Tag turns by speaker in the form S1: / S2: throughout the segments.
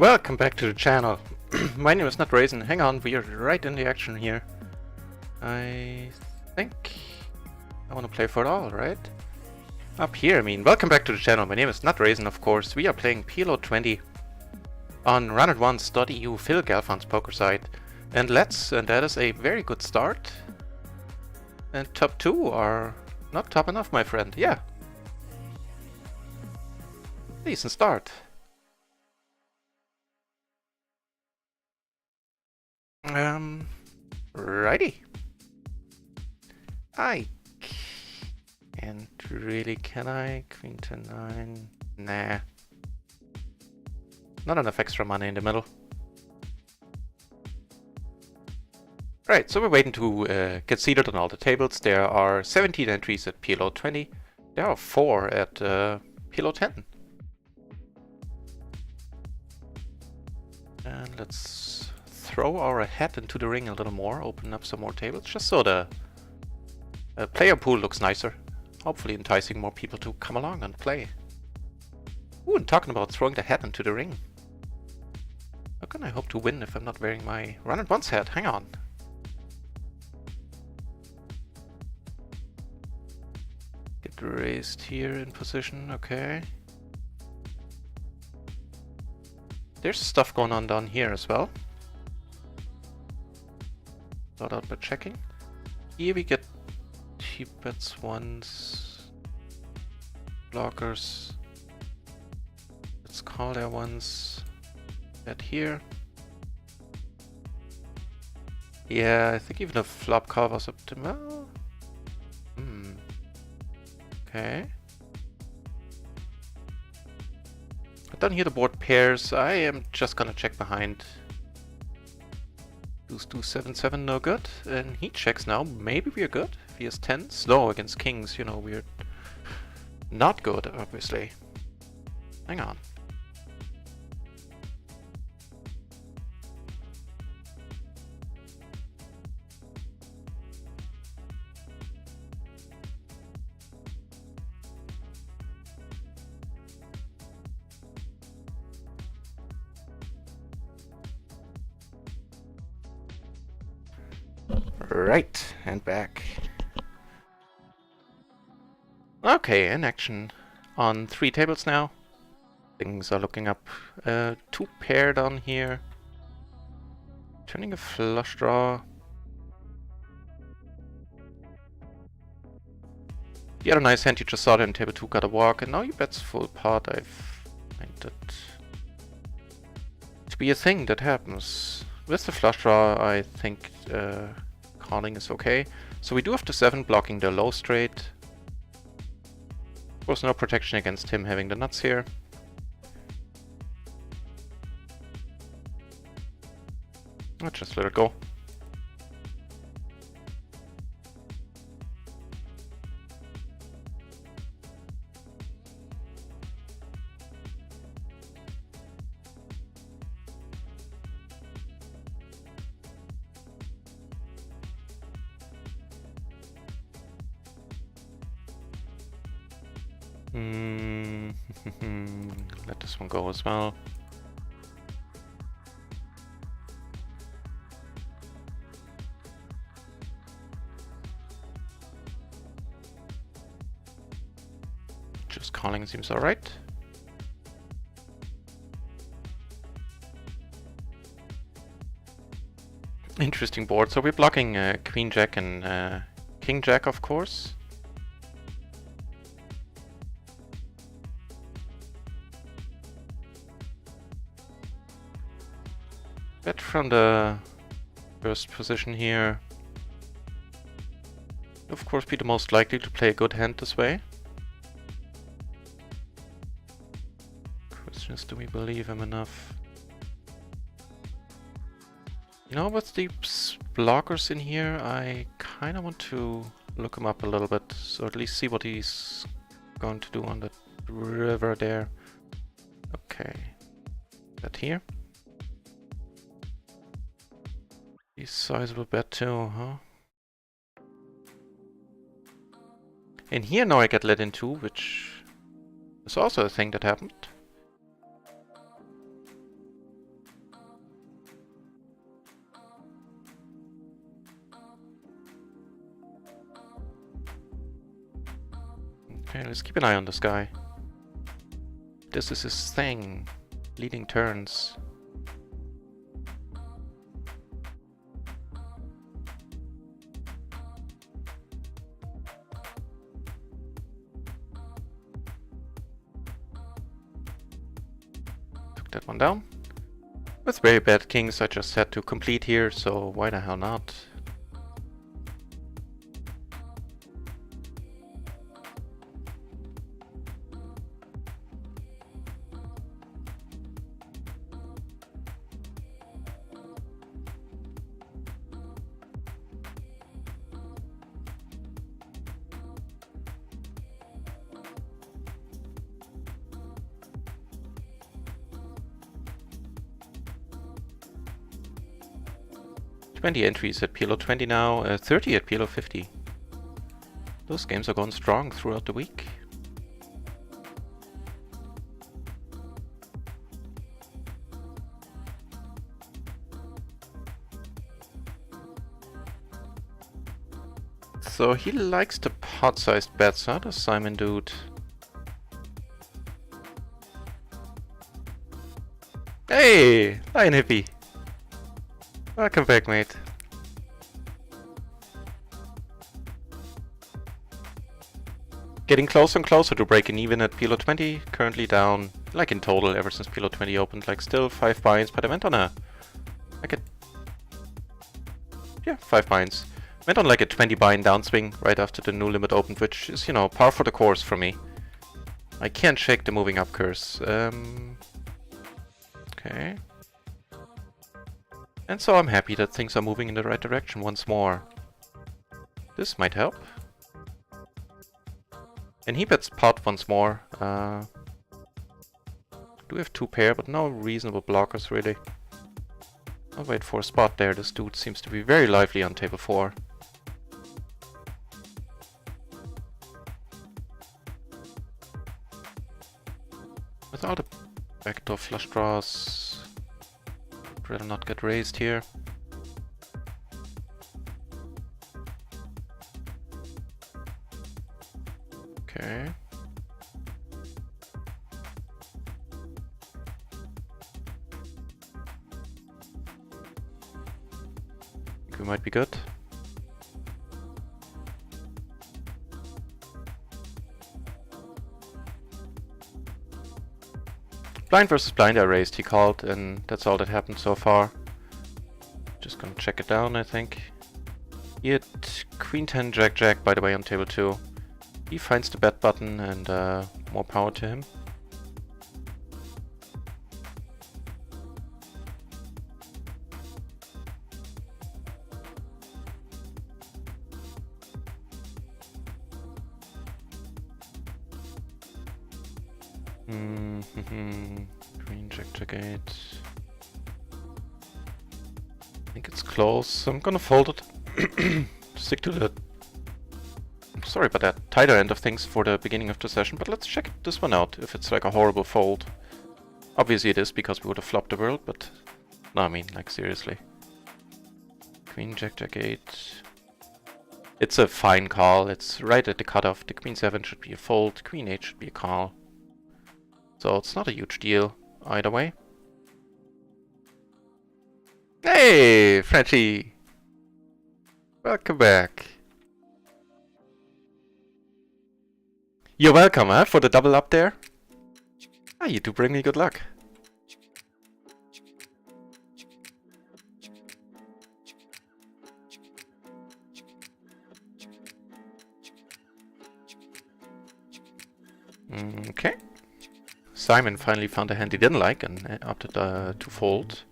S1: Welcome back to the channel. My name is Jnandez. Hang on, we are right in the action here. I think I want to play for it all, right? Up here, I mean. Welcome back to the channel. My name is Jnandez, of course. We are playing PLO 20 on runit1.eu Phil Galfan's poker site. And that is a very good start. And top 2 are not top enough, my friend. Yeah. Decent start. Righty. I can't really, can I? Queen to 9. Nah. Not enough extra money in the middle. Right, so we're waiting to get seated on all the tables. There are 17 entries at PLO 20. There are 4 at PLO 10. And let's throw our hat into the ring a little more, open up some more tables, just so the player pool looks nicer. Hopefully enticing more people to come along and play. Ooh, and talking about throwing the hat into the ring. How can I hope to win if I'm not wearing my Run-It-Once hat? Hang on. Get raised here in position, okay. There's stuff going on down here as well. Start out by checking. Here we get cheap bets once. Blockers. Let's call their ones. Bet here. Yeah, I think even a flop call was optimal. Okay. Down here the board pairs. I am just gonna check behind. Deuce 2 7 7, no good. And he checks now. Maybe we're good. If he has 10, slow against kings, you know, we're not good, obviously. Hang on. Right, and back. Okay, in action on 3 tables now. Things are looking up. 2 pair down here. Turning a flush draw. The other nice hand you just saw there in table 2 got a walk, and now he bets full pot. I find that to be a thing that happens. With the flush draw, I think calling is okay. So we do have the 7 blocking the low straight. Of course, no protection against him having the nuts here. I'll just let it go. Let this one go as well. Just calling seems alright. Interesting board. So we're blocking Queen Jack and King Jack, of course. Bet from the first position here. Of course, be the most likely to play a good hand this way. Question is, do we believe him enough? You know, with the blockers in here, I kind of want to look him up a little bit, so at least see what he's going to do on the river there. Okay, that here. He's sizable bet too, huh? And here now I get let into, which is also a thing that happened. Okay, let's keep an eye on this guy. This is his thing. Leading turns. Took that one down. With very bad kings, I just had to complete here, so why the hell not? Twenty entries at PLO 20 now, 30 at PLO 50. Those games are going strong throughout the week. So he likes the pot-sized bets, huh, the Simon dude? Hey, Lion Hippie! Welcome back, mate. Getting closer and closer to breaking even at PLO 20. Currently down, like in total, ever since PLO 20 opened, like still 5 binds, but I went on a... like a... yeah, 5 binds. Went on like a 20 bind downswing right after the new limit opened, which is, you know, par for the course for me. I can't shake the moving up curse. Okay. And so I'm happy that things are moving in the right direction once more. This might help. And he bets pot once more. Do have 2 pair, but no reasonable blockers really. I'll wait for a spot there. This dude seems to be very lively on table 4. With all the backdoor flush draws, I'd rather not get raised here. Okay. Think we might be good. Blind versus blind I raised, he called, and that's all that happened so far. Just gonna check it down, I think. He had Queen 10 Jack Jack, by the way, on table 2. He finds the bet button, and more power to him. Queen Jack Jack 8. I think it's close. I'm gonna fold it. Stick to the... sorry about that. Tighter end of things for the beginning of the session, but let's check this one out, if it's like a horrible fold. Obviously it is, because we would have flopped the world, but... no, I mean, like, seriously. Queen Jack Jack 8. It's a fine call. It's right at the cutoff. The Queen 7 should be a fold. Queen 8 should be a call. So it's not a huge deal, either way. Hey, Frenchie! Welcome back. You're welcome, huh, for the double up there? Ah, you do bring me good luck. Okay. Simon finally found a hand he didn't like and opted to fold.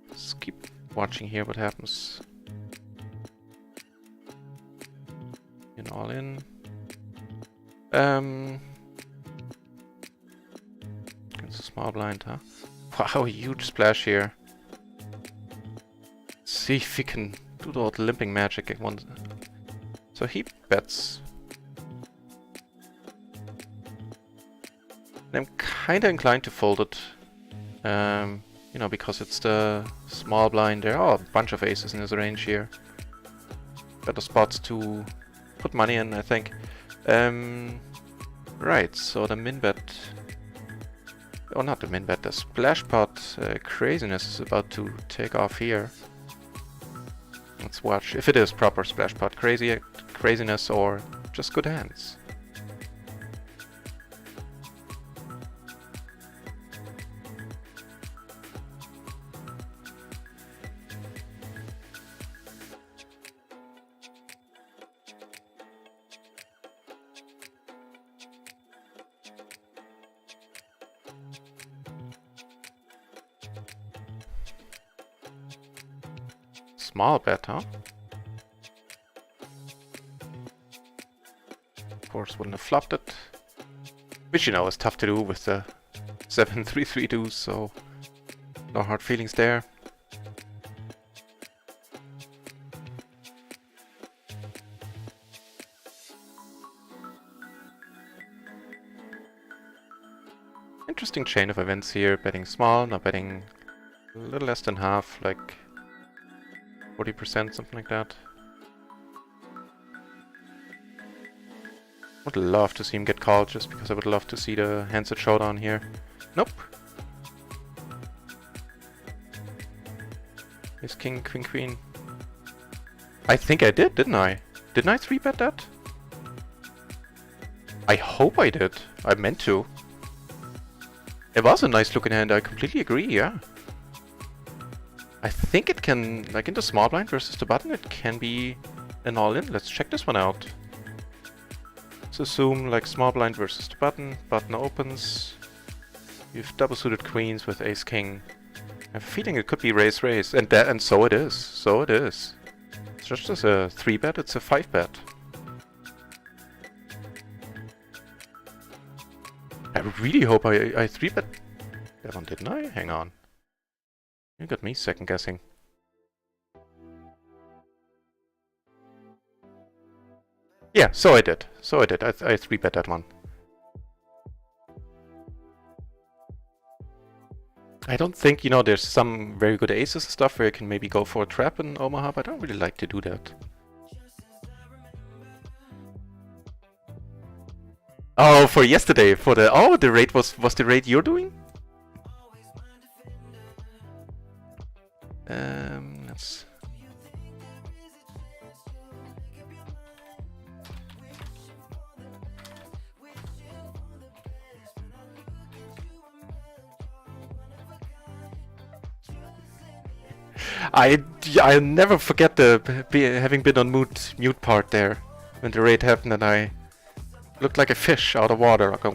S1: Let's keep watching here what happens. In all in. Against a small blind, huh? Wow, huge splash here. Let's see if we can do the old limping magic at once. So he bets. I'm kinda inclined to fold it. You know, because it's the small blind. There are a bunch of aces in his range here. Better spots to put money in, I think. Right, so the min bet... Oh, not the min bet, the splash pot craziness is about to take off here. Let's watch if it is proper splash pot craziness or just good hands. Small bet, huh? Of course, wouldn't have flopped it. Which, you know, is tough to do with the 7-3-3 deuce, so no hard feelings there. Interesting chain of events here, betting small, now betting a little less than half, like 40%, something like that. Would love to see him get called, just because I would love to see the handset showdown here. Nope. Ace king, queen, queen. I think I did, didn't I? Didn't I 3-bet that? I hope I did. I meant to. It was a nice looking hand, I completely agree, yeah. I think it can, like in the small blind versus the button, it can be an all-in. Let's check this one out. Let's assume like small blind versus the button opens. You've double suited queens with ace king. I have a feeling it could be raise raise, and so it is. So it is. It's just as a 3-bet, it's a 5-bet. I really hope I 3-bet that one, didn't I? Hang on. You got me second guessing. Yeah, so I did. So I did. I 3-bet that one. I don't think, you know, there's some very good aces and stuff where you can maybe go for a trap in Omaha, but I don't really like to do that. Oh, for yesterday, for the... Oh, the raid was the raid you're doing? Let's... I'll never forget the having been on mute part there when the raid happened and I looked like a fish out of water. I go,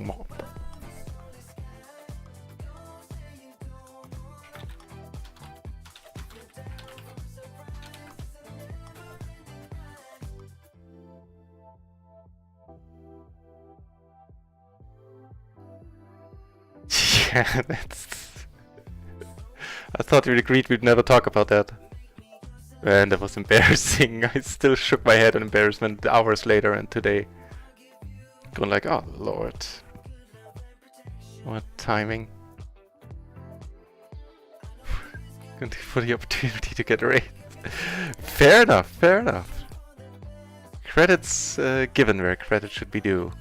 S1: yeah, that's... I thought we agreed we'd never talk about that. And that was embarrassing. I still shook my head in embarrassment hours later and today. Going like, oh lord. What timing. Good for the opportunity to get raised. Fair enough, fair enough. Credits given where credit should be due.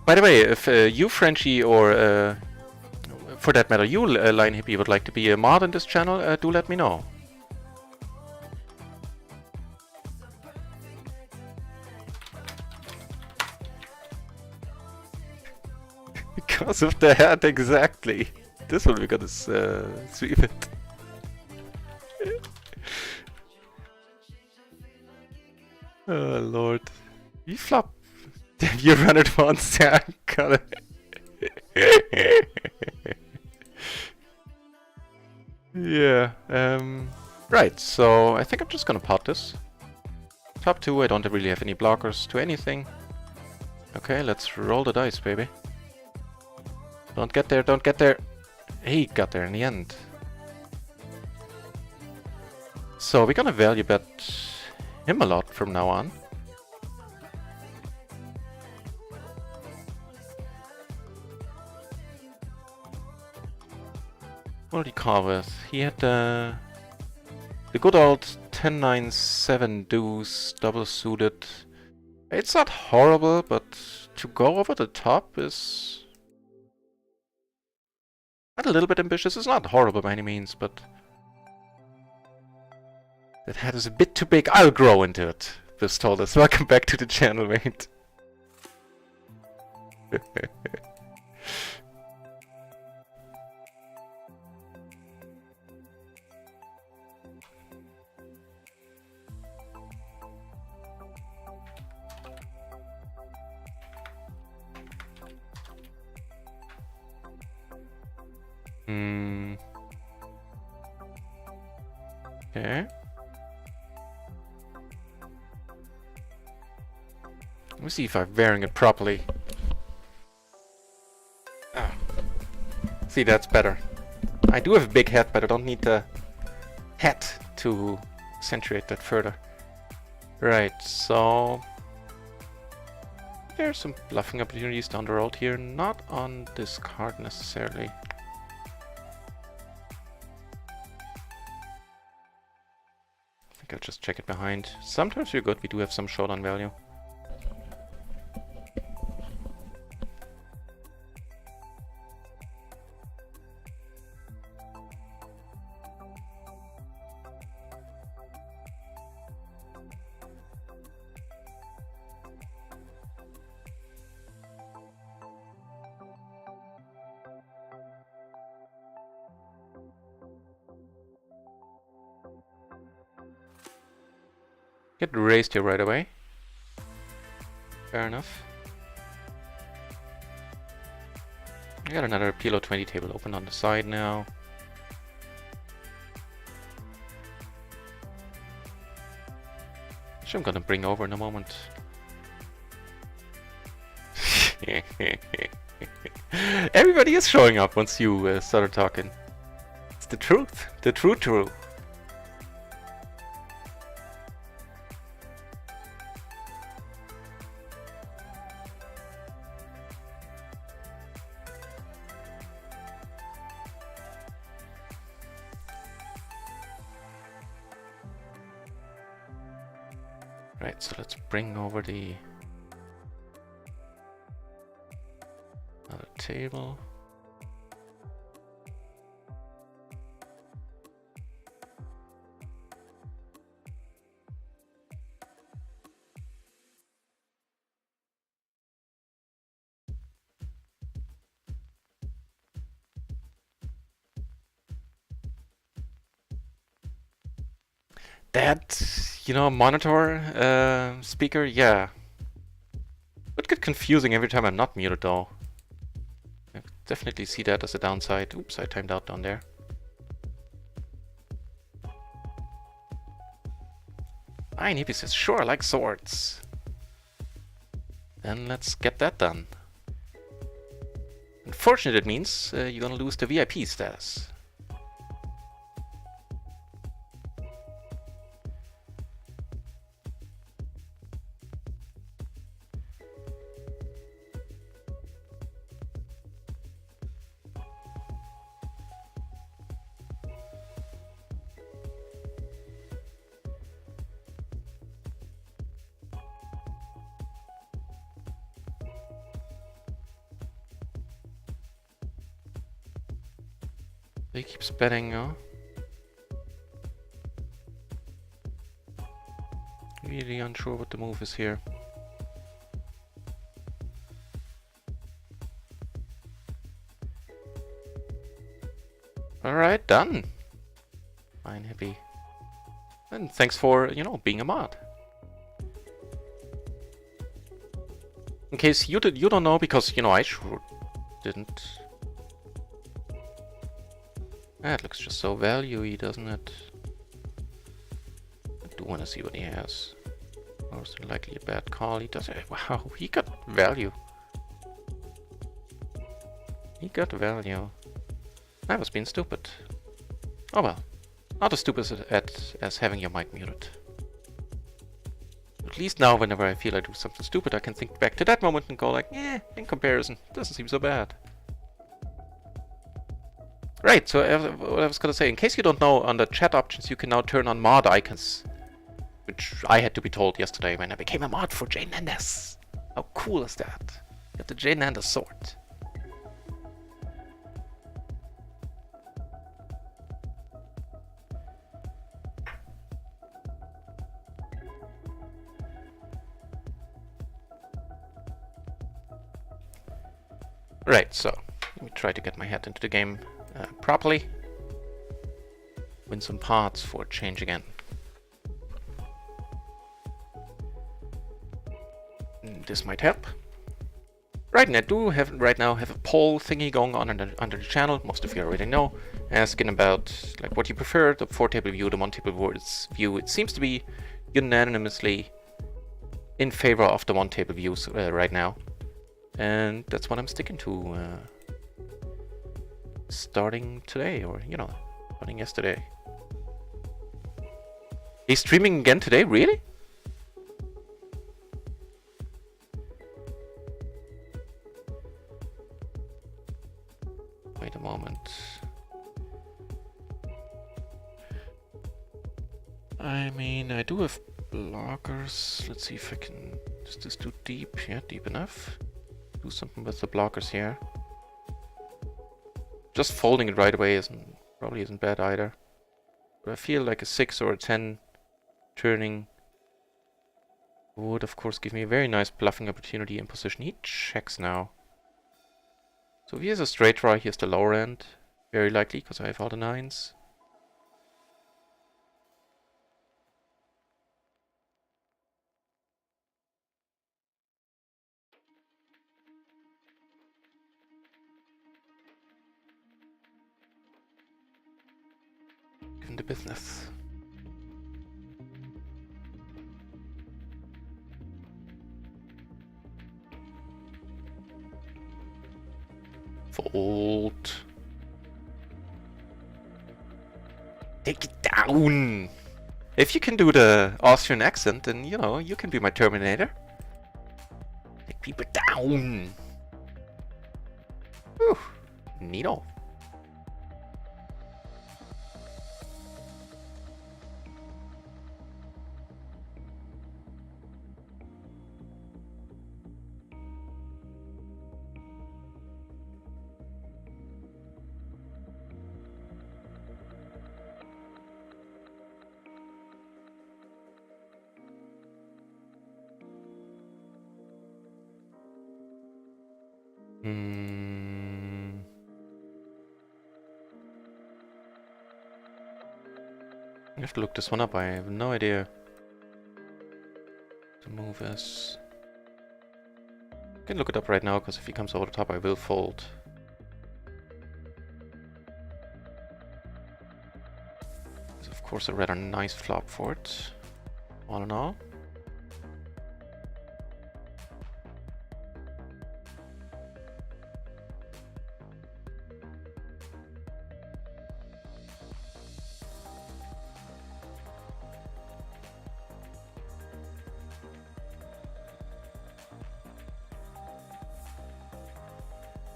S1: By the way, if you, Frenchie, or for that matter, you, Line Hippie, would like to be a mod in this channel, do let me know. Because of the hat, exactly. This one we gotta sweep it. Oh lord. You flop. You run it once, yeah, got it. Yeah, right, so I think I'm just gonna pot this. Top 2, I don't really have any blockers to anything. Okay, let's roll the dice, baby. Don't get there, don't get there. He got there in the end. So we're gonna value bet him a lot from now on. What did he call with? He had the good old 10-9-7 deuce, double suited. It's not horrible, but to go over the top is not a little bit ambitious. It's not horrible by any means, but that head is a bit too big. I'll grow into it. This told us. Welcome back to the channel, mate. Okay. Let me see if I'm wearing it properly. Ah. See, that's better. I do have a big head, but I don't need the hat to accentuate that further. Right, so there's some bluffing opportunities down the road here, not on this card necessarily. I think I'll just check it behind. Sometimes we're good, we do have some showdown value. Get raised here right away. Fair enough. I got another PLO 20 table open on the side now. Which I'm gonna bring over in a moment. Everybody is showing up once you started talking. It's the truth. The true. Right, so let's bring over the other table. That, you know, monitor speaker, yeah. Would get confusing every time I'm not muted though. I definitely see that as a downside. Oops, I timed out down there. Fine, Hippie says, sure, I like swords. Then let's get that done. Unfortunately, it means you're gonna lose the VIP status. He keeps betting, huh? Really unsure what the move is here. Alright, done. Fine, Hippie. And thanks for, you know, being a mod. In case you don't know, because, you know, I sure didn't. That looks just so value-y, doesn't it? I do want to see what he has. Most likely a bad call. He does. Wow, he got value. He got value. I was being stupid. Oh well. Not as stupid as having your mic muted. At least now, whenever I feel I do something stupid, I can think back to that moment and go like, in comparison, doesn't seem so bad. Right, so what I was gonna say, in case you don't know, on the chat options you can now turn on mod icons, which I had to be told yesterday when I became a mod for Jnandez. How cool is that? Get the Jnandez sword. Right, so let me try to get my head into the game properly. Win some parts for a change again. This might help. Right, and I do have right now have a poll thingy going on under the channel. Most of you already know, asking about like what you prefer, the 4-table view, the 1-table view. It seems to be unanimously in favor of the 1-table views right now, and that's what I'm sticking to. Starting today, or you know, starting yesterday. He's streaming again today, really? Wait a moment. I mean, I do have blockers. Let's see if I can... Is this too deep? Yeah, deep enough. Do something with the blockers here. Just folding it right away probably isn't bad either. But I feel like a 6 or a 10 turning would of course give me a very nice bluffing opportunity in position. He checks now. So if he has a straight draw, he has the lower end. Very likely, because I have all the 9s. Give him the business. Fold. Take it down. If you can do the Austrian accent, then you know you can be my Terminator. Take people down. Whew. Neato. I have to look this one up. I have no idea. The move is... I can look it up right now, because if he comes over the top I will fold. It's of course a rather nice flop for it, all in all.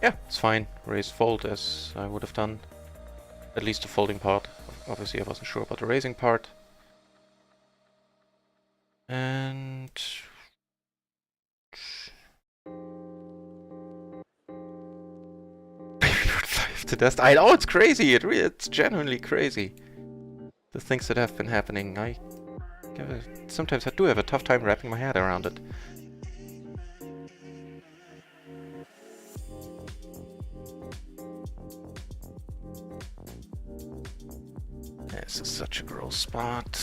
S1: Yeah, it's fine. Raise fold as I would have done. At least the folding part. Obviously I wasn't sure about the raising part. And... to test. I know it's crazy. It's genuinely crazy. The things that have been happening. Sometimes I do have a tough time wrapping my head around it. This is such a gross spot.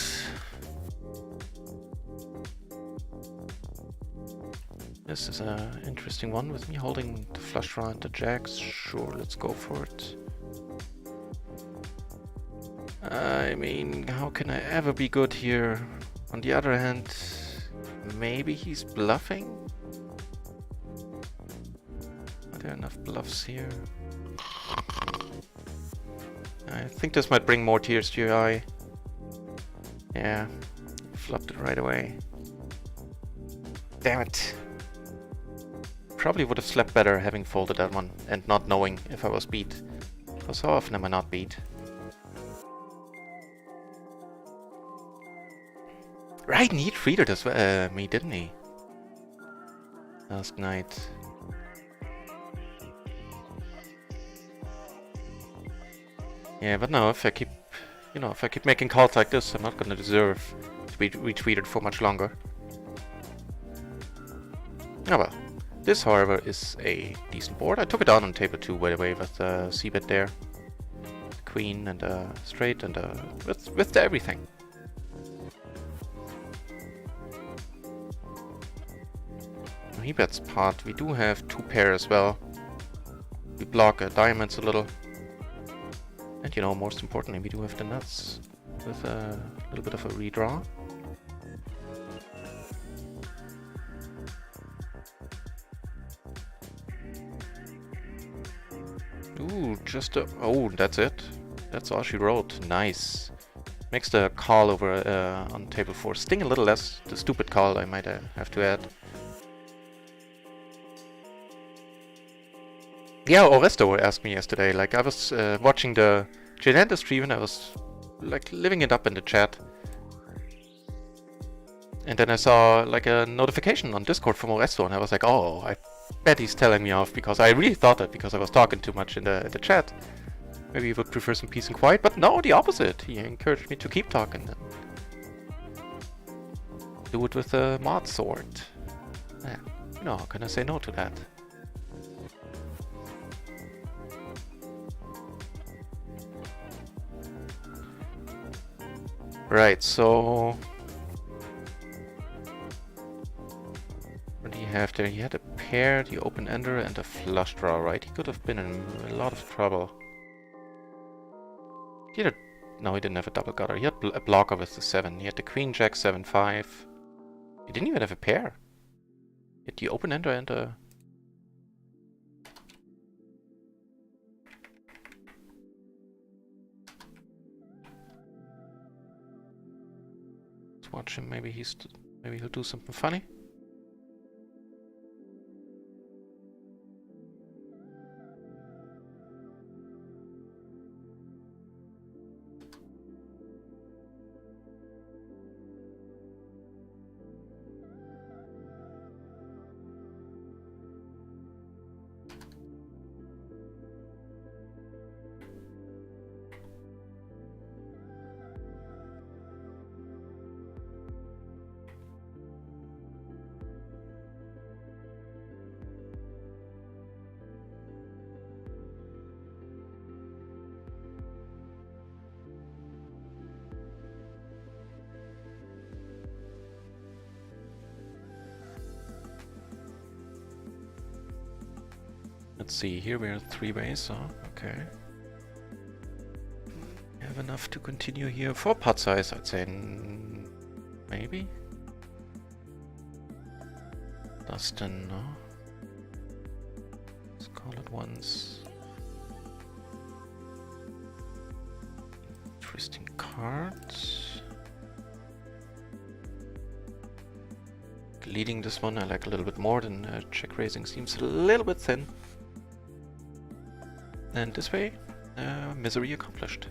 S1: This is an interesting one with me holding the flush draw and the jacks. Sure, let's go for it. I mean, how can I ever be good here? On the other hand, maybe he's bluffing? Are there enough bluffs here? I think this might bring more tears to your eye. Yeah, flopped it right away. Damn it. Probably would have slept better having folded that one and not knowing if I was beat. So often am I not beat? Right, and he treated us, me, didn't he? Last night. Yeah, but no, if I keep, you know, if I keep making calls like this, I'm not gonna deserve to be retweeted for much longer. Oh well. This, however, is a decent board. I took it down on table 2, by the way, with the c-bet there. Queen and straight and with everything. He bets pot. We do have 2 pair as well. We block diamonds a little. And you know, most importantly, we do have the nuts with a little bit of a redraw. Ooh, just a... Oh, that's it. That's all she wrote. Nice. Makes the call over on table 4 sting a little less. The stupid call, I might have to add. Yeah, Oresto asked me yesterday. Like, I was watching the Jnandez stream and I was like living it up in the chat. And then I saw like a notification on Discord from Oresto and I was like, oh, I bet he's telling me off, because I really thought that because I was talking too much in the chat. Maybe he would prefer some peace and quiet, but no, the opposite. He encouraged me to keep talking and do it with a mod sword. Yeah, you know, how can I say no to that? Right, so what do you have there? He had a pair, the open ender, and a flush draw, right? He could have been in a lot of trouble. He had a... No, he didn't have a double gutter. He had a blocker with the 7. He had the queen, jack, 7, 5. He didn't even have a pair. He had the open ender and a... Let's watch him. Maybe he'll do something funny. Let's see, here we're at 3 ways, huh? Okay. We have enough to continue here. 4 pot size, I'd say. Maybe? Dustin, no? Let's call it once. Interesting cards. Leading this one I like a little bit more than check raising, seems a little bit thin. And this way, misery accomplished.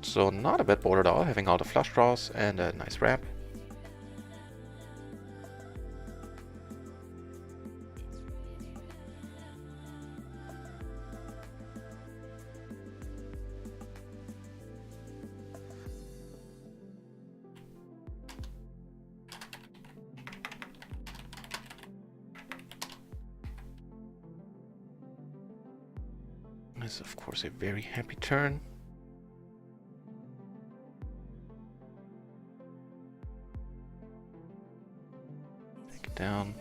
S1: So not a bad board at all, having all the flush draws and a nice ramp. Is of course a very happy turn. Take it down.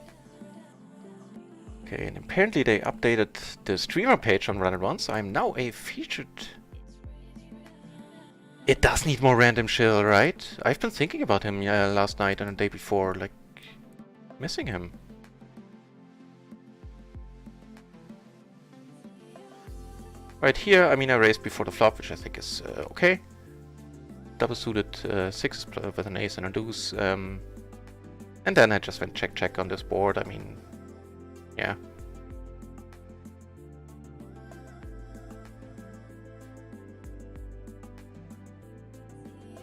S1: Okay, and apparently they updated the streamer page on Run It Once. I'm now a featured. It does need more random chill, right? I've been thinking about him last night and the day before, like missing him. Right here, I mean, I raised before the flop, which I think is okay. Double suited 6s with an ace and a deuce. And And then I just went check on this board. I mean, yeah.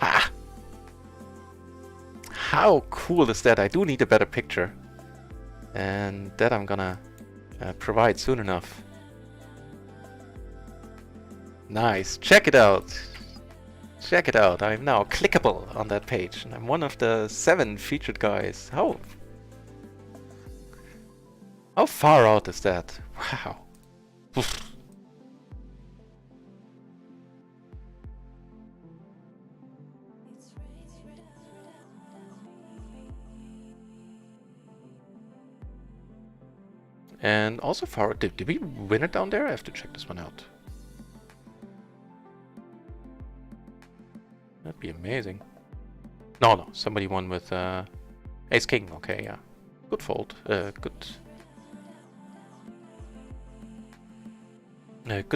S1: Ah! How cool is that? I do need a better picture. And that I'm gonna provide soon enough. Nice. Check it out. Check it out. I'm now clickable on that page. And I'm one of the 7 featured guys. How far out is that? Wow. And also far... Did we win it down there? I have to check this one out. That'd be amazing. No. Somebody won with Ace King. Okay, yeah. Good fold. Good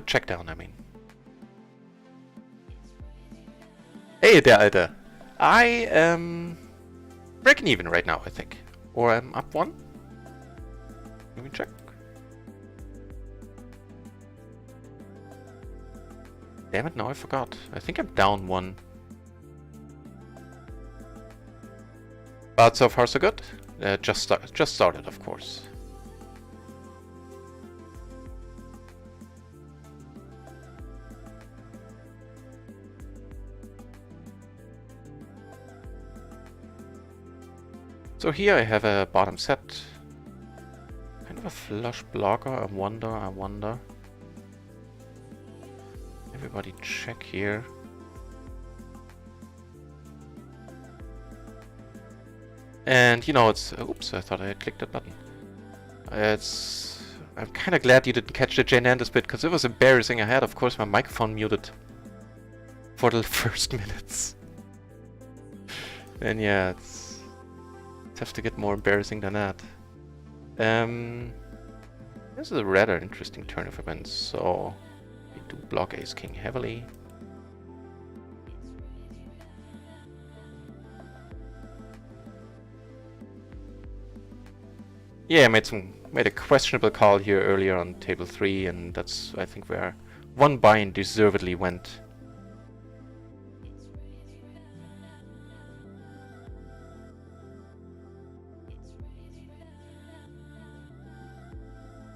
S1: check down, I mean. Hey there, Alter. I am breaking even right now, I think. Or I'm up 1. Let me check. Damn it, now I forgot. I think I'm down 1. But so far so good. Just started, of course. So here I have a bottom set. Kind of a flush blocker. I wonder. Everybody check here. And you know, it's... Oops, I thought I had clicked that button. I'm kind of glad you didn't catch the Jnandez bit, because it was embarrassing. I had, of course, my microphone muted for the first minutes. And yeah, it's tough to get more embarrassing than that. This is a rather interesting turn of events, so we do block Ace King heavily. Yeah, I made a questionable call here earlier on table 3, and that's, I think, where one buy-in deservedly went.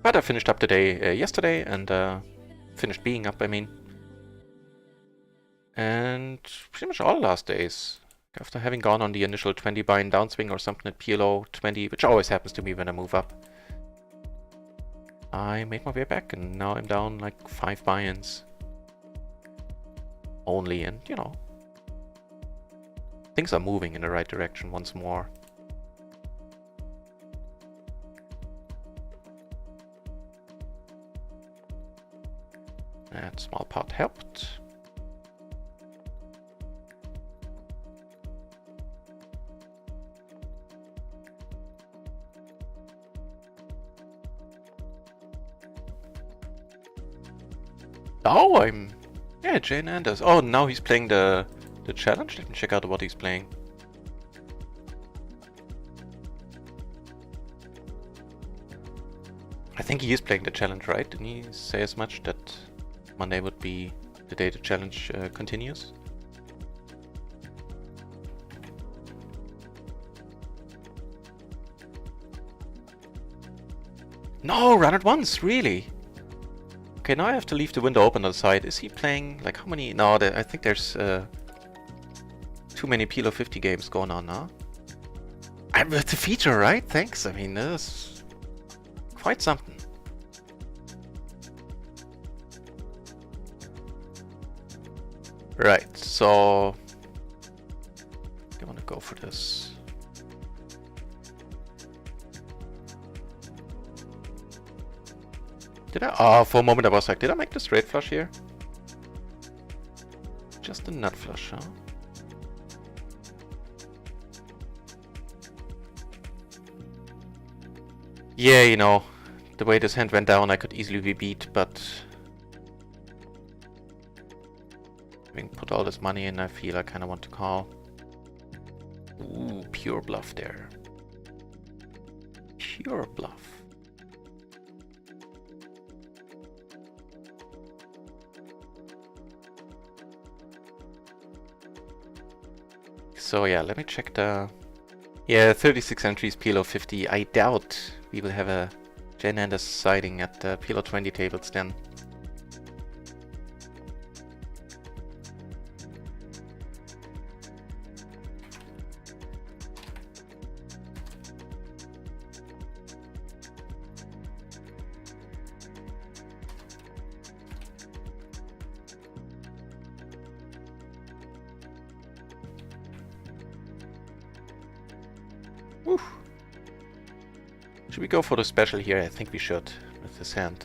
S1: But I finished up the day yesterday, and finished being up, I mean. And pretty much all last days. After having gone on the initial 20 buy-in downswing or something at PLO 20, which always happens to me when I move up, I made my way back, and now I'm down like 5 buy-ins. Only, and you know, things are moving in the right direction once more. That small pot helped. Oh, yeah, Jnandez. Oh, now he's playing the challenge. Let me check out what he's playing. I think he is playing the challenge, right? Didn't he say as much that Monday would be the day the challenge continues? No, run it once, really? Okay, now I have to leave the window open on the side. Is he playing, like, how many? No, I think there's too many PLO 50 games going on now. I'm with the feature, right? Thanks. I mean, that's quite something. Right, so I want to go for this. Did I? Oh, for a moment I was like, did I make the straight flush here? Just a nut flush, huh? Yeah, you know, the way this hand went down, I could easily be beat, but having put all this money in, I feel I kind of want to call. Ooh, pure bluff there. pure bluff. So yeah, let me check the... Yeah, 36 entries, PLO 50. I doubt we will have a Jnandez sighting at the PLO 20 tables then. Woo. Should we go for the special here? I think we should, with this hand.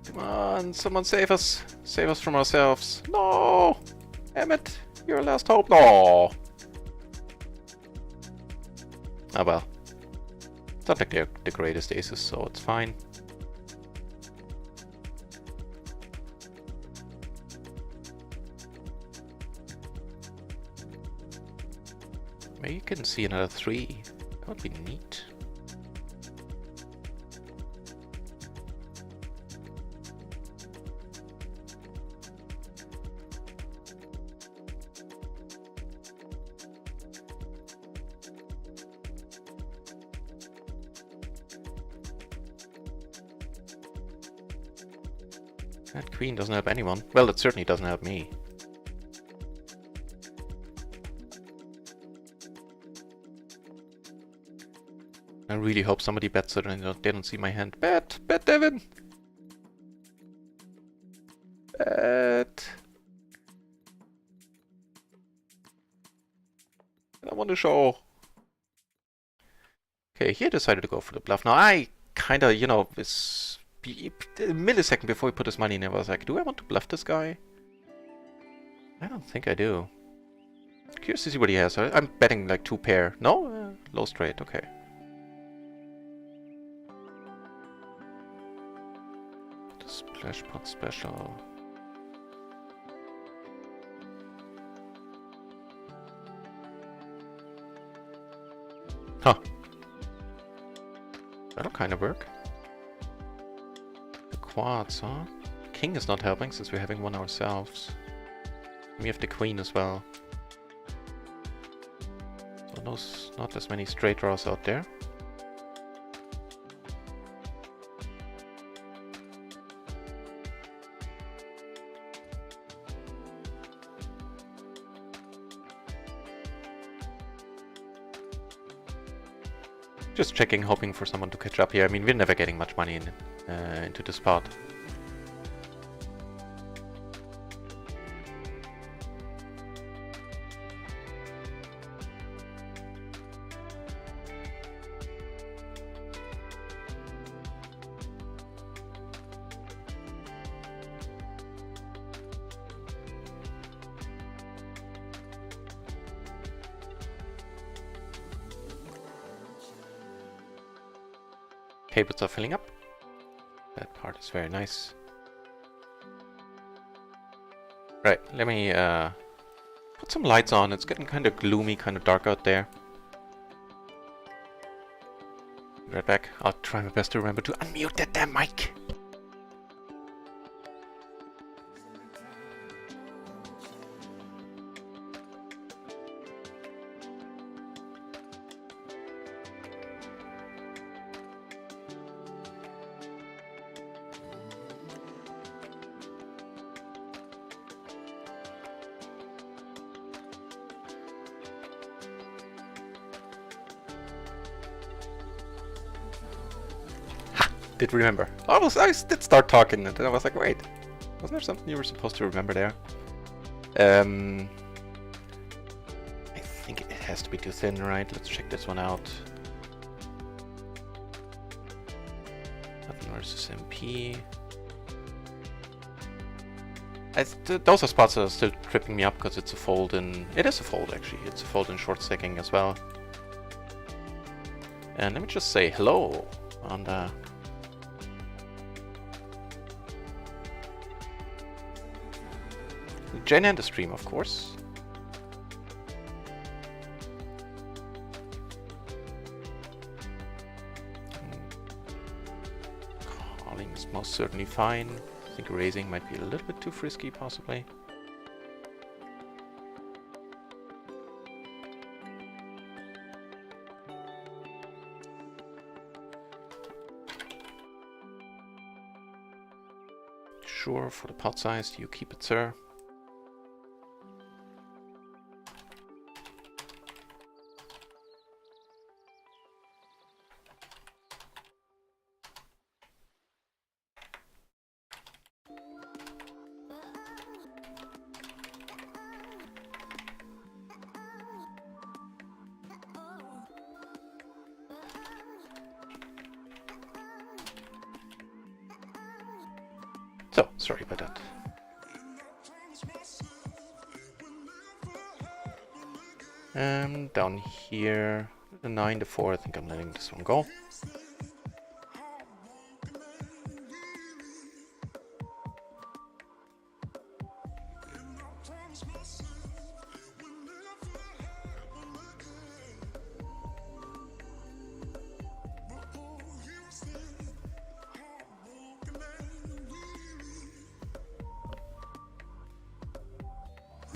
S1: Come on, someone save us! Save us from ourselves! No! Emmett, you're our last hope! No! Ah well. It's not like they're the greatest aces, so it's fine. Maybe you can see another 3. That would be neat. That queen doesn't help anyone. Well, it certainly doesn't help me. I really hope somebody bets so they don't see my hand. Bet! Bet, Devin! Bet! I want to show. Okay, he decided to go for the bluff. Now I kinda, you know, a millisecond before he put his money in, I was like, do I want to bluff this guy? I don't think I do. Curious to see what he has. I'm betting like 2 pair. No? Low straight, okay. Splash pot special. Huh. That'll kind of work. The quads, huh? King is not helping since we're having one ourselves. We have the queen as well. So there's not as many straight draws out there. Just checking, hoping for someone to catch up here. I mean, we're never getting much money into this pot. Tables are filling up. That part is very nice. Right, let me put some lights on. It's getting kind of gloomy, kind of dark out there. Be right back. I'll try my best to remember to unmute that damn mic. Did remember. I did start talking and then I was like, wait, wasn't there something you were supposed to remember there? I think it has to be too thin, right? Let's check this one out. Nothing versus MP. Those are spots that are still tripping me up because it's a fold in... It is a fold actually. It's a fold in short stacking as well. And let me just say hello on the... Jnandez stream, of course. is most certainly fine. I think raising might be a little bit too frisky, possibly. Sure, for the pot size, you keep it, sir. So, sorry about that. Down here, the 9, the 4, I think I'm letting this one go.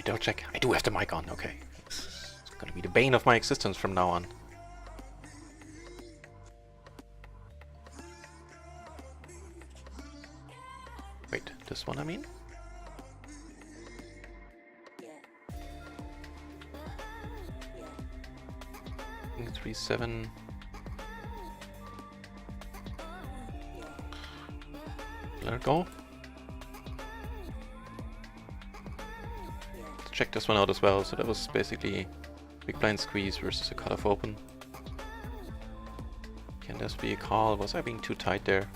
S1: Double check. I do have the mic on, okay. It's gonna be the bane of my existence from now on. Wait, this one I mean? King 3-7. Let it go. Check this one out as well. So that was basically big blind squeeze versus a cutoff open. Can this be a call? Was I being too tight there?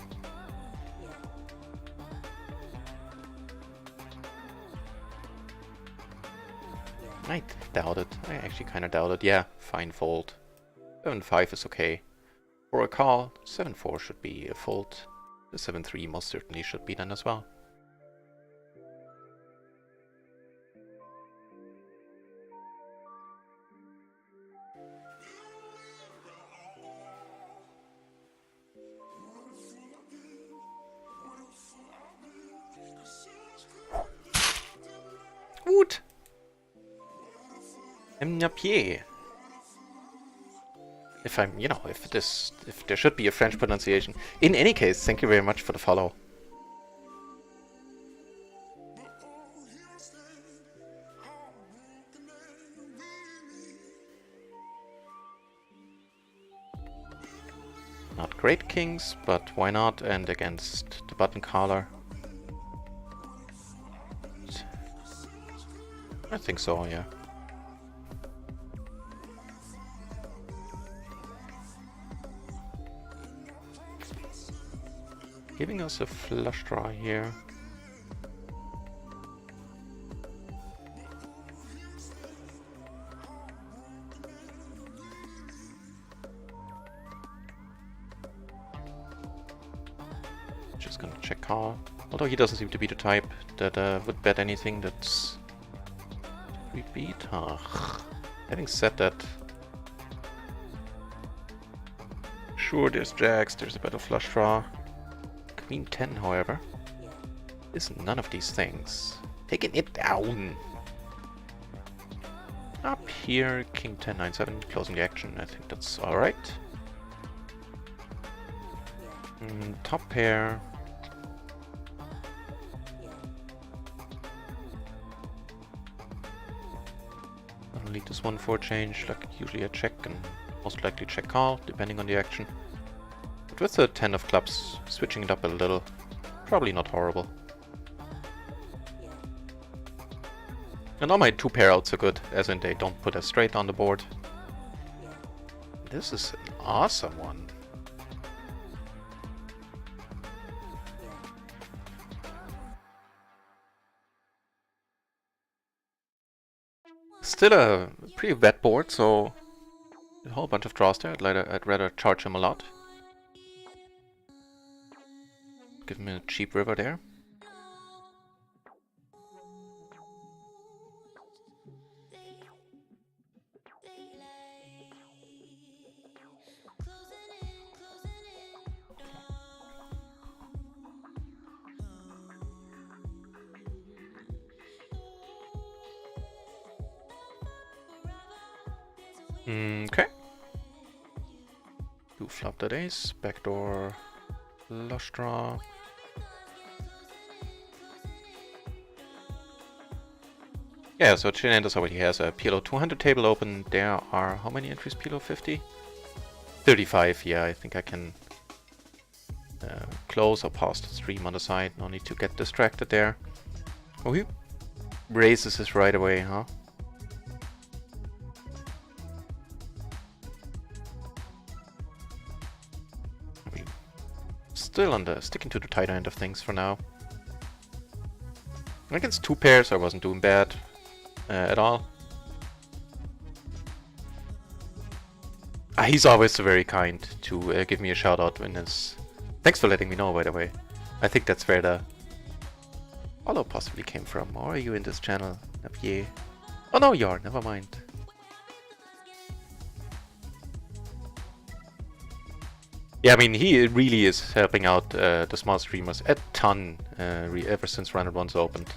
S1: I doubt it. I actually kind of doubt it. Yeah, fine fold. 7-5 is okay. For a call, 7-4 should be a fold. The 7-3 most certainly should be done as well. Gut. If I'm, you know, if there should be a French pronunciation. In any case, thank you very much for the follow. Not great kings, but why not? And against the button caller. I think so, yeah. Giving us a flush draw here. Just gonna check call. Although he doesn't seem to be the type that would bet anything that's... We beat. Having said that, sure, there's jacks, there's a better flush draw. Queen 10, however, is none of these things. Taking it down. Up here, King 10, 9, 7, closing the action. I think that's alright. Top pair. I'll lead this one for a change, like usually I check and most likely check call, depending on the action. But with the 10 of clubs, switching it up a little, probably not horrible. And all my 2 pair outs are good, as in they don't put us straight on the board. This is an awesome one. Still a pretty wet board, so a whole bunch of draws there. I'd rather charge him a lot. Give him a cheap river there. Okay. Do flop that ace, backdoor, flush draw. Yeah, so Jnandez already has a PLO 200 table open. There are how many entries? PLO 50? 35, yeah, I think I can close or pause the stream on the side. No need to get distracted there. Oh, he raises this right away, huh? Still on the sticking to the tighter end of things for now. Against two pairs, I wasn't doing bad at all. He's always very kind to give me a shout out when his. Thanks for letting me know, by the way. I think that's where the follow possibly came from. Or are you in this channel, Navier? Oh no, you are. Never mind. Yeah, I mean, he really is helping out the small streamers a ton ever since Run It Once opened.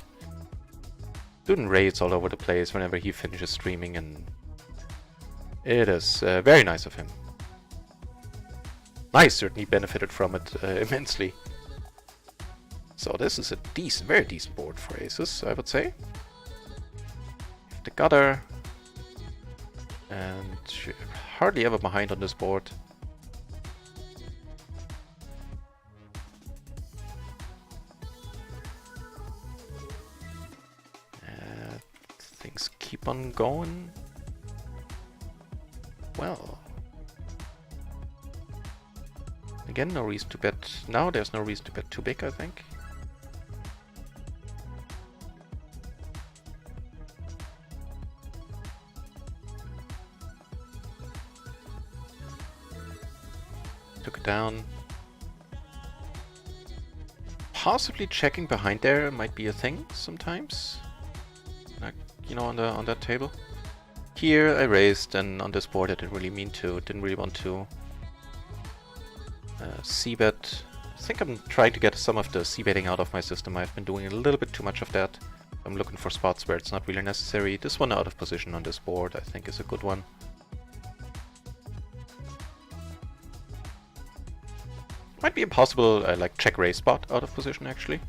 S1: Doing raids all over the place whenever he finishes streaming, and it is very nice of him. I certainly benefited from it immensely. So this is a decent, very decent board for aces, I would say. The gutter, and hardly ever behind on this board. Things keep on going. Well, again, no reason to bet. Now there's no reason to bet too big, I think. Took it down. Possibly checking behind there might be a thing sometimes. Like, you know, on that table. Here I raised, and on this board I didn't really mean to. Didn't really want to c-bet. I think I'm trying to get some of the c-betting out of my system. I've been doing a little bit too much of that. I'm looking for spots where it's not really necessary. This one out of position on this board I think is a good one. Might be a possible like check raise spot out of position actually.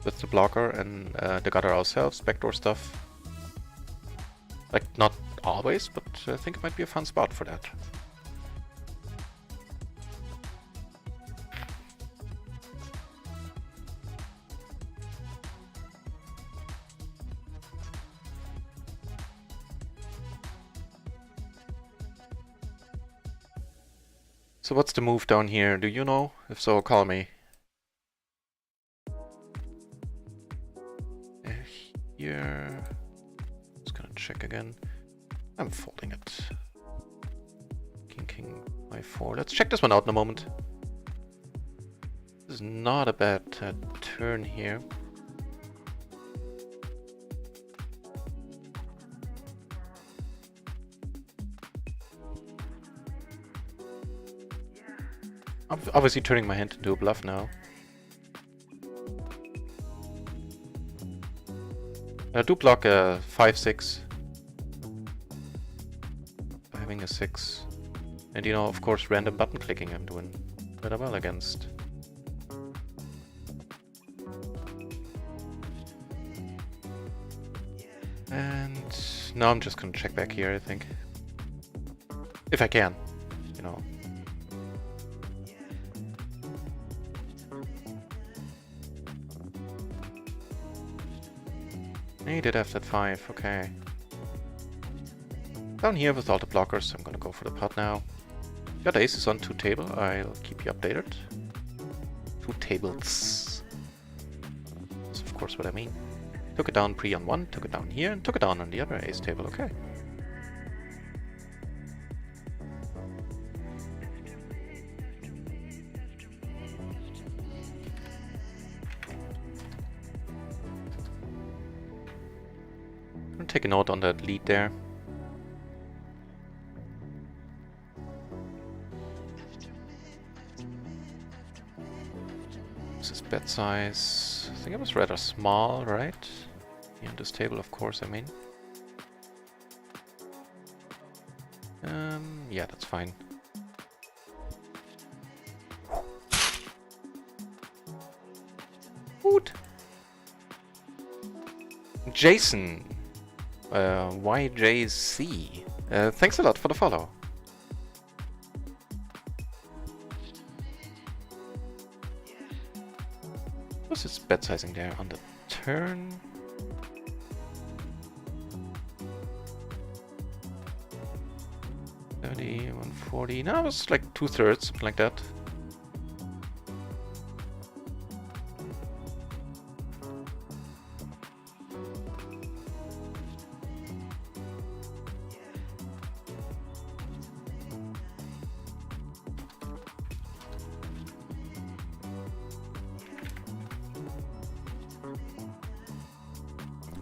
S1: With the blocker and the gutter ourselves, backdoor stuff. Like, not always, but I think it might be a fun spot for that. So what's the move down here? Do you know? If so, call me. Here. Just gonna check again. I'm folding it. King, I4. Let's check this one out in a moment. This is not a bad turn here. I'm obviously turning my hand into a bluff now. I do block a 5-6. Having a 6. And you know, of course, random button clicking I'm doing rather well against. And now I'm just gonna check back here, I think. If I can, you know. He did have that 5, okay. Down here with all the blockers, I'm gonna go for the pot now. Got aces on 2 table, I'll keep you updated. 2 tables. That's of course what I mean. Took it down pre on 1, took it down here, and took it down on the other ace table, okay. Take a note on that lead there. This is bet size. I think it was rather small, right? Here on this table, of course, I mean. Yeah, that's fine. Gut. Jason, YJC, thanks a lot for the follow. What's his bet sizing there on the turn? $30, 140. No, it was like 2/3, something like that.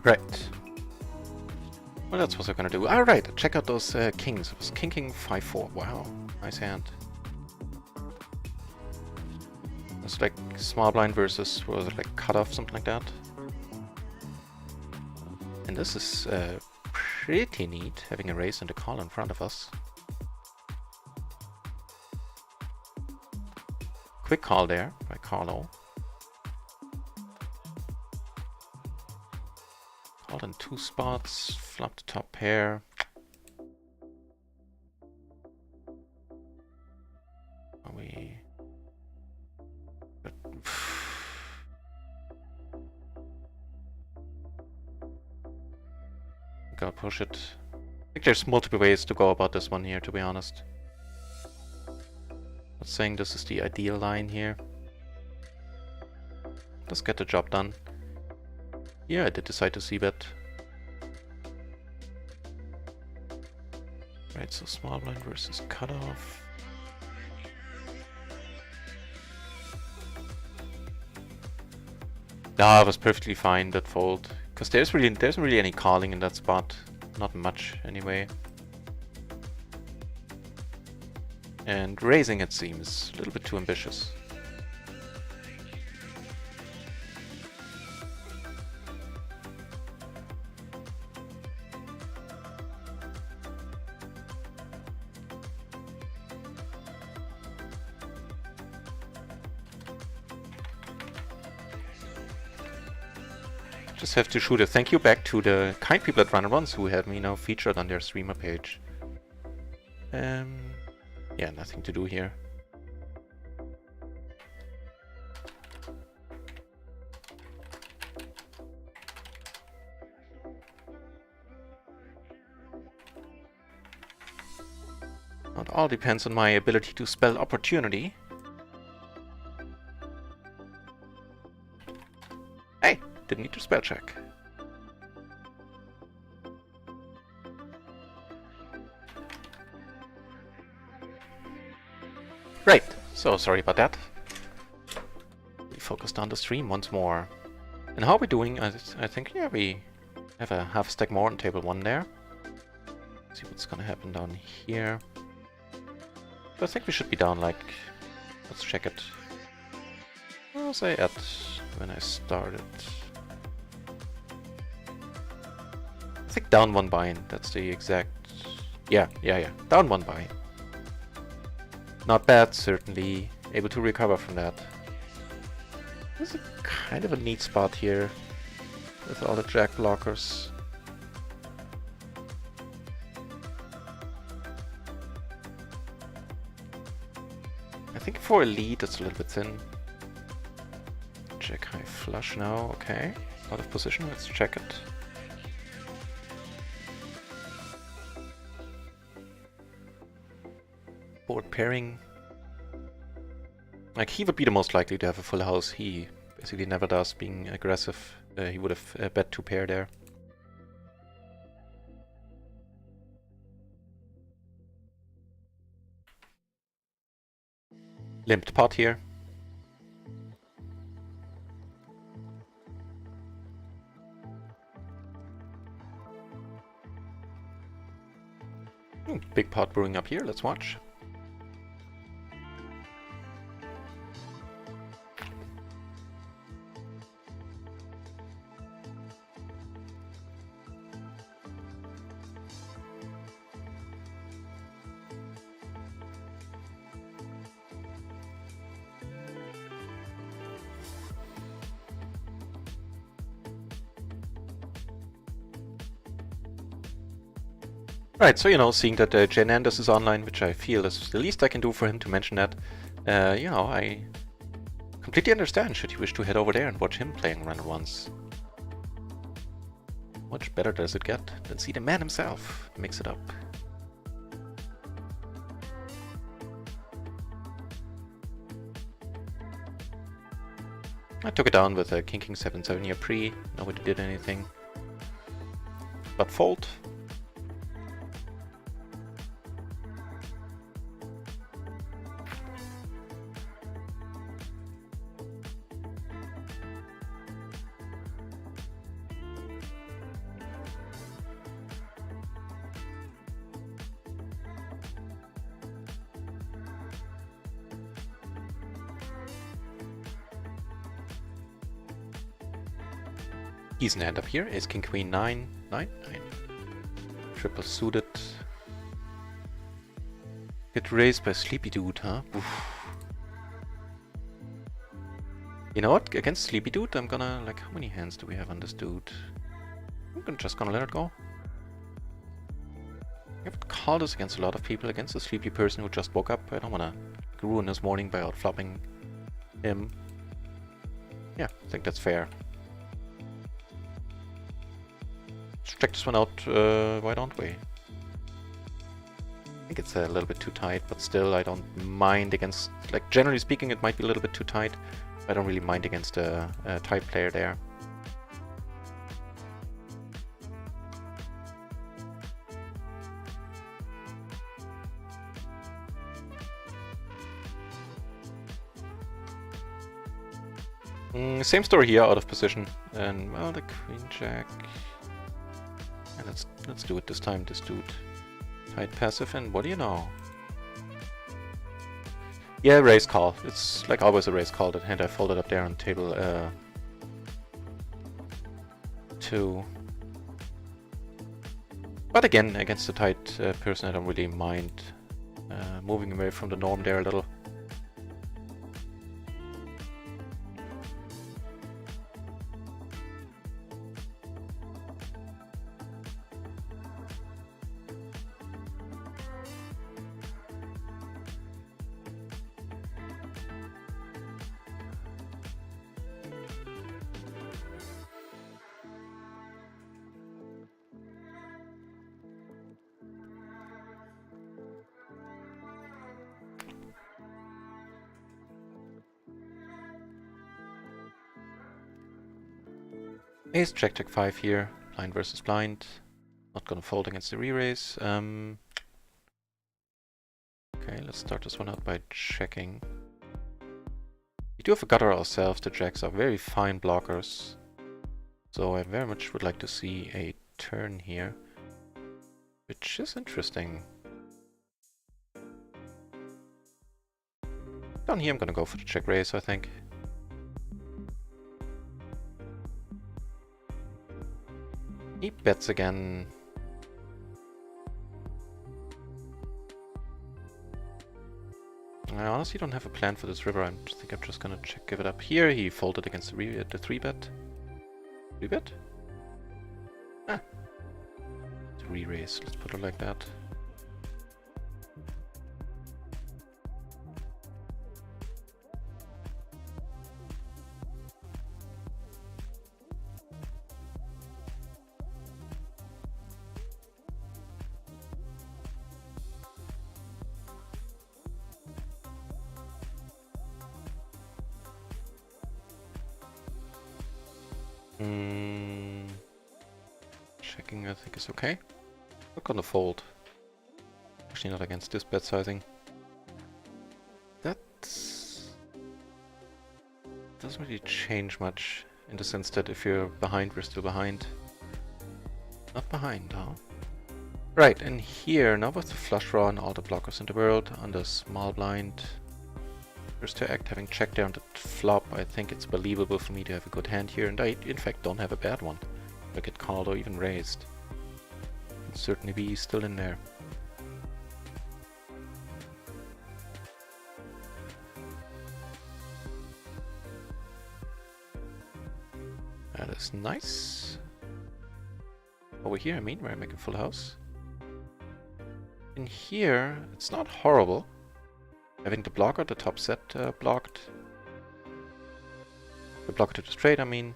S1: Right. Well, that's what we're gonna do. Alright, check out those kings. It was king 5-4. Wow, nice hand. It's like small blind versus, what was it, like cutoff, something like that. And this is pretty neat, having a raise and a call in front of us. Quick call there by Carlo. Called in 2 spots, flop the top pair. Are we... Gotta push it. I think there's multiple ways to go about this one here, to be honest. Not saying this is the ideal line here. Let's get the job done. Yeah, I did decide to c-bet. Right, so small blind versus cutoff. Ah, it was perfectly fine, that fold. Because there's not really any calling in that spot. Not much, anyway. And raising, it seems, a little bit too ambitious. Just have to shoot a thank you back to the kind people at Run-and-Runs who had me now featured on their streamer page. Yeah, nothing to do here. It all depends on my ability to spell opportunity. Hey, didn't need to spell check. Right, so sorry about that. We focused on the stream once more. And how are we doing? I think, yeah, we have a half stack more on table 1 there. See what's gonna happen down here. I think we should be down like... Let's check it. What was I at when I started? I think down 1 bind. That's the exact... Yeah. Down 1 bind. Not bad, certainly. Able to recover from that. This is kind of a neat spot here. With all the jack blockers. I think for a lead it's a little bit thin. Jack high flush now, okay. Out of position, let's check it. Board pairing. Like, he would be the most likely to have a full house. He basically never does, being aggressive. He would have bet 2 pair there. Limped pot here. Big pot brewing up here, let's watch. Right, so seeing that Jnandez is online, which I feel is the least I can do for him to mention that, I completely understand should you wish to head over there and watch him playing run once. Much better does it get than see the man himself mix it up. I took it down with a King 7-7 here pre, nobody did anything. But fold. He's an hand up here, ace king queen 9, 9, 9. Triple suited. Get raised by Sleepy Dude, huh? Oof. You know what? Against Sleepy Dude, I'm gonna, like, how many hands do we have on this dude? I'm just gonna let it go. I've called this against a lot of people, against a sleepy person who just woke up. I don't wanna ruin his morning by outflopping him. Yeah, I think that's fair. Let's check this one out, why don't we? I think it's a little bit too tight, but still I don't mind against, like, generally speaking it might be a little bit too tight. I don't really mind against a tight player there. Same story here, out of position. And, well, the queen jack. And let's do it this time, this dude. Tight passive, and what do you know? Yeah, raise call. It's like always a raise call. That hand I folded up there on table 2. But again, against a tight person, I don't really mind moving away from the norm there a little. Ace check 5 here, blind versus blind. Not gonna fold against the re-raise. Okay, let's start this one out by checking. We do have a gutter ourselves. The jacks are very fine blockers, so I very much would like to see a turn here, which is interesting. Down here I'm gonna go for the check raise, I think. He bets again. I honestly don't have a plan for this river. I think I'm just gonna give it up here. He folded against the 3-bet. 3-bet? Ah. The re-raise, let's put it like that. Checking, I think, is okay. Not gonna fold. Actually, not against this bet sizing. That doesn't really change much in the sense that if you're behind, we're still behind. Not behind, huh? Right, and here, now with the flush draw and all the blockers in the world, on the small blind, first to act, having checked there on the flop, I think it's believable for me to have a good hand here, and I, in fact, don't have a bad one. If I get called or even raised, it'd certainly be still in there. That is nice. Over here, I mean, where I make a full house. In here, it's not horrible. Having the blocker, the top set blocked. The blocker to the straight, I mean.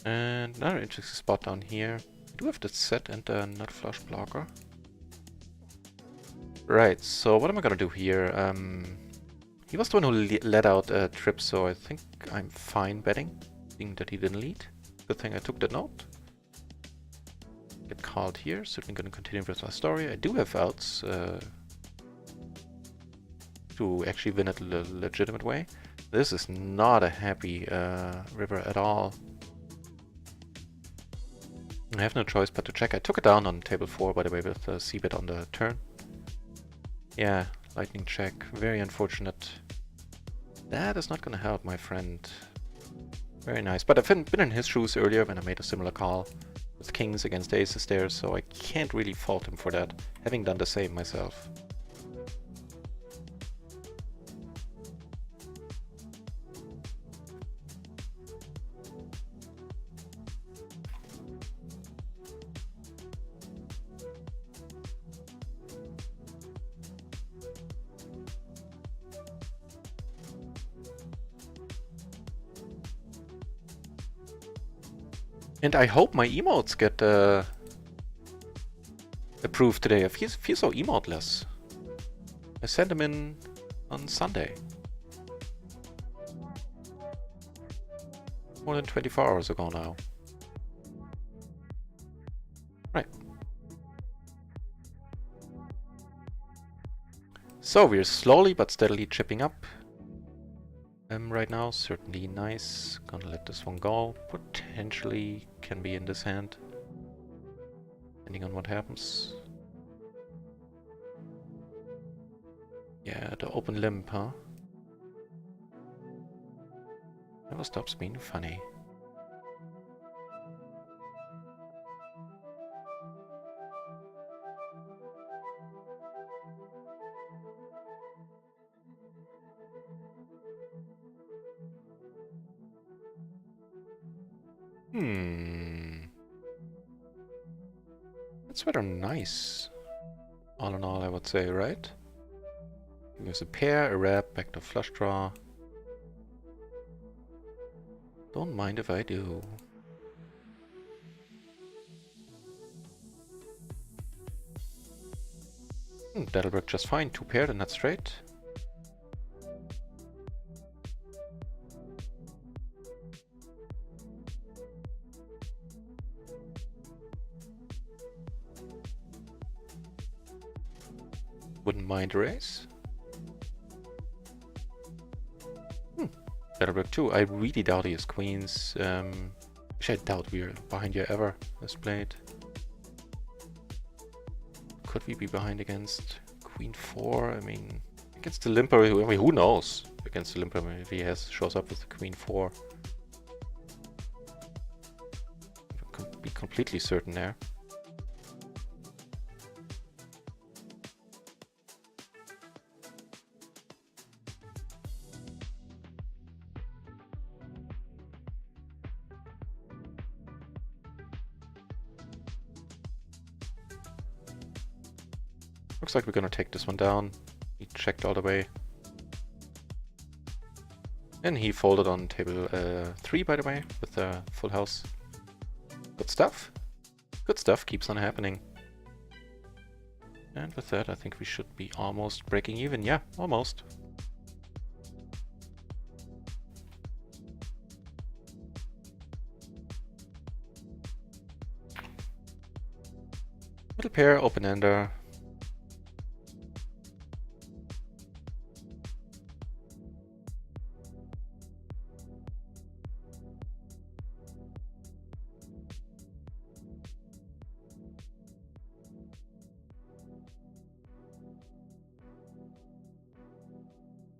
S1: And another interesting spot down here. I do have the set and the nut flush blocker. Right, so what am I gonna do here? He was the one who let out a trip, so I think I'm fine betting, seeing that he didn't lead. Good thing I took the note. Get called here, certainly gonna continue with my story. I do have outs to actually win it a legitimate way. This is not a happy river at all. I have no choice but to check. I took it down on table 4, by the way, with the c-bet on the turn. Yeah, lightning check. Very unfortunate. That is not gonna help, my friend. Very nice. But I've been in his shoes earlier when I made a similar call with kings against aces there, so I can't really fault him for that, having done the same myself. And I hope my emotes get approved today. I feel so emoteless. I sent them in on Sunday. More than 24 hours ago now. Right. So we're slowly but steadily chipping up. Right now, certainly nice. Gonna let this one go. Potentially can be in this hand, depending on what happens. Yeah, the open limp, huh? Never stops being funny. That's rather nice. All in all, I would say, right? There's a pair, a rep, back to flush draw. Don't mind if I do. That'll work just fine. Two paired and not straight. Wouldn't mind a raise. That'll work too. I really doubt he has queens. Which I doubt we're behind here ever this played. Could we be behind against Queen 4? I mean, against the limper, I mean, who knows? Against the limper, I mean, if he shows up with the Queen 4. Could be completely certain there. Looks like we're gonna take this one down. He checked all the way. And he folded on table 3, by the way, with the full house. Good stuff. Good stuff keeps on happening. And with that, I think we should be almost breaking even. Yeah, almost. Middle pair, open-ender.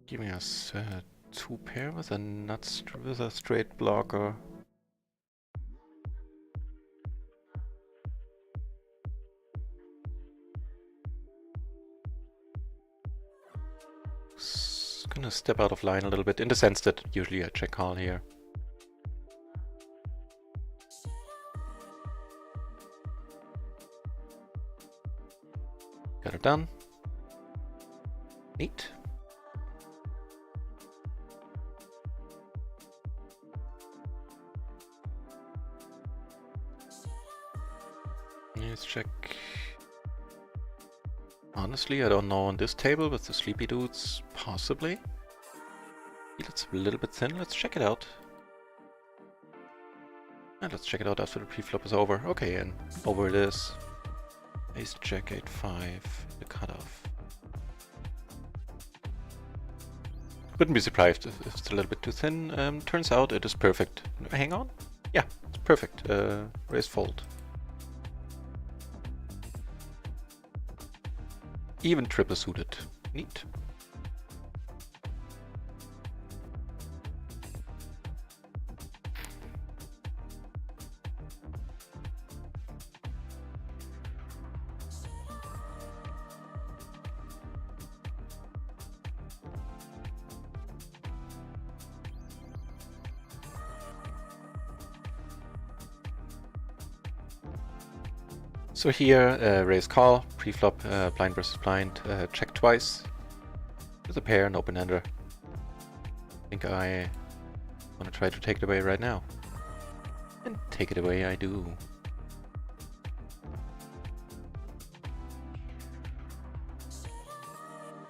S1: Giving us two pair with a straight blocker. gonna step out of line a little bit, in the sense that usually I check call here. Got it done. Neat. Let's check. Honestly, I don't know on this table with the sleepy dudes. Possibly. It's a little bit thin. Let's check it out. And let's check it out after the pre-flop is over. Okay, and over it is. Ace Jack 8-5, the cutoff. Wouldn't be surprised if it's a little bit too thin. Turns out it is perfect. Hang on. Yeah, it's perfect. Raise fold. Even triple suited. Neat. So here, raise call, pre-flop, blind versus blind, check twice. With a pair, an open-ender. I think I want to try to take it away right now. And take it away I do.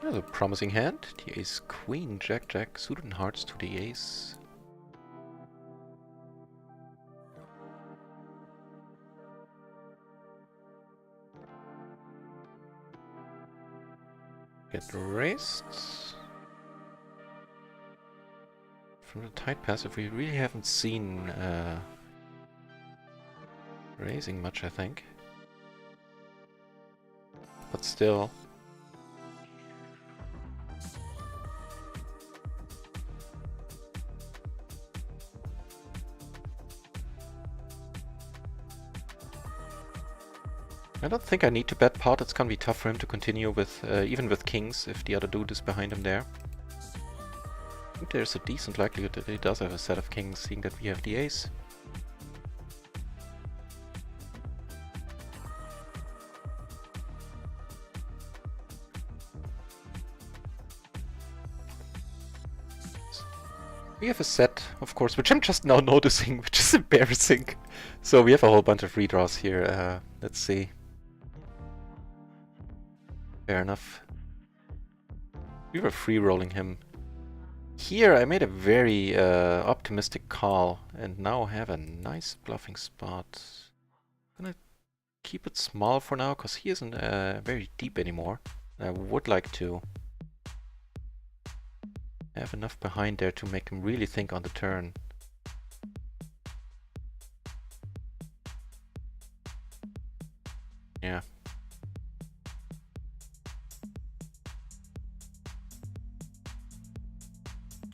S1: There's a promising hand. The ace, queen, jack, jack, suited and hearts to the ace. Get raised. From the tight passive, we really haven't seen raising much, I think. But still. I don't think I need to bet pot. It's gonna be tough for him to continue with, even with kings, if the other dude is behind him there. I think there's a decent likelihood that he does have a set of kings, seeing that we have the ace. We have a set, of course, which I'm just now noticing, which is embarrassing. So we have a whole bunch of redraws here. Let's see. Fair enough. We were free-rolling him. Here I made a very optimistic call and now have a nice bluffing spot. I'm gonna keep it small for now because he isn't very deep anymore. I would like to have enough behind there to make him really think on the turn. Yeah.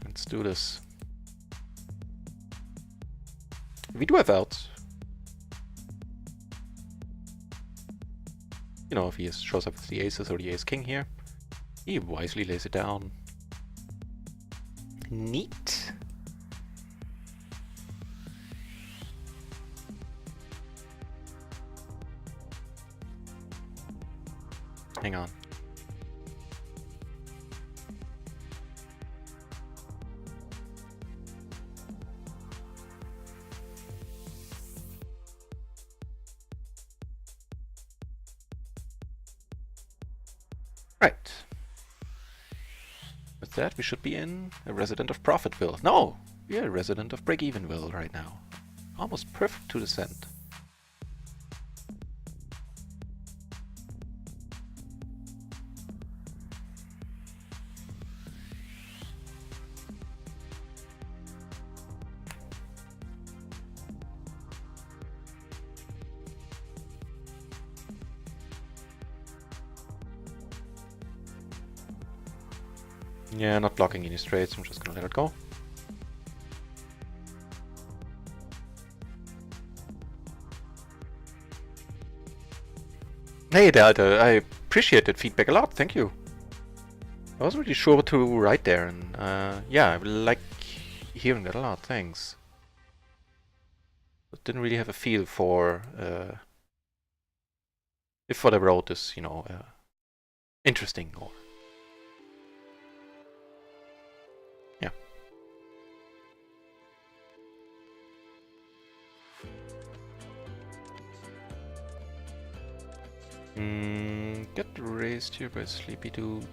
S1: Let's do this. We do have outs. You know, if he shows up with the aces or the ace-king here, he wisely lays it down. Neat. Hang on. Right. With that, we should be in a resident of Profitville. No! We are a resident of Break-Evenville right now. Almost perfect to the cent. Yeah, not blocking any straights, I'm just gonna let it go. Hey Delta, I appreciate that feedback a lot, thank you. I wasn't really sure what to write there, and yeah, I like hearing that a lot, thanks. But didn't really have a feel for if what I wrote is, you know, interesting or... yeah. Get raised here by Sleepy Dude.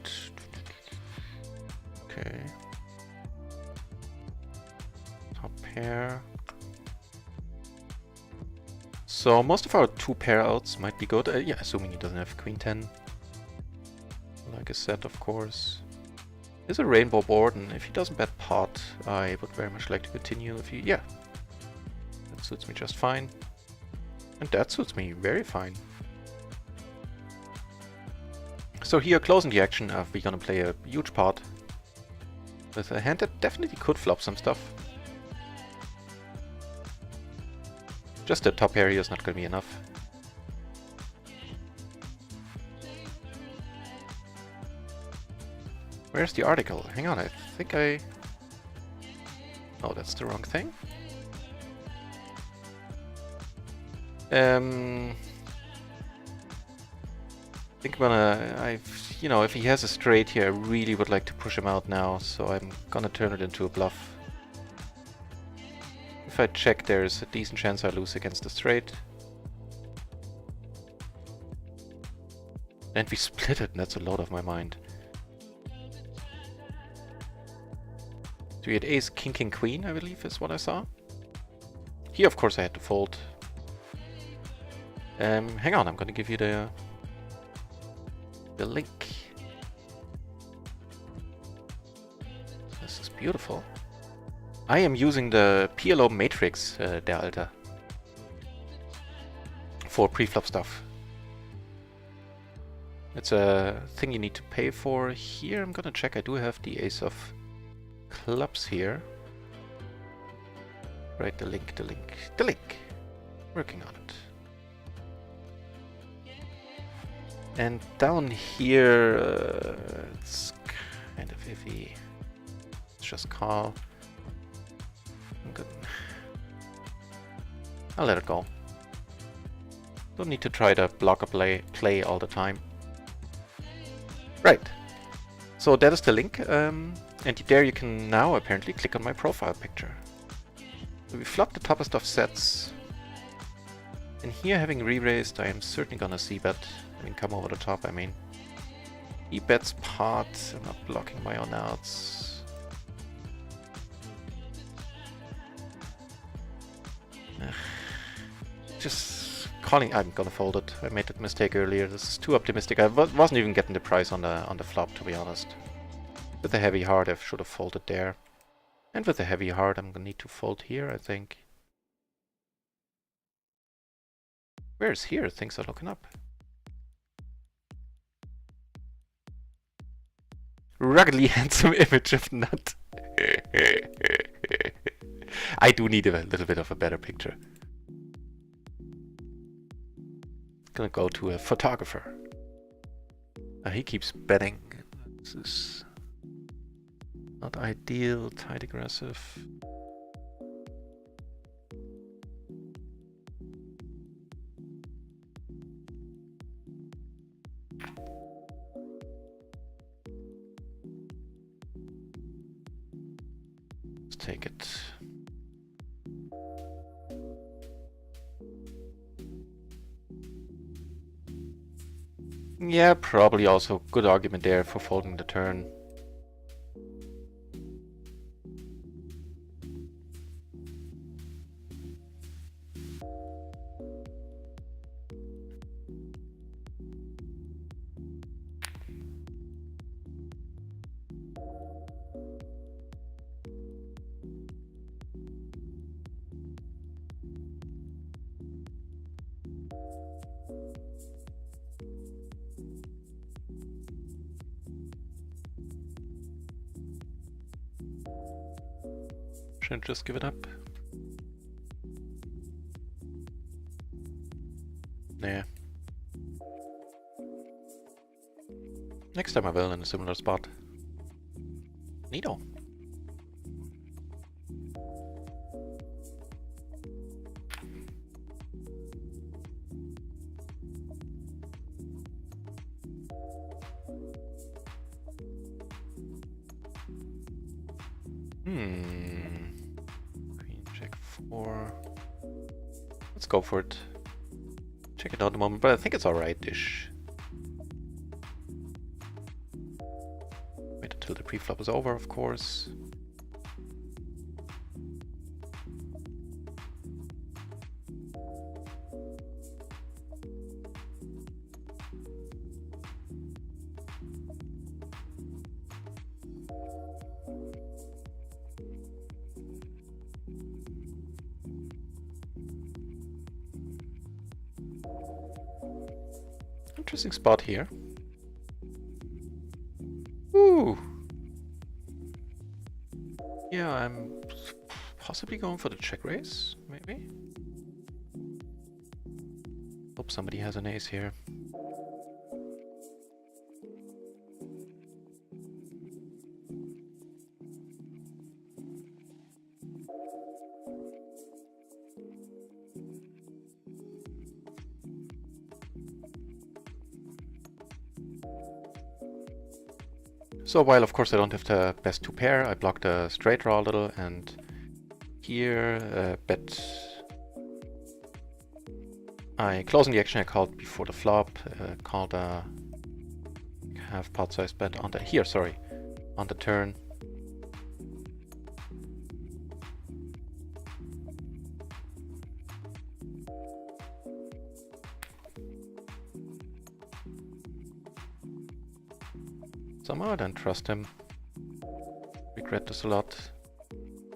S1: Okay. Top pair. So most of our 2 pair outs might be good. Yeah, assuming he doesn't have Queen 10. Like I said, of course. There's a rainbow board, and if he doesn't bet pot, I would very much like to continue. If he... yeah. That suits me just fine. And that suits me very fine. So here, closing the action, we're gonna play a huge pot with a hand that definitely could flop some stuff. Just the top area is not gonna be enough. Where's the article? Hang on, I think I... oh, that's the wrong thing. I think I'm gonna, you know, if he has a straight here, I really would like to push him out now, so I'm gonna turn it into a bluff. If I check, there's a decent chance I lose against the straight. And we split it, and that's a lot of my mind. So we had ace, king, king, queen, I believe is what I saw. Here, of course, I had to fold. Hang on, I'm gonna give you the link. This is beautiful. I am using the PLO matrix, der Alter, for pre-flop stuff. It's a thing you need to pay for. Here I'm gonna check. I do have the ace of clubs here. Right, the link. Working on it. And down here, it's kind of iffy. Let's just call. I'm good. I'll let it go. Don't need to try to block a play all the time. Right. So that is the link, and there you can now apparently click on my profile picture. So we flop the toppest of sets. And here, having re-raised, I am certainly gonna c-bet. I mean, come over the top, I mean. He bets pot, I'm not blocking my own outs. Just calling, I'm gonna fold it. I made that mistake earlier, this is too optimistic. I wasn't even getting the price on the flop, to be honest. With a heavy heart, I should have folded there. And with a heavy heart, I'm gonna need to fold here, I think. Where's here? Things are looking up. Ruggedly handsome image of nut. I do need a little bit of a better picture. Gonna go to a photographer. He keeps betting. This is not ideal, tight aggressive. Take it. Yeah, probably also good argument there for folding the turn. Should I just give it up? Nah. Next time I will in a similar spot. Neato. Queen check 4. Let's go for it. Check it out at the moment, but I think it's alright-ish. Wait until the pre-flop is over, of course. Interesting spot here. Ooh. Yeah, I'm possibly going for the check raise, maybe. Hope somebody has an ace here. So while of course I don't have the best 2 pair, I block the straight draw a little, and here bet I close in the action I called before the flop, called a half pot size bet on the on the turn. Somehow I don't trust him. Regret this a lot.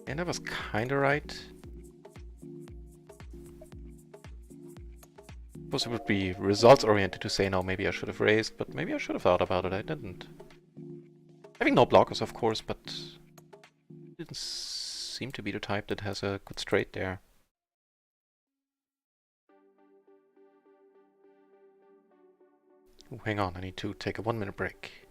S1: And I was kinda right. Suppose it would be results oriented to say no, maybe I should have raised, but maybe I should have thought about it, I didn't. Having no blockers of course, but didn't seem to be the type that has a good straight there. Ooh, hang on, I need to take a 1-minute break.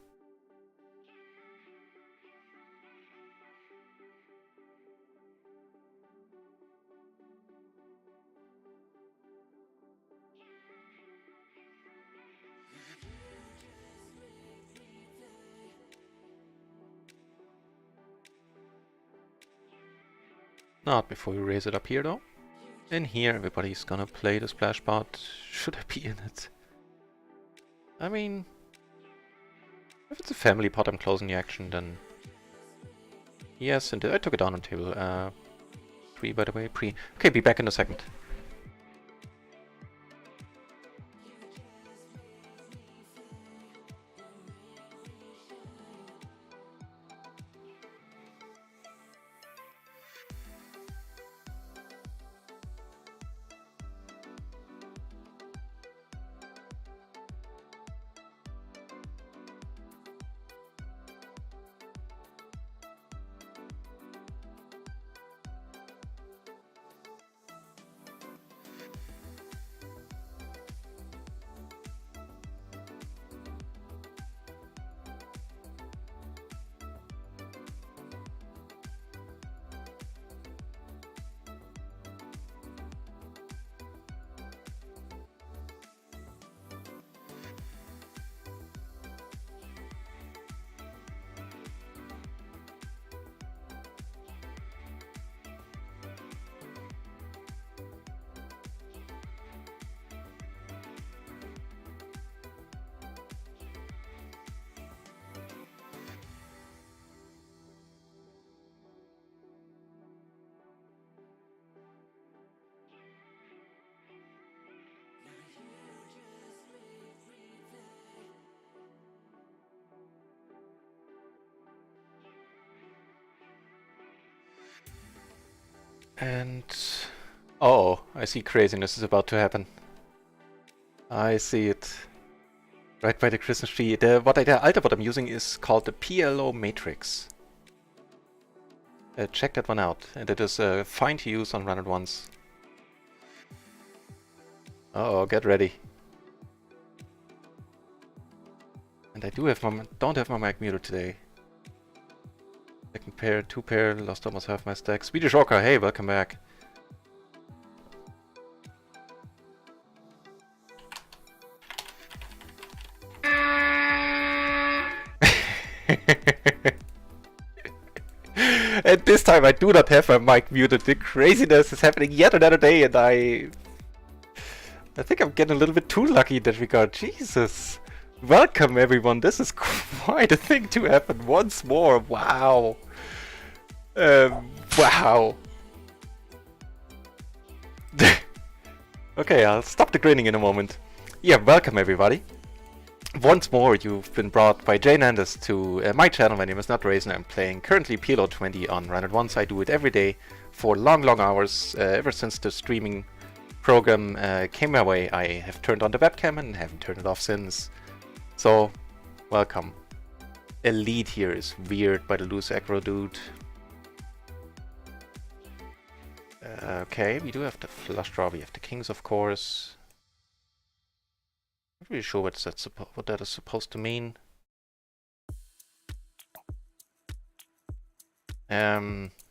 S1: Not before we raise it up here though. In here everybody's gonna play the splash pot. Should I be in it? I mean, if it's a family pot I'm closing the action, then yes, and I took it down on table. Pre by the way, pre. Okay, be back in a second. And oh, I see craziness is about to happen. I see it. Right by the Christmas tree. The altar what I'm using is called the PLO matrix. Check that one out. And it is fine to use on run it once. Uh-oh, get ready. And I don't have my mic muted today. Second pair, 2 pair, lost almost half my stack. Swedish Orca, hey, welcome back. And this time I do not have my mic muted. The craziness is happening yet another day, and I think I'm getting a little bit too lucky in that regard. Jesus. Welcome everyone, this is quite a thing to happen once more. Wow. Wow. Okay, I'll stop the grinning in a moment. Yeah, welcome everybody. Once more, you've been brought by Jnandez to my channel. My name is Not Raisin. I'm playing currently PLO 20 on Run It Once. I do it every day for long hours. Ever since the streaming program came my way, I have turned on the webcam and haven't turned it off since. So, welcome. Elite here is weird by the loose aggro dude. Okay, we do have the flush draw. We have the kings, of course. Not really sure what that is supposed to mean. Right.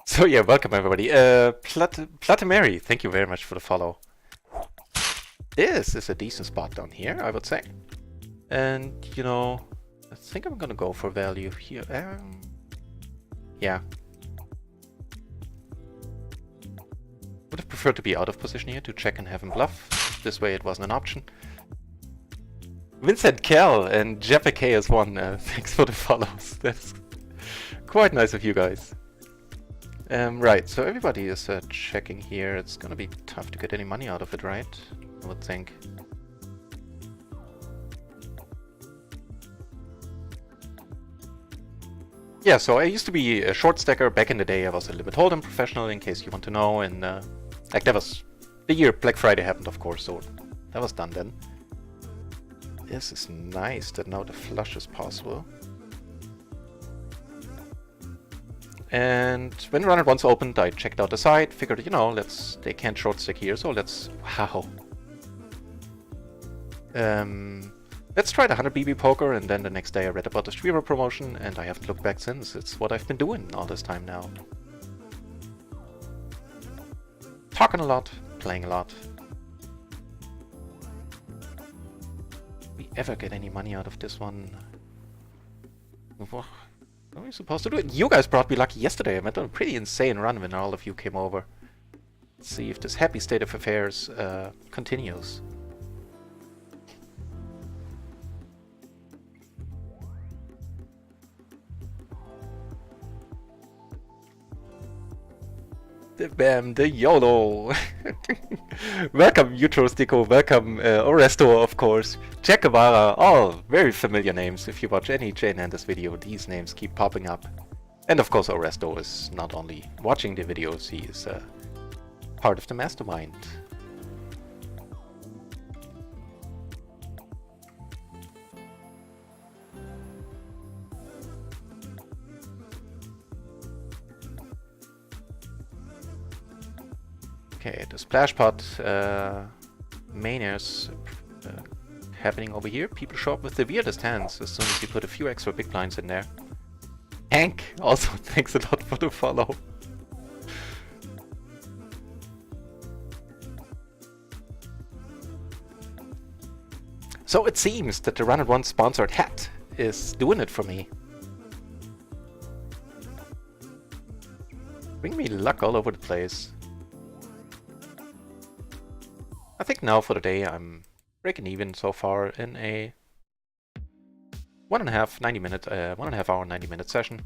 S1: So yeah, welcome everybody. Platimeri, thank you very much for the follow. This is a decent spot down here, I would say. And, you know, I think I'm gonna go for value here. Yeah. Would have preferred to be out of position here to check and have him bluff. This way it wasn't an option. Vincent Kell and JPK as one. Thanks for the follows. That's quite nice of you guys. Right, so everybody is checking here. It's gonna be tough to get any money out of it, right? I would think. Yeah, so I used to be a short stacker back in the day. I was a limit hold'em professional, in case you want to know, and like that was the year Black Friday happened, of course, so that was done then. This is nice that now the flush is possible. And when Run It Once opened, I checked out the site, figured, you know, they can't short stack here, so wow. Let's try the 100 BB poker, and then the next day I read about the streamer promotion, and I haven't looked back since. It's what I've been doing all this time now. Talking a lot, playing a lot. We ever get any money out of this one? What are we supposed to do? You guys brought me lucky yesterday. I made a pretty insane run when all of you came over. Let's see if this happy state of affairs continues. The YOLO! Welcome, Utrostico, welcome, Oresto, of course, Jack Guevara, all very familiar names. If you watch any Jnandez video, these names keep popping up. And of course, Oresto is not only watching the videos, he is part of the mastermind. Okay, the splash pot manias happening over here. People show up with the weirdest hands as soon as you put a few extra big blinds in there. Hank, also thanks a lot for the follow. So it seems that the Run It Once sponsored hat is doing it for me. Bring me luck all over the place. I think now for the day I'm breaking even so far in a 1.5 hour 90-minute session.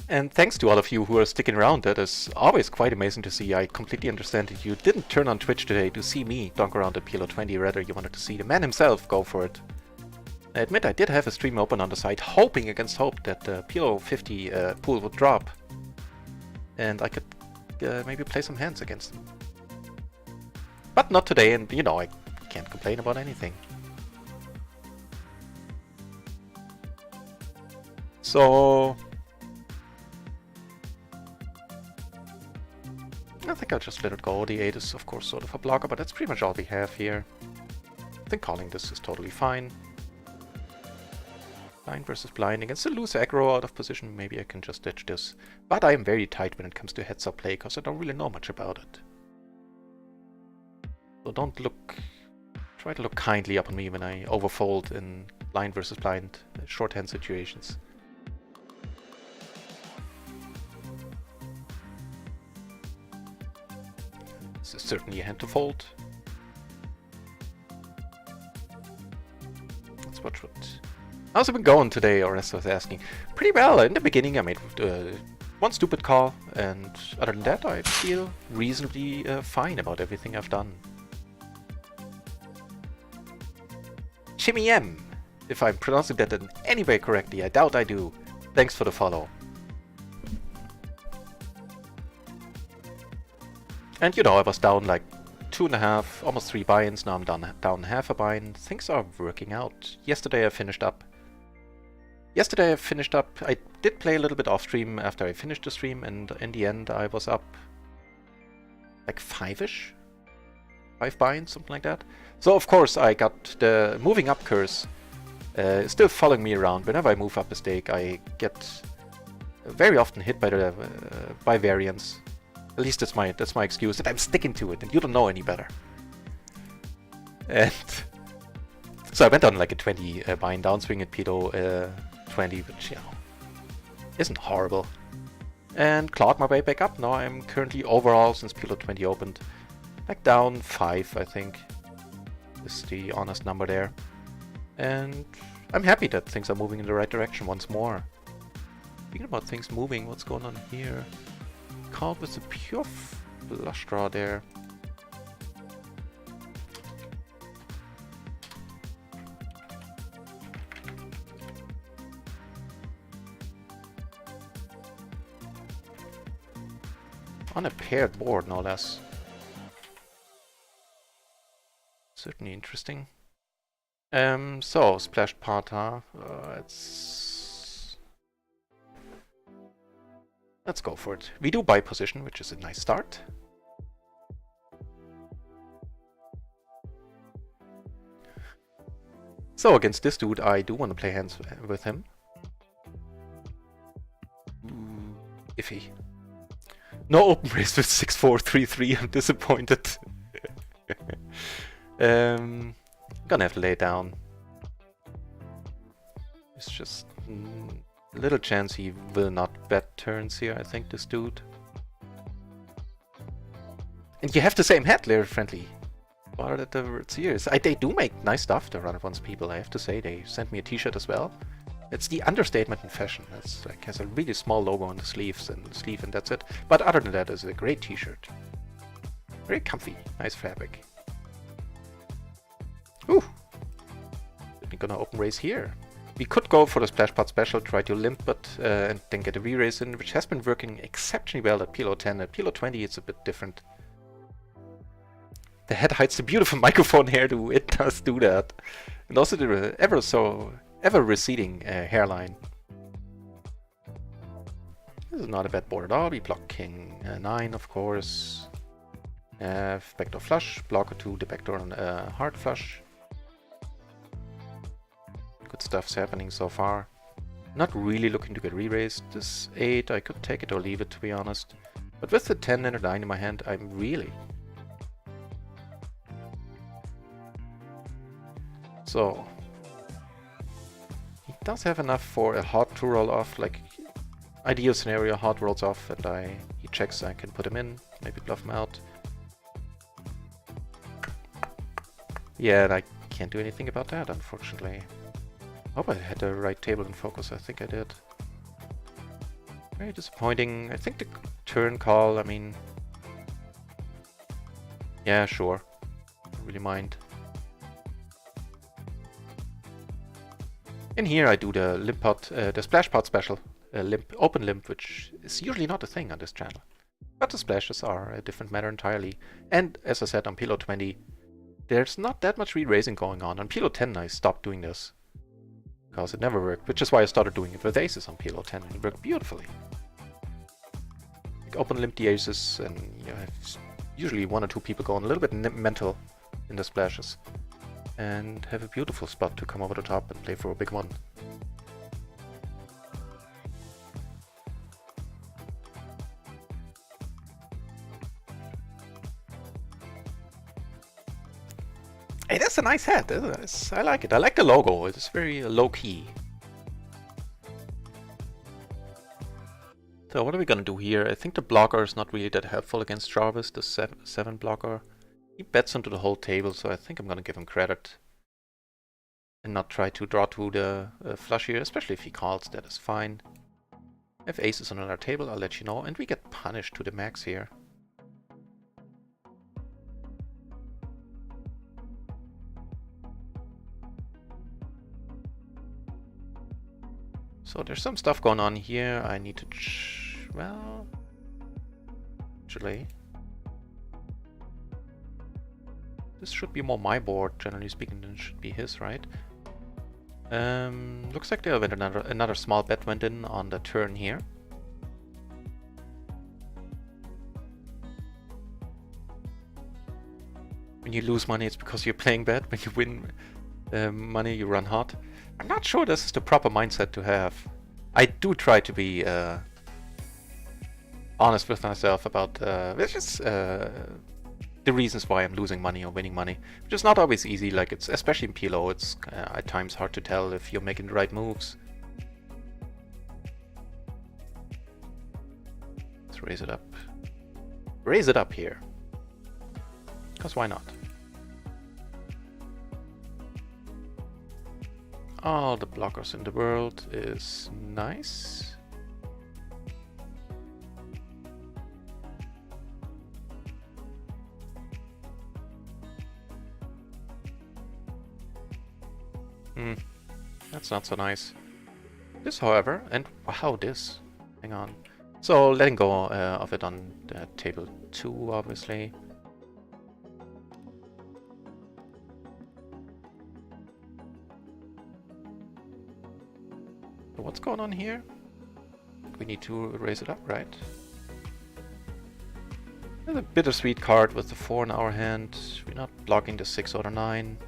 S1: And thanks to all of you who are sticking around. That is always quite amazing to see. I completely understand that you didn't turn on Twitch today to see me dunk around at PLO 20, rather you wanted to see the man himself go for it. I admit I did have a stream open on the side, hoping against hope that the PLO 50 pool would drop. And I could maybe play some hands against him. But not today, and you know, I can't complain about anything. So I think I'll just let it go. The 8 is of course sort of a blocker, but that's pretty much all we have here. I think calling this is totally fine. Blind versus blind against a loose aggro out of position. Maybe I can just ditch this. But I am very tight when it comes to heads-up play, because I don't really know much about it. So don't look... Try to look kindly up on me when I overfold in blind versus blind shorthand situations. This is certainly a hand to fold. Let's watch what... How's it been going today, Oresta was asking. Pretty well. In the beginning I made one stupid call, and other than that I feel reasonably fine about everything I've done. Chimmy M, if I'm pronouncing that in any way correctly, I doubt I do. Thanks for the follow. And you know, I was down like 2.5, almost 3 buy-ins, now I'm down half a buy-in. Things are working out. Yesterday I finished up. I did play a little bit off stream after I finished the stream, and in the end I was up like 5-ish? 5 buy-ins, something like that. So of course I got the moving up curse still following me around. Whenever I move up a stake I get very often hit by the by variance. At least that's my excuse, that I'm sticking to it and you don't know any better. And so I went on like a 20 buy-in downswing at PLO 20, which, you know, isn't horrible. And clawed my way back up. Now I'm currently overall, since PLO 20 opened, back down 5, I think, is the honest number there. And I'm happy that things are moving in the right direction once more. Speaking about things moving, what's going on here? Called with a pure flush draw there. On a paired board, no less. Certainly interesting. So, splash parta. Let's go for it. We do buy position, which is a nice start. So, against this dude, I do want to play hands with him. Iffy. No open race with 6-4-3-3, I'm disappointed. Gonna have to lay it down. It's just a little chance he will not bet turns here, I think, this dude. And you have the same head, Laird Friendly. What are the serious? They do make nice stuff, the Run It Once people, I have to say. They sent me a t-shirt as well. It's the understatement in fashion. It's like has a really small logo on the sleeves and that's it. But other than that, it's a great t-shirt. Very comfy, nice fabric. Ooh! We're gonna open race here. We could go for the splash pot special, try to limp, but and then get a re-race in, which has been working exceptionally well at PLO 10. At PLO 20, it's a bit different. The head hides the beautiful microphone hairdo. It does do that, and also the ever receding hairline. This is not a bad board at all. We block king 9, of course. Backdoor flush, blocker 2, the backdoor on hard flush. Good stuff's happening so far. Not really looking to get re-raised. This 8, I could take it or leave it, to be honest. But with the 10 and a 9 in my hand, I'm really... So... he does have enough for a hard to roll off, like... ideal scenario, hard rolls off and he checks, I can put him in, maybe bluff him out. Yeah, and I can't do anything about that, unfortunately. Hope I had the right table in focus, I think I did. Very disappointing. I think the turn call, I mean... yeah, sure. Don't really mind. In here I do the limp pot, the splash pot special. Open limp, which is usually not a thing on this channel. But the splashes are a different matter entirely. And as I said on PLO 20, there's not that much re-raising going on. On PLO 10 I stopped doing this. because it never worked, which is why I started doing it with aces on PLO 10, and it worked beautifully. Like open limp the aces, and you have usually one or two people going a little bit mental in the splashes, and have a beautiful spot to come over the top and play for a big one. Hey, that's a nice hat. I like it. I like the logo. It's very low-key. So what are we gonna do here? I think the blocker is not really that helpful against Jarvis, the 7 blocker. He bets onto the whole table, so I think I'm gonna give him credit. And not try to draw to the flush here, especially if he calls, that is fine. If aces on our table, I'll let you know. And we get punished to the max here. So there's some stuff going on here. I need to, well, actually, this should be more my board, generally speaking, than it should be his, right? Looks like there went another small bet went in on the turn here. When you lose money, it's because you're playing bad. When you win money, you run hot. I'm not sure this is the proper mindset to have. I do try to be honest with myself about the reasons why I'm losing money or winning money, which is not always easy. Like, it's especially in PLO, it's at times hard to tell if you're making the right moves. Let's raise it up. Raise it up here. Because why not? All the blockers in the world is nice. That's not so nice. This, however, and wow, this. Hang on. So letting go of it on table 2, obviously. So what's going on here? We need to raise it up, right? There's a bittersweet card with the 4 in our hand. We're not blocking the 6 or the 9.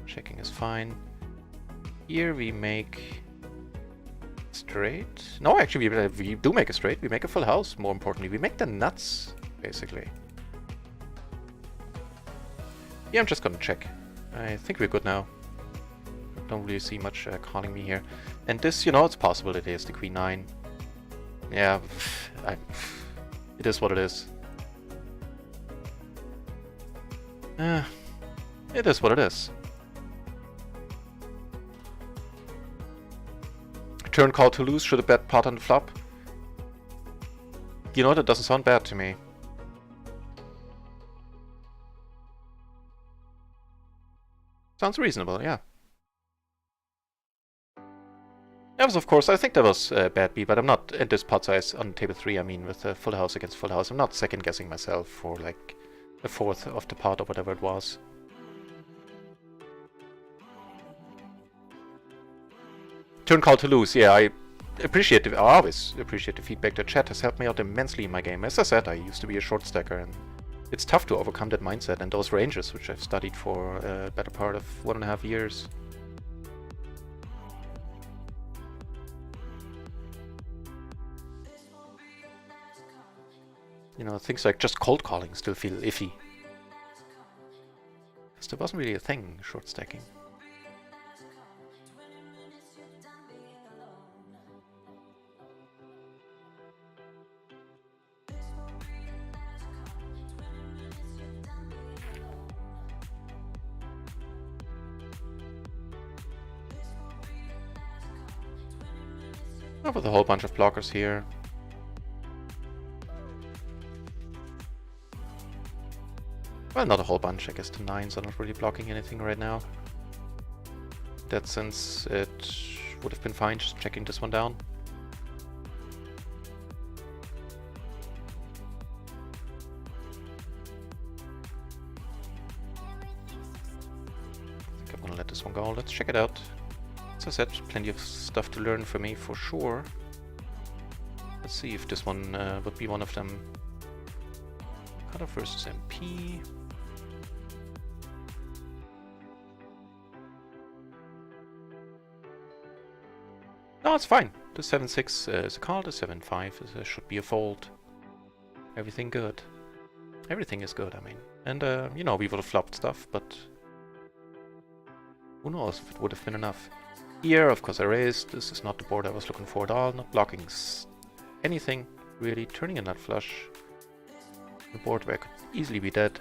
S1: Checking is fine. Here we make straight. No, actually we do make a straight. We make a full house, more importantly. We make the nuts, basically. Yeah, I'm just gonna check. I think we're good now. Don't really see much calling me here. And this, you know, it's possible it is the Queen 9. Yeah, it is what it is. It is what it is. Turn call to lose, should have bet pot on the flop. You know, that doesn't sound bad to me. Sounds reasonable, yeah. That was, of course, I think that was bad B, but I'm not at this pot size on table 3, I mean, with full house against full house. I'm not second guessing myself for like a fourth of the pot or whatever it was. Turn call to lose, yeah, I always appreciate the feedback. The chat has helped me out immensely in my game. As I said, I used to be a short stacker, and it's tough to overcome that mindset and those ranges, which I've studied for a better part of 1.5 years. You know, things like just cold calling still feel iffy. Because there wasn't really a thing, short stacking. With a whole bunch of blockers here. Well, not a whole bunch. I guess the 9s are not really blocking anything right now. In that sense, it would have been fine just checking this one down. I think I'm gonna let this one go. Let's check it out. As I said, plenty of stuff to learn for me, for sure. Let's see if this one would be one of them. Cutoff versus MP. No, it's fine. The 7-6 is a call, the 7-5 should be a fold. Everything good. Everything is good, I mean. And, you know, we would have flopped stuff, but who knows if it would have been enough. Here, of course, I raised. This is not the board I was looking for at all. Not blocking anything, really. Turning a nut flush. The board where I could easily be dead.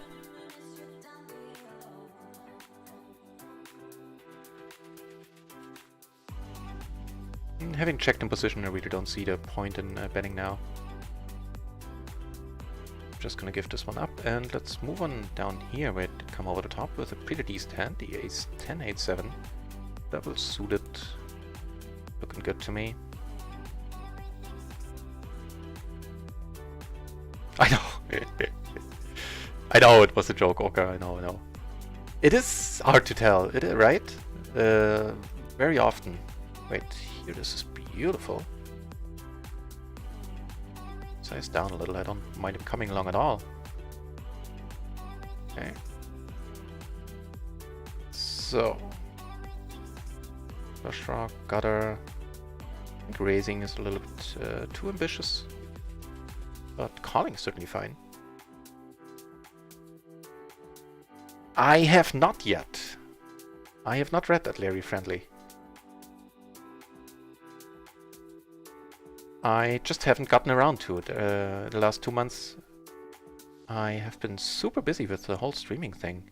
S1: Having checked in position, I really don't see the point in betting now. Just gonna give this one up, and let's move on down here where it did come over the top with a pretty decent hand, the ace 10, 8-7. Double suited. Looking good to me. I know! I know it was a joke, okay, I know. It is hard to tell, right? Very often. Wait, here this is beautiful. Size down a little, I don't mind him coming along at all. Okay. So. Flush draw, gutter. I think raising is a little bit too ambitious. But calling is certainly fine. I have not yet. I have not read that Larry Friendly. I just haven't gotten around to it. The last 2 months I have been super busy with the whole streaming thing.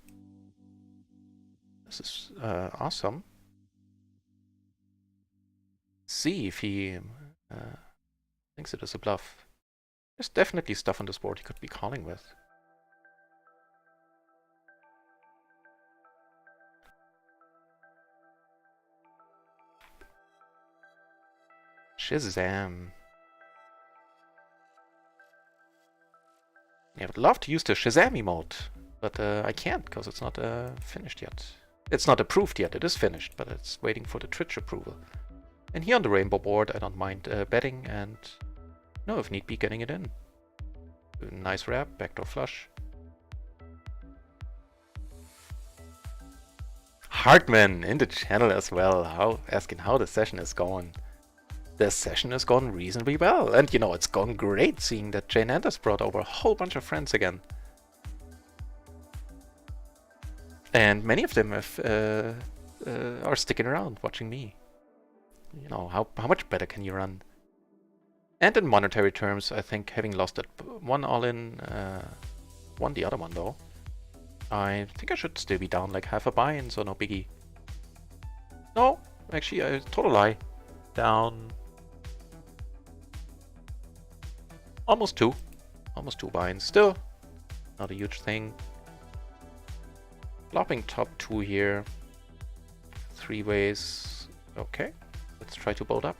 S1: This is awesome. See if he thinks it is a bluff. There's definitely stuff on this board he could be calling with. Shazam. I would love to use the Shazam emote, but I can't because it's not finished yet. It's not approved yet, it is finished, but it's waiting for the Twitch approval. And here on the rainbow board, I don't mind betting and, no, if need be, getting it in. Nice wrap, backdoor flush. Hartman in the channel as well, asking how the session is going. The session has gone reasonably well, and you know, it's gone great seeing that Jnandez brought over a whole bunch of friends again. And many of them have, are sticking around watching me. You know, how much better can you run? And in monetary terms, I think having lost that one all-in, won the other one though, I think I should still be down like half a buy-in, so no biggie. No, actually, total lie. Down almost two buy-ins. Still not a huge thing. Flopping top 2 here. 3 ways. Okay, let's try to bolt up.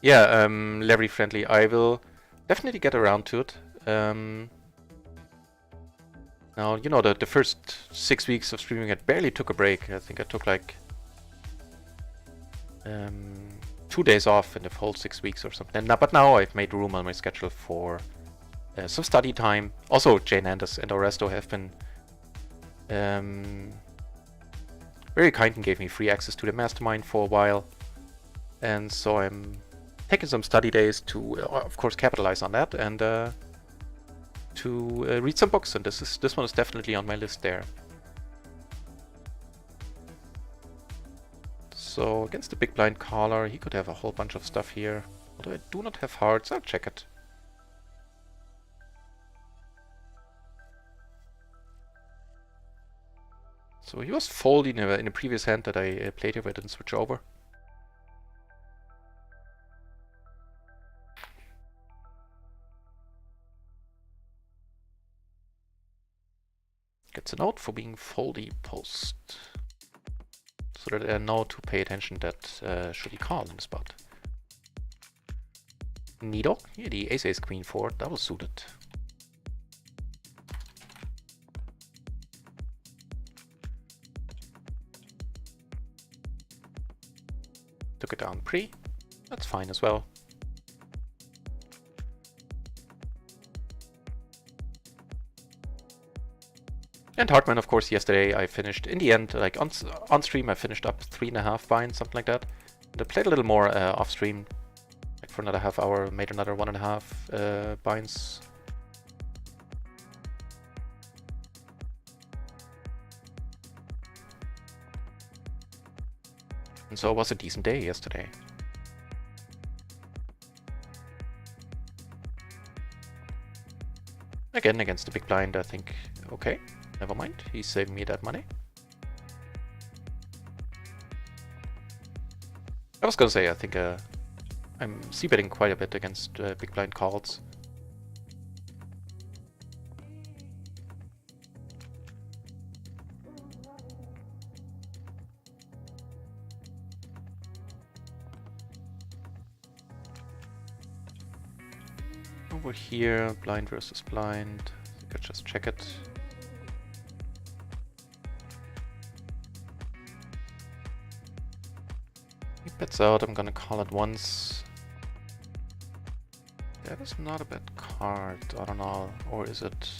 S1: Yeah, Larry Friendly, I will definitely get around to it. Now, you know, the first 6 weeks of streaming, I barely took a break. I think I took like 2 days off in the whole 6 weeks or something. But now I've made room on my schedule for some study time. Also, Jnandez and Oresto have been very kind and gave me free access to the mastermind for a while. And so I'm taking some study days to, of course, capitalize on that and to read some books. And this one is definitely on my list there. So against the big blind caller, he could have a whole bunch of stuff here. Although I do not have hearts, I'll check it. So he was folding in a previous hand that I played if I didn't switch over. Gets a note for being foldy post. so that I know to pay attention that should he call in the spot. Needle? Yeah, the ace queen 4, double suited. Took it down pre. That's fine as well. And Hartman, of course, yesterday I finished, in the end, like on stream, I finished up 3.5 binds, something like that. And I played a little more off stream, like for another half hour, made another 1.5 binds. And so it was a decent day yesterday. Again, against the big blind, I think, okay. Never mind, he's saving me that money. I was gonna say, I think I'm c-betting quite a bit against big blind calls. Over here, blind versus blind. I think I'll just check it. He bets out, I'm gonna call it once. That is not a bad card, I don't know, or is it?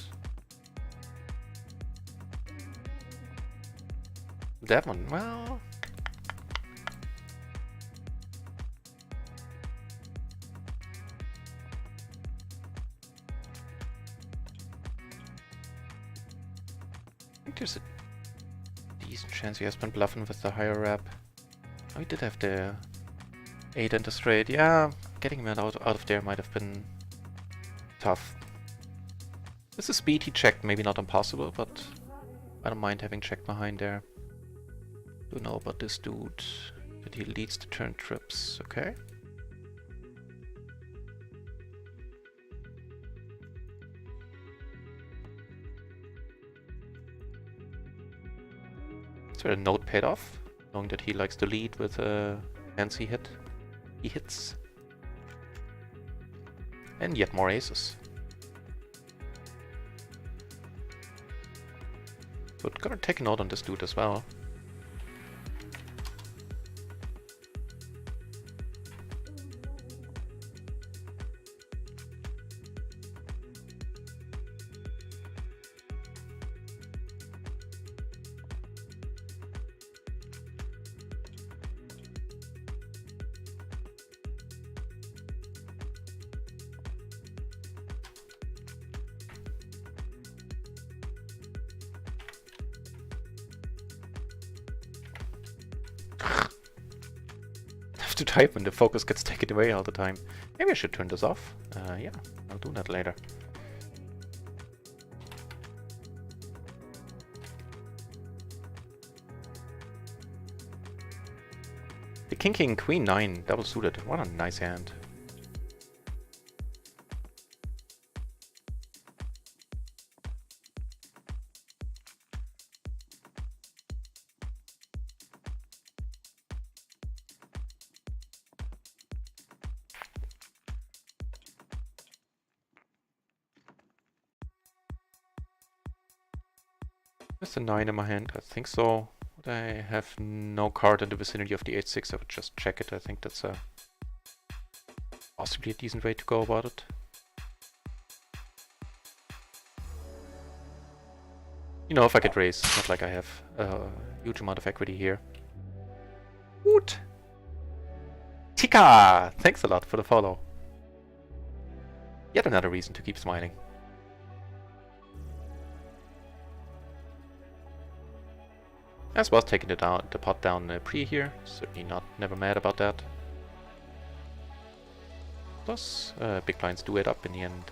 S1: That one, well... I think there's a decent chance he has been bluffing with the higher rep. Oh, he did have the 8 and the straight. Yeah, getting him out of there might have been tough. With the speed he checked, maybe not impossible, but I don't mind having checked behind there. Don't know about this dude, that he leads the turn trips, okay. So a note paid off, knowing that he likes to lead with a fancy hit. He hits. And yet more aces. So gotta take a note on this dude as well. To type when the focus gets taken away all the time. Maybe I should turn this off. Yeah, I'll do that later. The King Queen 9 double suited. What a nice hand. There's the 9 in my hand, I think so. But I have no card in the vicinity of the 8-6, I would just check it. I think that's possibly a decent way to go about it. You know, if I could raise, it's not like I have a huge amount of equity here. Woot! Tika! Thanks a lot for the follow. Yet another reason to keep smiling. As was taking the pot down pre here, certainly never mad about that. Plus, big blinds do it up in the end.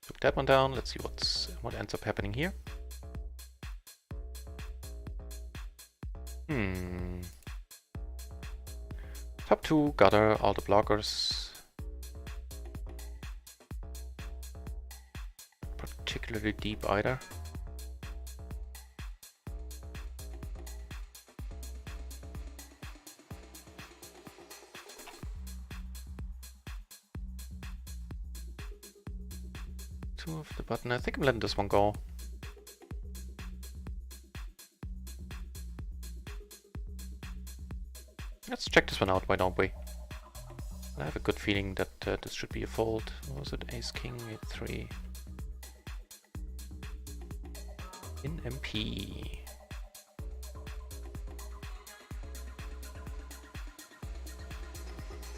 S1: Took that one down. Let's see what ends up happening here. Top 2, gutter, all the blockers. particularly deep either. Two of the button. I think I'm letting this one go. Let's check this one out, why don't we? I have a good feeling that this should be a fold. What was it? Ace, King, 8-3. In MP.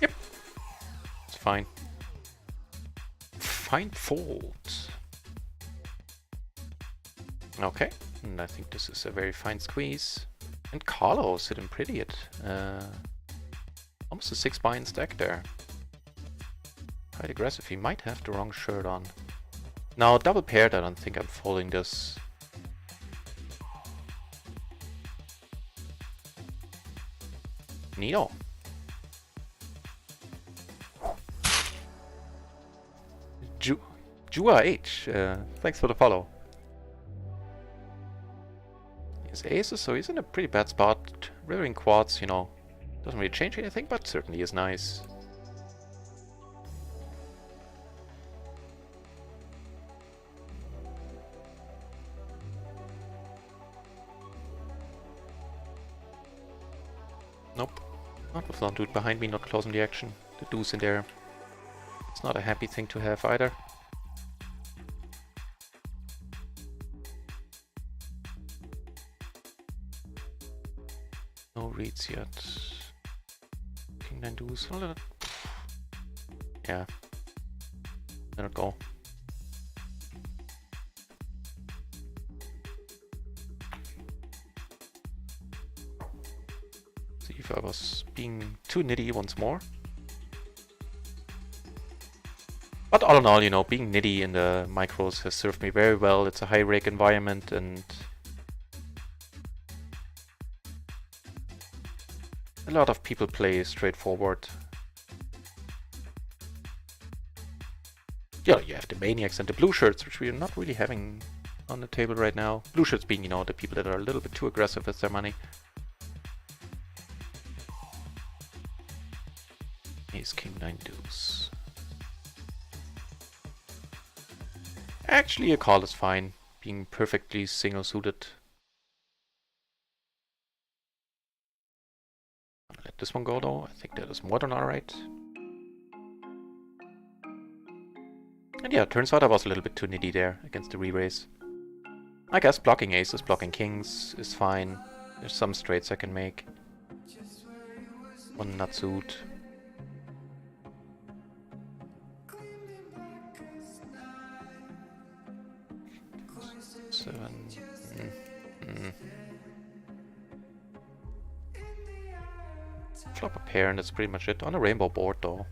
S1: Yep. It's fine. Fine fold. Okay. And I think this is a very fine squeeze. And Carlo sitting pretty at almost a 6-buy-in stack there. Quite aggressive. He might have the wrong shirt on. Now, double paired, I don't think I'm folding this. Neato. Jua H, thanks for the follow. He has aces, so he's in a pretty bad spot. Rivering quads, you know, doesn't really change anything, but certainly is nice. Nope. Not with long dude behind me, not closing the action. The deuce in there. It's not a happy thing to have either. No reads yet. King 9 deuce. Yeah. Let it go. See if I was being too nitty once more. But all in all, you know, being nitty in the micros has served me very well. It's a high rake environment and a lot of people play straightforward. Yeah, you have the maniacs and the blue shirts, which we are not really having on the table right now. Blue shirts being, you know, the people that are a little bit too aggressive with their money. Ace, King, 9 deuce. Actually, a call is fine, being perfectly single suited. I'll let this one go though. I think that is more than alright. And yeah, turns out I was a little bit too nitty there against the re-raise. I guess blocking aces, blocking kings is fine. There's some straights I can make. One nut suit. Seven. Flop a pair and that's pretty much it. On a rainbow board though.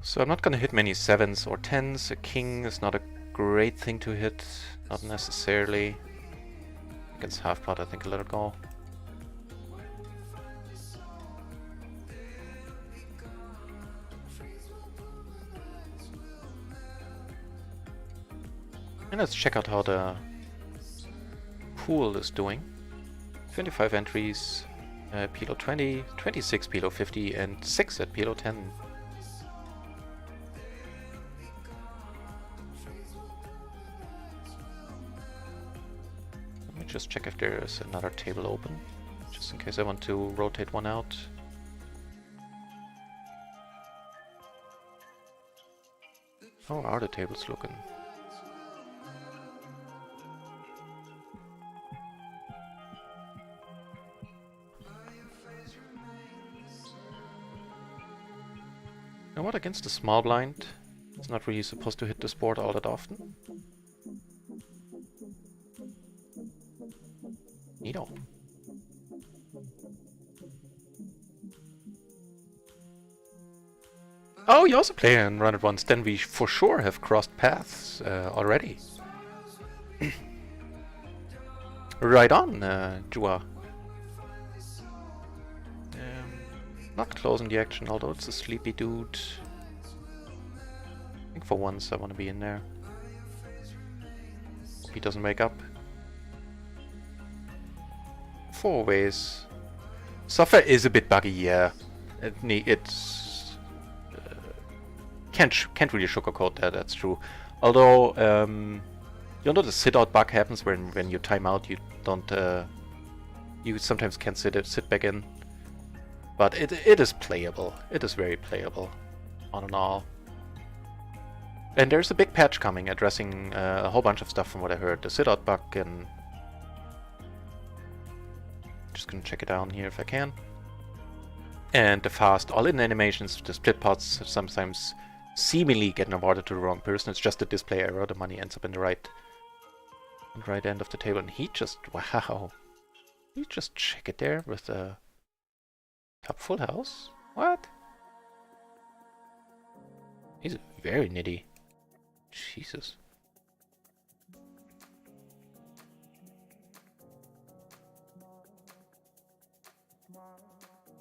S1: So I'm not gonna hit many 7s or 10s. A king is not a great thing to hit. Not necessarily. Against half pot I think I'll let it go. And let's check out how the pool is doing. 25 entries, PLO 20, 26 PLO 50 and 6 at PLO 10. Let me just check if there is another table open, just in case I want to rotate one out. How are the tables looking? You know what, against the small blind, it's not really supposed to hit this board all that often. Neato. Oh, you also play and run it once, then we for sure have crossed paths already. Right on, Jua. Not closing the action, although it's a sleepy dude. I think for once I want to be in there. Hope he doesn't wake up. 4 ways. Software is a bit buggy, yeah. It's can't really sugarcoat that. That's true. Although you know the sit-out bug happens when you time out, you don't you sometimes can't sit back in. But it is playable. It is very playable, all in all. And there's a big patch coming addressing a whole bunch of stuff from what I heard. The sit-out bug, and just gonna check it down here if I can. And the fast all-in animations, the split pots sometimes seemingly getting awarded to the wrong person. It's just a display error. The money ends up in the right end of the table. And he just, wow. He just check it there with a cup full house? What? He's very nitty. Jesus.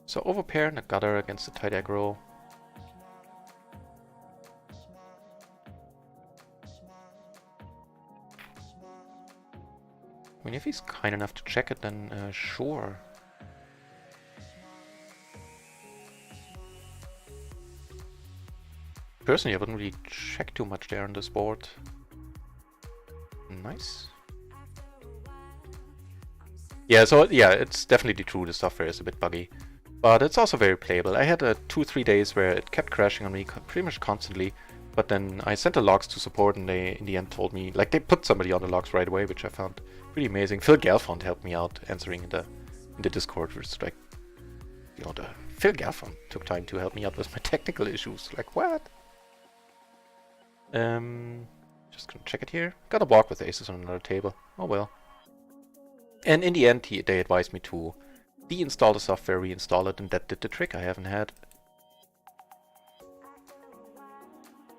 S1: So overpair and a gutter against the tight aggro. I mean, if he's kind enough to check it, then sure. Personally, I wouldn't really check too much there on this board. Nice. Yeah, so yeah, it's definitely true the software is a bit buggy. But it's also very playable. I had 2-3 days where it kept crashing on me pretty much constantly. But then I sent the logs to support, and they, in the end, told me, like, they put somebody on the logs right away, which I found pretty amazing. Phil Galfond helped me out answering in the Discord, which is like, you know, Phil Galfond took time to help me out with my technical issues. Like, what? Just gonna check it here. Got a block with aces on another table. Oh well. And in the end, they advised me to deinstall the software, reinstall it, and that did the trick. I haven't had...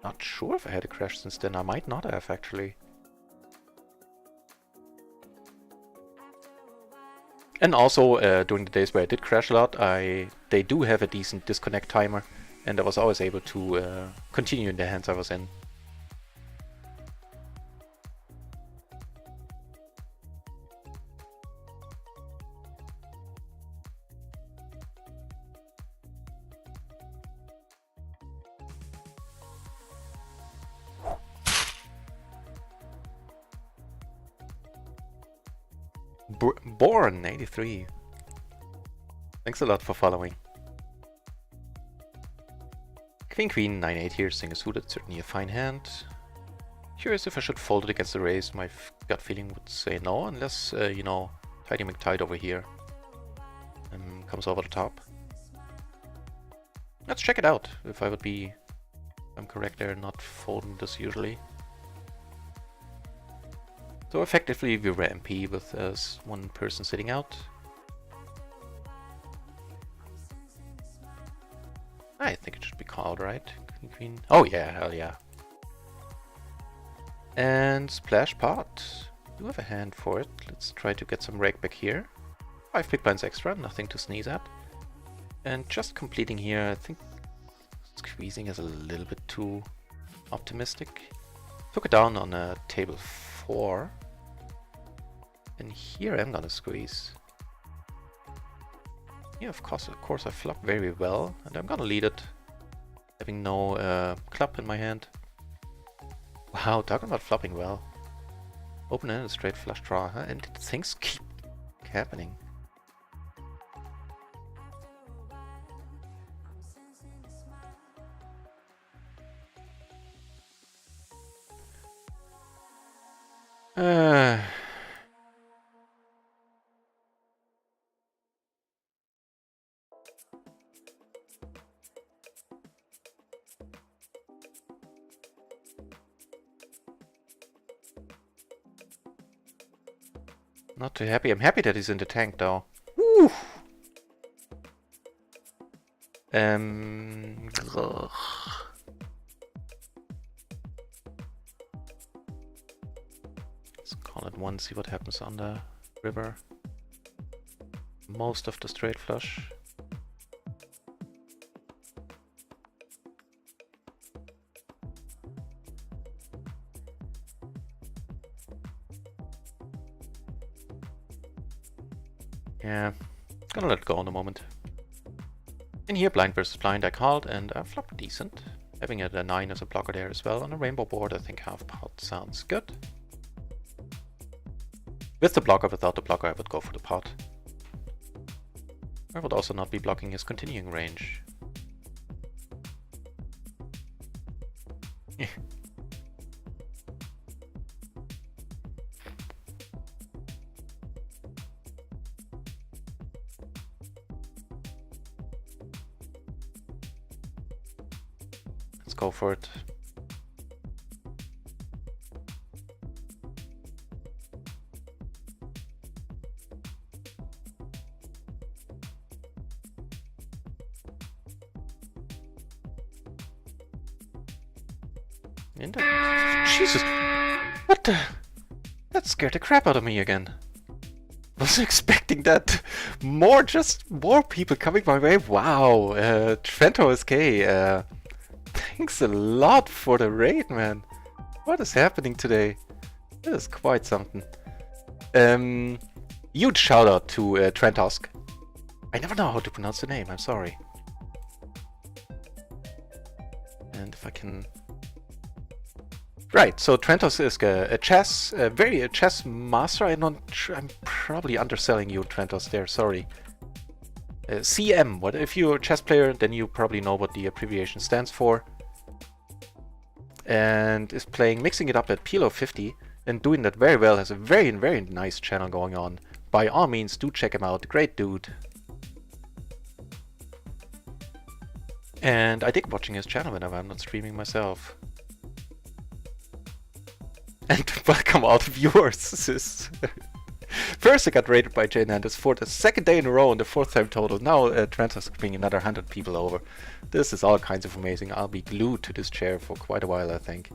S1: Not sure if I had a crash since then. I might not have, actually. And also, during the days where I did crash a lot, they do have a decent disconnect timer, and I was always able to continue in the hands I was in. Born 83. Thanks a lot for following. Queen 9-8 here, single suited, certainly a fine hand. Curious if I should fold it against the raise. My gut feeling would say no, unless you know, Tidy McTide over here comes over the top. Let's check it out. If I'm correct there, not folding this usually. So effectively we were MP with one person sitting out. I think it should be called, right? Queen. Oh yeah, hell yeah. And splash pot. Do have a hand for it. Let's try to get some rake back here. 5 big blinds extra, nothing to sneeze at. And just completing here, I think squeezing is a little bit too optimistic. Took it down on table 4. And here I'm gonna squeeze. Yeah, of course I flop very well, and I'm gonna lead it, having no club in my hand. Wow, talking about flopping well. Open end, straight flush draw, huh? And things keep happening. Not too happy. I'm happy that he's in the tank though. Woo! Ugh. Let's call it one, see what happens on the river. Most of the straight flush. Yeah, gonna let it go in a moment. In here, blind versus blind I called, and I flopped decent. Having a 9 as a blocker there as well. On a rainbow board, I think half pot sounds good. With the blocker, without the blocker, I would go for the pot. I would also not be blocking his continuing range. Let's go for it. Jesus! What the? That scared the crap out of me again. Was expecting that. More people coming my way. Wow. Trentosk. Thanks a lot for the raid, man. What is happening today? This is quite something. Huge shout out to Trentosk. I never know how to pronounce the name. I'm sorry. And if I can. Right, so Trentosk is a chess master. I'm probably underselling you, Trentosk. There, sorry. CM. What if you're a chess player? Then you probably know what the abbreviation stands for. And is mixing it up at PLO 50 and doing that very well. Has a very nice channel going on. By all means, do check him out. Great dude. And I dig watching his channel whenever I'm not streaming myself. And welcome all the viewers. First I got raided by Jnandez for the second day in a row and the fourth time total. Now Trentosk bringing another 100 people over. This is all kinds of amazing. I'll be glued to this chair for quite a while, I think.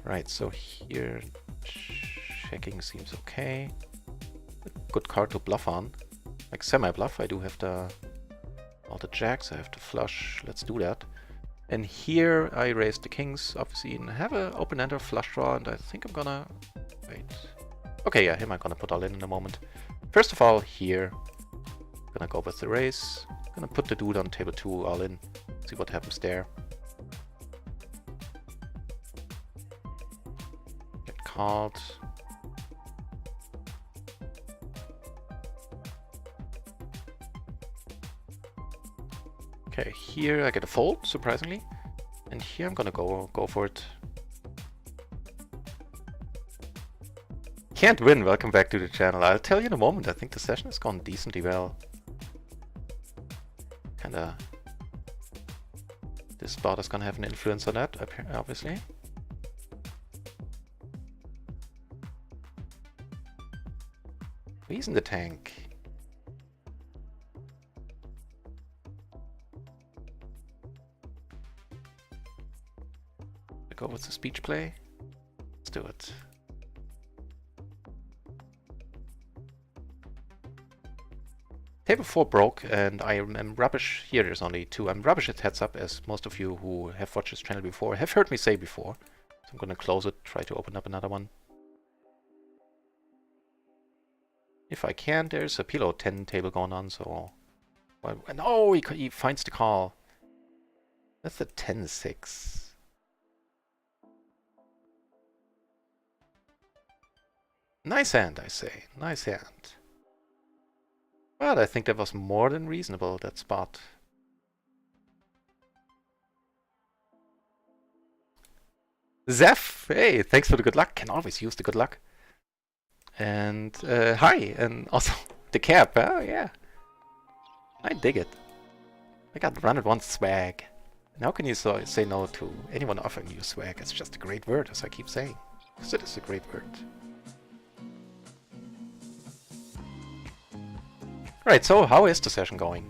S1: Right, so here checking seems okay. A good card to bluff on. Like semi-bluff, I do have all the jacks, I have to flush. Let's do that. And here I raised the kings, obviously, and have an open-ender flush draw, and I think I'm gonna... wait. Okay, yeah, him I'm gonna put all in a moment. First of all, here, gonna go with the raise. Gonna put the dude on table 2 all in, see what happens there. Get called. Okay, here I get a fold, surprisingly. And here I'm gonna go for it. Can't win, welcome back to the channel. I'll tell you in a moment, I think the session has gone decently well. Kinda... this spot is gonna have an influence on that, obviously. He's in the tank. Go with the speech play. Let's do it. Table 4 broke and I am rubbish. Here there's only 2. I'm rubbish at heads up, as most of you who have watched this channel before have heard me say before. So I'm gonna close it, try to open up another one. If I can, there's a PLO 10 table going on, so... well, no, he finds the call. That's a 10-6. Nice hand, I say. Nice hand. But I think that was more than reasonable, that spot. Zeph, hey, thanks for the good luck. Can always use the good luck. And hi, and also the cap. Oh yeah, I dig it. I got run at once swag. And how can you say no to anyone offering you swag? It's just a great word, as I keep saying. Because it is a great word. Right, so how is the session going?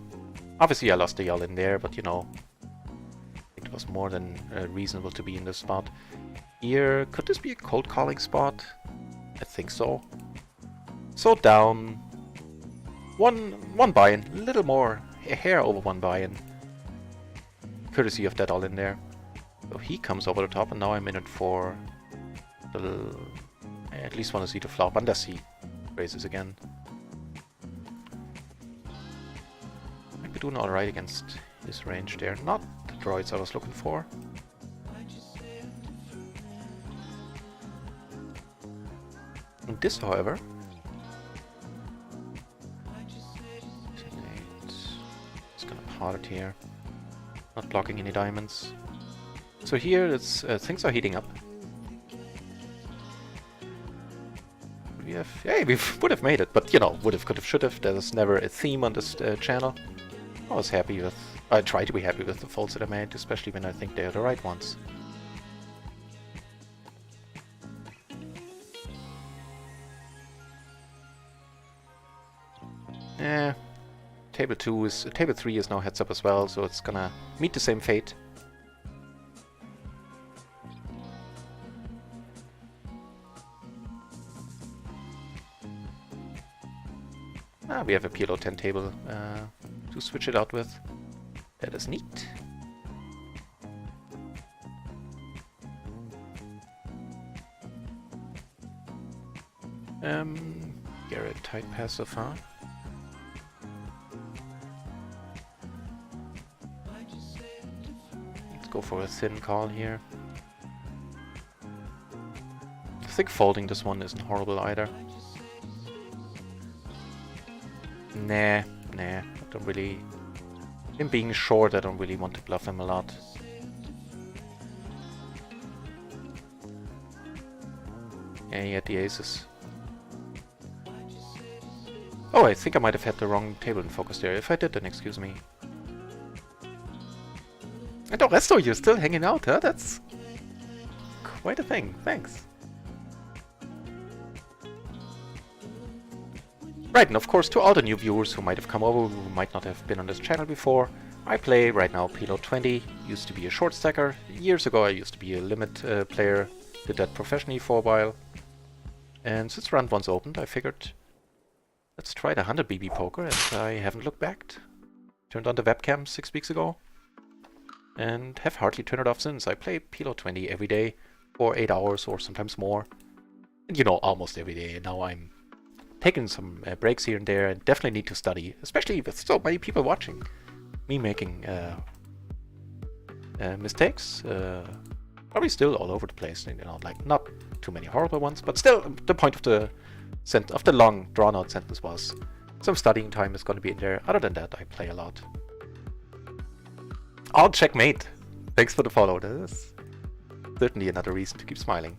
S1: Obviously I lost the yell in there, but you know, it was more than reasonable to be in this spot. Here, could this be a cold calling spot? I think so. So down, one buy-in, a little more, a hair over one buy-in. Courtesy of that all in there. So he comes over the top and now I'm in it for the I at least want to see the flop unless he raises again. Might be doing alright against his range there. Not the droids I was looking for. And this, however, it's gonna pot it here. Not blocking any diamonds. So here it's things are heating up. We have, hey, we would have made it, but you know, would have, could have, should have. There's never a theme on this channel. I was happy with, I try to be happy with the folds that I made, especially when I think they are the right ones. Table 3 is now heads up as well, so it's gonna meet the same fate. We have a PLO 10 table to switch it out with. That is neat. Garrett tight pass so far. Let's go for a thin call here. I think folding this one isn't horrible either. Nah, I don't really... Him being short, I don't really want to bluff him a lot. Yeah, he had the aces. Oh, I think I might have had the wrong table in focus there. If I did, then excuse me. And oh, Resto, you're still hanging out, huh? That's quite a thing. Thanks. Right, and of course to all the new viewers who might have come over, who might not have been on this channel before, I play right now PLO 20, used to be a short stacker. Years ago I used to be a limit player, did that professionally for a while. And since round 1's opened, I figured, let's try the 100 BB poker, and I haven't looked back. Turned on the webcam 6 weeks ago, and have hardly turned it off since. I play PLO 20 every day, for 8 hours or sometimes more. And you know, almost every day, and now I'm taking some breaks here and there, and definitely need to study, especially with so many people watching. Me making mistakes, probably still all over the place, you know, like not too many horrible ones, but still the point of the long drawn out sentence was some studying time is going to be in there. Other than that, I play a lot. Oh, checkmate! Thanks for the follow. That is certainly another reason to keep smiling.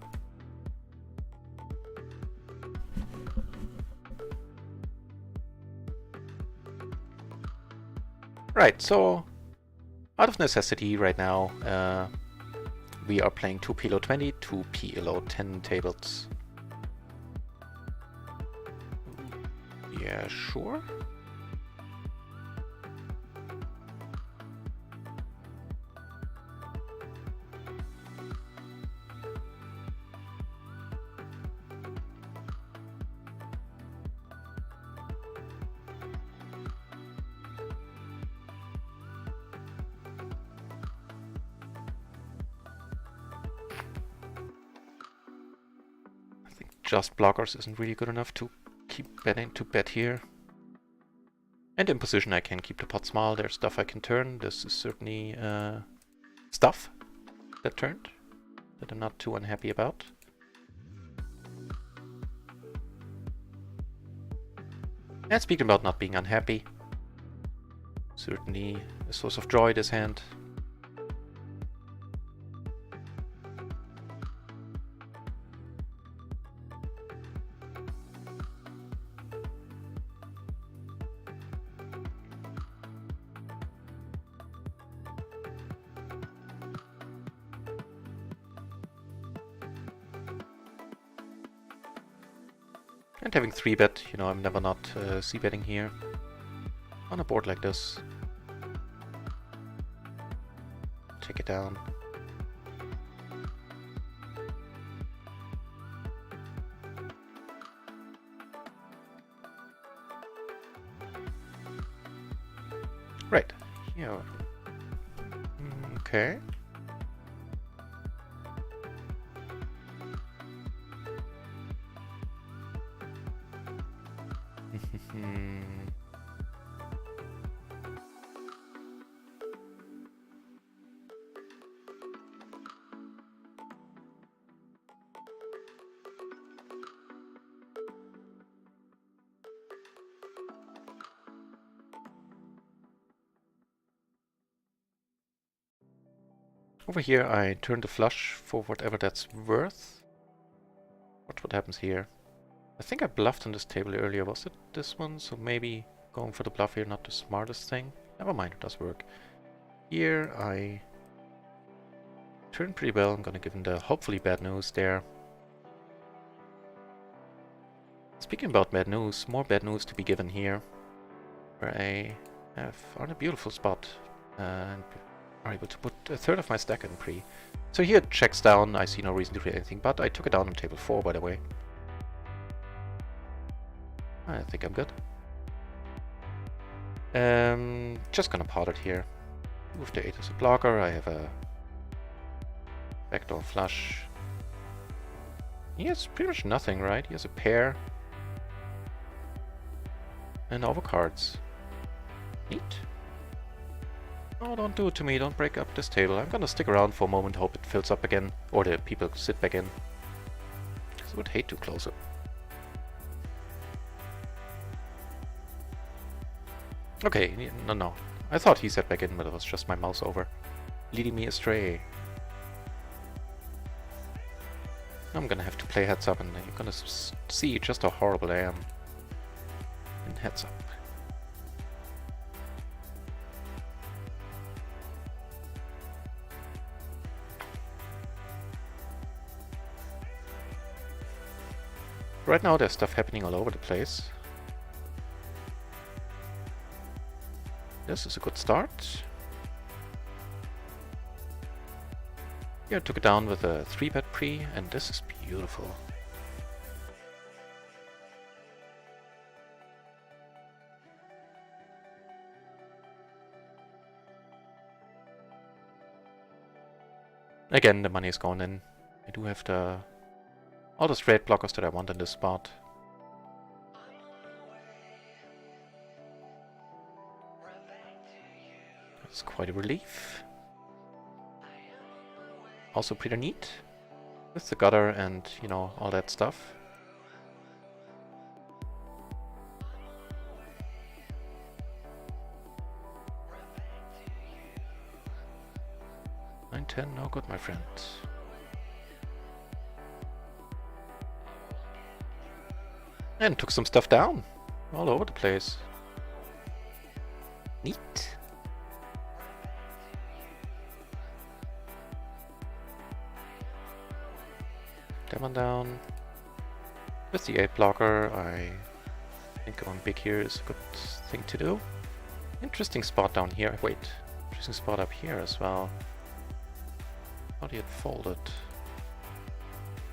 S1: Right, so out of necessity right now, we are playing 2 PLO 20, 2 PLO 10 tables. Yeah, sure. Just blockers isn't really good enough to keep betting to bet here. And in position I can keep the pot small. There's stuff I can turn. This is certainly stuff that turned that I'm not too unhappy about. And speaking about not being unhappy, certainly a source of joy this hand. And having 3-bet, you know, I'm never not c-betting here on a board like this. Take it down. Right, here. Okay. Over here I turn the flush for whatever that's worth. Watch what happens here. I think I bluffed on this table earlier. Was it this one? So maybe going for the bluff here, not the smartest thing. Never mind, it does work. Here I turn pretty well. I'm gonna give him the hopefully bad news there. Speaking about bad news, more bad news to be given here. Where I have on a beautiful spot and are able to put a third of my stack in pre. So here it checks down. I see no reason to create anything, but I took it down on table 4, by the way. I think I'm good. Just gonna pot it here. Move the 8 as a blocker. I have a backdoor flush. He has pretty much nothing, right? He has a pair. And overcards. Neat. Oh, don't do it to me. Don't break up this table. I'm gonna stick around for a moment, hope it fills up again. Or the people sit back in. I would hate to close it. Okay, no. I thought he sat back in, but it was just my mouse over. Leading me astray. I'm gonna have to play heads up, and you're gonna see just how horrible I am in heads up. Right now there's stuff happening all over the place. This is a good start. Here I took it down with a 3-bet pre, and this is beautiful. Again, the money is going in. I do have all the straight blockers that I want in this spot. That's quite a relief. Also pretty neat. With the gutter and, you know, all that stuff. $9-10, no good, my friend. And took some stuff down. All over the place. Neat. Demon down. With the 8 blocker, I think going big here is a good thing to do. Interesting spot down here. Wait, interesting spot up here as well. Thought he had folded.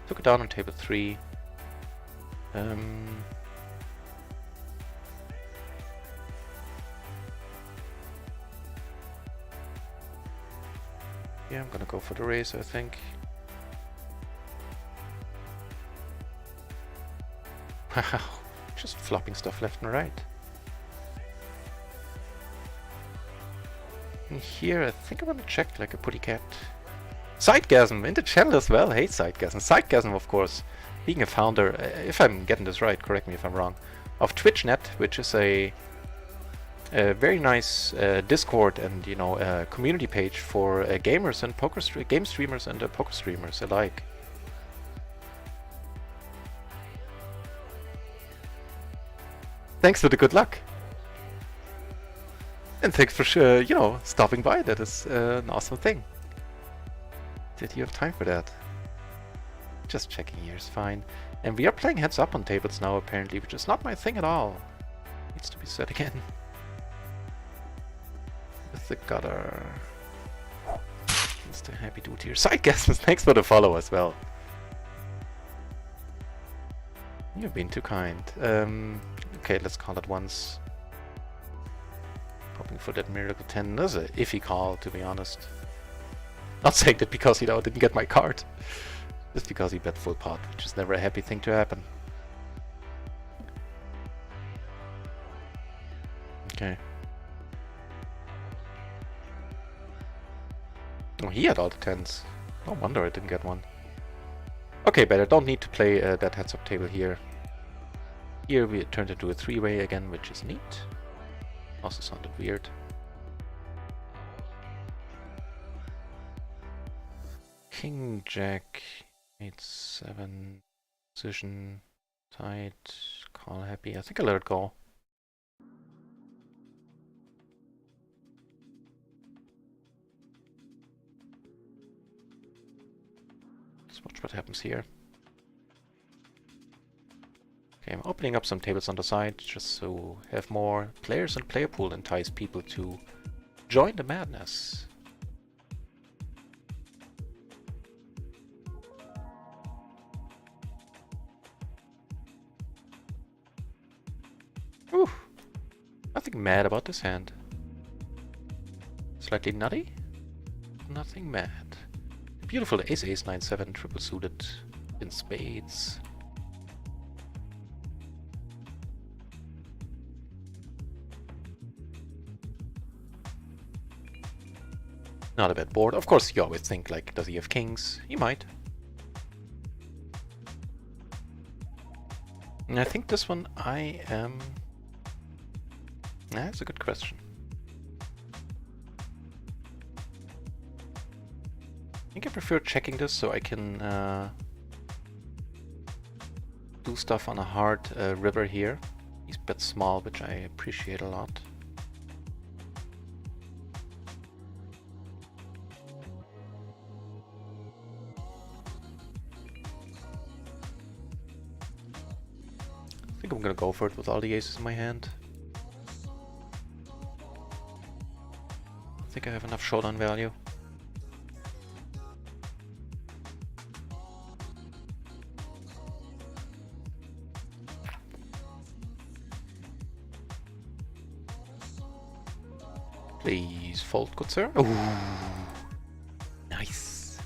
S1: Took it down on table 3. Yeah, I'm gonna go for the raise, I think. Wow, just flopping stuff left and right. And here, I think I'm gonna check like a putty cat. Sidegasm in the channel as well. Hey, Sidegasm. Sidegasm, of course, being a founder, if I'm getting this right, correct me if I'm wrong, of TwitchNet, which is a very nice Discord and, you know, community page for gamers and game streamers and poker streamers alike. Thanks for the good luck. And thanks for, you know, stopping by. That is an awesome thing. Did you have time for that? Just checking here is fine. And we are playing heads up on tables now, apparently, which is not my thing at all. Needs to be said again. With the gutter. Mr. Happy Dude here. Sidegasms, thanks for the follow as well. You've been too kind. Okay, let's call it once. Hoping for that miracle 10. That's an iffy call, to be honest. Not saying that because, you know, I didn't get my card. Just because he bet full pot, which is never a happy thing to happen. Okay. Oh, he had all the 10s. No wonder I didn't get one. Okay, but I don't need to play that heads-up table here. Here we turned into a 3-way again, which is neat. Also sounded weird. King, Jack, 8-7, position, tight, call happy. I think I let it go. Let's watch what happens here. Okay, I'm opening up some tables on the side just to have more players and player pool, entice people to join the madness. Ooh, nothing mad about this hand. Slightly nutty? Nothing mad. Beautiful ace 9-7 triple suited in spades. Not a bad board. Of course, you always think, like, does he have kings? He might. And I think this one I am... That's a good question. I think I prefer checking this so I can do stuff on a hard river here. He's bet small, which I appreciate a lot. I think I'm gonna go for it with all the aces in my hand. I think I have enough showdown value. Please fold, good sir. Ooh, nice.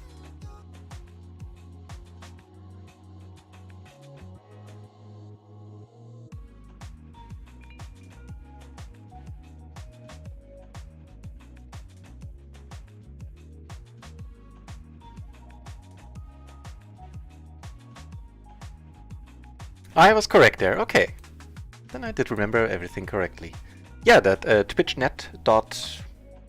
S1: I was correct there, okay. Then I did remember everything correctly. Yeah, that twitchnet dot...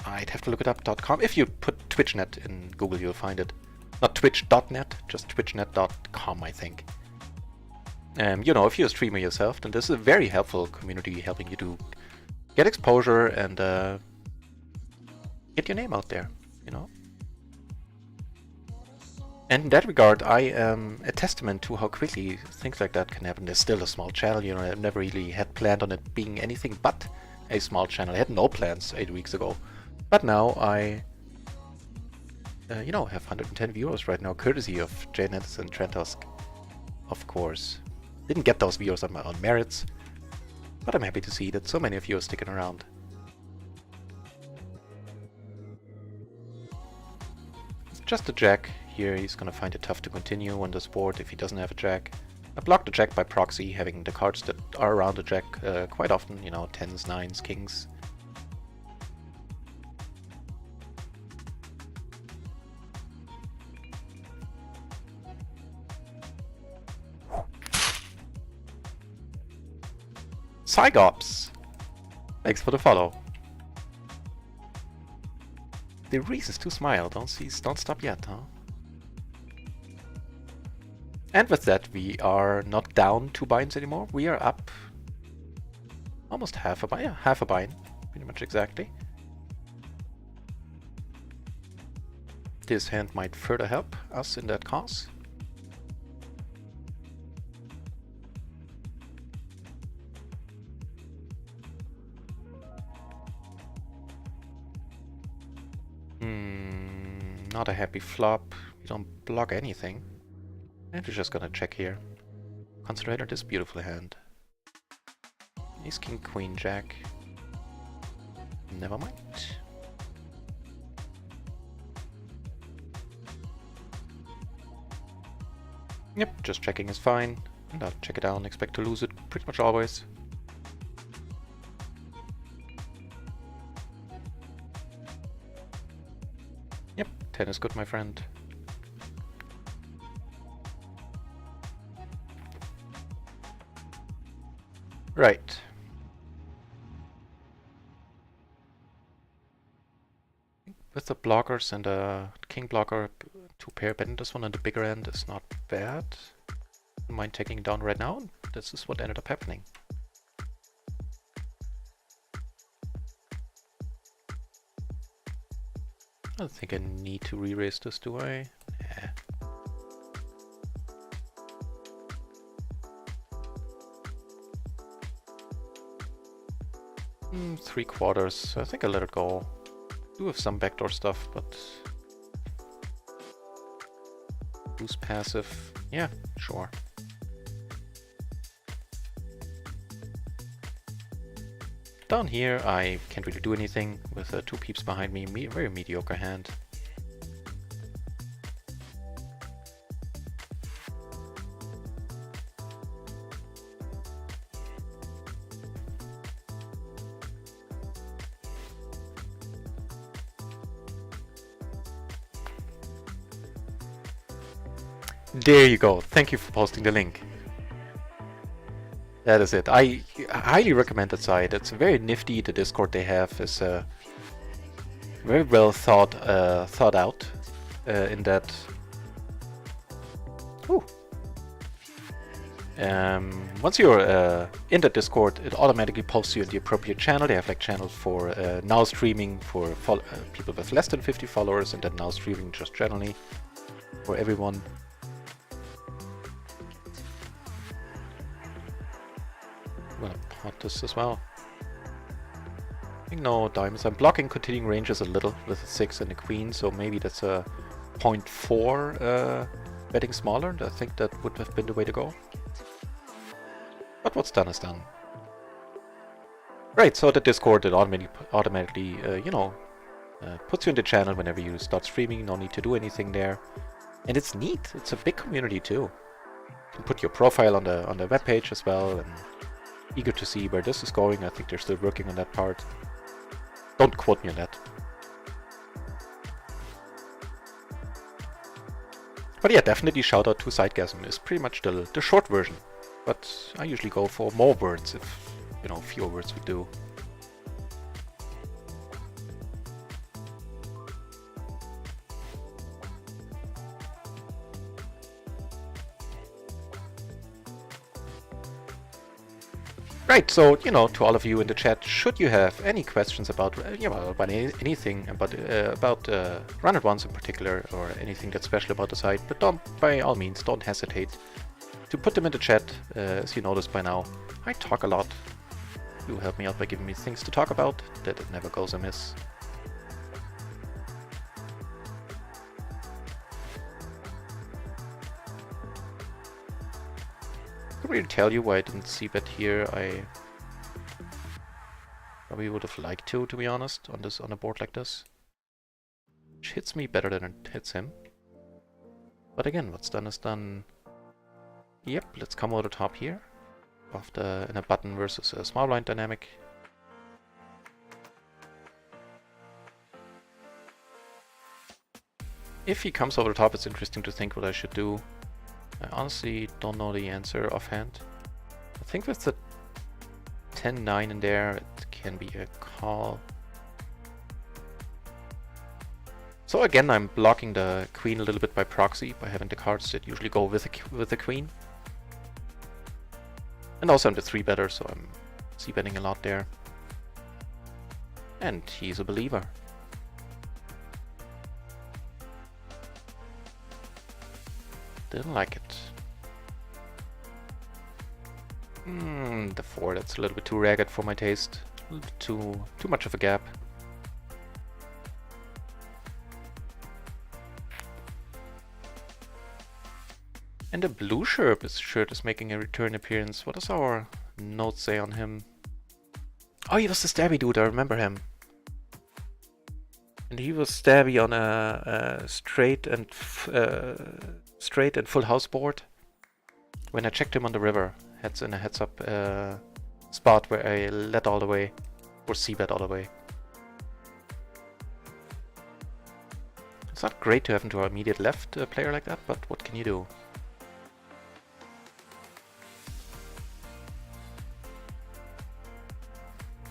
S1: I'd have to look it up, .com. If you put twitchnet in Google, you'll find it. Not twitch.net, just twitchnet.com, I think. You know, if you're a streamer yourself, then this is a very helpful community helping you to get exposure and get your name out there, you know? And in that regard, I am a testament to how quickly things like that can happen. There's still a small channel, you know, I've never really had planned on it being anything but a small channel. I had no plans 8 weeks ago. But now I, you know, have 110 viewers right now, courtesy of Jnandez and Trentosk, of course. Didn't get those viewers on my own merits, but I'm happy to see that so many of you are sticking around. It's just a jack. Here he's gonna find it tough to continue on this board if he doesn't have a jack. I block the jack by proxy, having the cards that are around the jack quite often, you know, 10s, 9s, kings. Cygops! Thanks for the follow. The reasons to smile, don't stop yet, huh? And with that, we are not down 2 binds anymore. We are up almost half a bind. Yeah, half a bind, pretty much exactly. This hand might further help us in that cause. Not a happy flop. We don't block anything. And we're just gonna check here. Concentrate on this beautiful hand. Ace, king, queen, jack. Never mind. Yep, just checking is fine. And I'll check it out and expect to lose it pretty much always. 10 is good, my friend. Right. With the blockers and a king blocker, 2 pair betting this one on the bigger end is not bad. Don't mind taking it down right now. This is what ended up happening. I don't think I need to re-raise this, do I? Nah. 3/4. I think I'll let it go. Do have some backdoor stuff, but boost passive. Yeah, sure. Down here, I can't really do anything with 2 peeps behind me. Very mediocre hand. There you go. Thank you for posting the link. That is it. I highly recommend that site. It's very nifty. The Discord they have is very well thought out in that. Ooh. Once you're in the Discord, it automatically posts you in the appropriate channel. They have like channels for now streaming for people with less than 50 followers, and then now streaming just generally for everyone. I'm gonna pot this as well. I think no diamonds. I'm blocking continuing ranges a little with a 6 and a queen, so maybe that's a 0.4 betting smaller. I think that would have been the way to go. But what's done is done. Right, so the Discord, it automatically puts you in the channel whenever you start streaming. No need to do anything there. And it's neat. It's a big community too. You can put your profile on the webpage as well, and eager to see where this is going. I think they're still working on that part. Don't quote me on that. But yeah, definitely shout out to Sidegasm. Is pretty much the short version. But I usually go for more words if, fewer words would do. Right, so, to all of you in the chat, should you have any questions about, about anything, about Run It Once in particular, or anything that's special about the site, but by all means, don't hesitate to put them in the chat. As you noticed by now, I talk a lot. You help me out by giving me things to talk about, that it never goes amiss. I couldn't really tell you why I didn't see that here. I probably would have liked to be honest, on a board like this. Which hits me better than it hits him. But again, what's done is done. Yep, let's come over the top here. In a button versus a small blind dynamic. If he comes over the top, it's interesting to think what I should do. I honestly don't know the answer offhand. I think with the 10-9 in there, it can be a call. So again, I'm blocking the queen a little bit by proxy, by having the cards that usually go with the queen. And also I'm the 3-better, so I'm c-betting a lot there. And he's a believer. Didn't like it. The 4, that's a little bit too ragged for my taste. A little bit too much of a gap. And the blue shirt is making a return appearance. What does our notes say on him? Oh, he was the stabby dude, I remember him. And he was stabby on a straight and full house board. When I checked him on the river, in a heads up spot where I led all the way, or c-bet all the way. It's not great to have into our immediate left player like that, but what can you do?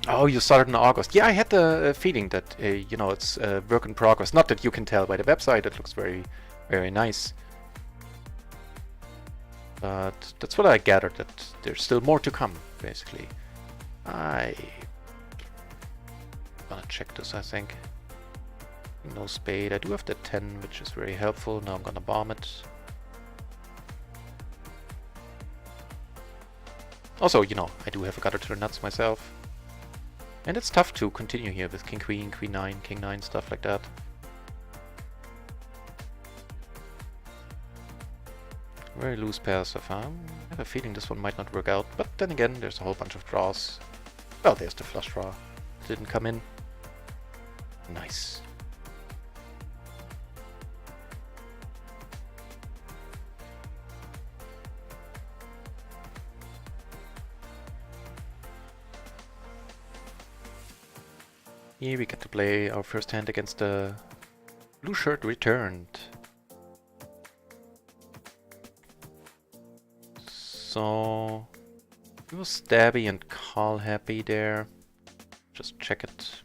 S1: Oh, you started in August. Yeah, I had the feeling that, you know, it's work in progress. Not that you can tell by the website, it looks very, very nice. But that's what I gathered, that there's still more to come, basically. I'm gonna check this, I think. No spade. I do have the 10, which is very helpful. Now I'm gonna bomb it. Also, you know, I do have a gutter turn nuts myself. And it's tough to continue here with King Queen, Queen 9, King 9, stuff like that. Very loose pairs so far. I have a feeling this one might not work out, but then again, there's a whole bunch of draws. Well, there's the flush draw. It didn't come in. Nice. Here we get to play our first hand against the blue shirt returned. So he was stabby and call happy there. Just check it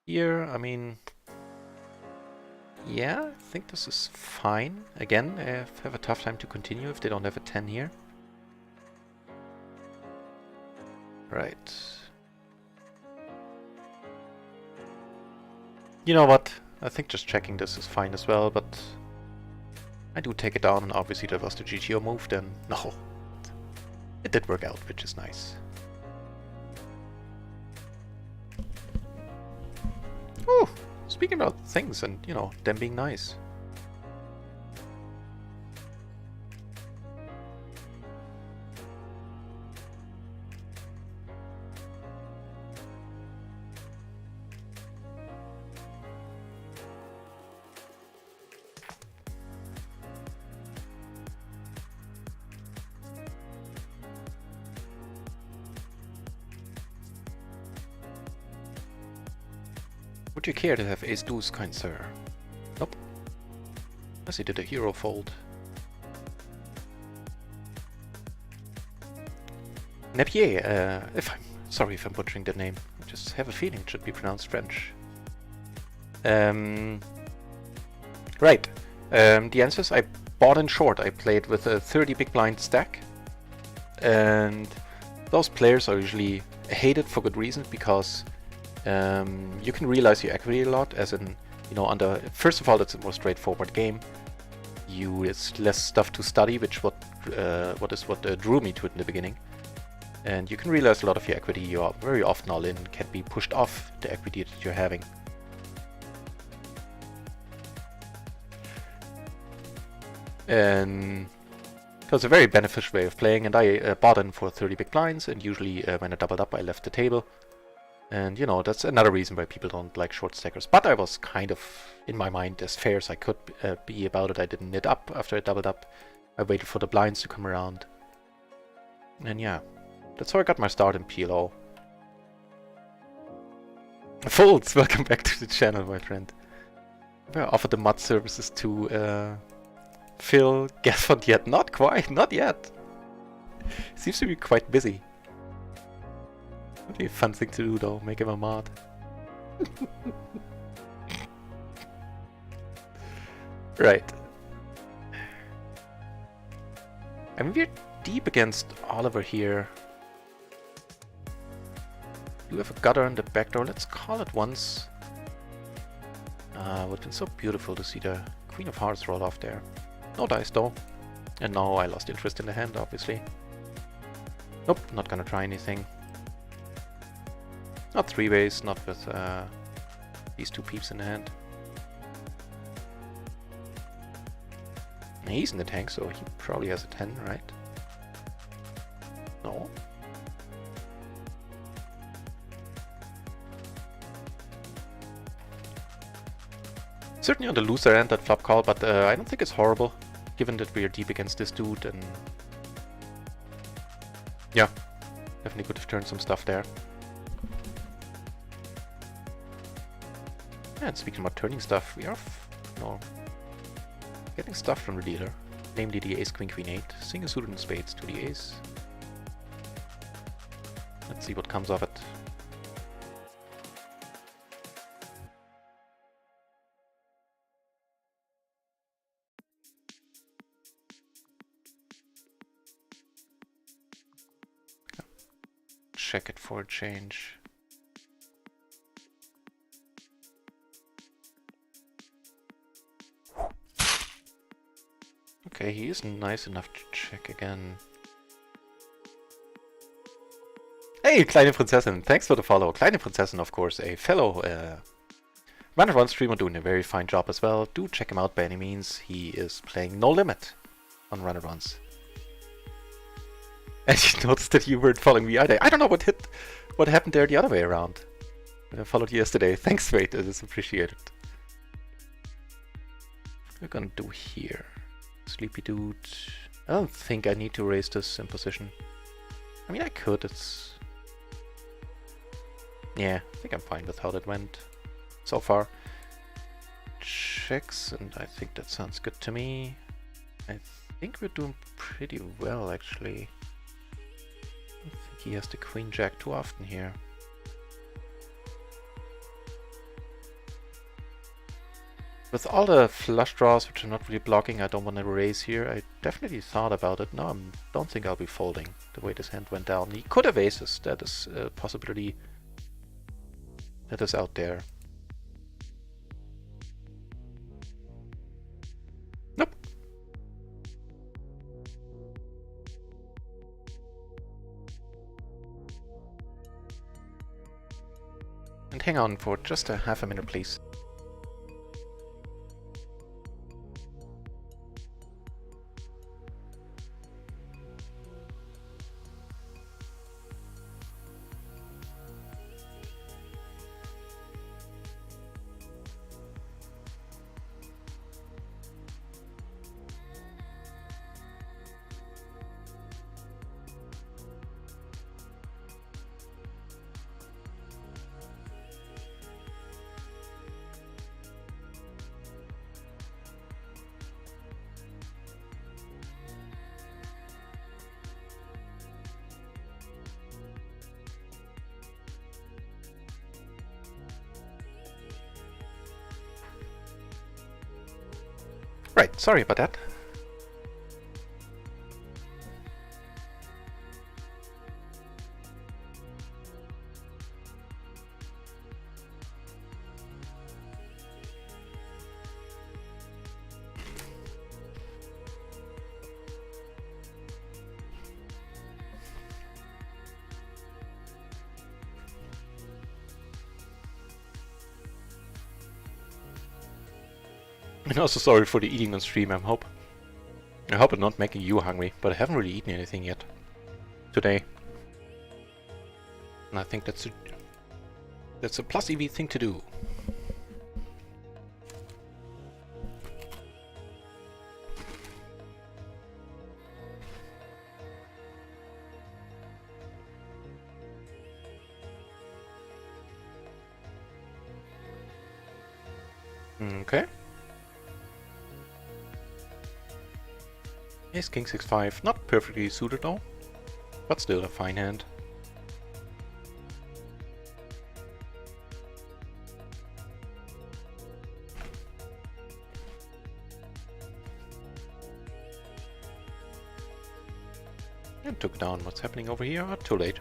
S1: here. I mean, yeah, I think this is fine. Again, I have a tough time to continue if they don't have a 10 here. Right. You know what? I think just checking this is fine as well, but I do take it down, and obviously that was the GTO move then. No. It did work out, which is nice. Oh, speaking about things and, you know, them being nice. Would you care to have ace deuce, kind sir? Nope. Unless he did a hero fold. Napier, sorry if I'm butchering the name. I just have a feeling it should be pronounced French. Right. The answers: I bought in short. I played with a 30 big blind stack. And those players are usually hated for good reasons, because you can realize your equity a lot, as in, you know, first of all, it's a more straightforward game. It's less stuff to study, which what drew me to it in the beginning. And you can realize a lot of your equity you are very often all in can be pushed off the equity that you're having. And so it's a very beneficial way of playing, and I bought in for 30 big blinds, and usually when I doubled up I left the table. And, you know, that's another reason why people don't like short stackers. But I was kind of, in my mind, as fair as I could be about it. I didn't knit up after I doubled up. I waited for the blinds to come around. And yeah, that's how I got my start in PLO. Folds, welcome back to the channel, my friend. I offered the mod services to Phil. Guess what yet? Not quite, not yet. Seems to be quite busy. Would be a fun thing to do though, make him a mod. Right. I mean, we're deep against Oliver here. You have a gutter in the back door. Let's call it once. Would have been so beautiful to see the Queen of Hearts roll off there. No dice though. And now I lost interest in the hand, obviously. Nope, not gonna try anything. Not three ways, not with these two peeps in the hand. He's in the tank, so he probably has a 10, right? No. Certainly on the looser end, that flop call, but I don't think it's horrible, given that we are deep against this dude, and yeah, definitely could have turned some stuff there. Yeah, and speaking about turning stuff, we are No. Getting stuff from the dealer. Namely the ace, queen, queen, 8. Single suited in spades to the ace. Let's see what comes of it. Check it for a change. Okay, he is nice enough to check again. Hey, Kleine Prinzessin, thanks for the follow. Kleine Prinzessin, of course, a fellow Run streamer doing a very fine job as well. Do check him out by any means. He is playing No Limit on Run. And you noticed that you weren't following me either. I don't know what happened there the other way around. But I followed you yesterday. Thanks, mate. It is appreciated. What we're gonna do here. Sleepy dude. I don't think I need to raise this in position. I mean, I could. It's... Yeah, I think I'm fine with how that went so far. Checks, and I think that sounds good to me. I think we're doing pretty well, actually. I don't think he has the queen jack too often here. With all the flush draws, which are not really blocking, I don't want to raise here. I definitely thought about it. No, I don't think I'll be folding the way this hand went down. He could have aces. That is a possibility that is out there. Nope. And hang on for just a half a minute, please. Right, sorry about that. And also sorry for the eating on stream. I hope I'm not making you hungry, but I haven't really eaten anything yet today. And I think that's a plus EV thing to do. Okay. Ace King 6-5, not perfectly suited though, but still a fine hand. And took down. What's happening over here? Oh, too late.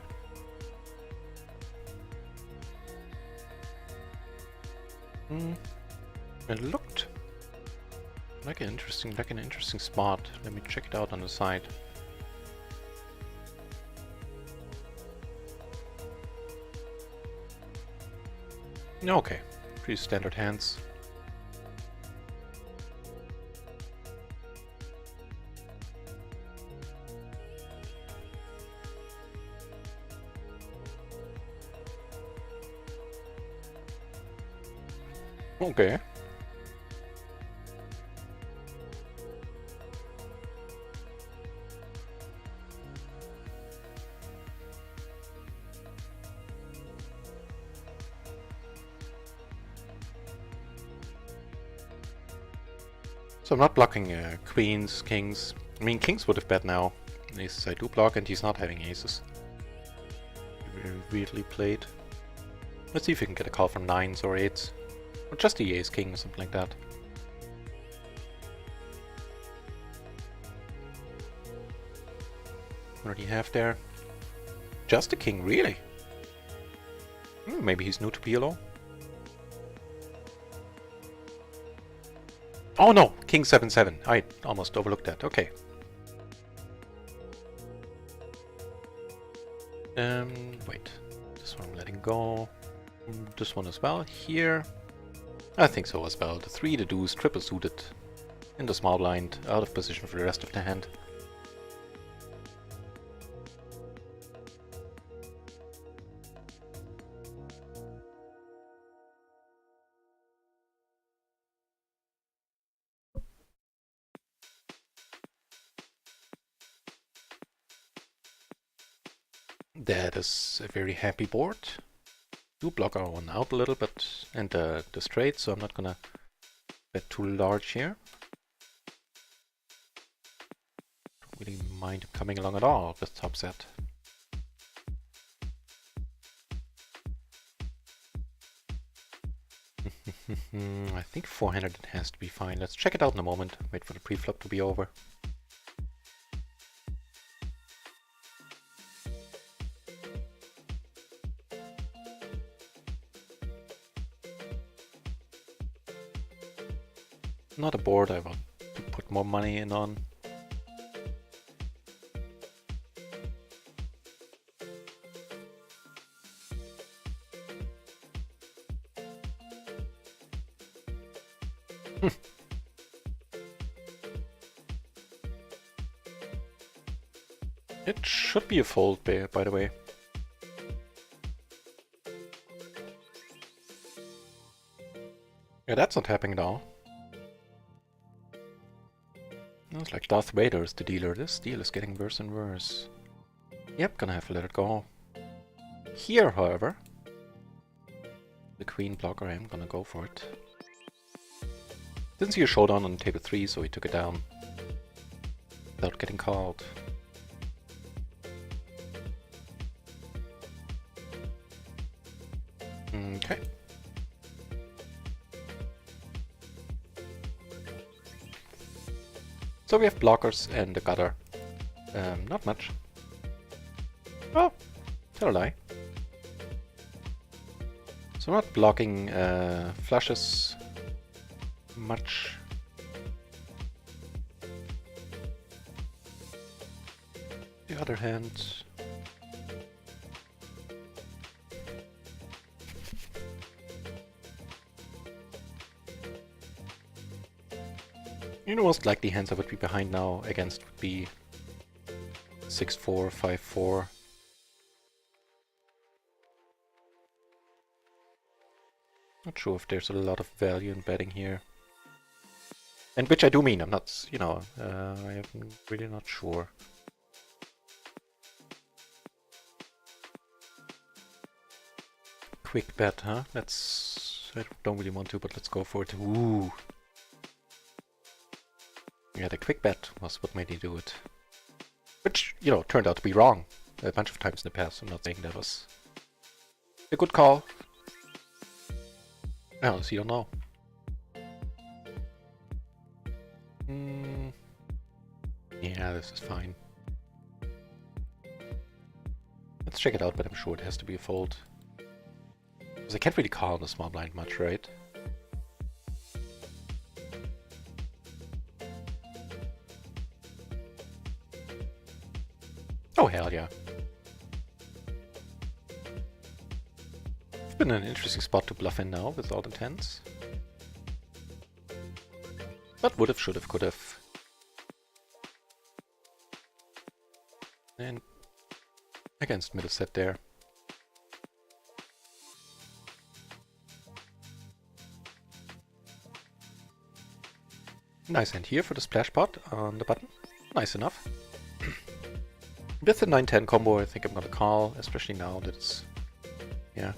S1: It looked like an interesting spot. Let me check it out on the side. Okay, pretty standard hands. Okay. So I'm not blocking queens, kings. I mean, kings would have bet now. Aces I do block, and he's not having aces. Very weirdly played. Let's see if we can get a call from 9s or 8s. Or just the ace king or something like that. What do you have there? Just a king, really? Maybe he's new to PLO. Oh no! King 7-7. I almost overlooked that. Okay. Wait. This one I'm letting go. This one as well. Here. I think so as well. The 3, the deuce, triple suited. In the small blind. Out of position for the rest of the hand. That is a very happy board. Do block our one out a little bit, and the straight, so I'm not gonna bet too large here. Don't really mind him coming along at all with top set. I think 400 has to be fine. Let's check it out in a moment. Wait for the pre-flop to be over. Not a board I want to put more money in on. It should be a fold, by the way. Yeah, that's not happening at all. It's like Darth Vader is the dealer. This deal is getting worse and worse. Yep, gonna have to let it go. Here, however, the queen blocker, I'm gonna go for it. Didn't see a showdown on table 3, so he took it down without getting called. Okay. So we have blockers and a gutter. Not much. Oh, tell a lie. So we're not blocking flushes much. The other hand. You know, most likely hands I would be behind now against would be 6-4, 5-4. Not sure if there's a lot of value in betting here. And which I do mean, I'm not, you know, I'm really not sure. Quick bet, huh? I don't really want to, but let's go for it. Ooh. Yeah, the quick bet was what made me do it. Which, you know, turned out to be wrong a bunch of times in the past. I'm not saying that was a good call. Well, so you don't know. Yeah, this is fine. Let's check it out, but I'm sure it has to be a fold. Because I can't really call on the small blind much, right? Oh, hell yeah. It's been an interesting spot to bluff in now with all the tens. But would've, should've, could've. And against middle set there. Nice hand here for the splash pot on the button. Nice enough. With the 9-10 combo, I think I'm gonna call, especially now that it's... yeah.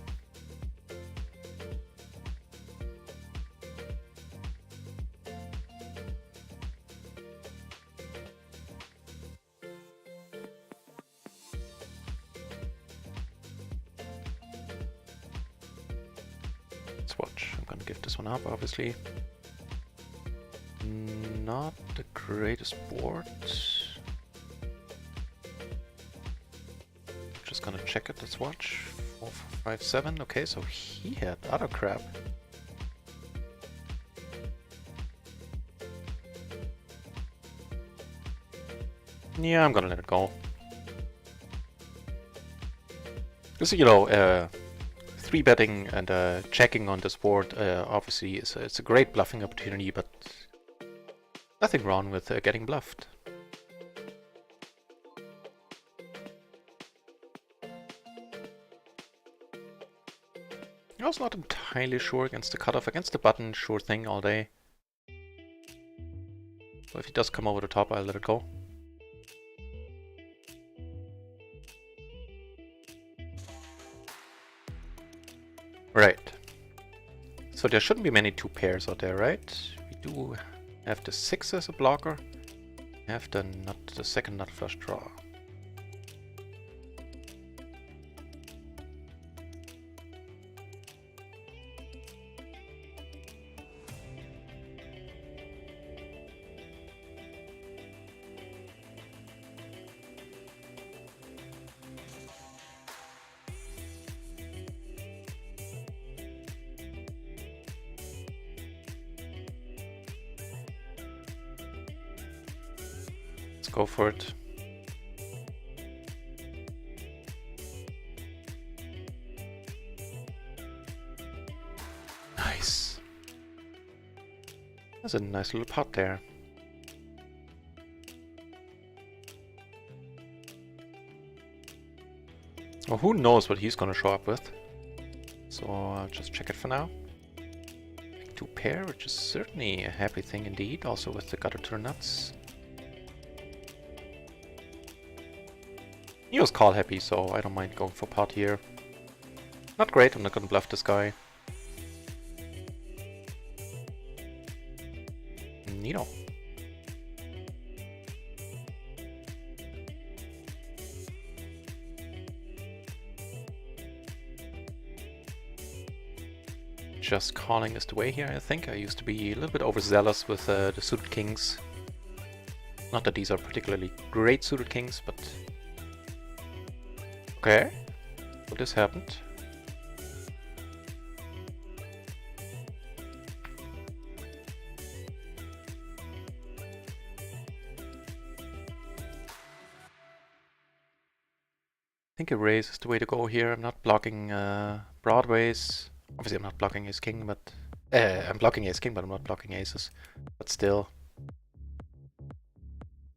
S1: this one up, obviously. Not the greatest board. Just gonna check it, let's watch. 4, 5, 7. Okay, so he had other crap. Yeah, I'm gonna let it go. Because, you know, 3-betting and checking on this board obviously it's a great bluffing opportunity, but nothing wrong with getting bluffed. I was not entirely sure against the cutoff. Against the button, sure thing all day. So if he does come over the top, I'll let it go. Right. So there shouldn't be many 2 pairs out there, right? We do have the 6 as a blocker. We have the second nut flush draw. Go for it. Nice. That's a nice little pot there. Well, who knows what he's gonna show up with. So I'll just check it for now. 2 pair, which is certainly a happy thing indeed, also with the gutter turn nuts. He was call happy, so I don't mind going for pot here. Not great, I'm not gonna bluff this guy. Neato. Just calling is the way here, I think. I used to be a little bit overzealous with the suited kings. Not that these are particularly great suited kings, but... Okay, so this happened. I think a raise is the way to go here. I'm not blocking broadways. Obviously I'm not blocking ace king, but... I'm blocking ace king, but I'm not blocking aces. But still.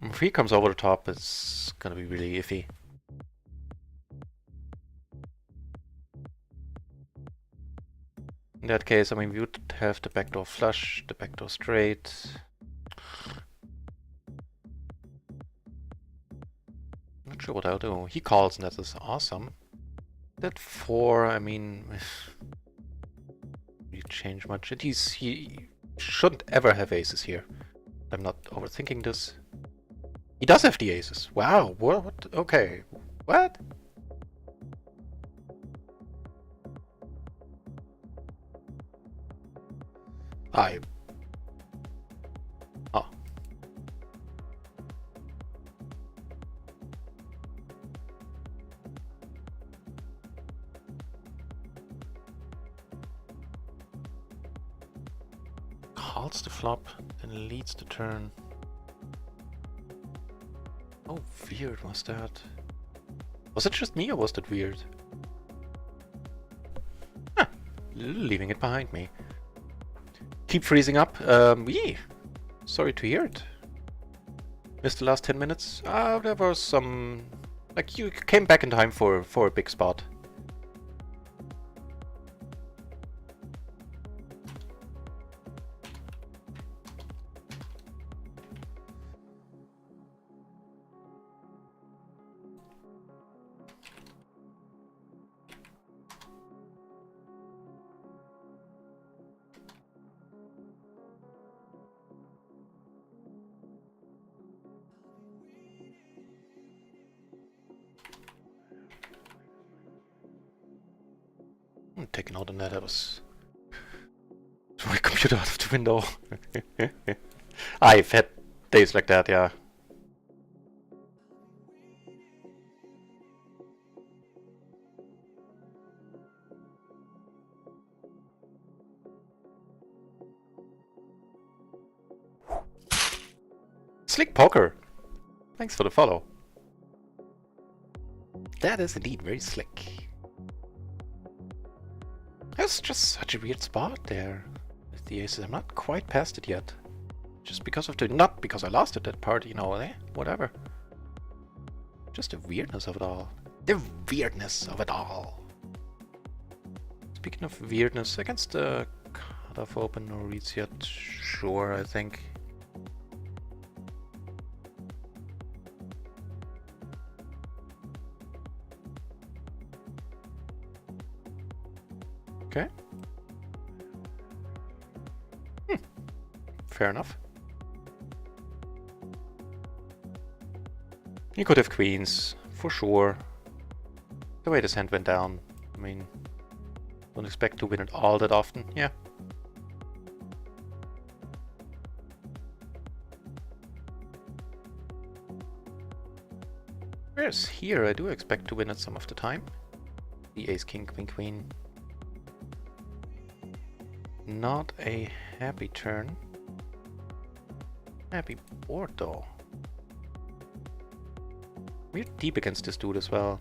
S1: If he comes over the top, it's gonna be really iffy. In that case, I mean, we would have the backdoor flush, the backdoor straight. Not sure what I'll do. He calls and that is awesome. That 4, I mean... You change much. He shouldn't ever have aces here. I'm not overthinking this. He does have the aces. Wow, what? Okay. What? Oh. Calls the flop and leads the turn. How weird was that? Was it just me or was that weird? Huh. Leaving it behind me. Keep freezing up. Sorry to hear it. Missed the last 10 minutes. There was some... Like, you came back in time for a big spot. Taking out the net, that was my computer out of the window. I've had days like that, yeah. Slick Poker! Thanks for the follow. That is indeed very slick. That's just such a weird spot there with the aces. I'm not quite past it yet. Just because of the... Not because I lost at that part, you know, whatever. Just the weirdness of it all. The weirdness of it all. Speaking of weirdness, against the cutoff open no reads yet. Sure, I think. Okay. Fair enough. You could have queens, for sure. The way this hand went down. I mean, don't expect to win it all that often, yeah. Whereas here I do expect to win it some of the time. The ace, king, queen, queen. Not a happy turn. Happy board though. We're deep against this dude as well.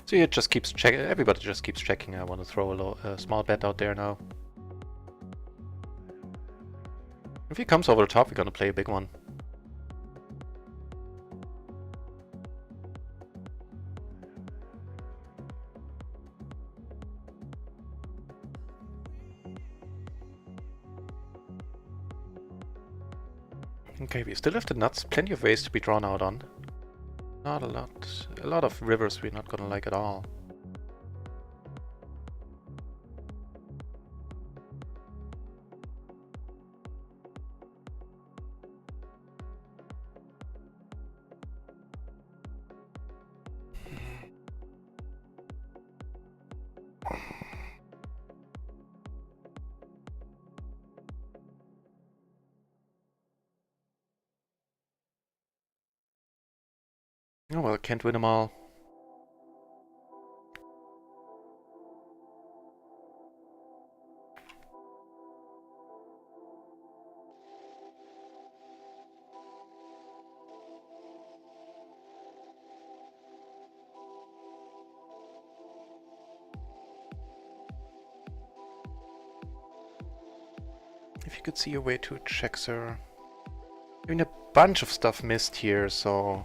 S1: So it just keeps checking. Everybody just keeps checking. I want to throw a small bet out there now. If he comes over the top, we're gonna play a big one. Okay, we still have the nuts. Plenty of ways to be drawn out on. Not a lot. A lot of rivers we're not gonna like at all. Oh well, can't win them all. If you could see a way to check, sir. I mean, a bunch of stuff missed here, so...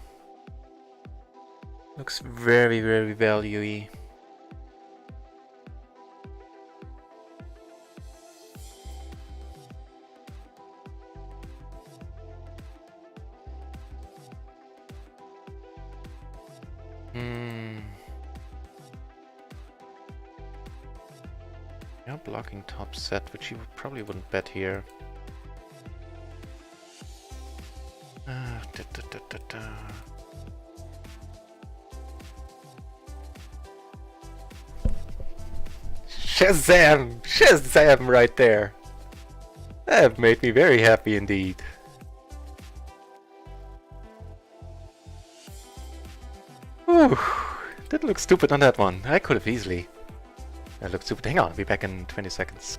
S1: Looks very, very value-y. Yeah, blocking top set, which you probably wouldn't bet here. Shazam! Shazam right there! That made me very happy indeed. Whew, didn't look stupid on that one. I could have easily. That looked stupid. Hang on, I'll be back in 20 seconds.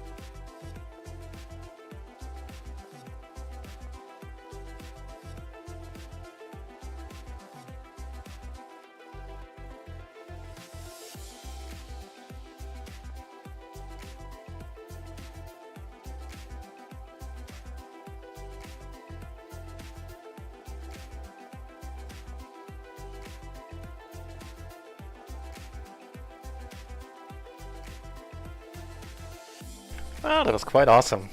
S1: Wow, that was quite awesome.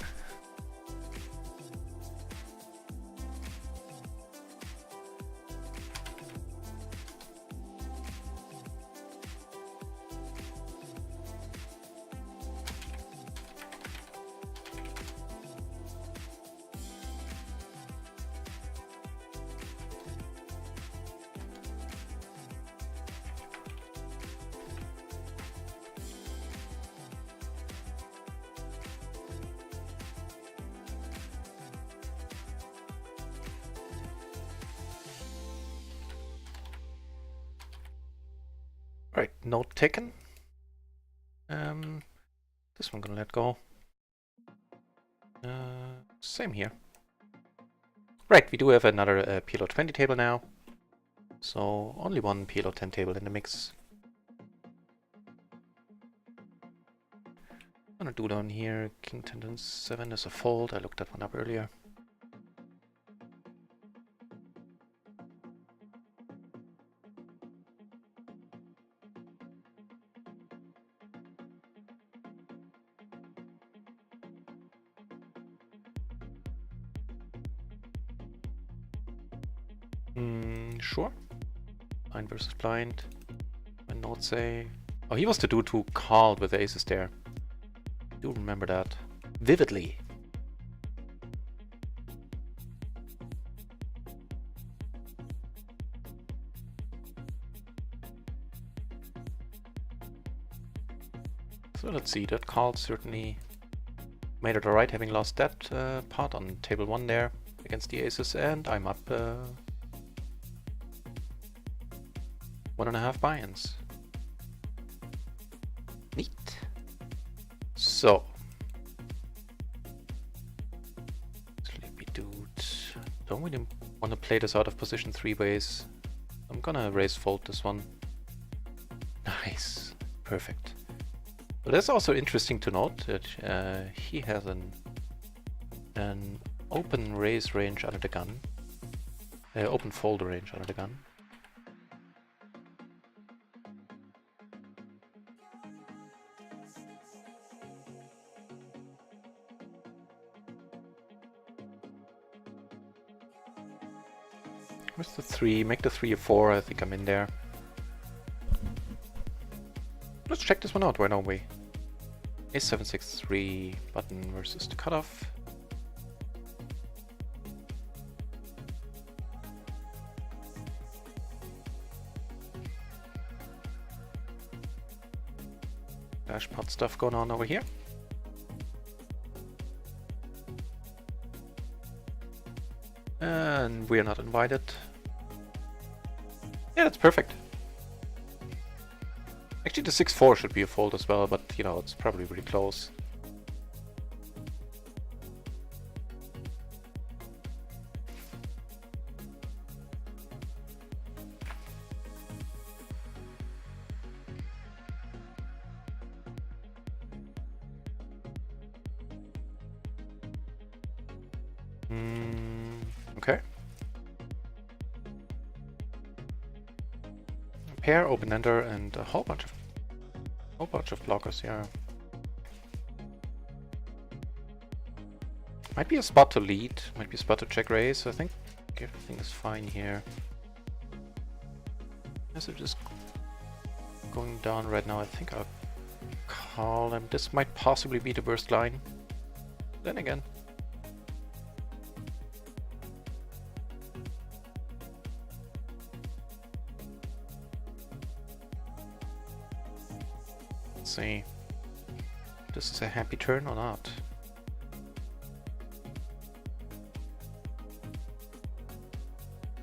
S1: Right, note taken. This one gonna let go. Same here. Right, we do have another PLO 20 table now. So only one PLO 10 table in the mix. I'm gonna do down here, King 10 and 7 is a fold. I looked that one up earlier. Sure. Blind versus blind. My notes say... Oh, he was the dude who called with the aces there. I do remember that vividly. So let's see, that call certainly made it alright, having lost that part on table 1 there against the aces, and I'm up 1.5 buy-ins. Neat. So, sleepy dude. Don't really want to play this out of position 3 ways. I'm gonna raise fold this one. Nice. Perfect. But that's also interesting to note that he has an open raise range under the gun. Open fold range under the gun. Where's the 3? Make the 3 a 4, I think I'm in there. Let's check this one out, why don't we? A763 button versus the cutoff. Dashpot stuff going on over here. And we are not invited. Yeah, that's perfect. Actually, the 6-4 should be a fold as well, but you know, it's probably really close. Okay. Pair, open-ender, and a whole bunch of blockers, yeah. Might be a spot to lead, might be a spot to check raise. I think everything is fine here. As I'm just going down right now, I think I'll call him. This might possibly be the worst line. Then again. Let's see. This is a happy turn or not?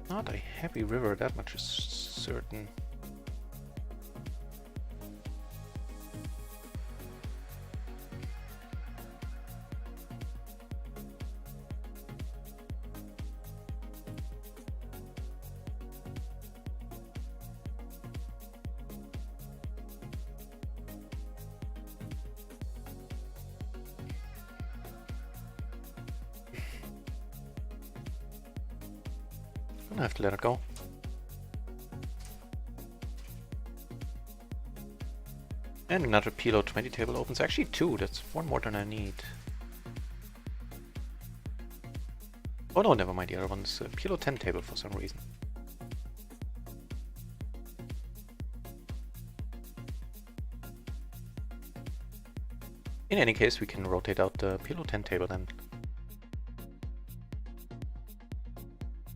S1: Not a happy river, that much is certain. I have to let it go. And another PLO 20 table opens. Actually 2, that's one more than I need. Oh no, never mind, the other one's a PLO 10 table for some reason. In any case, we can rotate out the PLO 10 table then.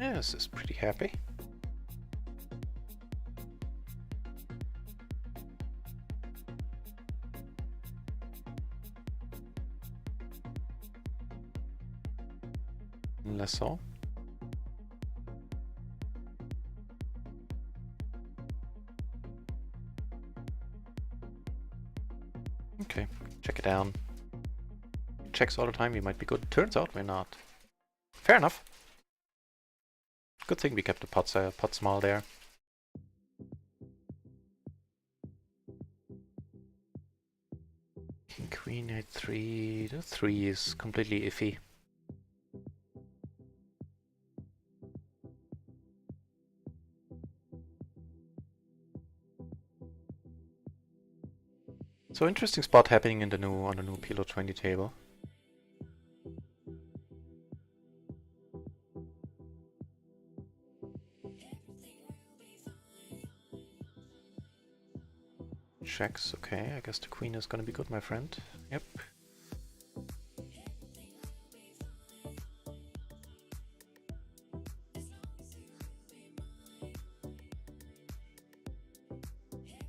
S1: Yeah, this is pretty happy. Less so. Okay, check it down. Checks all the time, we might be good. Turns out we're not. Fair enough. Good thing we kept the pot small there. King Queen 8-3. The 3 is completely iffy. So interesting spot happening in the new on the new PLO 20 table. Checks, okay, I guess the queen is gonna be good, my friend. Yep.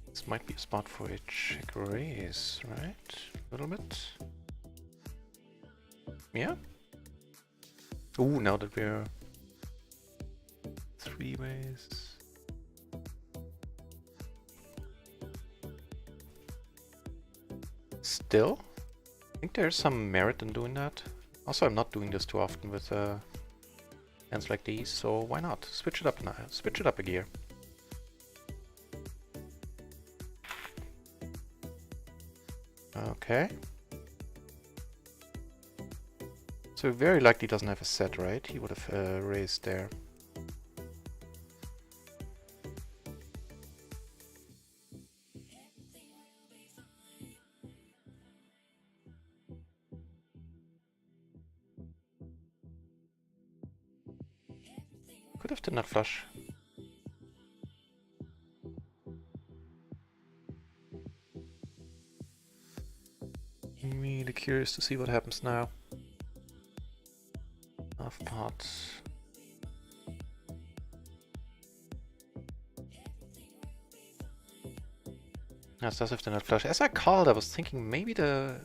S1: This might be a spot for a check raise, right? A little bit. Yeah? Ooh, now that we're 3 ways. Still, I think there's some merit in doing that. Also, I'm not doing this too often with hands like these, so why not? Switch it up now. Switch it up a gear. Okay. So very likely doesn't have a set, right? He would have raised there. Could have done that flush. I'm really curious to see what happens now. Half pot. Yes, does have the nut flush. As I called, I was thinking maybe the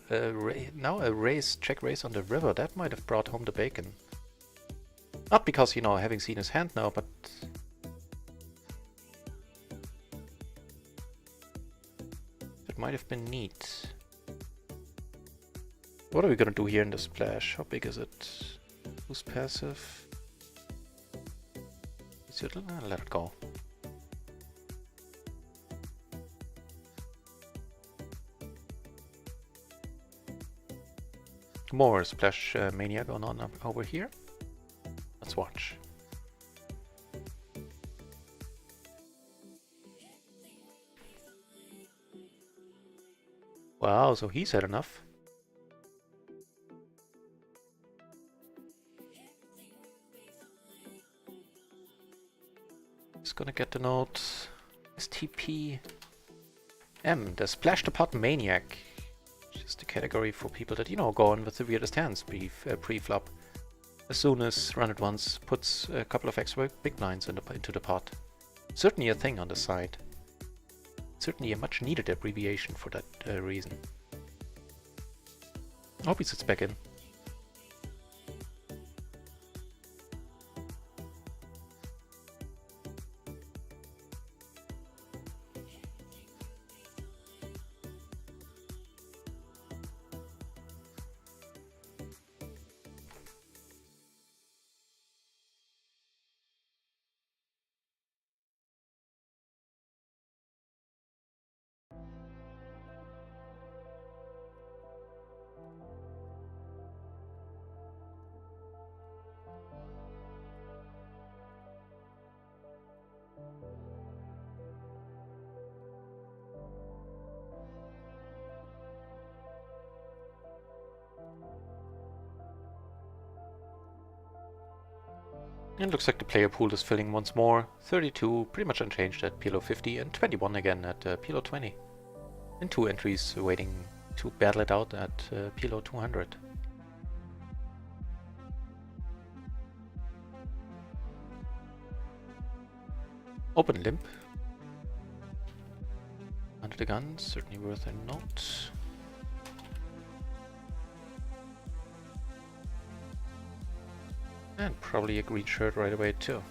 S1: now a raise, check raise on the river, that might have brought home the bacon. Not because, you know, having seen his hand now, but it might have been neat. What are we gonna do here in the splash? How big is it? Who's passive? Is it? Let it go. More splash mania going on over here. Let's watch. Wow, so he's had enough. He's gonna get the note. STP M, the Splash the Pot Maniac. Just a category for people that, you know, go on with the weirdest hands pre-flop. As soon as run it once, puts a couple of extra big blinds into the pot. Certainly a thing on the side. Certainly a much needed abbreviation for that reason. I hope he sits back in. It looks like the player pool is filling once more. 32, pretty much unchanged at PLO 50, and 21 again at PLO 20. And 2 entries waiting to battle it out at PLO 200. Open limp. Under the gun, certainly worth a note. And probably a green shirt right away too.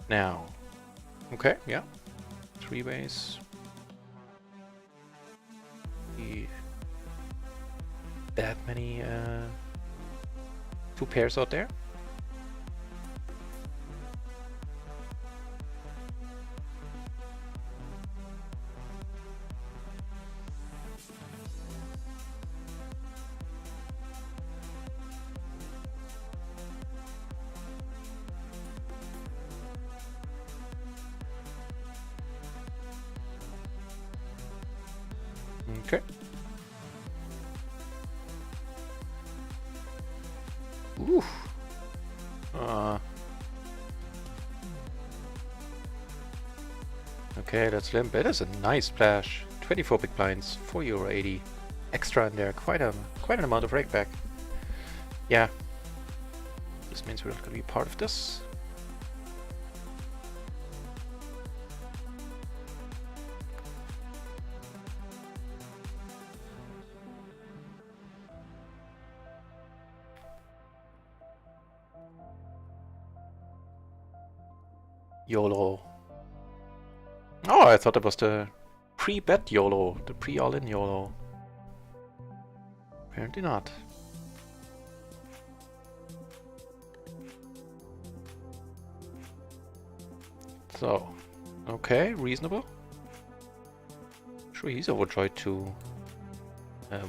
S1: Now, okay, yeah, 3 ways. see that many 2 pairs out there. Okay. Ooh. Okay, that's limp. It is a nice splash. 24 big blinds, €4.80 extra in there. Quite an amount of rake back. Yeah. This means we're not going to be part of this. YOLO. Oh, I thought it was the pre-bet YOLO, the pre-all-in YOLO. Apparently not. So, okay, reasonable. Sure, he's overjoyed to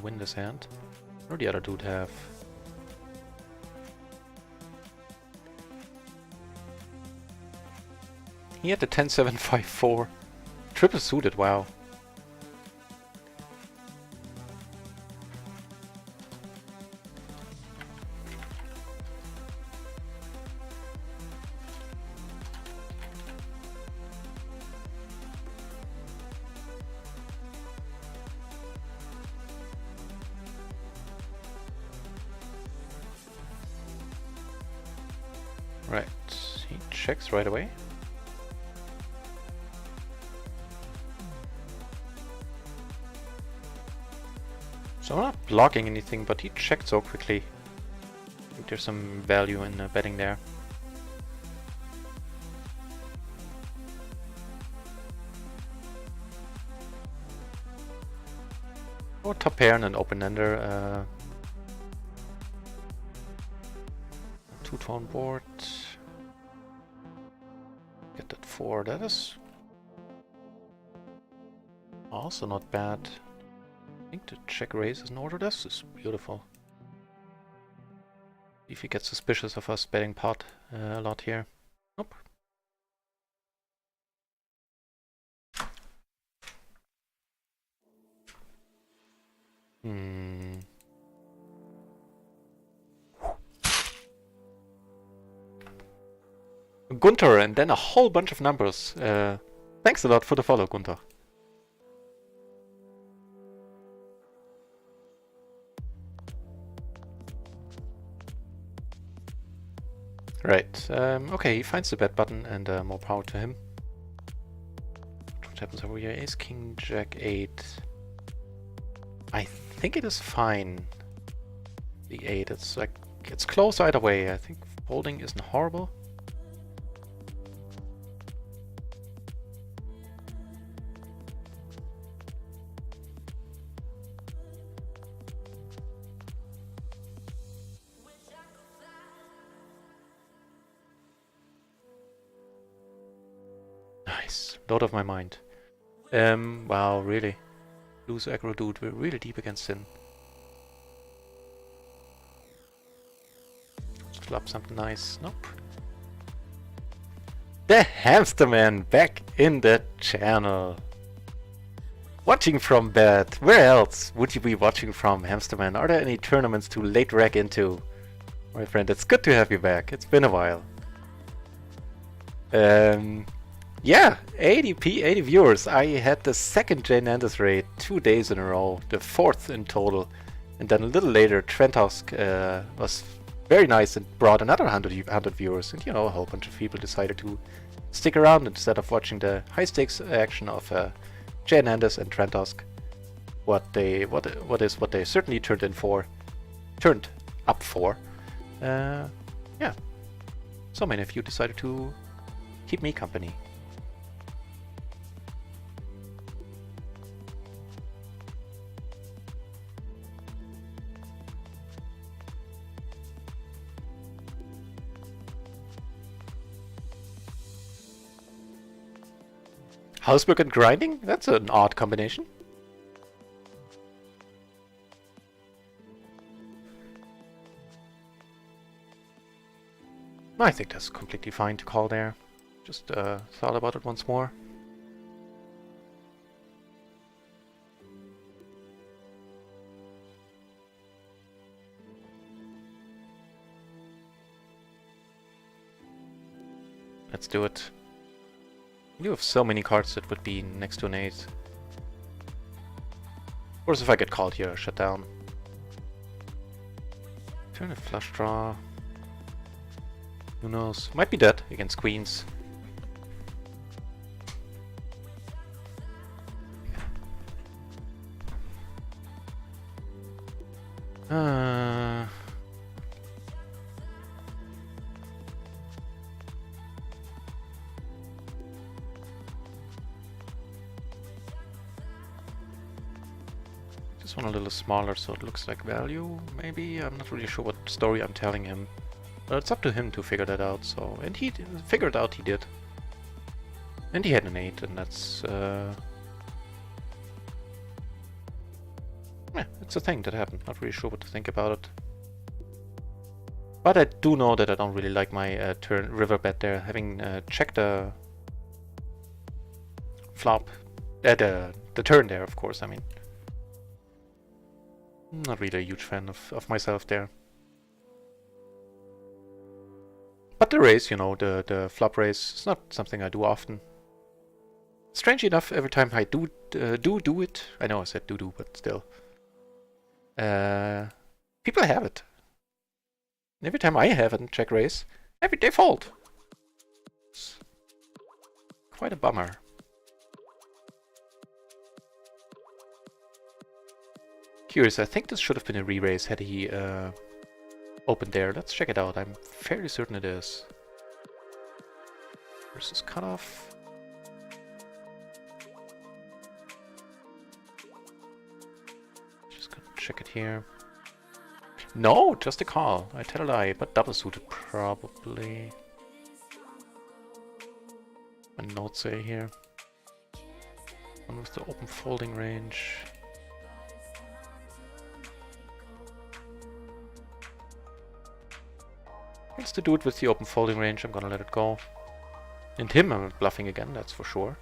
S1: win this hand. What did the other dude have? He had the 10-7-5-4. Triple suited, wow. Right, he checks right away. So I'm not blocking anything, but he checked so quickly. I think there's some value in betting there. Or top pair and an open-ender. Two-tone board. Get that 4. That is also not bad. I think the check raise is in order. This is beautiful. If he gets suspicious of us betting pot a lot here. Nope. Gunther, and then a whole bunch of numbers. Thanks a lot for the follow, Gunther. Right, okay, he finds the bet button and more power to him. What happens over here? Ace, King, Jack, 8. I think it is fine. The 8, it's like, it's close either way. I think folding isn't horrible. Out of my mind. Wow, really. Loose aggro dude, we're really deep against him. Let's flop something nice. Nope. The Hamster Man back in the channel. Watching from bed. Where else would you be watching from, Hamster Man? Are there any tournaments to late rack into? My friend, it's good to have you back. It's been a while. Yeah, 80 viewers. I had the second Jnandez raid 2 days in a row, the 4th in total. And then a little later, Trentosk was very nice and brought another 100 viewers. And you know, a whole bunch of people decided to stick around instead of watching the high stakes action of Jnandez and Trentosk. What they certainly turned up for. Yeah, so many of you decided to keep me company. . Housework and grinding? That's an odd combination. I think that's completely fine to call there. Just thought about it once more. Let's do it. You have so many cards that would be next to an 8. Of course, if I get called here, shut down. Turn a flush draw. Who knows? Might be dead against queens. This one a little smaller so it looks like value, maybe? I'm not really sure what story I'm telling him. But it's up to him to figure that out, so... And he figured out he did. And he had an 8, and that's... Yeah, it's a thing that happened. Not really sure what to think about it. But I do know that I don't really like my turn river bet there. Having checked the flop... the turn there, of course, I mean. I'm not really a huge fan of myself there. But the raise, you know, the flop raise, is not something I do often. Strangely enough, every time I do it, I know I said do, but still. People have it. And every time I have a check raise, they fold. It's quite a bummer. Curious, I think this should have been a re-raise had he opened there. Let's check it out. I'm fairly certain it is. Versus cutoff. Just gonna check it here. No, just a call. I tell a lie, but double suited probably. My notes say here. One with the open folding range. Wants to do it with the open folding range, I'm gonna let it go. And him I'm bluffing again, that's for sure.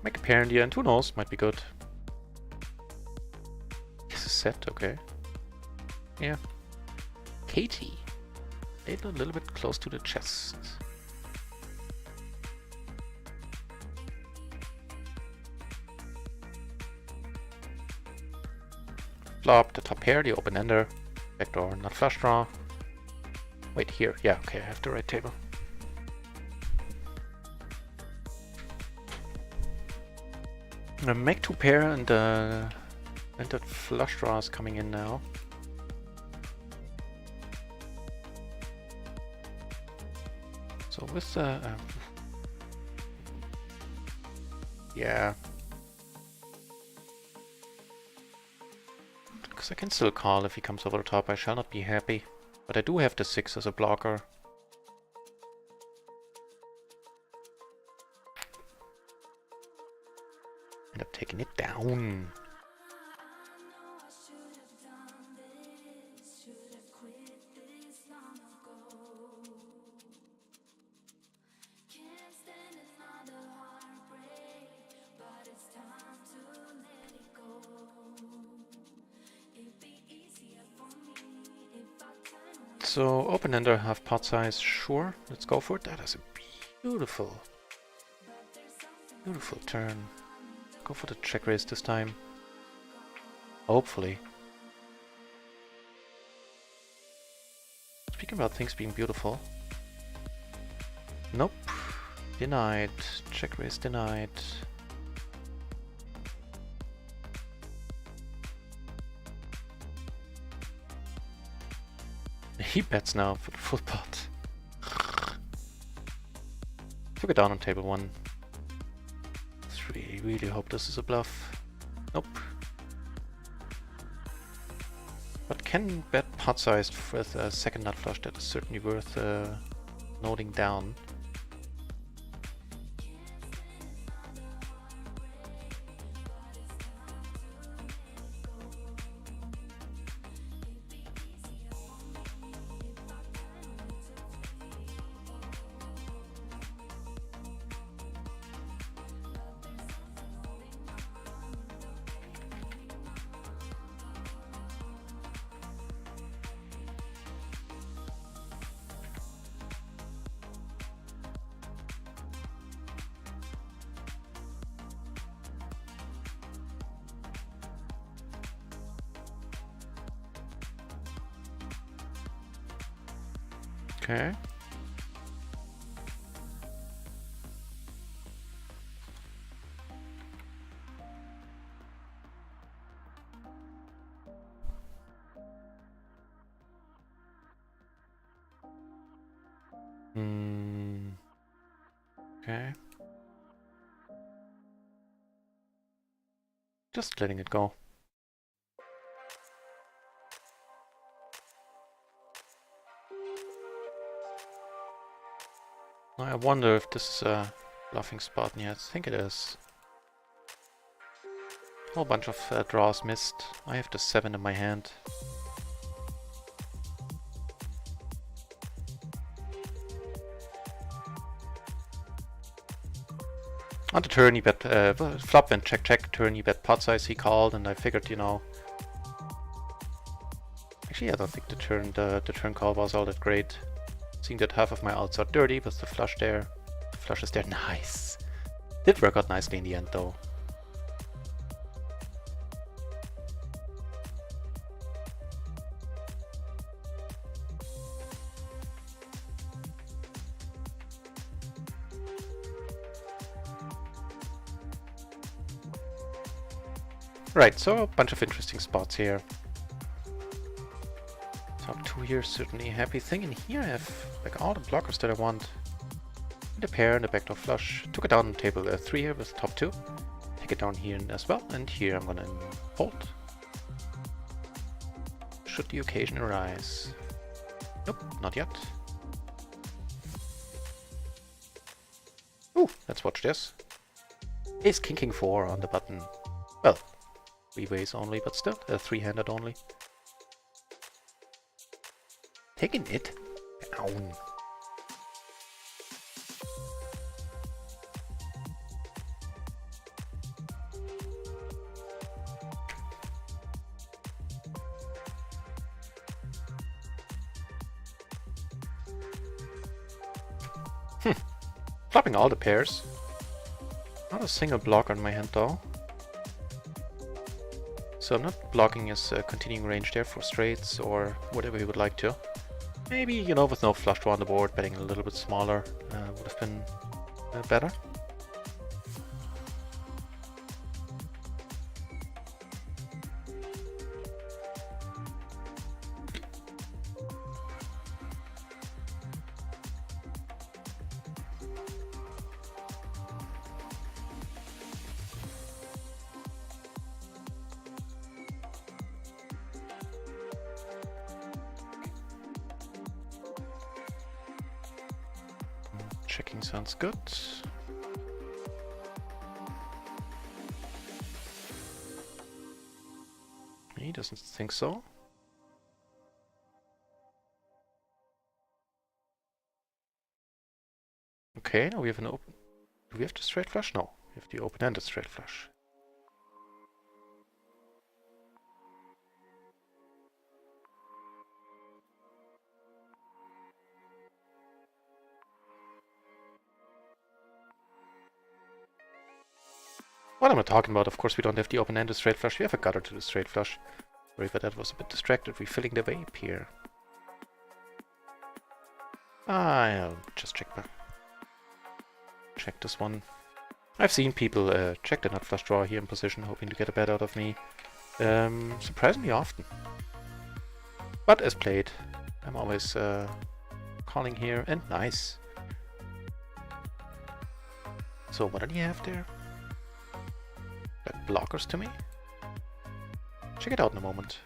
S1: Make a pair in the end, who knows, might be good. It's a set, okay. Yeah. Katie. A little bit close to the chest. Flop, the top pair, the open ender, backdoor, not flush draw. Wait, here, yeah, okay, I have the right table. Make 2 pair and that flush draw is coming in now. So with the yeah. I can still call if he comes over the top. I shall not be happy. But I do have the 6 as a blocker. End up taking it down. So, open-ender, half pot size, sure, let's go for it. That is a beautiful, beautiful turn. Go for the check raise this time. Hopefully. Speaking about things being beautiful. Nope. Denied. Check raise denied. He bets now for the full pot. Took it down on table 1. Really hope this is a bluff. Nope. But can bet pot sized with a second nut flush. That is certainly worth noting down. Okay. Okay. Just letting it go. I wonder if this is a bluffing spot. Yeah, I think it is. A whole bunch of draws missed. I have the 7 in my hand. On the turn he bet, flop went check, turn he bet pot size he called, and I figured, you know... Actually, I don't think the turn call was all that great. Seeing that half of my outs are dirty with the flush there. The flush is there, nice! Did work out nicely in the end though. Right, so a bunch of interesting spots here. Top 2 here, certainly a happy thing. And here I have like all the blockers that I want. The pair and the backdoor flush. Took it down on table 3 here with top 2. Take it down here as well. And here I'm gonna fold. Should the occasion arise. Nope, not yet. Ooh, let's watch this. Ace King 4 on the button. Well, 3 ways only, but still, 3-handed only. Taking it down. Flopping all the pairs. Not a single block on my hand though. So I'm not blocking his continuing range there for straights or whatever he would like to. Maybe, you know, with no flush draw on the board, betting a little bit smaller would have been better. Checking sounds good. He doesn't think so. Okay, now we have an open... Do we have the straight flush? No, we have the open-ended straight flush. What am I talking about? Of course we don't have the open-ended straight flush, we have a gutter to the straight flush. Sorry for that, was a bit distracted, refilling the vape here. I'll just check this one. I've seen people check the nut flush draw here in position, hoping to get a bet out of me. Surprisingly often. But as played, I'm always calling here, and nice. So what do you have there? Like blockers to me? Check it out in a moment.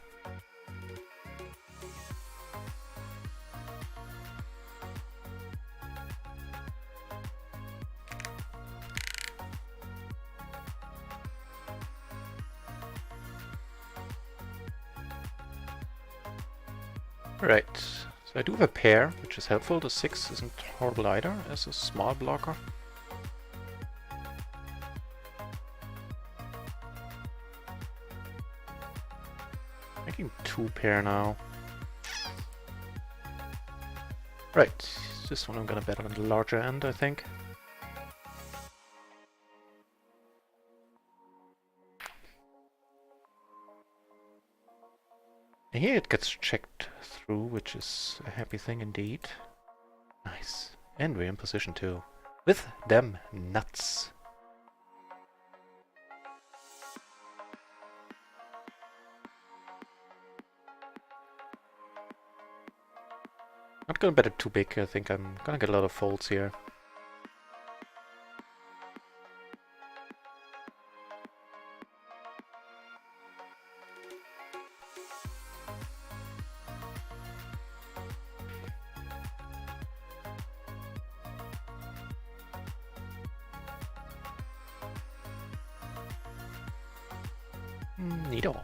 S1: Right, so I do have a pair, which is helpful. The 6 isn't horrible either as a small blocker. Making 2 pair now. Right, this one I'm gonna bet on the larger end, I think. And here it gets checked through, which is a happy thing indeed. Nice. And we're in position too. With them nuts. Not gonna bet it too big, I think I'm gonna get a lot of folds here. Neato.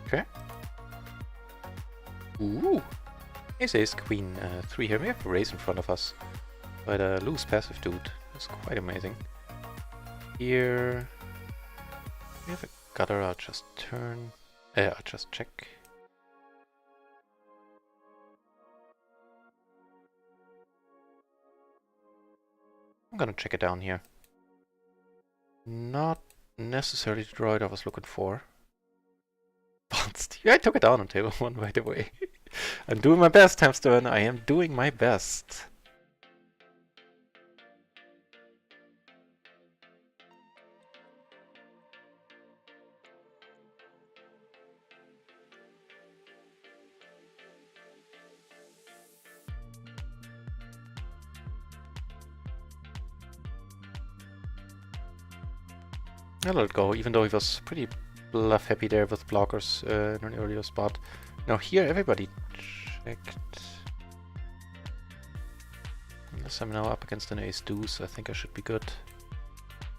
S1: Okay. Ooh. Ace, queen, 3 here. We have a raise in front of us. But a loose passive dude. That's quite amazing. Here... we have a gutter, I'll just turn... I'll just check. I'm gonna check it down here. Not necessarily the droid I was looking for. But yeah, I took it down on table 1 right away. I'm doing my best, Hamstern. I am doing my best. I let it go, even though he was pretty bluff happy there with blockers in an earlier spot. Now here everybody checked. Unless I'm now up against an ace deuce, I think I should be good.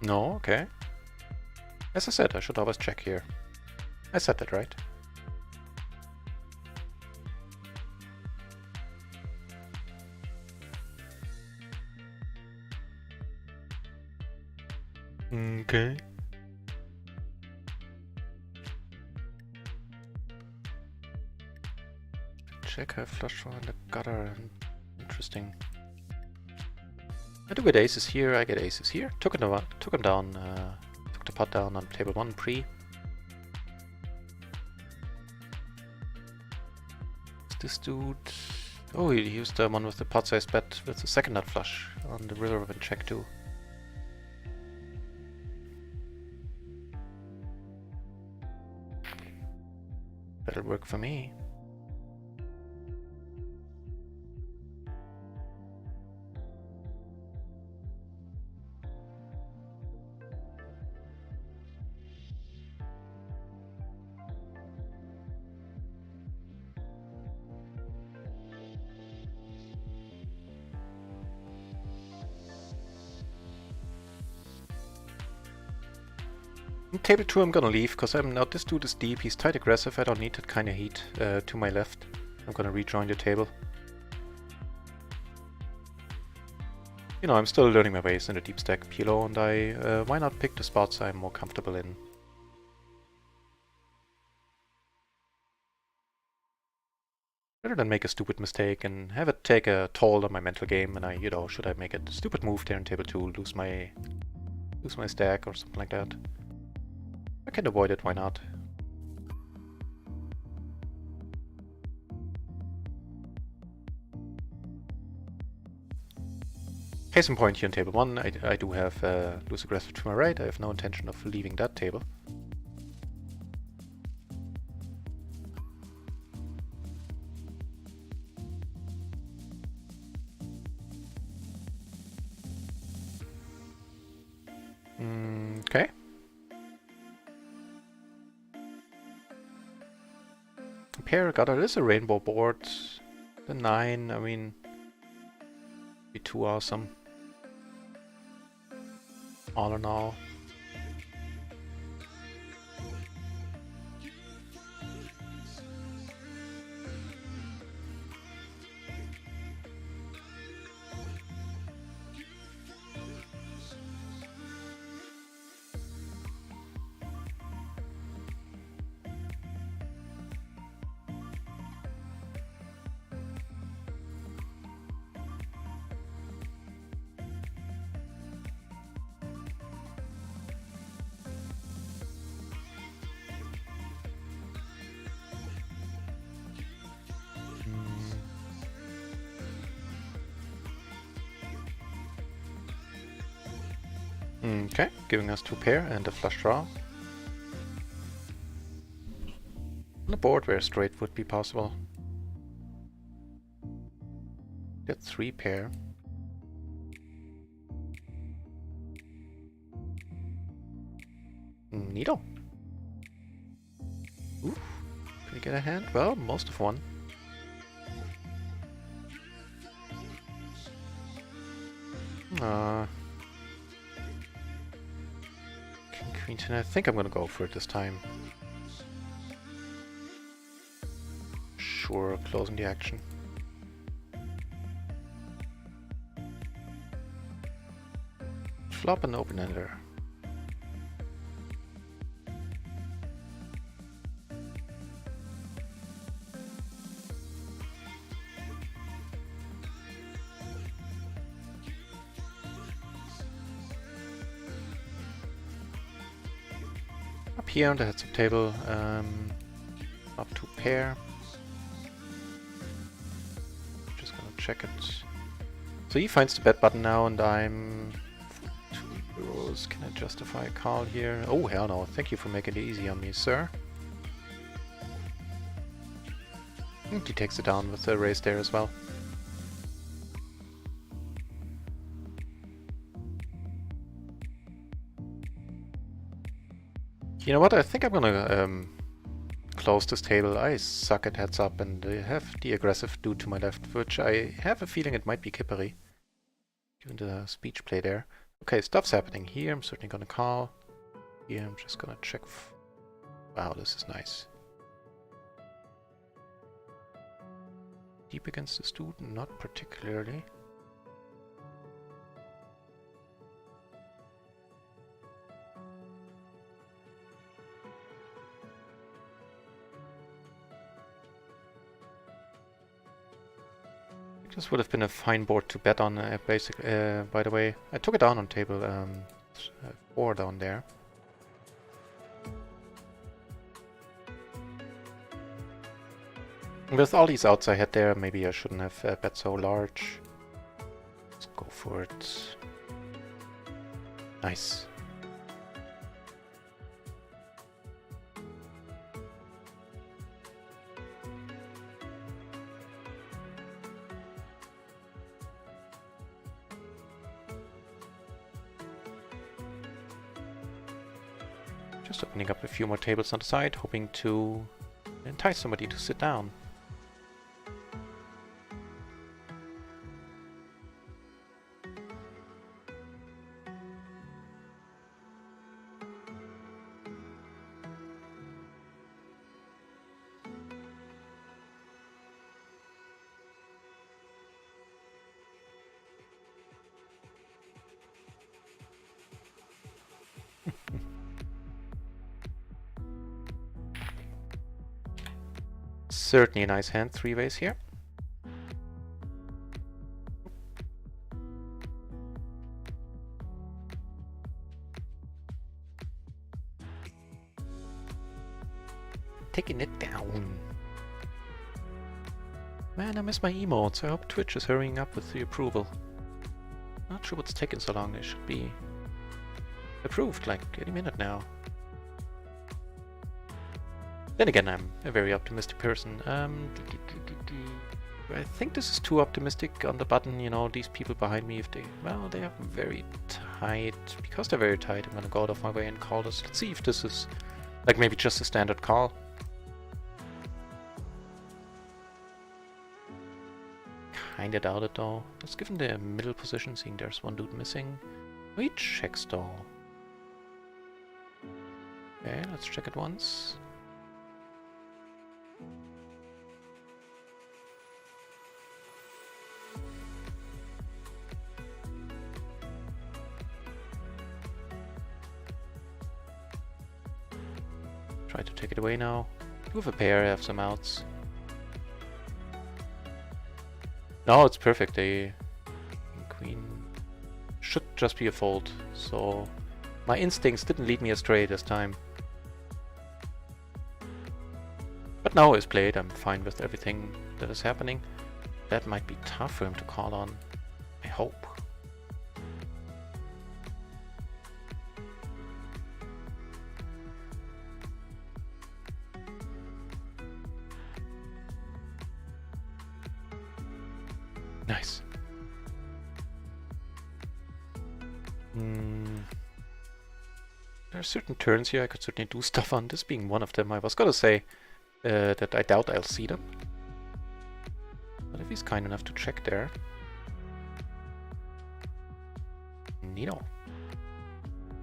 S1: No, okay. As I said, I should always check here. I said that right. Okay. Check her flush draw in the gutter. Interesting. I do get aces here, I get aces here. Took him down, took the pot down on table 1 pre. This dude... oh, he used the one with the pot-sized bet with the second nut flush on the river and check 2. That'll work for me. Table 2 I'm gonna leave, because this dude is deep, he's tight aggressive, I don't need that kind of heat to my left. I'm gonna rejoin the table. You know, I'm still learning my ways in the deep stack PLO, and I why not pick the spots I'm more comfortable in. Rather than make a stupid mistake and have it take a toll on my mental game, and should I make a stupid move there in table 2, lose my stack or something like that. I can avoid it, why not? Case in point here on table 1, I do have loose aggressive to my right. I have no intention of leaving that table. Okay. Pair got it is a rainbow board. The 9, I mean, be too awesome. All in all. Okay, giving us 2 pair and a flush draw. On a board where straight would be possible. Get 3 pair. Neato. Oof. Can we get a hand? Well, most of one. King, Queen, 10. I think I'm gonna go for it this time. Sure, closing the action. Flop and open-ender. Up here on the heads-up table, up 2 pair. Just gonna check it. So he finds the bet button now, and I'm 2 euros. Can I justify a call here? Oh hell no! Thank you for making it easy on me, sir. And he takes it down with the raise there as well. You know what? I think I'm gonna close this table. I suck at heads up and I have the aggressive dude to my left, which I have a feeling it might be Kippery, given the speech play there. Okay, stuff's happening here. I'm certainly gonna call. Here, I'm just gonna check. Wow, this is nice. Deep against the student, not particularly. This would have been a fine board to bet on, by the way. I took it down on table 4 down there. With all these outs I had there, maybe I shouldn't have bet so large. Let's go for it. Nice. Just opening up a few more tables on the side, hoping to entice somebody to sit down. Certainly a nice hand, 3 ways here. Taking it down. Man, I miss my emotes. I hope Twitch is hurrying up with the approval. Not sure what's taking so long. They should be approved like any minute now. Then again, I'm a very optimistic person. I think this is too optimistic on the button. You know, these people behind me, if they, well, they are very tight. Because they're very tight, I'm gonna go out of my way and call this. Let's see if this is like maybe just a standard call. Kinda doubt it though. Let's give him the middle position, seeing there's one dude missing. We checks though. Okay, let's check it once. Try to take it away now. With a pair, I have some outs. No, it's perfect. A queen should just be a fold. So my instincts didn't lead me astray this time. But now it's played. I'm fine with everything that is happening. That might be tough for him to call on. I hope. Nice. There are certain turns here I could certainly do stuff on, this being one of them. I was gonna say that I doubt I'll see them. But if he's kind enough to check there... Neato.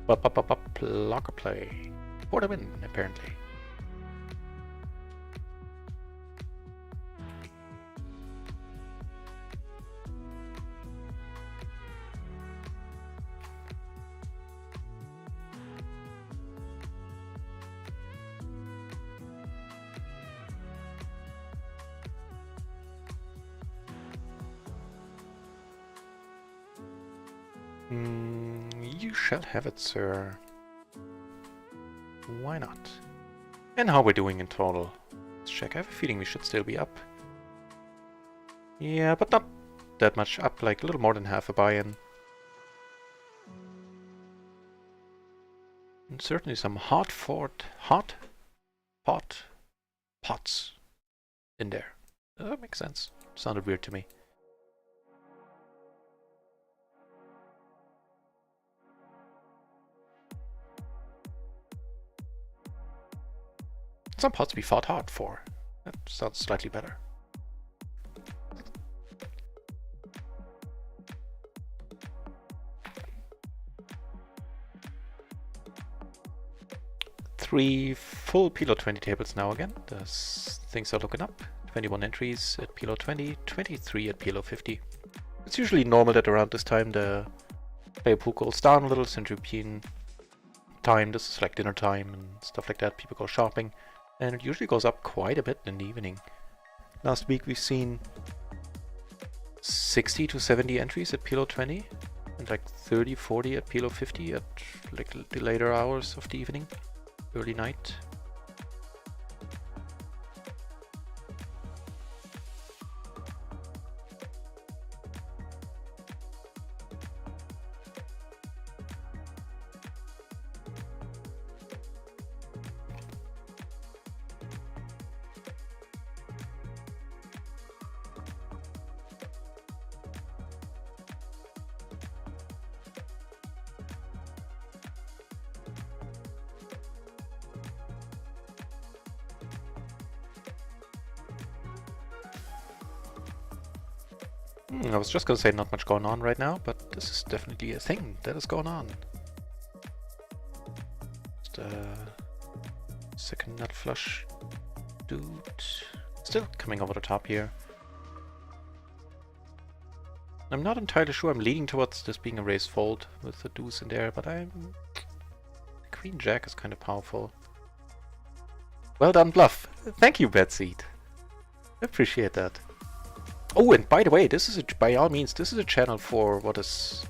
S1: Blocker play. For the win, apparently. You shall have it, sir. Why not? And how we're doing in total. Let's check. I have a feeling we should still be up. Yeah, but not that much up, like a little more than half a buy-in. And certainly some hot pots in there. That makes sense. Sounded weird to me. Some pots we fought hard for. That sounds slightly better. Three full PLO 20 tables now again. Things are looking up. 21 entries at PLO 20, 23 at PLO 50. It's usually normal that around this time the player pool goes down a little. Central European time, this is like dinner time and stuff like that. People go shopping. And it usually goes up quite a bit in the evening. Last week we've seen 60 to 70 entries at PLO 20 and like 30, 40 at PLO 50 at like the later hours of the evening, early night. I was just gonna say not much going on right now, but this is definitely a thing that is going on. Just a second nut flush dude. Still coming over the top here. I'm not entirely sure. I'm leaning towards this being a raised fold with the deuce in there, but Queen Jack is kind of powerful. Well done, bluff. Thank you, Betseed. Appreciate that. Oh, and by the way, this is by all means, this is a channel for what is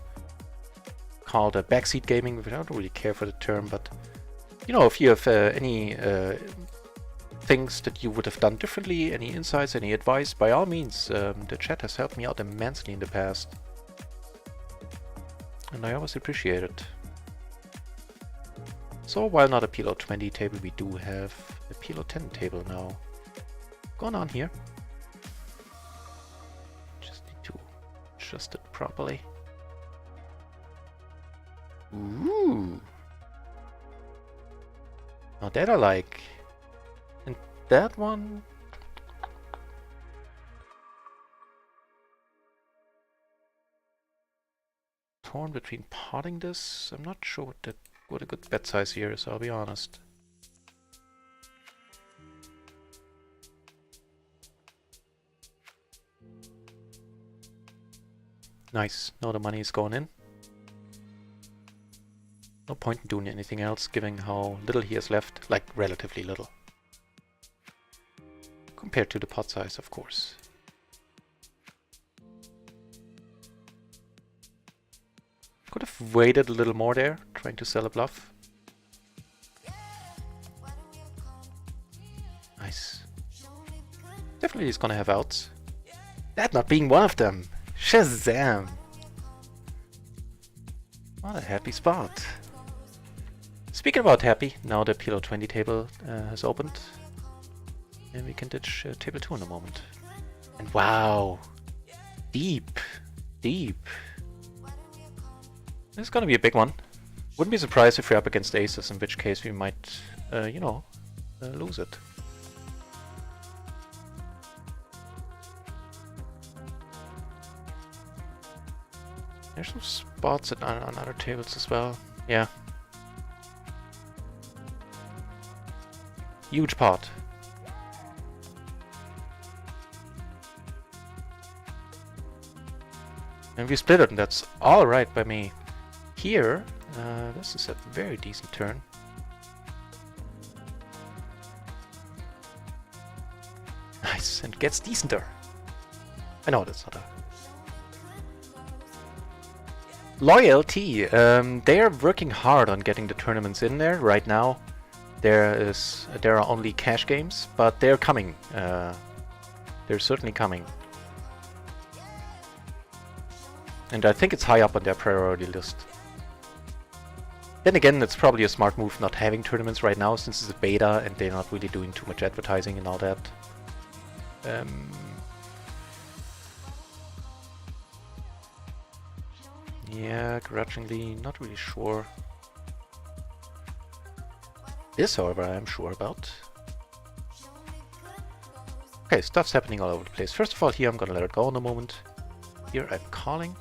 S1: called a backseat gaming. I don't really care for the term, but you know, if you have any things that you would have done differently, any insights, any advice, by all means, the chat has helped me out immensely in the past, and I always appreciate it. So while not a PLO 20 table, we do have a PLO 10 table now going on here. adjusted properly. Ooh. Now that I like. And that one... Torn between potting this. I'm not sure what a good bet size here is, I'll be honest. Nice. Now the money is going in. No point in doing anything else, given how little he has left. Like, relatively little. Compared to the pot size, of course. Could have waited a little more there, trying to sell a bluff. Nice. Definitely he's gonna have outs. That not being one of them! Shazam! What a happy spot. Speaking about happy, now the PLO 20 table has opened. And we can ditch table 2 in a moment. And wow! Deep! Deep! This is gonna be a big one. Wouldn't be surprised if we're up against aces, in which case we might, you know, lose it. There's some spots on other tables as well. Yeah. Huge pot. And we split it, and that's alright by me. Here, this is a very decent turn. Nice, and gets decenter. I know that's not a... Loyalty! They are working hard on getting the tournaments in there right now. There are only cash games, but they're coming. They're certainly coming. And I think it's high up on their priority list. Then again, it's probably a smart move not having tournaments right now, since it's a beta and they're not really doing too much advertising and all that. Yeah, grudgingly, not really sure. This, however, I am sure about. Okay, stuff's happening all over the place. First of all, here I'm gonna let it go in a moment. Here I'm calling.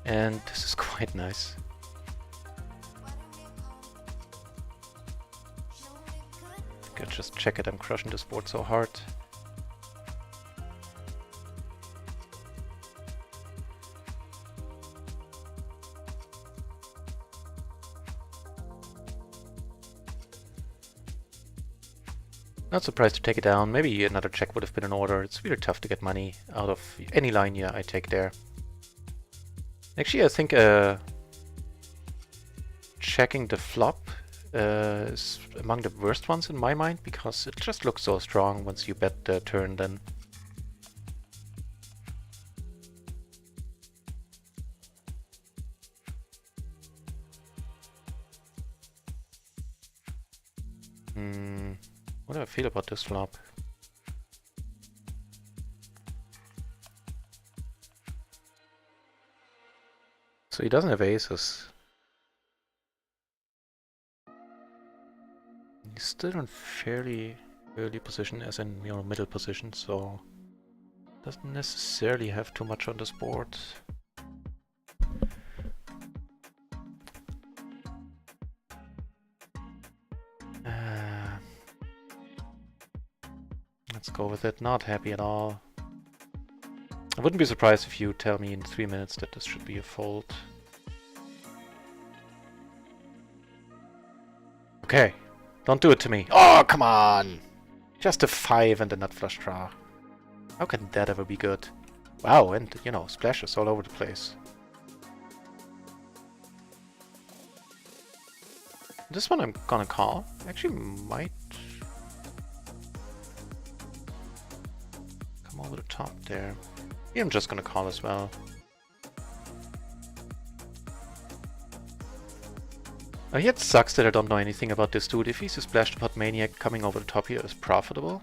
S1: And this is quite nice. I could just check it, I'm crushing this board so hard. Not surprised to take it down. Maybe another check would have been in order. It's really tough to get money out of any line here I take there. Actually, I think checking the flop is among the worst ones in my mind, because it just looks so strong once you bet the turn then. What do I feel about this flop? So he doesn't have aces. He's still in fairly early position, as in, you know, middle position, so doesn't necessarily have too much on this board. Let's go with it. Not happy at all. I wouldn't be surprised if you tell me in 3 minutes that this should be a fold. Okay, don't do it to me. Oh, come on! Just a 5 and a nut flush draw. How can that ever be good? Wow, and, you know, splashes all over the place. This one I'm gonna call. Actually, might come over the top there. Yeah, I'm just gonna call as well. Here it sucks that I don't know anything about this dude. If he's a splash the pot maniac, coming over the top here is profitable.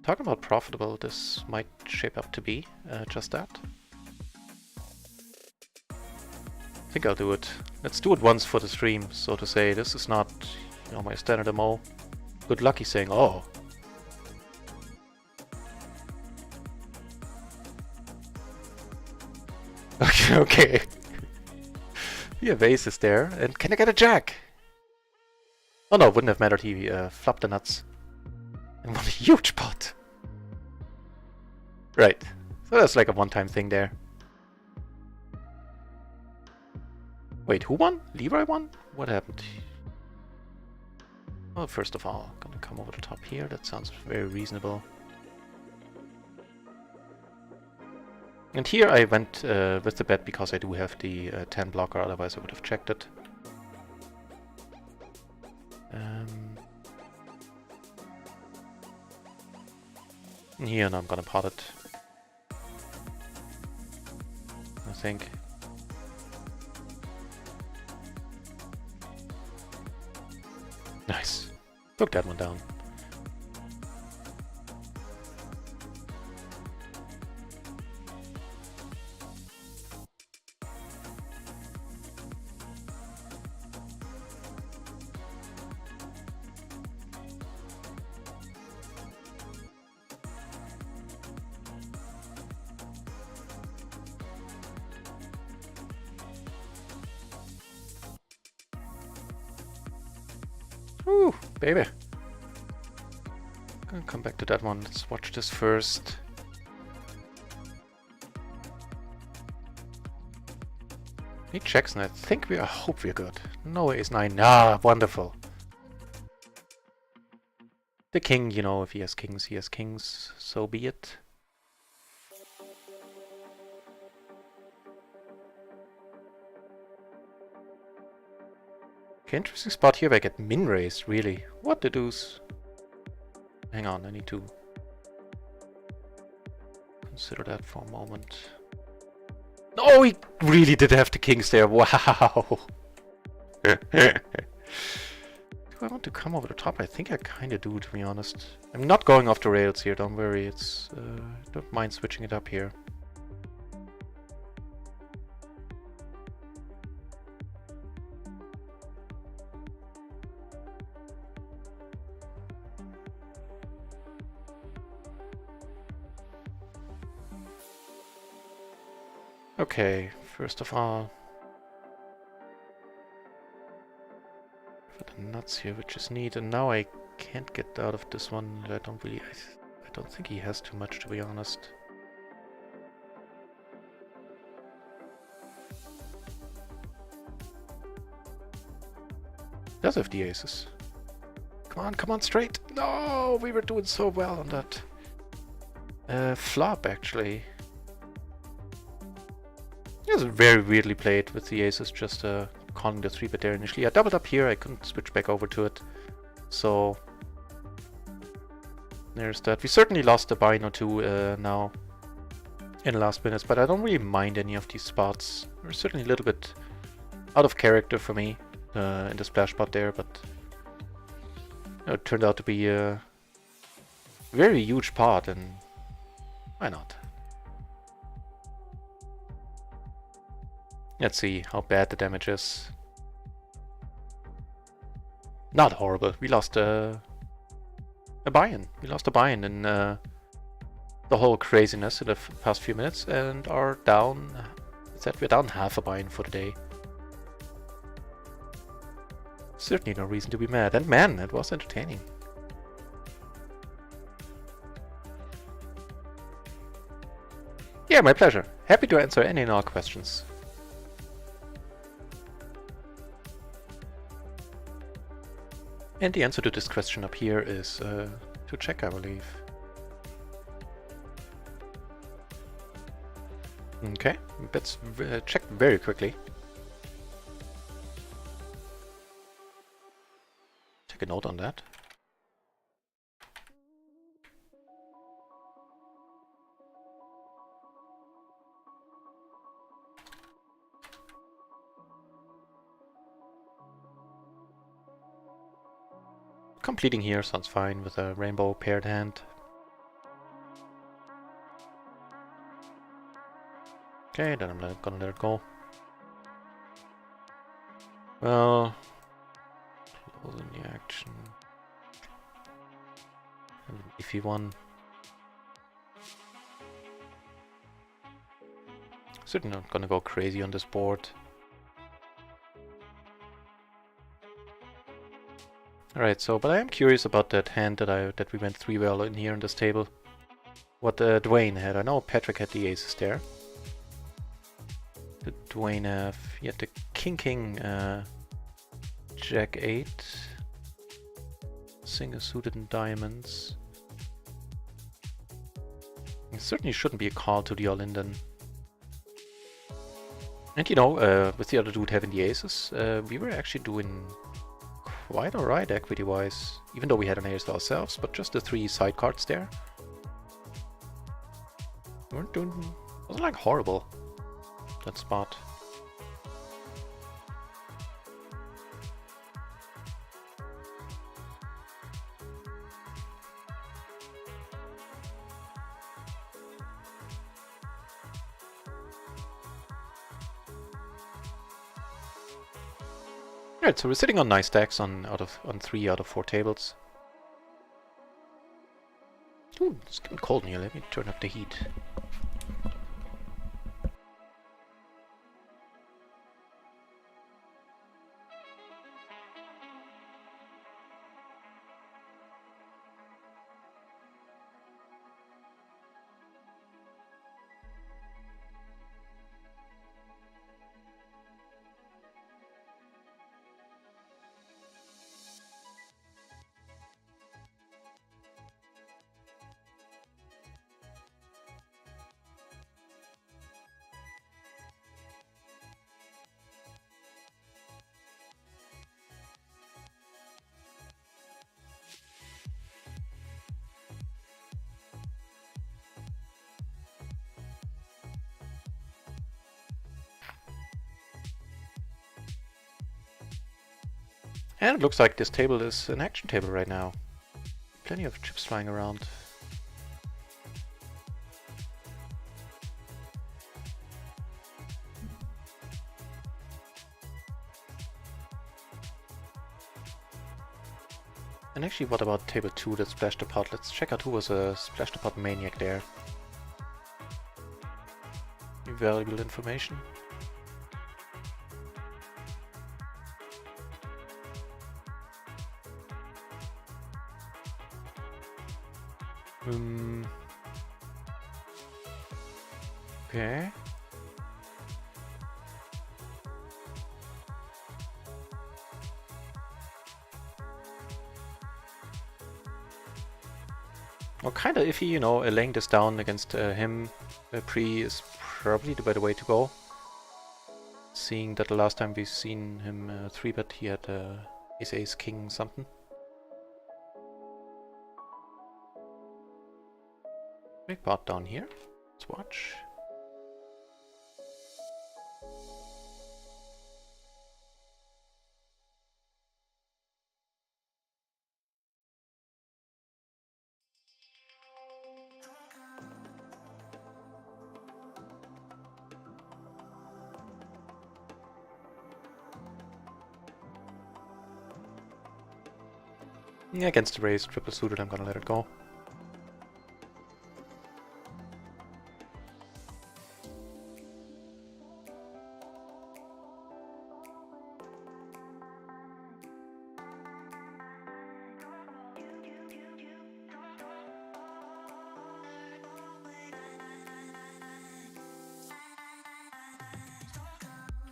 S1: Talking about profitable, this might shape up to be just that. I think I'll do it. Let's do it once for the stream, so to say. This is not, you know, my standard MO. Good luck, he's saying, oh. Okay, okay. He evases there, and can I get a jack? Oh no, wouldn't have mattered, he flopped the nuts. And won a huge pot. Right, so that's like a one-time thing there. Wait, who won? Leroy won? What happened? Well, first of all, I'm gonna come over the top here, that sounds very reasonable. And here I went with the bet because I do have the 10 blocker, otherwise I would have checked it. And here, and I'm gonna pot it. I think. Nice. Took that one down. Ooh, baby. Gonna come back to that one. Let's watch this first. He checks, and I think I hope we're good. No, ace 9. Ah, wonderful. The king, you know, if he has kings, he has kings. So be it. Okay, interesting spot here where I get min raised, really. What the deuce? Hang on, I need to consider that for a moment. Oh, he really did have the kings there. Wow. Do I want to come over the top? I think I kind of do, to be honest. I'm not going off the rails here, don't worry. It's don't mind switching it up here. Okay, first of all, for the nuts here, which is neat, and now I can't get out of this one. I don't really, I don't think he has too much, to be honest. Does have the aces. Come on, straight. No, we were doing so well on that flop, actually. It was very weirdly played with the aces, just calling the 3-bet there initially. I doubled up here, I couldn't switch back over to it. So there's that. We certainly lost a bind or two now in the last minutes, but I don't really mind any of these spots. They're certainly a little bit out of character for me in the splash spot there, but you know, it turned out to be a very huge pot, and why not? Let's see how bad the damage is. Not horrible. We lost a buy-in. We lost a buy-in in the whole craziness in the past few minutes, and are down. We're down half a buy-in for the day. Certainly no reason to be mad. And man, it was entertaining. Yeah, my pleasure. Happy to answer any and all questions. And the answer to this question up here is to check, I believe. Okay, let's check very quickly. Take a note on that. Completing here sounds fine with a rainbow paired hand. Okay, then I'm gonna let it go. Well, closing the action. And if you won. Certainly not gonna go crazy on this board. Alright, so but I am curious about that hand that we went 3 well in here on this table. What Dwayne had. I know Patrick had the aces there. Did Dwayne have? He had the king, jack 8, single suited in diamonds. It certainly shouldn't be a call to the all-in then. And you know, with the other dude having the aces, we were actually doing quite alright equity-wise, even though we had an ace ourselves, but just the 3 side cards there. We weren't doing... wasn't like horrible, that spot. Right, so we're sitting on nice stacks on 3 out of 4 tables. Ooh, it's getting cold in here. Let me turn up the heat. And it looks like this table is an action table right now. Plenty of chips flying around. And actually, what about table 2 that splashed the pot? Let's check out who was a splash the pot maniac there. Valuable information. Okay. Well, kinda iffy, you know, laying this down against him pre is probably the better way to go. Seeing that the last time we've seen him 3-bet, he had ace king something. Big pot down here. Let's watch. Yeah, against the raise, triple suited, I'm gonna let it go.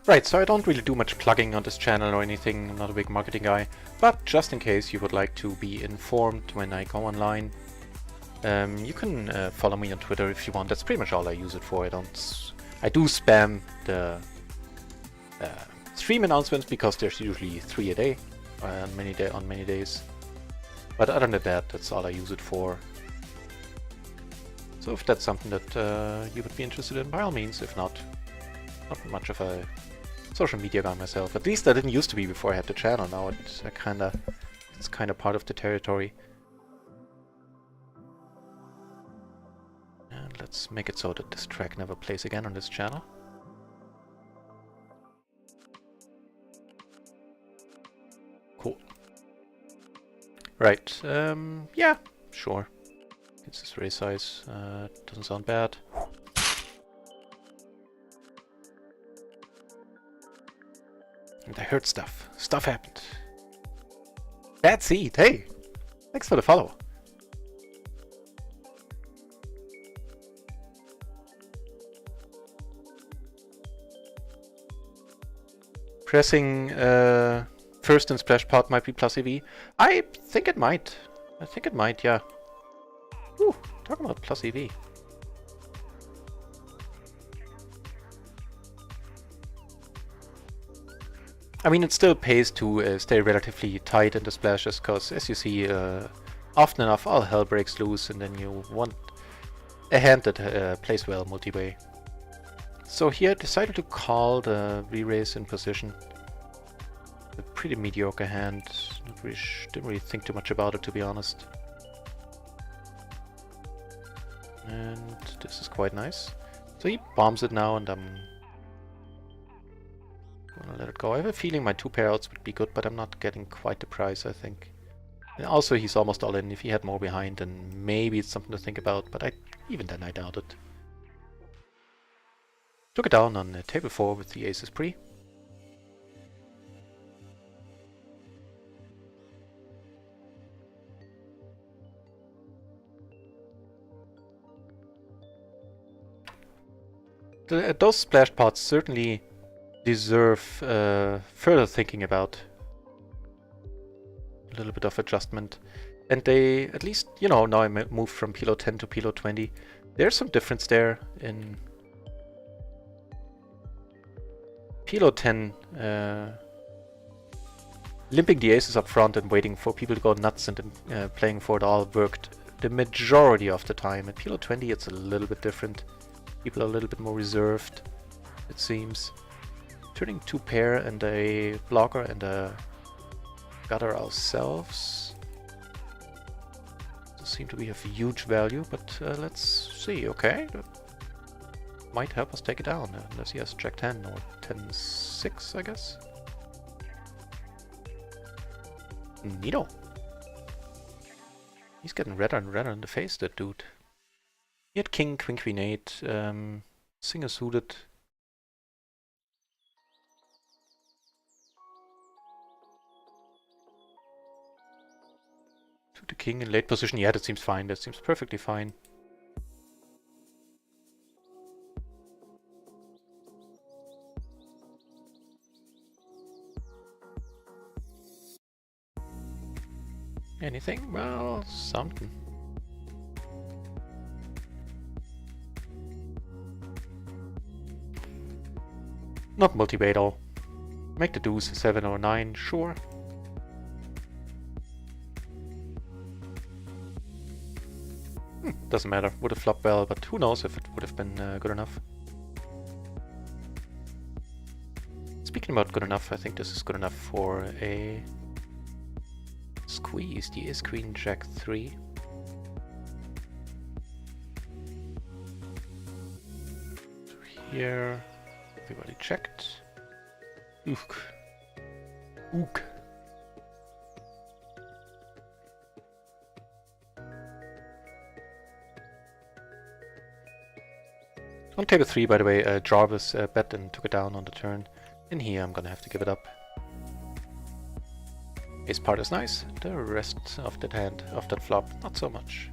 S1: Right, so I don't really do much plugging on this channel or anything, I'm not a big marketing guy, but just in case you would like to be informed when I go online, you can follow me on Twitter if you want. That's pretty much all I use it for. I do spam the stream announcements because there's usually 3 a day on many days. But other than that, that's all I use it for. So if that's something that you would be interested in, by all means. If not much of a social media guy myself. At least I didn't used to be before I had the channel. Now it's kind of part of the territory. And let's make it so that this track never plays again on this channel. Right. Yeah, sure. It's this raise size. Doesn't sound bad. And I heard stuff. Stuff happened. Bad seed. Hey, thanks for the follow. Pressing first in splash pot might be plus EV. I think it might. I think it might, yeah. Ooh, talk about plus EV. I mean, it still pays to stay relatively tight in the splashes, because as you see, often enough all hell breaks loose, and then you want a hand that plays well multi-way. So here I decided to call the re-raise in position. A pretty mediocre hand. Didn't really think too much about it, to be honest. And this is quite nice. So he bombs it now, and I'm gonna let it go. I have a feeling my 2 payouts would be good, but I'm not getting quite the price, I think. And also, he's almost all in. If he had more behind, then maybe it's something to think about, but even then I doubt it. Took it down on table 4 with the aces pre. Those splash pots certainly deserve further thinking about. A little bit of adjustment. And they, at least, you know, now I moved from PLO 10 to PLO 20. There's some difference there in PLO 10. Limping the aces up front and waiting for people to go nuts and then playing for it all worked the majority of the time. At PLO 20 it's a little bit different. People are a little bit more reserved, it seems. Turning 2 pair and a blocker and a gutter ourselves doesn't seem to be of huge value, but let's see. Okay, that might help us take it down, unless he has Jack 10 or 10-6, I guess. Neato. He's getting redder and redder in the face, that dude. He had king, queen, queen 8, singer suited. Took the king in late position. Yeah, that seems fine. That seems perfectly fine. Anything? Well, something. Not multi-way at all. Make the deuce 7 or 9, sure. Doesn't matter. Would have flopped well, but who knows if it would have been good enough. Speaking about good enough, I think this is good enough for a squeeze. The ace queen jack 3. So here, everybody checked. Ook. Ook. On table 3, by the way, Jarvis bet and took it down on the turn. In here, I'm gonna have to give it up. Ace part is nice. The rest of that hand, of that flop, not so much.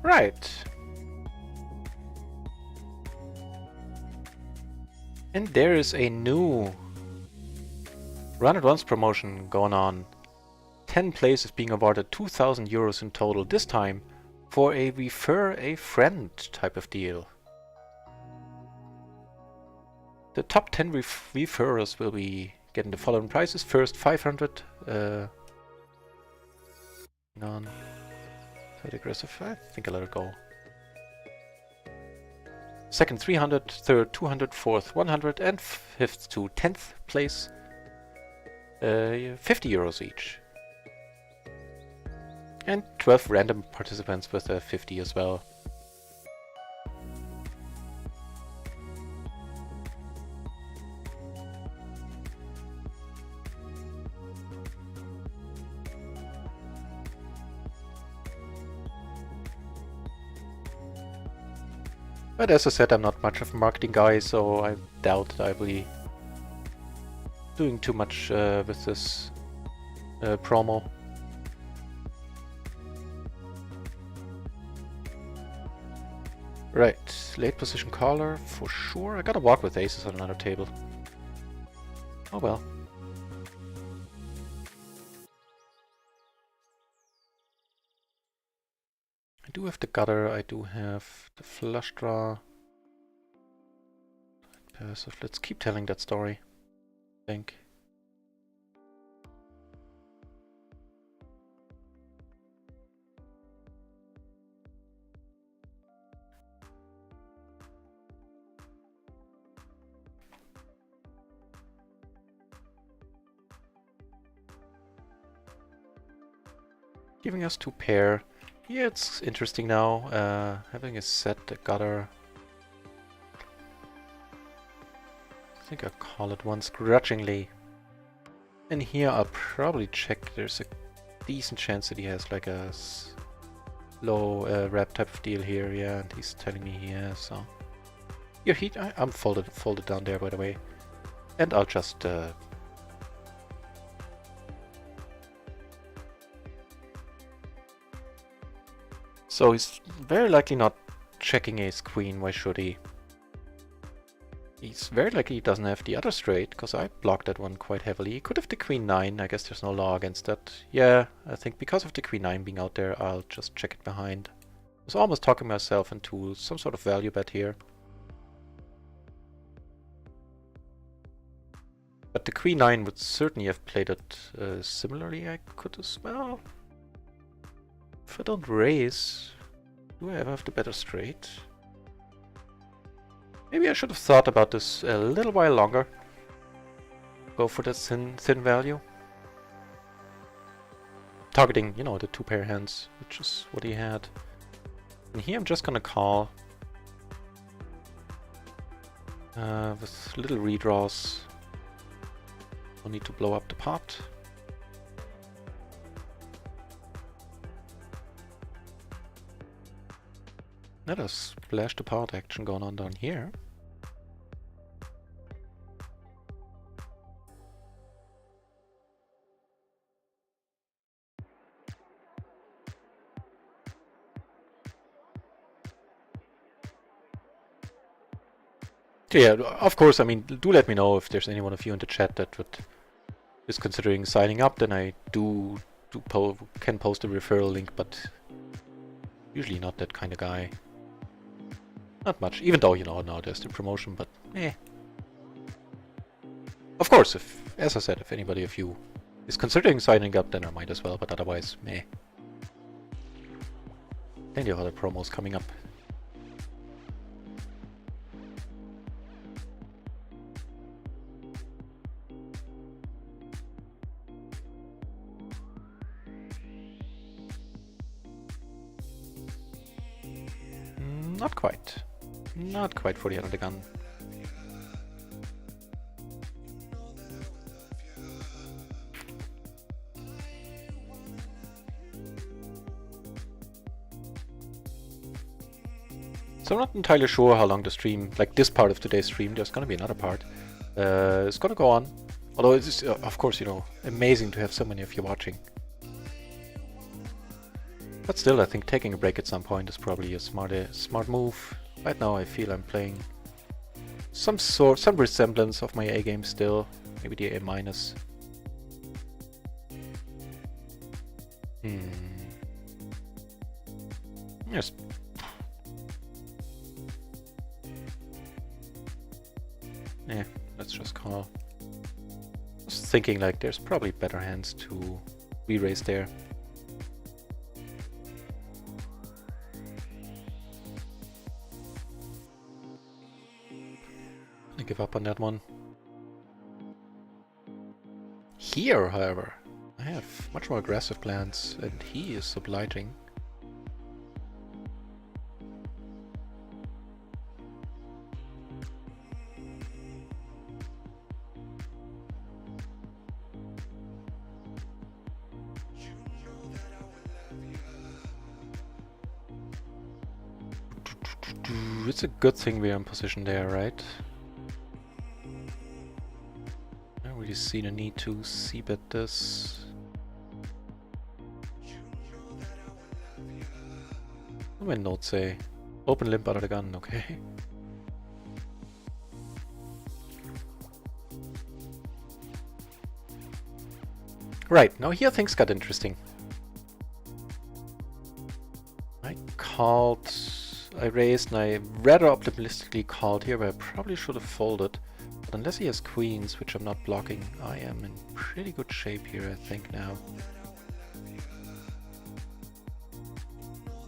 S1: Right. And there is a new Run It Once promotion going on. 10 places being awarded 2,000 euros in total, this time for a refer a friend type of deal. The top 10 referrers will be getting the following prizes. First 500 non aggressive. I think I'll let it go. second 300, third 200, fourth 100, and fifth to 10th place 50 euros each. And 12 random participants with 50 as well. But as I said, I'm not much of a marketing guy, so I doubt that I will be doing too much with this promo. Right, late position caller for sure. I gotta walk with aces on another table. Oh well. I do have the gutter, I do have the flush draw. Passive. Let's keep telling that story, I think. Giving us 2 pair. Yeah, it's interesting now. Having a set, a gutter. I think I'll call it once grudgingly. And here I'll probably check. There's a decent chance that he has like a low wrap type of deal here. Yeah, and he's telling me he has. So your heat. I'm folded down there, by the way. And I'll just so he's very likely not checking ace queen. Why should he? He's very likely he doesn't have the other straight, because I blocked that one quite heavily. He could have the queen 9. I guess there's no law against that. Yeah, I think because of the queen 9 being out there, I'll just check it behind. I was almost talking myself into some sort of value bet here. But the queen 9 would certainly have played it similarly. I could as well. If I don't raise, do I ever have the better straight? Maybe I should have thought about this a little while longer. Go for that thin value. Targeting, you know, the 2 pair hands, which is what he had. And here I'm just gonna call. With little redraws. No need to blow up the pot. Let us splash the pot action going on down here. Yeah, of course, I mean, do let me know if there's anyone of you in the chat that is considering signing up, then I can post a referral link, but usually not that kind of guy. Not much, even though, you know, now there's the promotion, but eh. Of course, as I said, if anybody of you is considering signing up, then I might as well, but otherwise, meh. Plenty of other promos coming up. Not quite. Not quite for the end of the gun. So I'm not entirely sure how long the stream, like this part of today's stream, there's gonna be another part. It's gonna go on. Although it's, of course, you know, amazing to have so many of you watching. But still, I think taking a break at some point is probably a smart move. Right now, I feel I'm playing some resemblance of my A game still. Maybe the A minus. Yes. Yeah, let's just call. I was thinking like there's probably better hands to re-raise there. give up on that one. Here, however, I have much more aggressive plans, and he is obliging. It's a good thing we're in position there, right? I don't really see the need to c-bet this. What do my notes say? Open limp out of the gun, okay. Right, now here things got interesting. I raised and I rather optimistically called here, but I probably should have folded. But unless he has queens, which I'm not blocking, I am in pretty good shape here, I think, now.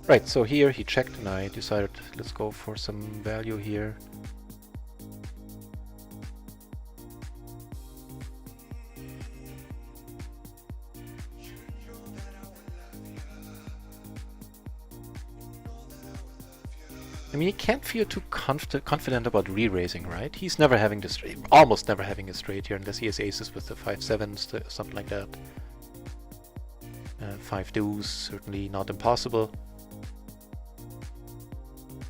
S1: Right, so here he checked and I decided let's go for some value here. I mean, he can't feel too confident about re-raising, right? He's never having the straight, almost never having a straight here, unless he has aces with the 5-7s, something like that. 5 deuce, certainly not impossible.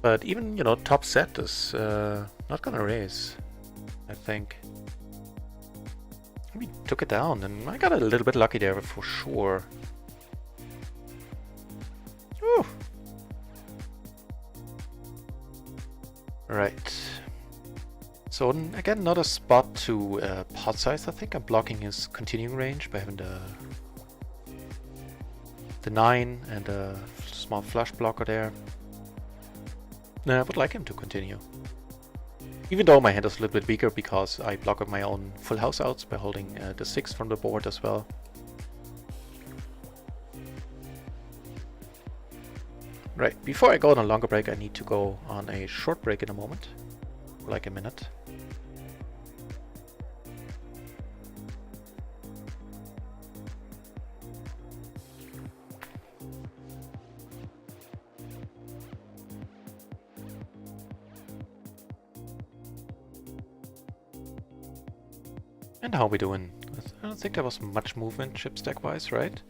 S1: But even, you know, top set is not gonna raise, I think. We took it down, and I got a little bit lucky there for sure. Whew. Right. So again, not a spot to pot size. I think I'm blocking his continuing range by having the 9 and a small flush blocker there. I would like him to continue. Even though my hand is a little bit weaker because I block up my own full house outs by holding the 6 from the board as well. Right, before I go on a longer break, I need to go on a short break in a moment, like a minute. And how are we doing? I don't think there was much movement chip stack wise, right?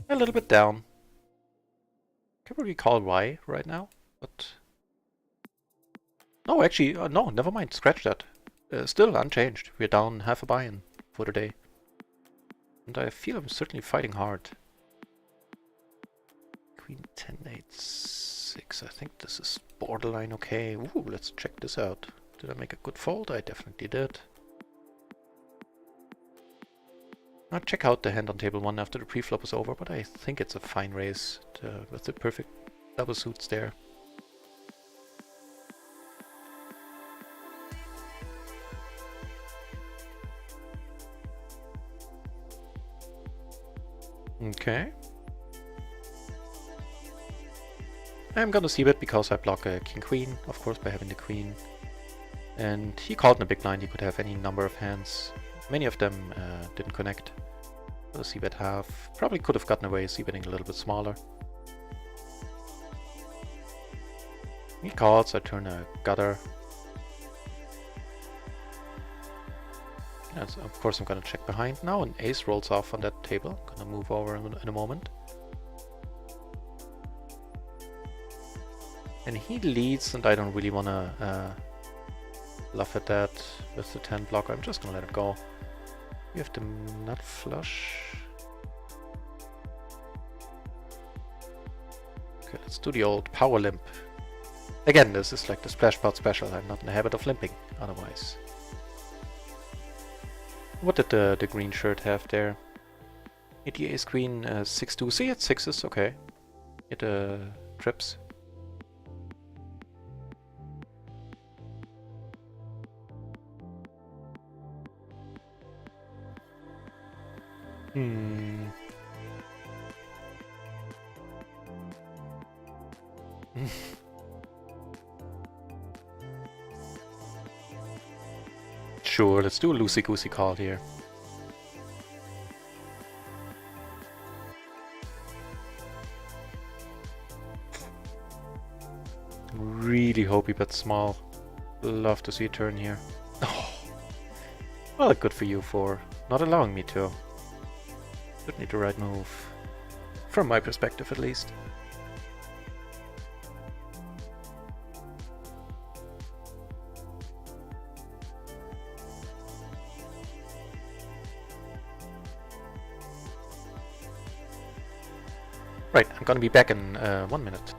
S1: A little bit down. Can't really recall why right now, but... No, actually, no, never mind, scratch that. Still unchanged. We're down half a buy-in for the day. And I feel I'm certainly fighting hard. Queen 10, 8, 6. I think this is borderline okay. Ooh, let's check this out. Did I make a good fold? I definitely did. I'll check out the hand on table 1 after the pre-flop is over, but I think it's a fine raise with the perfect double suits there. Okay. I'm gonna c-bet because I block a king-queen, of course, by having the queen. And he called in a big blind, he could have any number of hands. Many of them didn't connect. So c-bet half. Probably could have gotten away c-betting a little bit smaller. He calls, I turn a gutter. Yes, of course I'm gonna check behind. Now an ace rolls off on that table. I'm gonna move over in a moment. And he leads, and I don't really wanna bluff at that with the 10 blocker. I'm just gonna let it go. We have the nut flush. Okay, let's do the old power limp. Again, this is like the splash pot special. I'm not in the habit of limping otherwise. What did the green shirt have there? Hit the ace queen 6-2. See, it's 6s, okay. Hit trips. Sure, let's do a loosey-goosey call here. Really hope he bets small. Love to see a turn here. Oh. Well, good for you for not allowing me to. Certainly the right move. From my perspective, at least. Right, I'm gonna be back in 1 minute.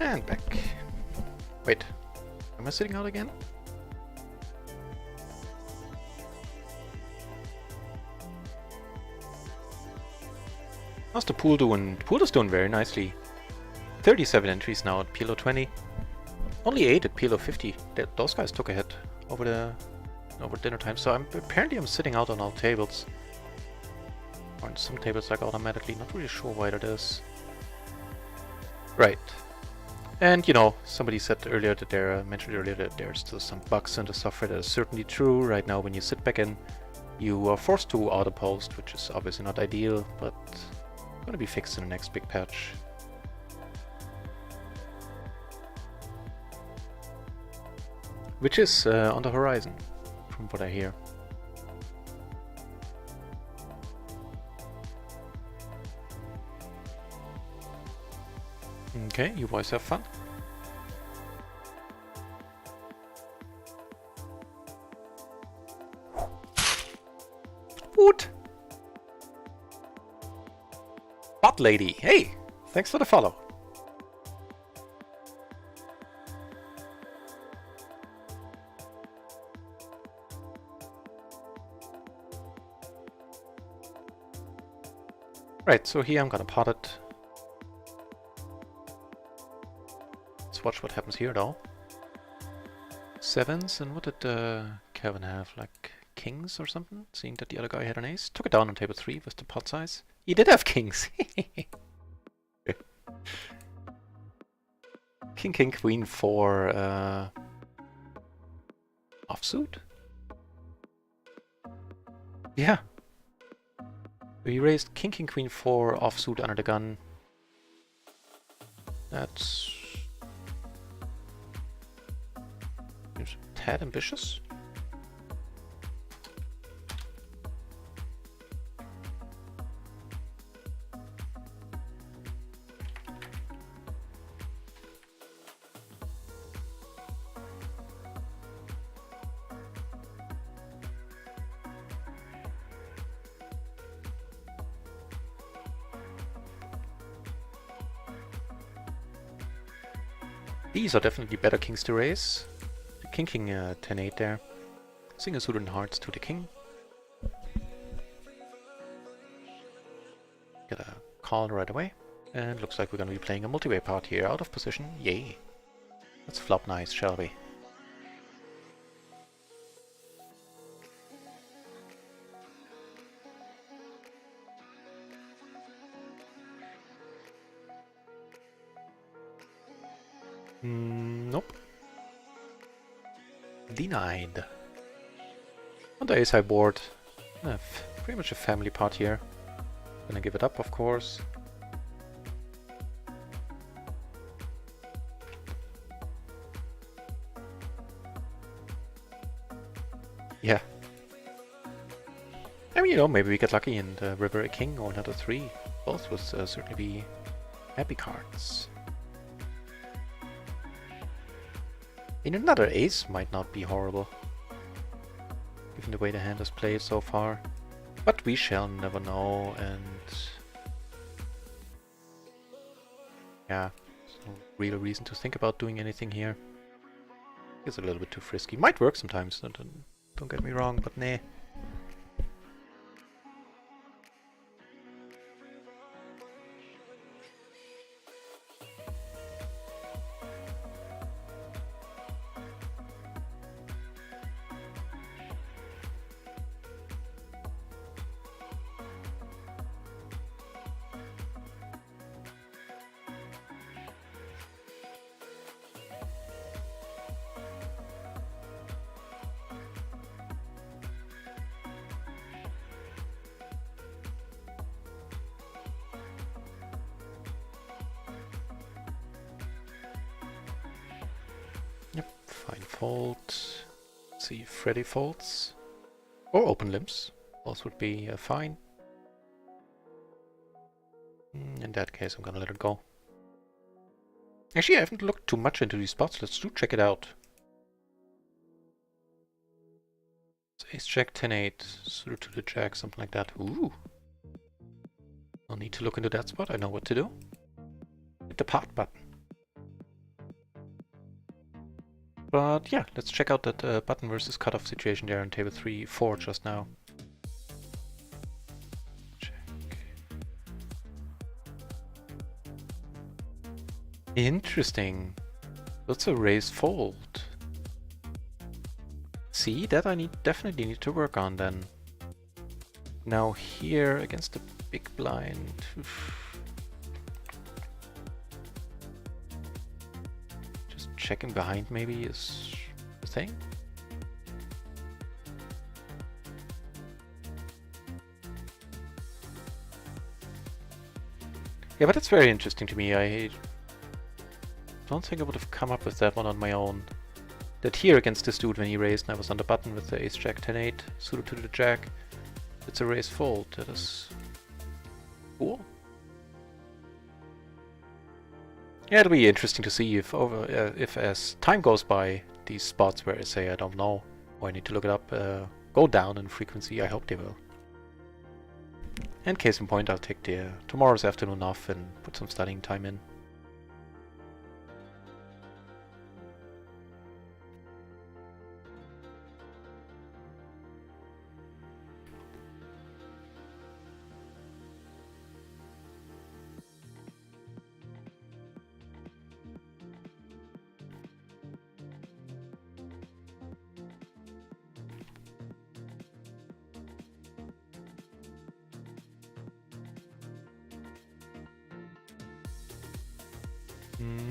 S1: And back. Wait, am I sitting out again? How's the pool doing? The pool is doing very nicely. 37 entries now at PLO 20. Only 8 at PLO 50. Those guys took a hit over dinner time. So apparently I'm sitting out on all tables. Or on some tables like automatically. Not really sure why that is. Right. And you know, somebody said earlier that mentioned earlier that there's still some bugs in the software. That is certainly true. Right now, when you sit back in, you are forced to auto post, which is obviously not ideal, but going to be fixed in the next big patch. Which is on the horizon, from what I hear. Okay, you boys have fun. What? Bot lady, hey, thanks for the follow. Right, so here I'm gonna pot it. Let's watch what happens here though. Sevens, and what did Kevin have? Like kings or something? Seeing that the other guy had an ace. Took it down on table 3 with the pot size. He did have kings. King, king, queen for offsuit? Yeah. We raised king, king, queen for offsuit under the gun. That's a tad ambitious. These are definitely better kings to raise. The king, king, 10-8 there. Single suited hearts to the king. Get a call right away. And looks like we're gonna be playing a multi-way part here. Out of position, yay. Let's flop nice, shall we? Nope. Denied. On the ace-high board, pretty much a family part here. Gonna give it up, of course. Yeah. I mean, you know, maybe we get lucky and river a king or another 3. Both would certainly be happy cards. And another ace might not be horrible, given the way the hand has played so far. But we shall never know, and yeah, no real reason to think about doing anything here. It's a little bit too frisky. Might work sometimes, don't get me wrong, but nah. Yep, fine fold. Let's see if Freddy folds. Or open limps. Both would be fine. In that case, I'm gonna let it go. Actually, I haven't looked too much into these spots. Let's check it out. So ace jack, 10-8, suited to the jack, something like that. Ooh. No need to look into that spot. I know what to do. Hit the pot button. But yeah, let's check out that button versus cutoff situation there on table 3-4 just now. Check. Interesting. That's a raise fold. See, that I definitely need to work on then. Now here against the big blind. Checking behind maybe is the thing. Yeah, but it's very interesting to me. I don't think I would have come up with that one on my own. That here against this dude when he raised and I was on the button with the ace jack 10-8 suited to the jack. It's a raise fold. That is cool. Yeah, it'll be interesting to see if if as time goes by, these spots where I say I don't know or I need to look it up go down in frequency. I hope they will. And case in point, I'll take the tomorrow's afternoon off and put some studying time in.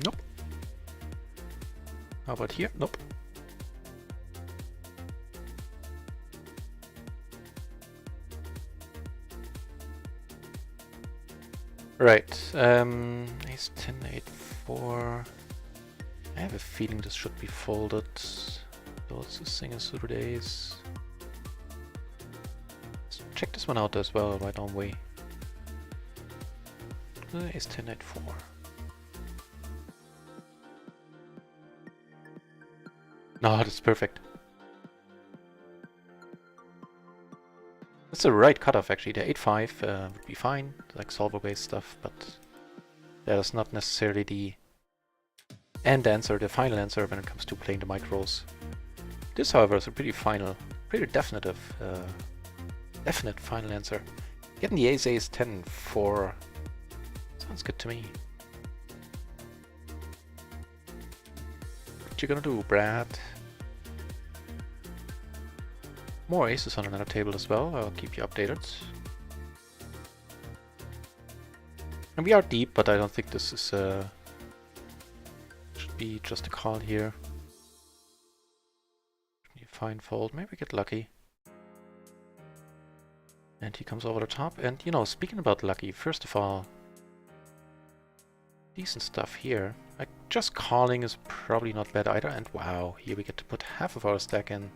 S1: Nope. How about here? Nope. Right. Ace 10-8 4. I have a feeling this should be folded. So it's a single suited ace. Let's check this one out as well, why don't we? Ace 10-8 4. No, that's perfect. That's the right cutoff actually. The 8-5 would be fine, like solver-based stuff, but that is not necessarily the end answer, the final answer when it comes to playing the micros. This, however, is a pretty definite final answer. Getting the ace 10 for. So Sounds good to me. What you gonna do, Brad? More aces on another table as well. I'll keep you updated. And we are deep, but I don't think this is should be just a call here. Fine fold. Maybe we get lucky. And he comes over the top. And, you know, speaking about lucky, first of all, decent stuff here. Like, just calling is probably not bad either. And wow, here we get to put half of our stack in.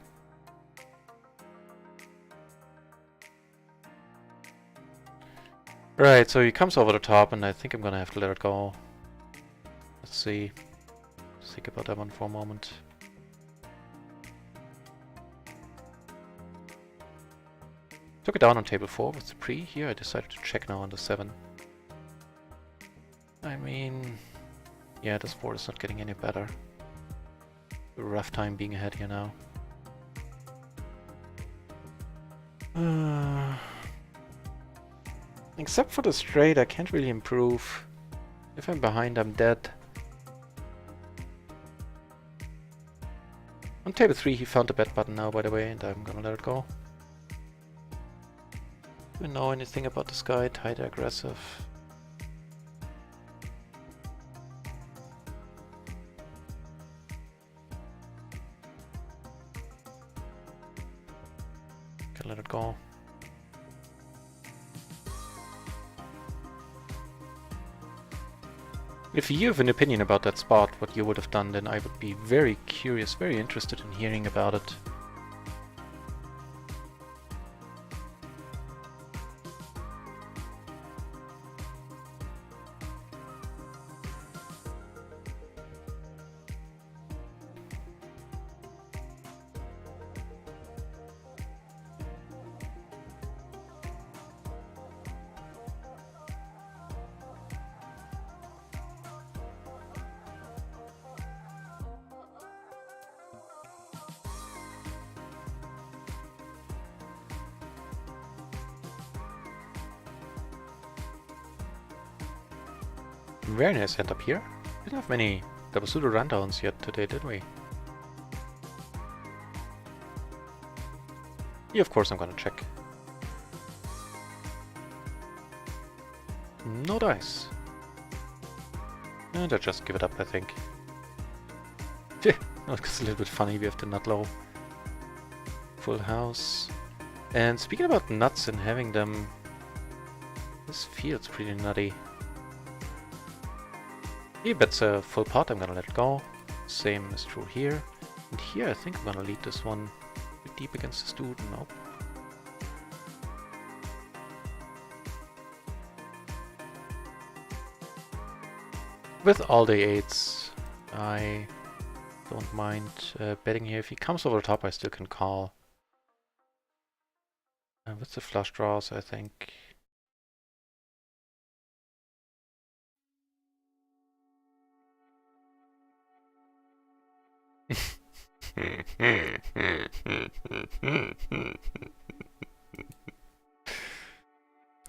S1: Right, so he comes over the top, and I think I'm gonna have to let it go. Let's see. Let's think about that one for a moment. Took it down on table 4 with the pre. Here I decided to check now on the 7. I mean, yeah, this board is not getting any better. A rough time being ahead here now. Except for the straight, I can't really improve. If I'm behind, I'm dead. On table 3 he found the bet button now, by the way, and I'm gonna let it go. Do we know anything about this guy? Tight, aggressive. Can let it go. If you have an opinion about that spot, what you would have done, then I would be very curious, very interested in hearing about it. Very nice hand up here. Didn't have many double suited rundowns yet today, did we? Yeah, of course I'm gonna check. No dice. And I just give it up, I think. It's a little bit funny, we have the nut low. Full house. And speaking about nuts and having them, this feels pretty nutty. He bets a full pot, I'm gonna let it go. Same is true here. And here I think I'm gonna lead this one a bit deep against this dude. Nope. With all the 8s, I don't mind betting here. If he comes over the top, I still can call. And with the flush draws, I think.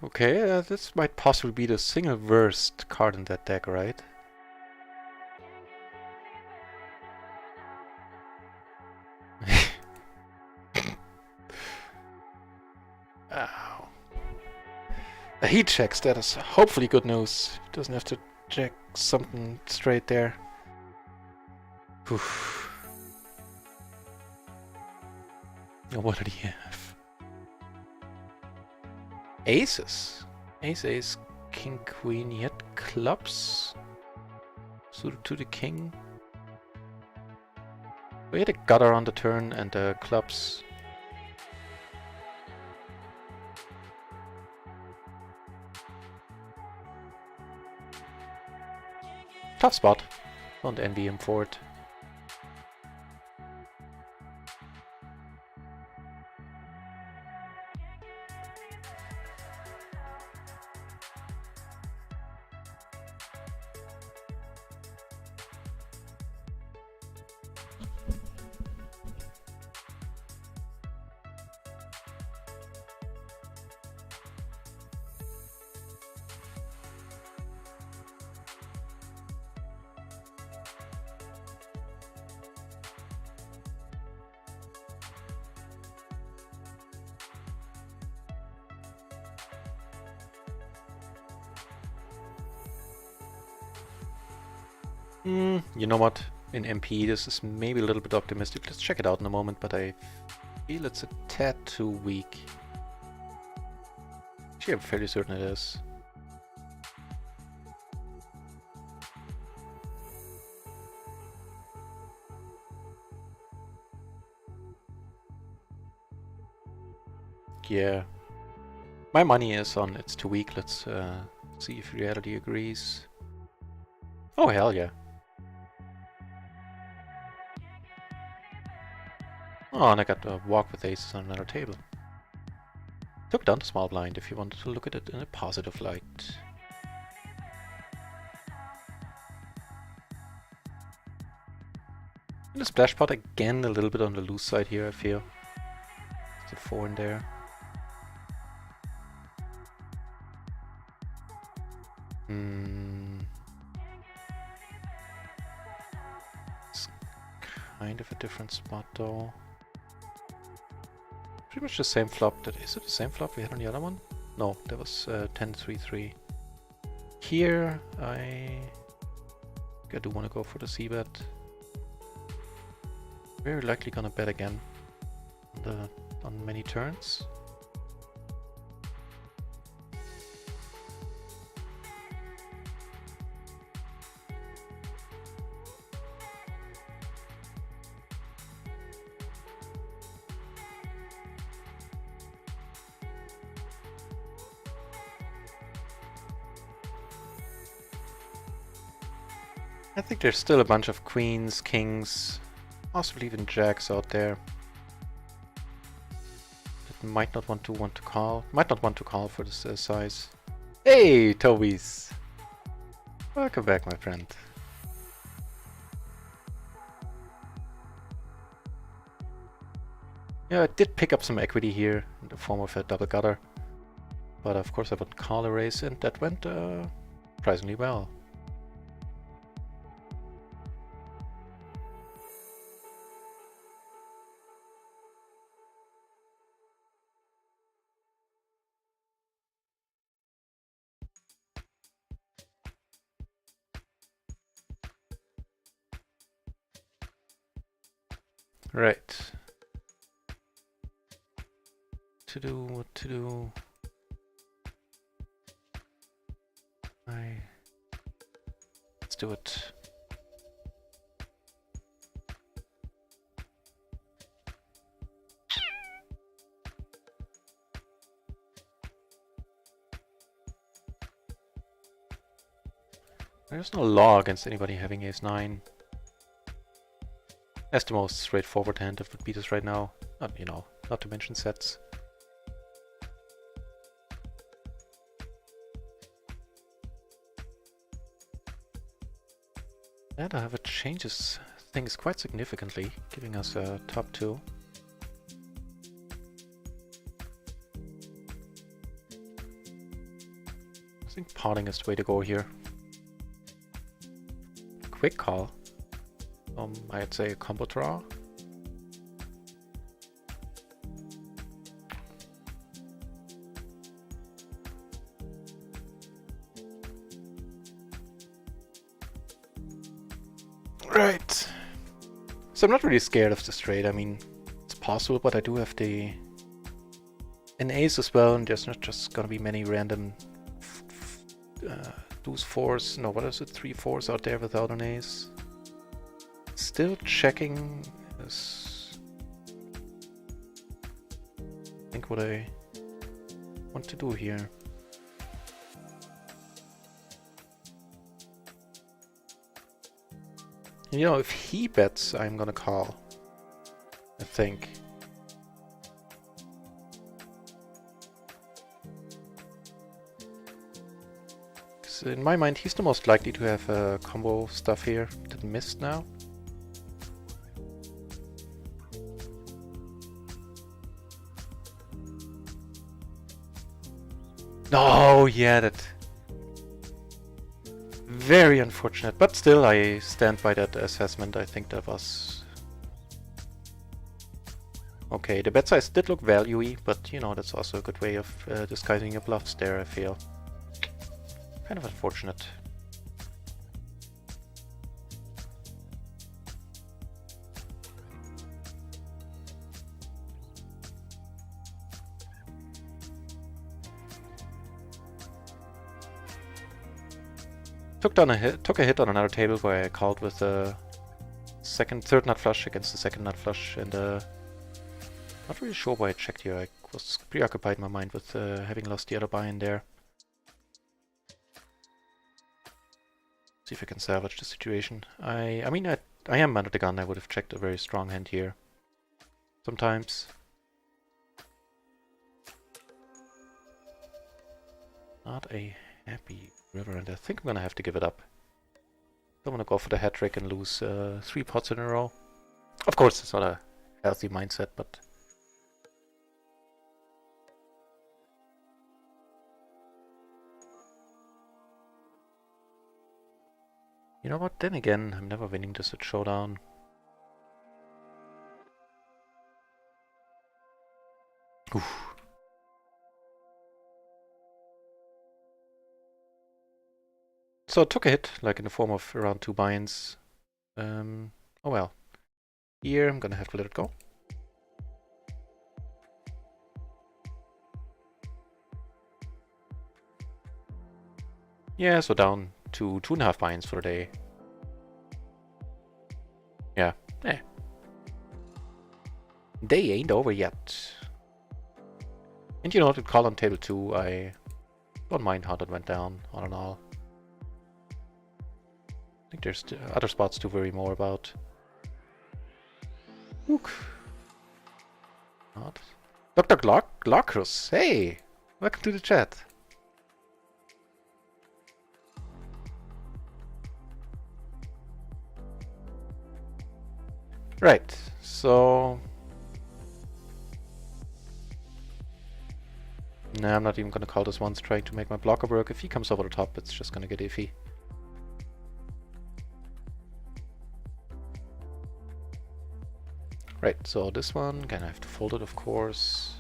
S1: Okay, this might possibly be the single worst card in that deck, right? Ow. A heat checks, that is hopefully good news. Doesn't have to check something straight there. Oof. What did he have? Aces. Ace, ace, king, queen. He had clubs. Suited to the king. We had a gutter on the turn and clubs. Tough spot. Don't envy him for it. You know what? In MP, this is maybe a little bit optimistic. Let's check it out in a moment, but I feel it's a tad too weak. Actually, I'm fairly certain it is. Yeah. My money is on it's too weak. Let's see if reality agrees. Oh, hell yeah. Oh, and I got to walk with aces on another table. Took down the small blind if you wanted to look at it in a positive light. And the splash pot again a little bit on the loose side here, I feel. There's a 4 in there. It's kind of a different spot though. Pretty much the same flop. Is it the same flop we had on the other one? No, that was 10-3-3. Here I do want to go for the c-bet. Very likely gonna bet again on many turns. I think there's still a bunch of queens, kings, possibly even jacks out there that might not want to call. Might not want to call for this size. Hey, Tobies! Welcome back, my friend. Yeah, I did pick up some equity here in the form of a double gutter, but of course I would call a raise, and that went surprisingly well. Right. What to do? Let's do it. There's no law against anybody having ace-9. That's the most straightforward hand that would beat us right now. Not, you know, not to mention sets. And however, it changes things quite significantly, giving us a top 2. I think potting is the way to go here. Quick call. I'd say a combo draw. Right. So I'm not really scared of the straight. I mean, it's possible, but I do have an ace as well, and there's not just gonna be many random deuce 4s. No, what is it? 3 4s out there without an ace. Still checking is, I think, what I want to do here. You know, if he bets, I'm gonna call, I think. Because in my mind, he's the most likely to have combo stuff here that missed now. Oh, yeah, that... Very unfortunate, but still I stand by that assessment. I think that was... Okay, the bet size did look value-y, but you know, that's also a good way of disguising your bluffs there, I feel. Kind of unfortunate. took a hit on another table where I called with the third nut flush against the second nut flush, and not really sure why I checked here. I was preoccupied in my mind with having lost the other buy-in there. See if I can salvage the situation. I mean, I am under the gun. I would have checked a very strong hand here. Sometimes. Not a happy river, and I think I'm gonna have to give it up. Don't want to go for the hat trick and lose 3 pots in a row. Of course, it's not a healthy mindset, but... You know what, then again, I'm never winning this at Showdown. Oof. So it took a hit, like in the form of around 2 buy-ins. Oh well. Here I'm gonna have to let it go. Yeah, so down to 2.5 buy-ins for the day. Yeah, Day ain't over yet. And you know what, with call on table 2, I don't mind how that went down, all in all. I think there's other spots to worry more about. Ook. Not. Dr. Glockrus, hey! Welcome to the chat. Right, so... Nah, I'm not even gonna call this once, trying to make my blocker work. If he comes over the top, it's just gonna get iffy. Right, so this one, gonna have to fold it, of course.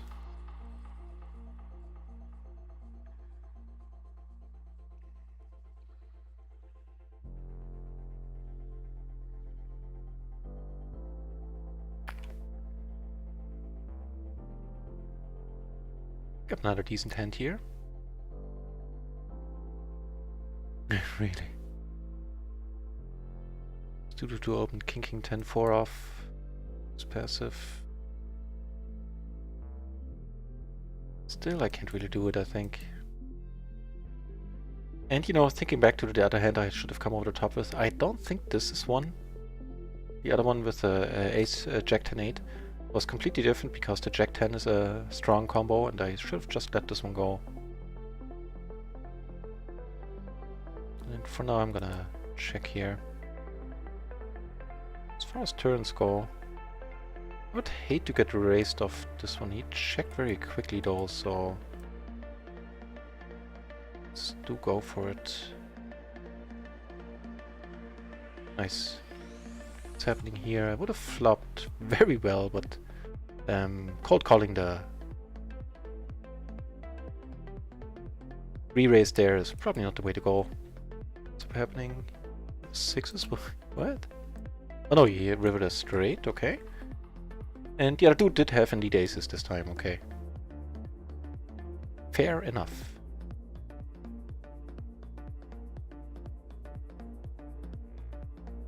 S1: Got another decent hand here. Really. Studio 2 open, King 10-4 off. It's passive. Still, I can't really do it, I think. And you know, thinking back to the other hand I should have come over the top with, I don't think this is one. The other one with the ace jack 10-8 was completely different because the jack 10 is a strong combo and I should have just let this one go. And for now I'm gonna check here. As far as turns go, I would hate to get erased off this one. He checked very quickly though, so let's do go for it. Nice. What's happening here? I would have flopped very well, but cold calling the re-raise there is probably not the way to go. What's happening? Sixes? What? Oh no, he rivered a straight, okay. And the other dude did have indeed aces this time, okay. Fair enough.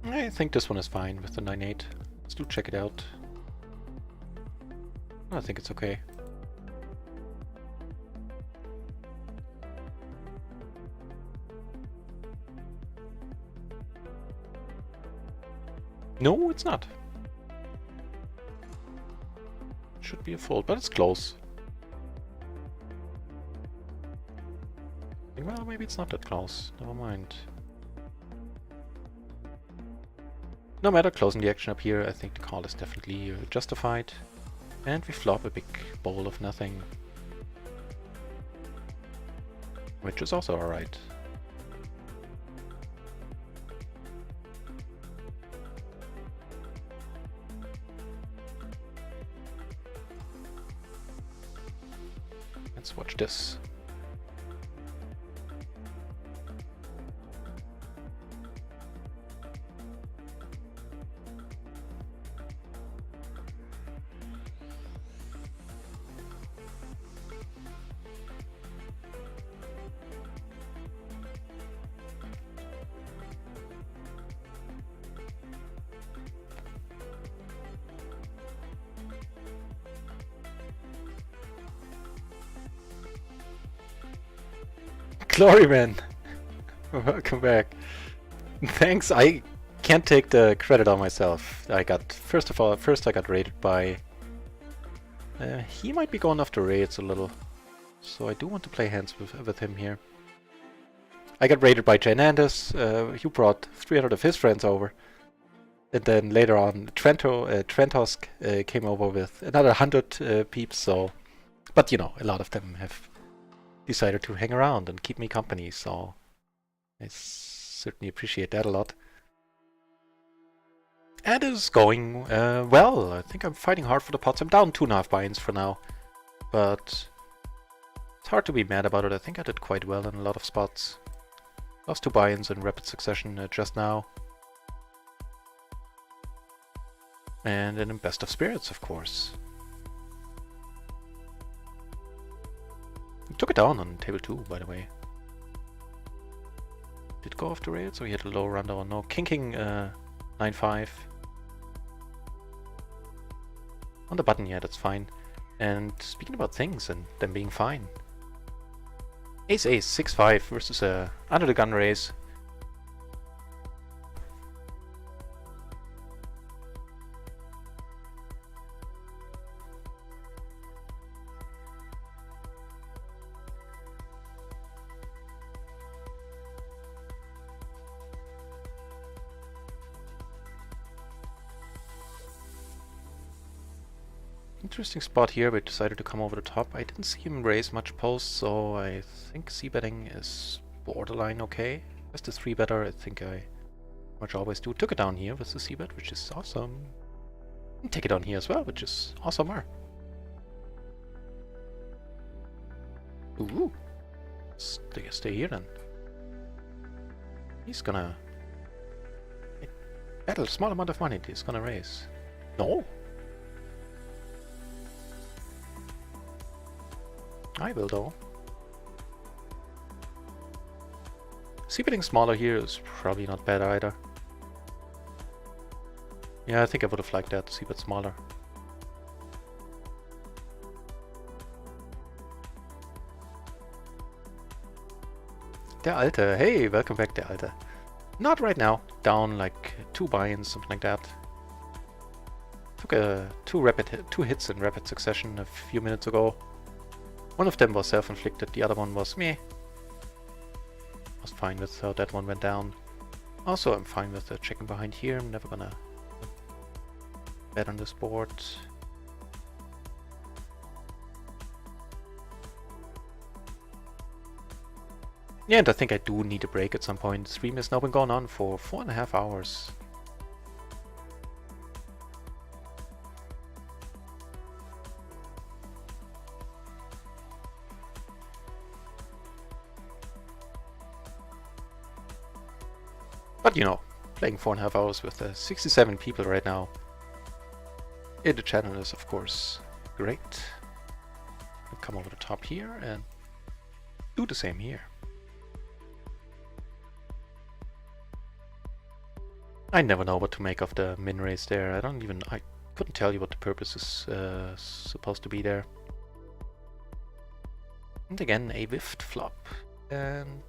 S1: I think this one is fine with the 9-8. Let's do check it out. I think it's okay. No, it's not. Should be a fold, but it's close. Well, maybe it's not that close. Never mind. No matter closing the action up here, I think the call is definitely justified. And we flop a big bowl of nothing. Which is also alright. Let's watch this. Gloryman! Welcome back. Thanks, I can't take the credit on myself. I got, first I got raided by... he might be going after raids a little. So I do want to play hands with him here. I got raided by Jnandez, who brought 300 of his friends over. And then later on, Trentosk came over with another 100 peeps, so... But you know, a lot of them have decided to hang around and keep me company, so... I certainly appreciate that a lot. And it is going well. I think I'm fighting hard for the pots. I'm down 2.5 buy-ins for now. But it's hard to be mad about it. I think I did quite well in a lot of spots. Lost 2 buy-ins in rapid succession just now. And in best of spirits, of course. Took it down on table 2, by the way. Did go after raid, so he had a low rundown. No, King 9-5. On the button, yeah, that's fine. And speaking about things and them being fine. Ace 6-5 versus a under the gun raise. Interesting spot here, but decided to come over the top. I didn't see him raise much post, so I think c-betting is borderline okay. As the 3-better, I think I much always do. Took it down here with the c-bet, which is awesome. And take it down here as well, which is awesomer. Ooh. Stay here then. He's gonna... Battle, small amount of money he's gonna raise. No! I will though. C-betting smaller here is probably not bad either. Yeah, I think I would have liked that, c-bet smaller. Der Alte, hey, welcome back, Der Alte. Not right now, down like 2 buy-ins, something like that. Took two hits in rapid succession a few minutes ago. One of them was self-inflicted, the other one was meh. Was fine with how that one went down. Also, I'm fine with the checking behind here. I'm never gonna bet on this board. Yeah, and I think I do need a break at some point. The stream has now been going on for 4.5 hours. But you know, playing 4.5 hours with 67 people right now in the channel is of course great. I'll come over the top here and do the same here. I never know what to make of the min raise there. I couldn't tell you what the purpose is supposed to be there. And again, a whiffed flop. And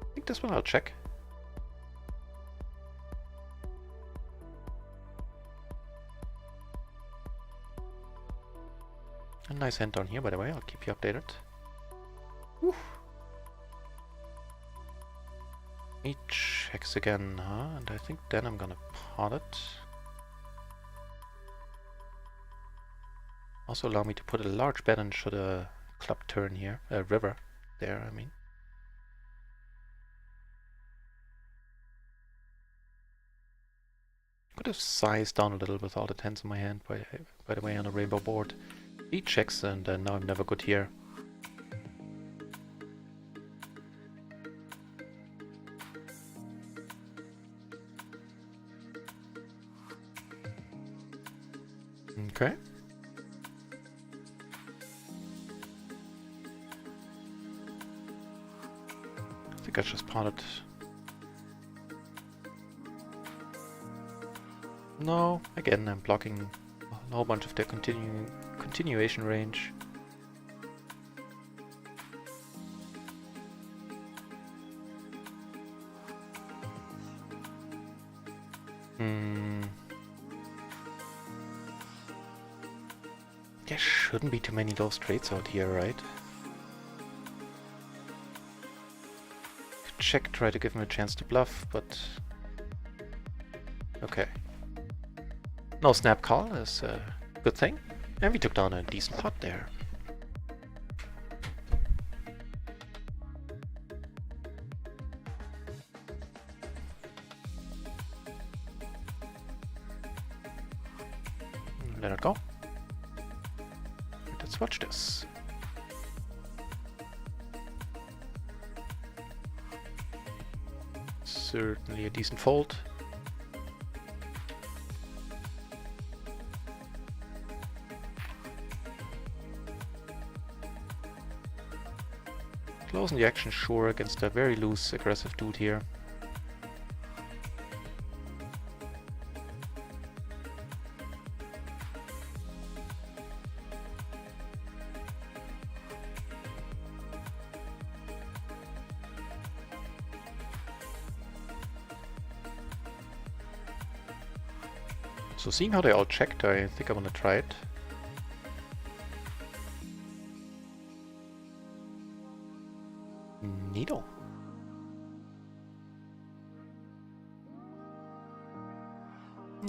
S1: I think this one I'll check. A nice hand down here, by the way. I'll keep you updated. Woo. He checks again, huh? And I think then I'm gonna pot it. Also allow me to put a large bet in should a club turn here. A river there, I mean. Could have sized down a little with all the tens in my hand, by the way, on a rainbow board. He checks, and now I'm never good here. Okay. I think I just potted. No, again I'm blocking a whole bunch of their continuation range. There shouldn't be too many low straights out here, right? Check, try to give him a chance to bluff, but... Okay. No snap call is a good thing. And we took down a decent pot there. Let it go. Let's watch this. Certainly a decent fold. Closing the action, sure, against a very loose, aggressive dude here. So seeing how they all checked, I think I want to try it. Neato.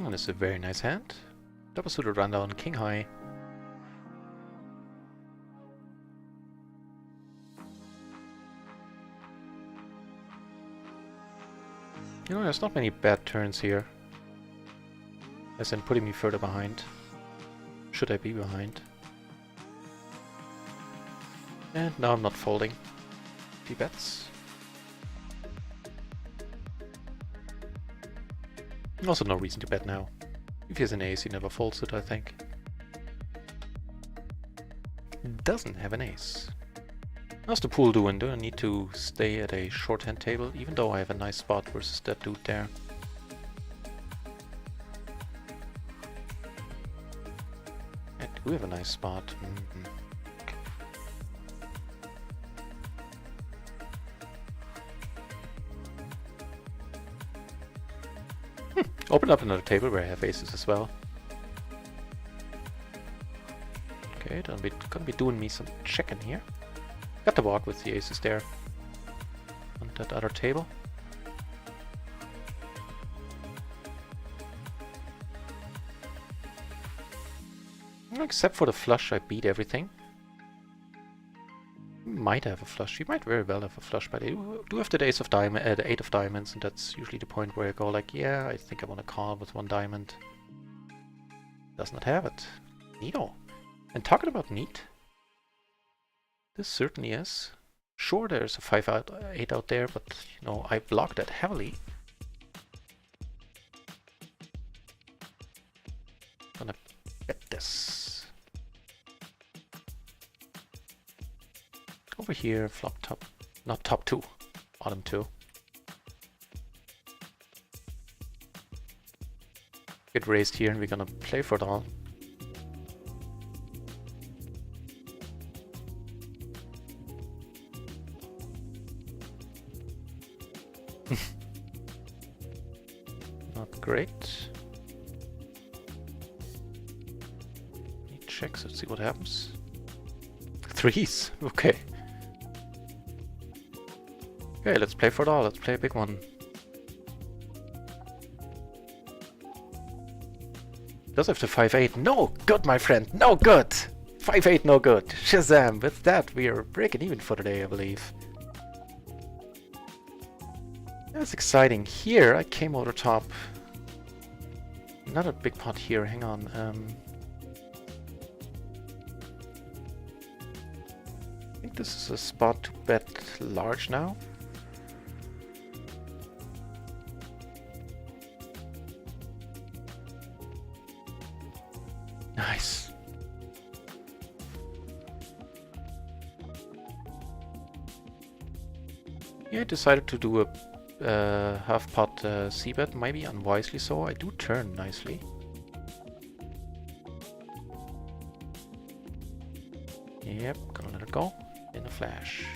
S1: And it's a very nice hand. Double suited rundown, king high. You know, there's not many bad turns here. As in putting me further behind. Should I be behind? And now I'm not folding. He bets. Also no reason to bet now. If he has an ace, he never folds it, I think. Doesn't have an ace. How's the pool doing? Do I need to stay at a shorthand table, even though I have a nice spot versus that dude there? I do have a nice spot. Open up another table where I have aces as well. Okay, gonna be doing me some checking here. Got the walk with the aces there on that other table. Except for the flush, I beat everything. Might have a flush. You might very well have a flush, but I do have the ace of diamond, the 8 of diamonds, and that's usually the point where I go like, yeah, I think I want to call with 1 diamond. Does not have it. Neato. And talking about neat, this certainly is. Sure, there's a 5-8 out there, but you know, I blocked that heavily. Gonna bet this. Over here, flop top, not top 2, bottom 2. Get raised here and we're gonna play for it all. Not great. He checks, let's see what happens. 3s, okay. Okay, let's play for it all. Let's play a big one. Does have the 5-8. No good, my friend. No good. 5-8, no good. Shazam. With that, we are breaking even for today, I believe. That's exciting. Here, I came over top. Another big pot here. Hang on. I think this is a spot to bet large now. Nice. Yeah, I decided to do a half pot c-bet, maybe unwisely so. I do turn nicely. Yep, gonna let it go in a flash.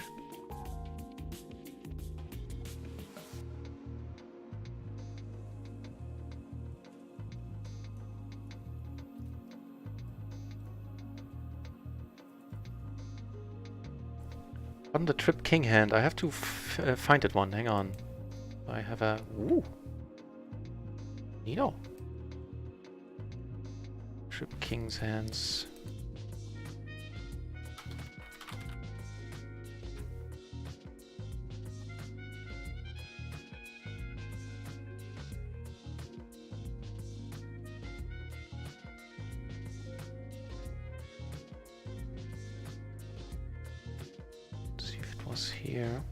S1: On the trip king hand, I have to find it one. Hang on. I have a... Ooh. Neato. Trip king's hands. Let's see if it was here.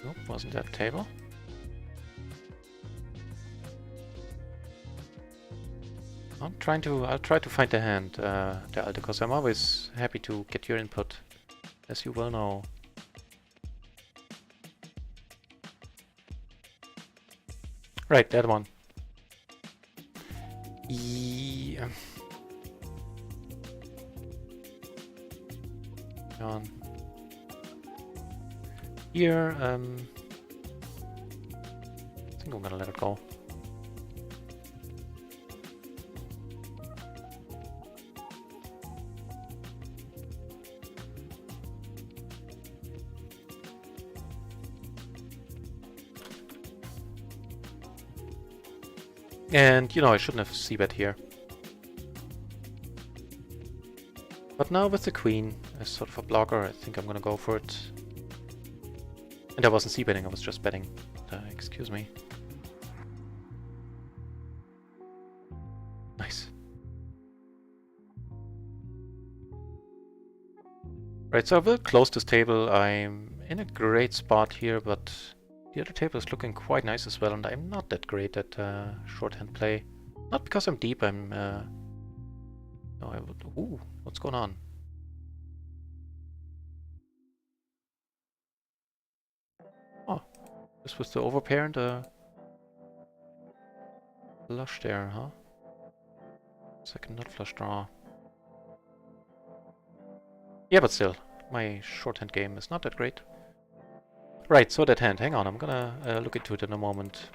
S1: Nope, wasn't that table. I'll try to find the hand, Alter, because I'm always happy to get your input, as you well know. Right, that one. Yeah. On. Here, I think I'm gonna let it go. And, you know, I shouldn't have c-bet here. But now with the queen as sort of a blocker, I think I'm gonna go for it. And I wasn't c-betting, I was just betting. Excuse me. Nice. Right, so I will close this table. I'm in a great spot here, but the other table is looking quite nice as well, and I'm not that great at shorthand play. Not because I'm deep, I'm... no, I would... Ooh, what's going on? Oh, this was the overpair and the flush there, huh? Second nut flush draw. Yeah, but still, my shorthand game is not that great. Right, so that hand, hang on, I'm gonna look into it in a moment.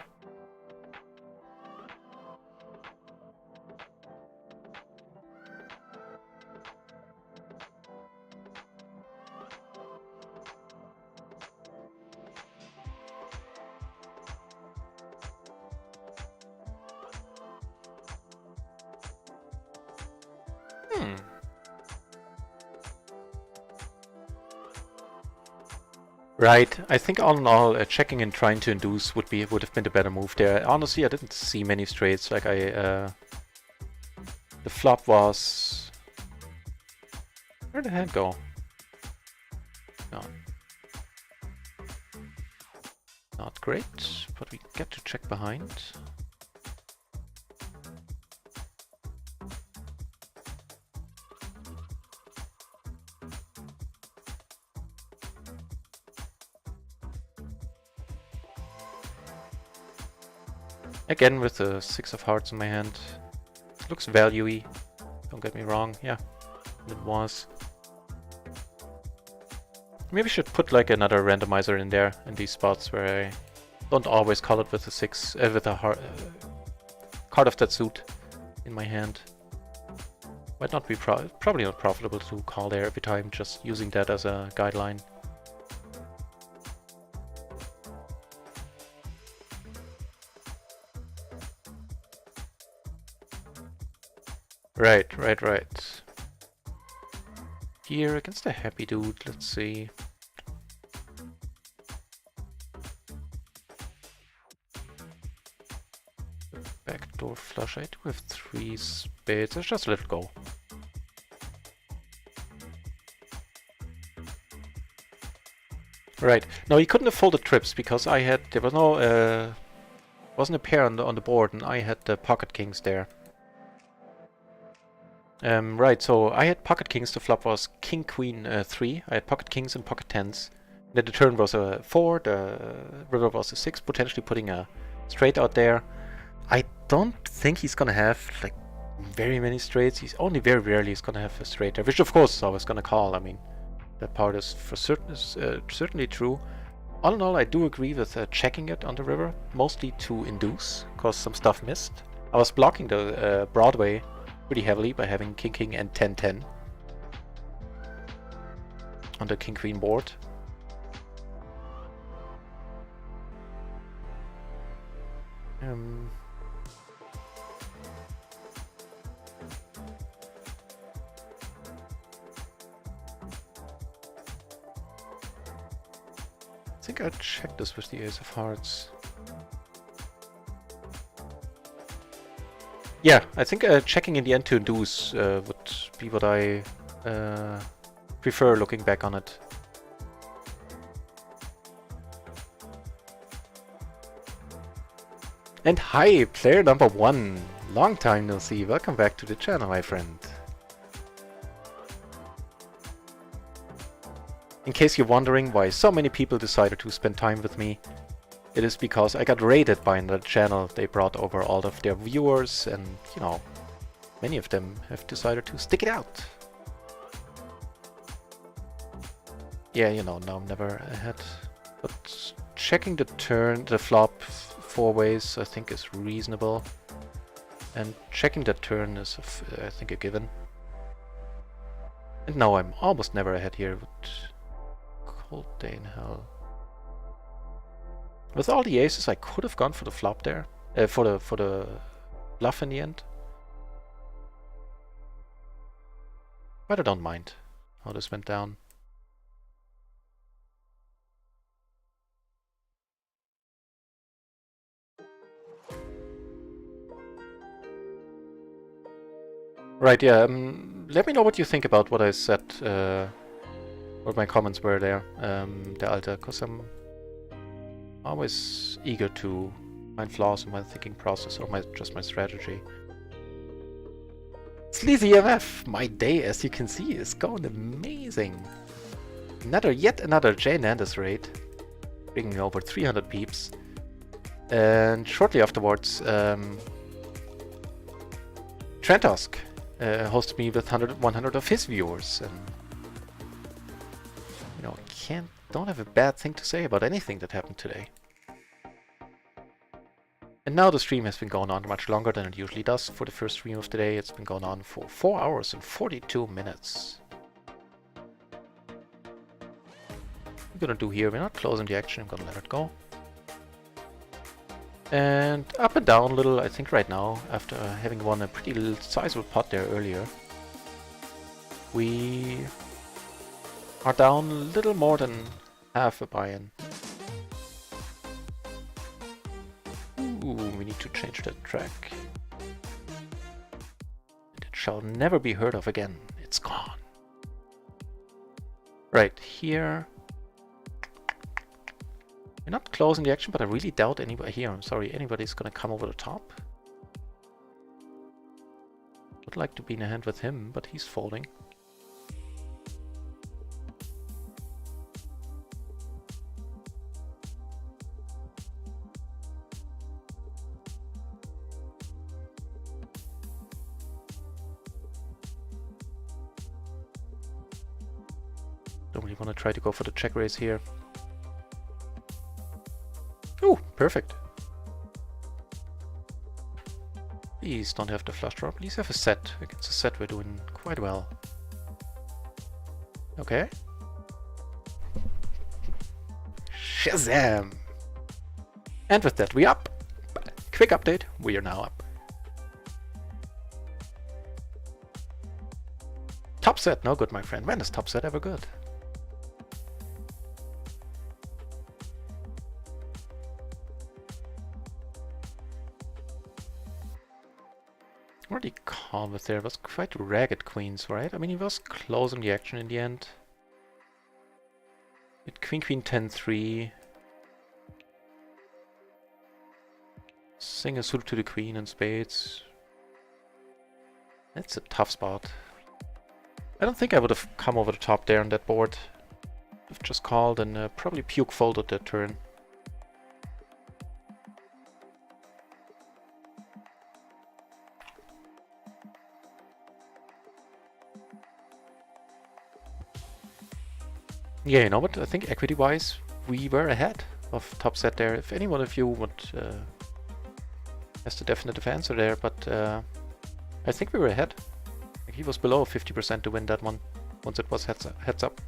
S1: Right, I think all in all, checking and trying to induce would have been the better move there. Honestly, I didn't see many straights. Like the flop was... Where'd the hand go? No. Not great, but we get to check behind. Again with the 6 of hearts in my hand. It looks value-y, don't get me wrong, yeah, it was. Maybe I should put like another randomizer in there, in these spots where I don't always call it with a 6, with a heart, card of that suit in my hand. Might not be probably not profitable to call there every time, just using that as a guideline. Right. Here against a happy dude, let's see. Backdoor flush, I do have 3 spades, let's just let it go. Right, now he couldn't have folded trips because I had, there was no, wasn't a pair on the board and I had the pocket kings there. Right, so I had pocket kings, the flop was king, queen, 3. I had pocket kings and pocket 10s. Then the turn was a 4, the river was a 6, potentially putting a straight out there. I don't think he's gonna have like very many straights. He's only very rarely is gonna have a straight there, which of course is always gonna call. I mean, that part is for certain certainly true. All in all, I do agree with checking it on the river, mostly to induce, because some stuff missed. I was blocking the Broadway pretty heavily by having King King and 10-10 on the King Queen board. I think I'll check this with the Ace of Hearts. Yeah, I think checking in the end to induce would be what I prefer looking back on it. And hi, player number 1. Long time no see. Welcome back to the channel, my friend. In case you're wondering why so many people decided to spend time with me, it is because I got raided by another channel. They brought over all of their viewers and, you know, many of them have decided to stick it out. Yeah, you know, now I'm never ahead. But checking the turn, the flop 4 ways, I think is reasonable. And checking the turn is, I think, a given. And now I'm almost never ahead here. But cold day in hell. With all the aces, I could have gone for the flop there, for the bluff in the end. But I don't mind how this went down. Right, yeah. Let me know what you think about what I said, what my comments were there, the Alter, because I'm always eager to find flaws in my thinking process or just my strategy. Sleazy MF, my day, as you can see, is going amazing. Yet another Jnandez raid, bringing over 300 peeps, and shortly afterwards, Trentosk hosted me with 100 of his viewers, and you know, don't have a bad thing to say about anything that happened today. And now the stream has been going on much longer than it usually does. For the first stream of the day, it's been going on for 4 hours and 42 minutes. I'm gonna do here, we're not closing the action, I'm gonna let it go. And up and down a little, I think right now, after having won a pretty sizable pot there earlier, we are down a little more than half a buy-in. Ooh, we need to change that track. It shall never be heard of again. It's gone. Right, here. We're not closing the action, but I really doubt anybody here. I'm sorry, anybody's gonna come over the top. Would like to be in a hand with him, but he's folding. Don't really want to try to go for the check raise here. Ooh, perfect. Please don't have the flush draw. Please have a set. Against a set, we're doing quite well. Okay. Shazam! And with that, we up. Quick update. We are now up. Top set, no good, my friend. When is top set ever good? Already calm with there. It was quite ragged queens, right? I mean, he was closing the action in the end. With queen, queen, 10-3. Sing a suited to the queen and spades. That's a tough spot. I don't think I would have come over the top there on that board. I've just called and probably puke folded that turn. Yeah, you know what? I think equity-wise, we were ahead of top set there. If any one of you would has the definitive answer there, but I think we were ahead. Like, he was below 50% to win that one once it was heads up.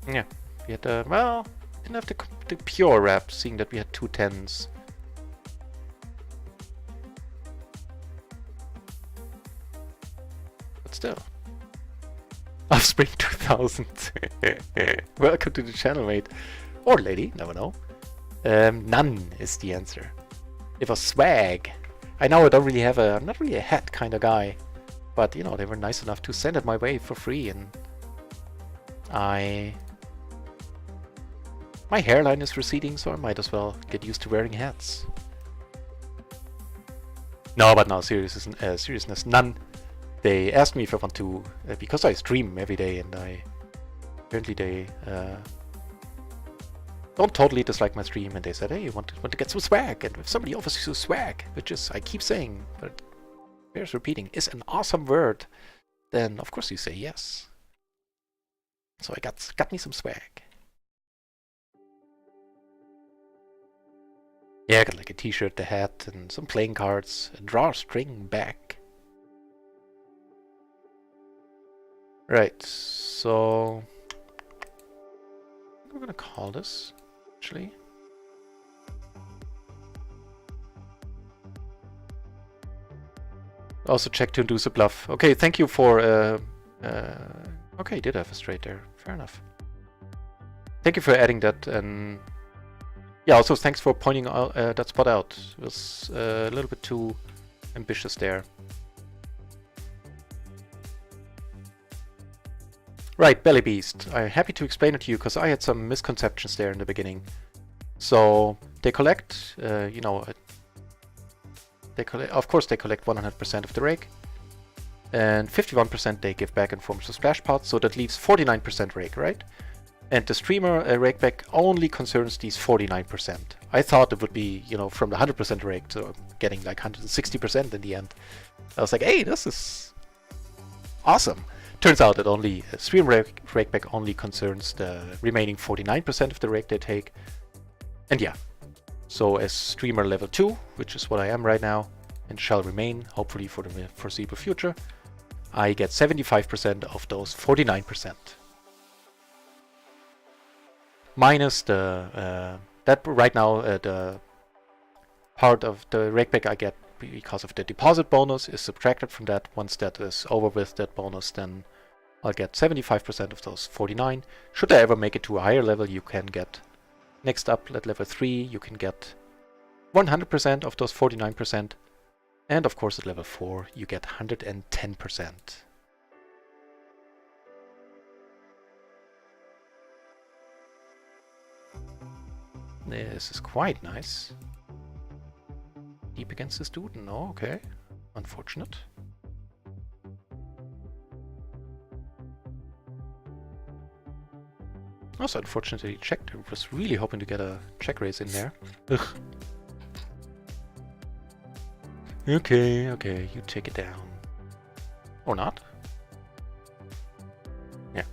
S1: Yeah, we had well, didn't have the pure wrap, seeing that we had 2 10s. But still. Offspring 2000. Welcome to the channel, mate. Or lady, never know. None is the answer. It was swag. I know I don't really have I'm not really a hat kind of guy. But, you know, they were nice enough to send it my way for free, and my hairline is receding, so I might as well get used to wearing hats. No, but no, seriousness, none. They asked me if I want to, because I stream every day, and apparently they don't totally dislike my stream, and they said, hey, you want to get some swag, and if somebody offers you swag, which is, I keep saying, but bears repeating, is an awesome word, then of course you say yes. So I got me some swag. Yeah, I got like a t-shirt, the hat, and some playing cards, a drawstring bag. Right, so we're gonna call this, actually. Also check to induce a bluff. Okay, thank you for, okay, did have a straight there, fair enough. Thank you for adding that, and yeah, also thanks for pointing that spot out. It was a little bit too ambitious there. Right, Belly Beast. I'm happy to explain it to you because I had some misconceptions there in the beginning. So they collect, you know, of course they collect 100% of the rake, and 51% they give back in forms of splash pods, so that leaves 49% rake, right? And the streamer rakeback only concerns these 49%. I thought it would be, you know, from the 100% rake, so I'm getting like 160% in the end. I was like, hey, this is awesome. Turns out that only streamer rakeback only concerns the remaining 49% of the rake they take. And yeah, so as streamer level 2, which is what I am right now, and shall remain, hopefully for the foreseeable future, I get 75% of those 49%. Minus the, that right now, the part of the rakeback I get because of the deposit bonus is subtracted from that. Once that is over with, that bonus, then I'll get 75% of those 49. Should I ever make it to a higher level, you can get, next up at level 3, you can get 100% of those 49%. And of course at level 4, you get 110%. This is quite nice. Deep against the student, no, okay. Unfortunate. Also, unfortunately, checked. I was really hoping to get a check raise in there. Ugh. Okay, okay, you take it down. Or not. Yeah.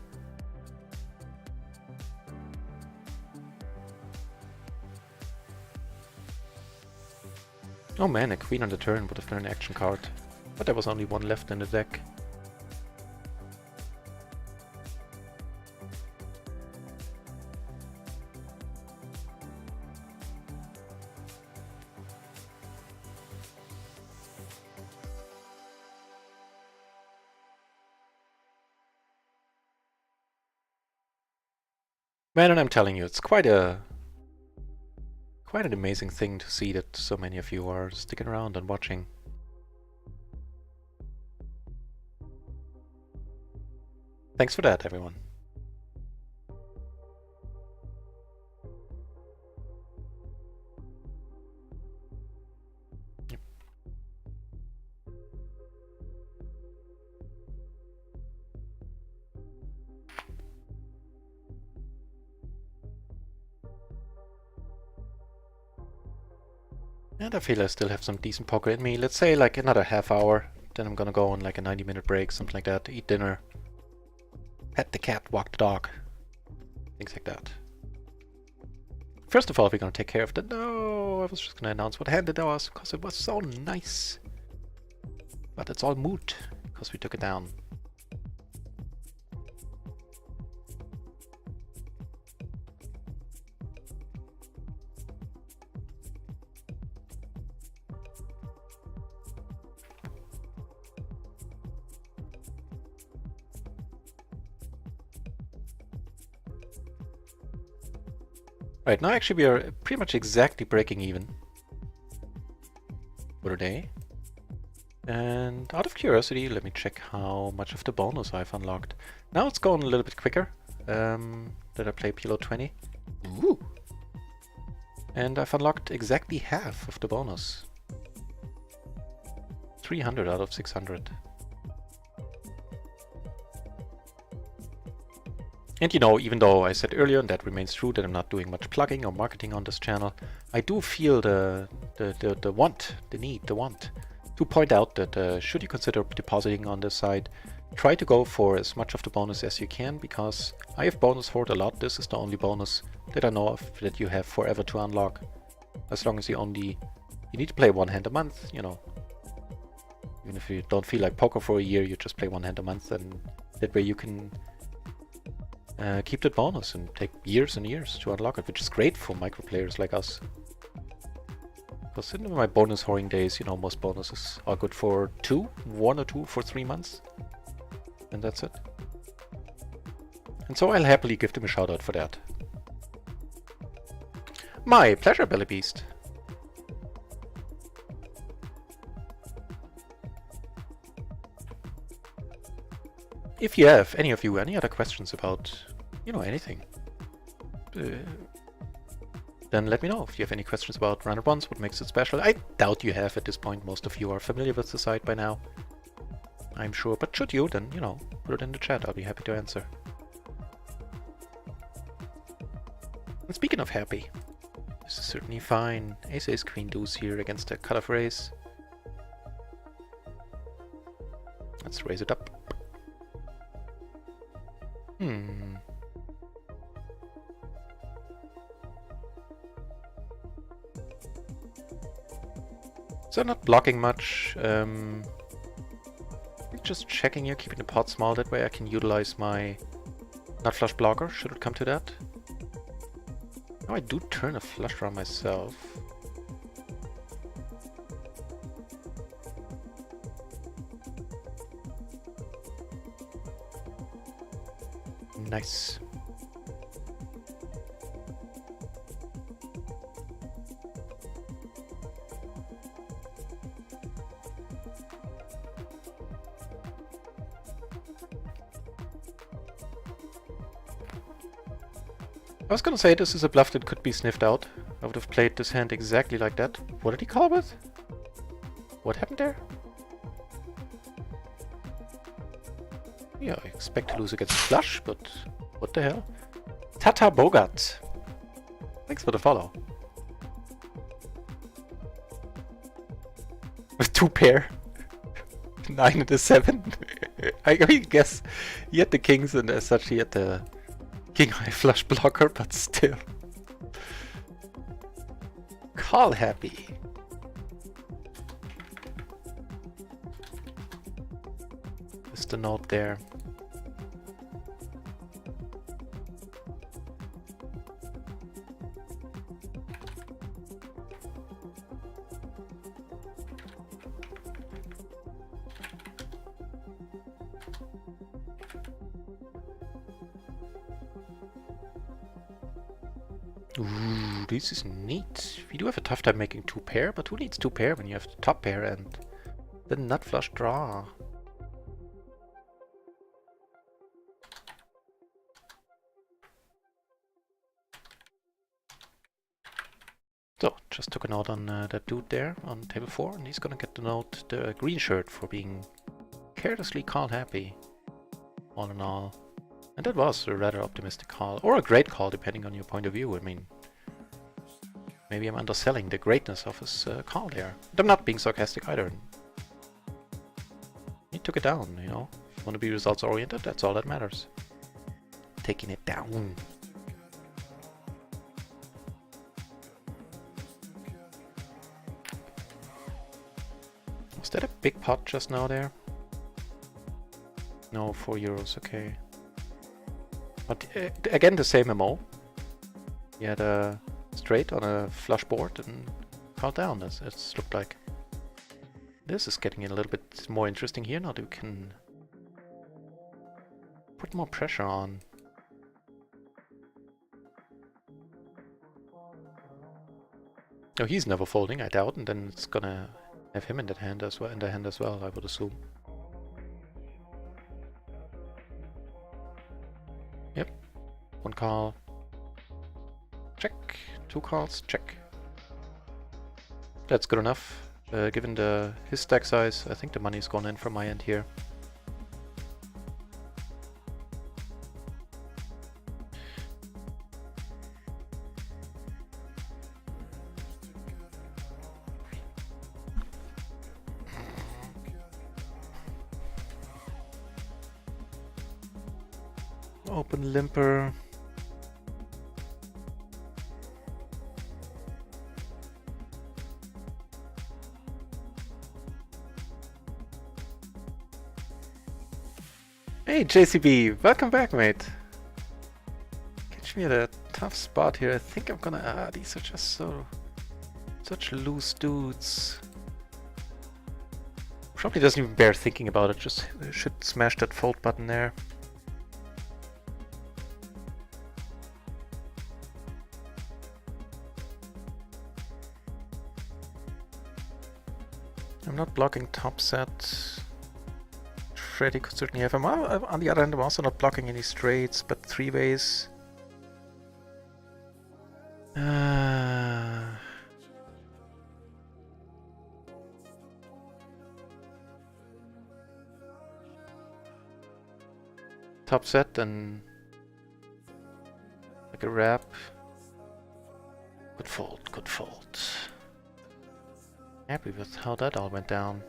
S1: Oh man, a queen on the turn would have been an action card. But there was only one left in the deck. Man, and I'm telling you, it's quite an amazing thing to see that so many of you are sticking around and watching. Thanks for that, everyone. Yep. And I feel I still have some decent poker in me. Let's say like another half hour, then I'm gonna go on like a 90-minute break, something like that, eat dinner. Pet the cat, walk the dog. Things like that. First of all, we're gonna take care of the... No, I was just gonna announce what hand it was, because it was so nice. But it's all moot, because we took it down. Right, now actually we are pretty much exactly breaking even for the day. And out of curiosity, let me check how much of the bonus I've unlocked. Now it's going a little bit quicker. Did I play PLO 20? Ooh! And I've unlocked exactly half of the bonus. 300 out of 600. And you know, even though I said earlier, and that remains true, that I'm not doing much plugging or marketing on this channel, I do feel the need to point out that should you consider depositing on this side, try to go for as much of the bonus as you can, because I have bonus for it a lot. This is the only bonus that I know of that you have forever to unlock. As long as you need to play one hand a month, you know. Even if you don't feel like poker for a year, you just play one hand a month, and that way you can keep that bonus and take years and years to unlock it, which is great for micro players like us. Because in my bonus whoring days, you know, most bonuses are good for 1 or 2 for 3 months. And that's it. And so I'll happily give them a shout out for that. My pleasure, Belly Beast. If you have, any of you, any other questions about, you know, anything, then let me know. If you have any questions about Runner Bonds, what makes it special. I doubt you have at this point. Most of you are familiar with the site by now, I'm sure. But should you, then, you know, put it in the chat. I'll be happy to answer. And speaking of happy, this is certainly fine. Ace Queen deuce here against a cutoff raise. Let's raise it up. So not blocking much. Just checking here, keeping the pot small. That way I can utilize my nut flush blocker, should it come to that. Now I do turn a flush draw myself. Nice. I was gonna say this is a bluff that could be sniffed out. I would have played this hand exactly like that. What did he call with? What happened there? Yeah, I expect to lose against flush, but what the hell? Tata Bogat. Thanks for the follow. With 2 pair. 9 and a 7. I mean, guess he had the kings and as such he had the king high flush blocker, but still. Call happy. Just the note there. Ooh, this is neat. We do have a tough time making 2 pair, but who needs 2 pair when you have the top pair and the nut flush draw? So, just took a note on that dude there on table 4, and he's gonna get the note, the green shirt, for being carelessly call happy, all in all. And that was a rather optimistic call, or a great call, depending on your point of view. I mean, maybe I'm underselling the greatness of his call there. But I'm not being sarcastic either. He took it down, you know. If you want to be results oriented, that's all that matters. taking it down. Was that a big pot just now there? No, €4, okay. But again, the same MO. He had a straight on a flush board and called down, as it looked like. This is getting a little bit more interesting here. Now you can put more pressure on. Oh, he's never folding, I doubt, and then it's gonna have him in that hand as well, I would assume. Yep. One call. Check. Two calls. Check. That's good enough. Given his stack size, I think the money's gone in from my end here. Open limper. Hey JCB, welcome back, mate. Catch me at a tough spot here. I think I'm gonna. These are just such loose dudes. Probably doesn't even bear thinking about it. Just should smash that fold button there. I'm not blocking top set. Freddy could certainly have him. On the other hand, I'm also not blocking any straights, but three ways. Top set and like a wrap. Good fold, good fold. Happy with how that all went down.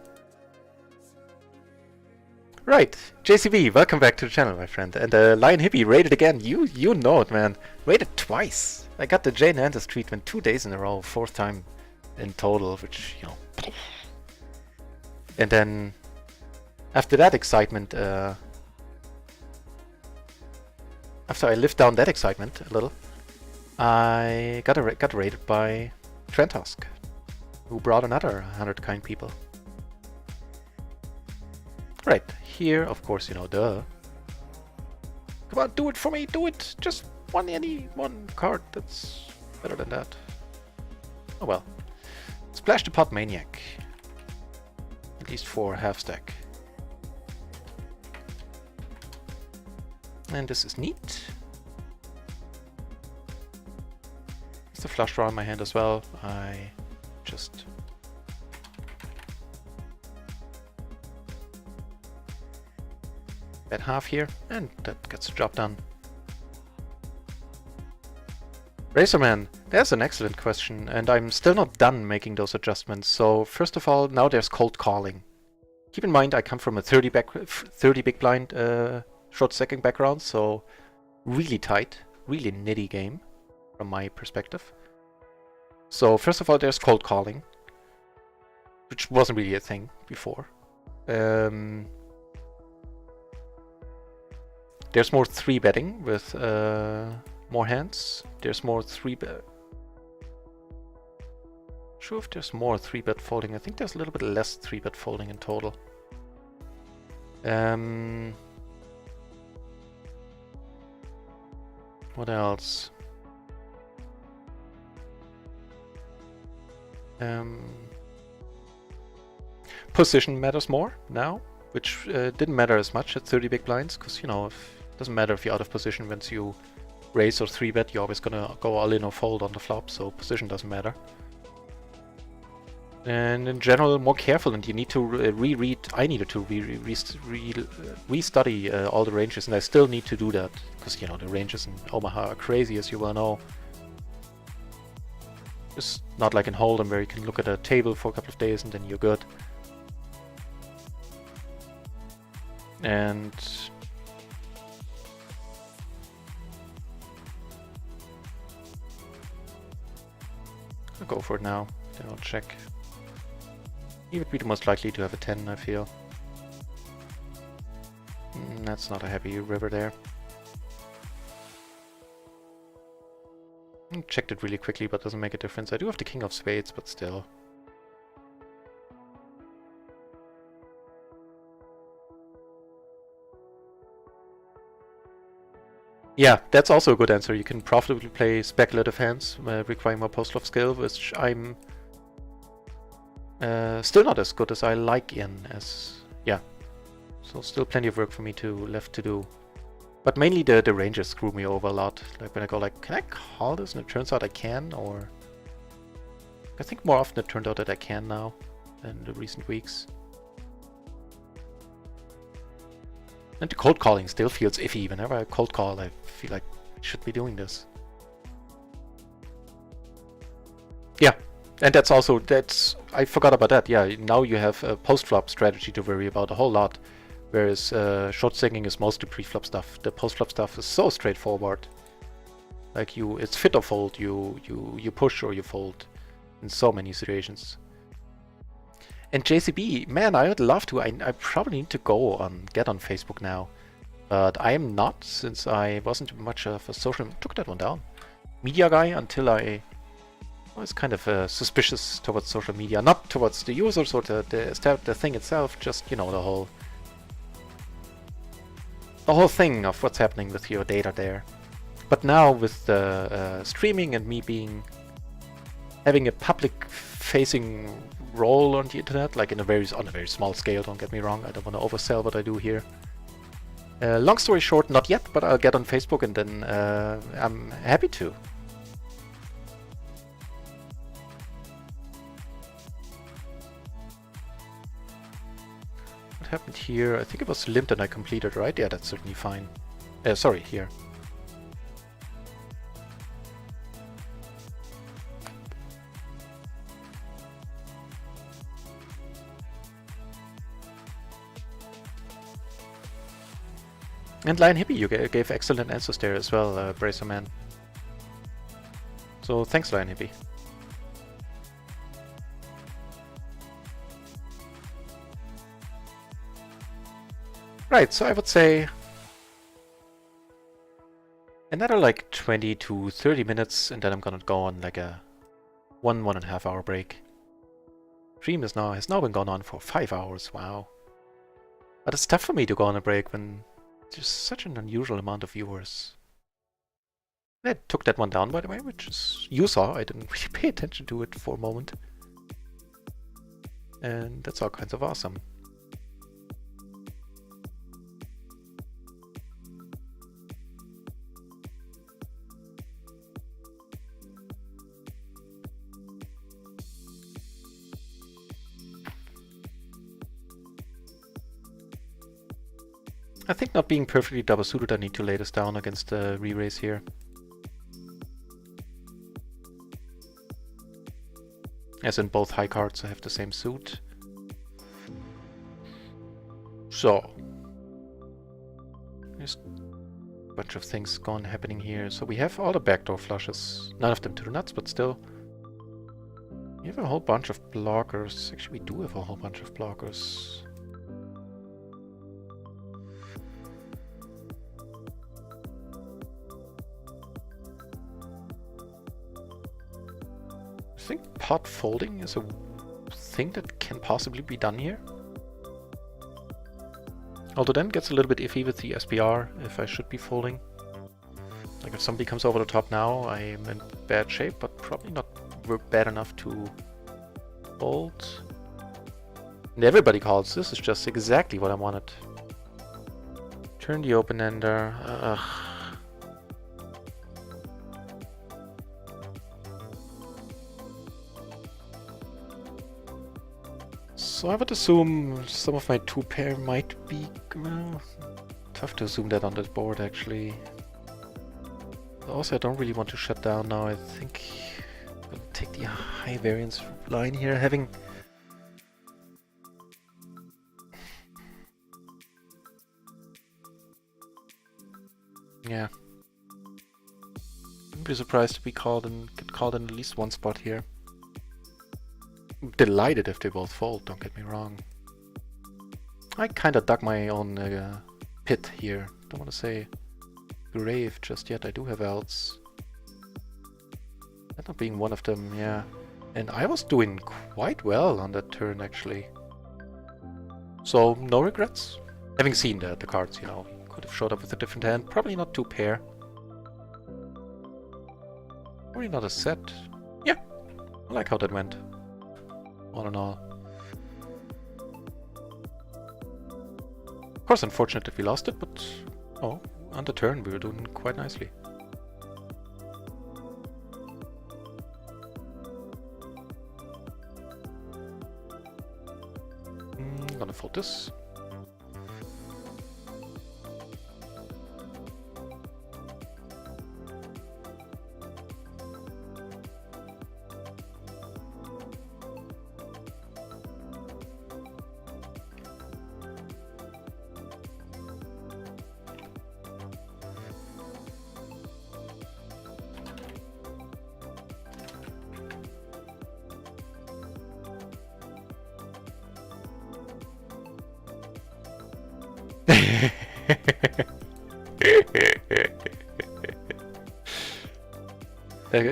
S1: Right, JCB, welcome back to the channel, my friend. And Lion Hippie raided again. You know it, man. Raided twice. I got the Jnandez treatment 2 days in a row, 4th time in total, which, you know. And then after that excitement, after I lived down that excitement a little, I got raided by Trentosk, who brought another 100 kind people. Right, here, of course, you know, duh. Come on, do it for me, do it! Just any one card, that's better than that. Oh well. Splash the Pot Maniac. At least 4 half stack. And this is neat. It's a flush draw in my hand as well. I just bet half here, and that gets the job done. Razorman, there's an excellent question, and I'm still not done making those adjustments. So first of all, now there's cold calling. Keep in mind I come from a 30 big blind short stacking background, so really tight, really nitty game from my perspective. So first of all, there's cold calling, which wasn't really a thing before. There's more 3-betting with more hands. There's more 3-bet. Sure if there's more 3-bet folding. I think there's a little bit less 3-bet folding in total. What else? Position matters more now, which didn't matter as much at 30 big blinds, because, you know, it doesn't matter if you're out of position. Once you raise or 3-bet, you're always gonna go all in or fold on the flop, so position doesn't matter. And in general, more careful, and you need to reread. I needed to re-study all the ranges, and I still need to do that, because, you know, the ranges in Omaha are crazy, as you well know. It's not like in Hold'em, where you can look at a table for a couple of days and then you're good. And I'll go for it now, then I'll check. He would be the most likely to have a 10, I feel. That's not a happy river there. Checked it really quickly, but doesn't make a difference. I do have the king of spades, but still. Yeah, that's also a good answer. You can profitably play speculative hands, requiring more post-flop skill, which I'm still not as good as I like in. Yeah, so still plenty of work for me left to do. But mainly the ranges screw me over a lot. Like when I go like, can I call this? And it turns out I can, or... I think more often it turned out that I can now than the recent weeks. And the cold calling still feels iffy. Whenever I cold call, I feel like I should be doing this. Yeah, and that's also, I forgot about that. Yeah, now you have a post-flop strategy to worry about a whole lot. Whereas short stacking is mostly pre-flop stuff. The post-flop stuff is so straightforward. Like it's fit or fold. You push or you fold in so many situations. And JCB, man, I would love to. I probably need to get on Facebook now, but I am not, since I wasn't much of a social. Took that one down. Media guy until I was kind of suspicious towards social media, not towards the users or the thing itself. Just the whole thing of what's happening with your data there. But now with the streaming and me having a public-facing role on the internet, like on a very small scale, don't get me wrong, I don't want to oversell what I do here. Long story short, not yet, but I'll get on Facebook and then I'm happy to. What happened here? I think it was limped and I completed, right? Yeah, that's certainly fine. Sorry, here. And Lion Hippie, you gave excellent answers there as well, Bracerman. So thanks, Lion Hippie. Right, so I would say another like 20 to 30 minutes, and then I'm gonna go on like a 1.5 hour break. Stream has now been going on for 5 hours. Wow. But it's tough for me to go on a break when there's such an unusual amount of viewers. I took that one down, by the way, which is you saw. I didn't really pay attention to it for a moment. And that's all kinds of awesome. I think not being perfectly double suited, I need to lay this down against the re-raise here. As in both high cards I have the same suit. So there's a bunch of things happening here. So we have all the backdoor flushes. None of them to the nuts, but still. We have a whole bunch of blockers. Actually, we do have a whole bunch of blockers. I think pot folding is a thing that can possibly be done here. Although then it gets a little bit iffy with the SPR if I should be folding. Like if somebody comes over the top now, I'm in bad shape, but probably not bad enough to fold. And everybody calls. This is just exactly what I wanted. Turn the open ender. So I would assume some of my two pair might be... Well, tough to assume that on this board, actually. Also, I don't really want to shut down now. I think I'm going to take the high variance line here, having... Yeah. Wouldn't be surprised to be called and get called in at least one spot here. delighted if they both fold, don't get me wrong. I kinda dug my own pit here. Don't want to say grave just yet. I do have outs. That not being one of them, yeah. And I was doing quite well on that turn, actually. So, no regrets. Having seen the cards, you know, could have showed up with a different hand. Probably not 2 pair. Probably not a set. Yeah, I like how that went. All in all. Of course, unfortunate that we lost it, but oh, on the turn we were doing quite nicely. I'm gonna fold this.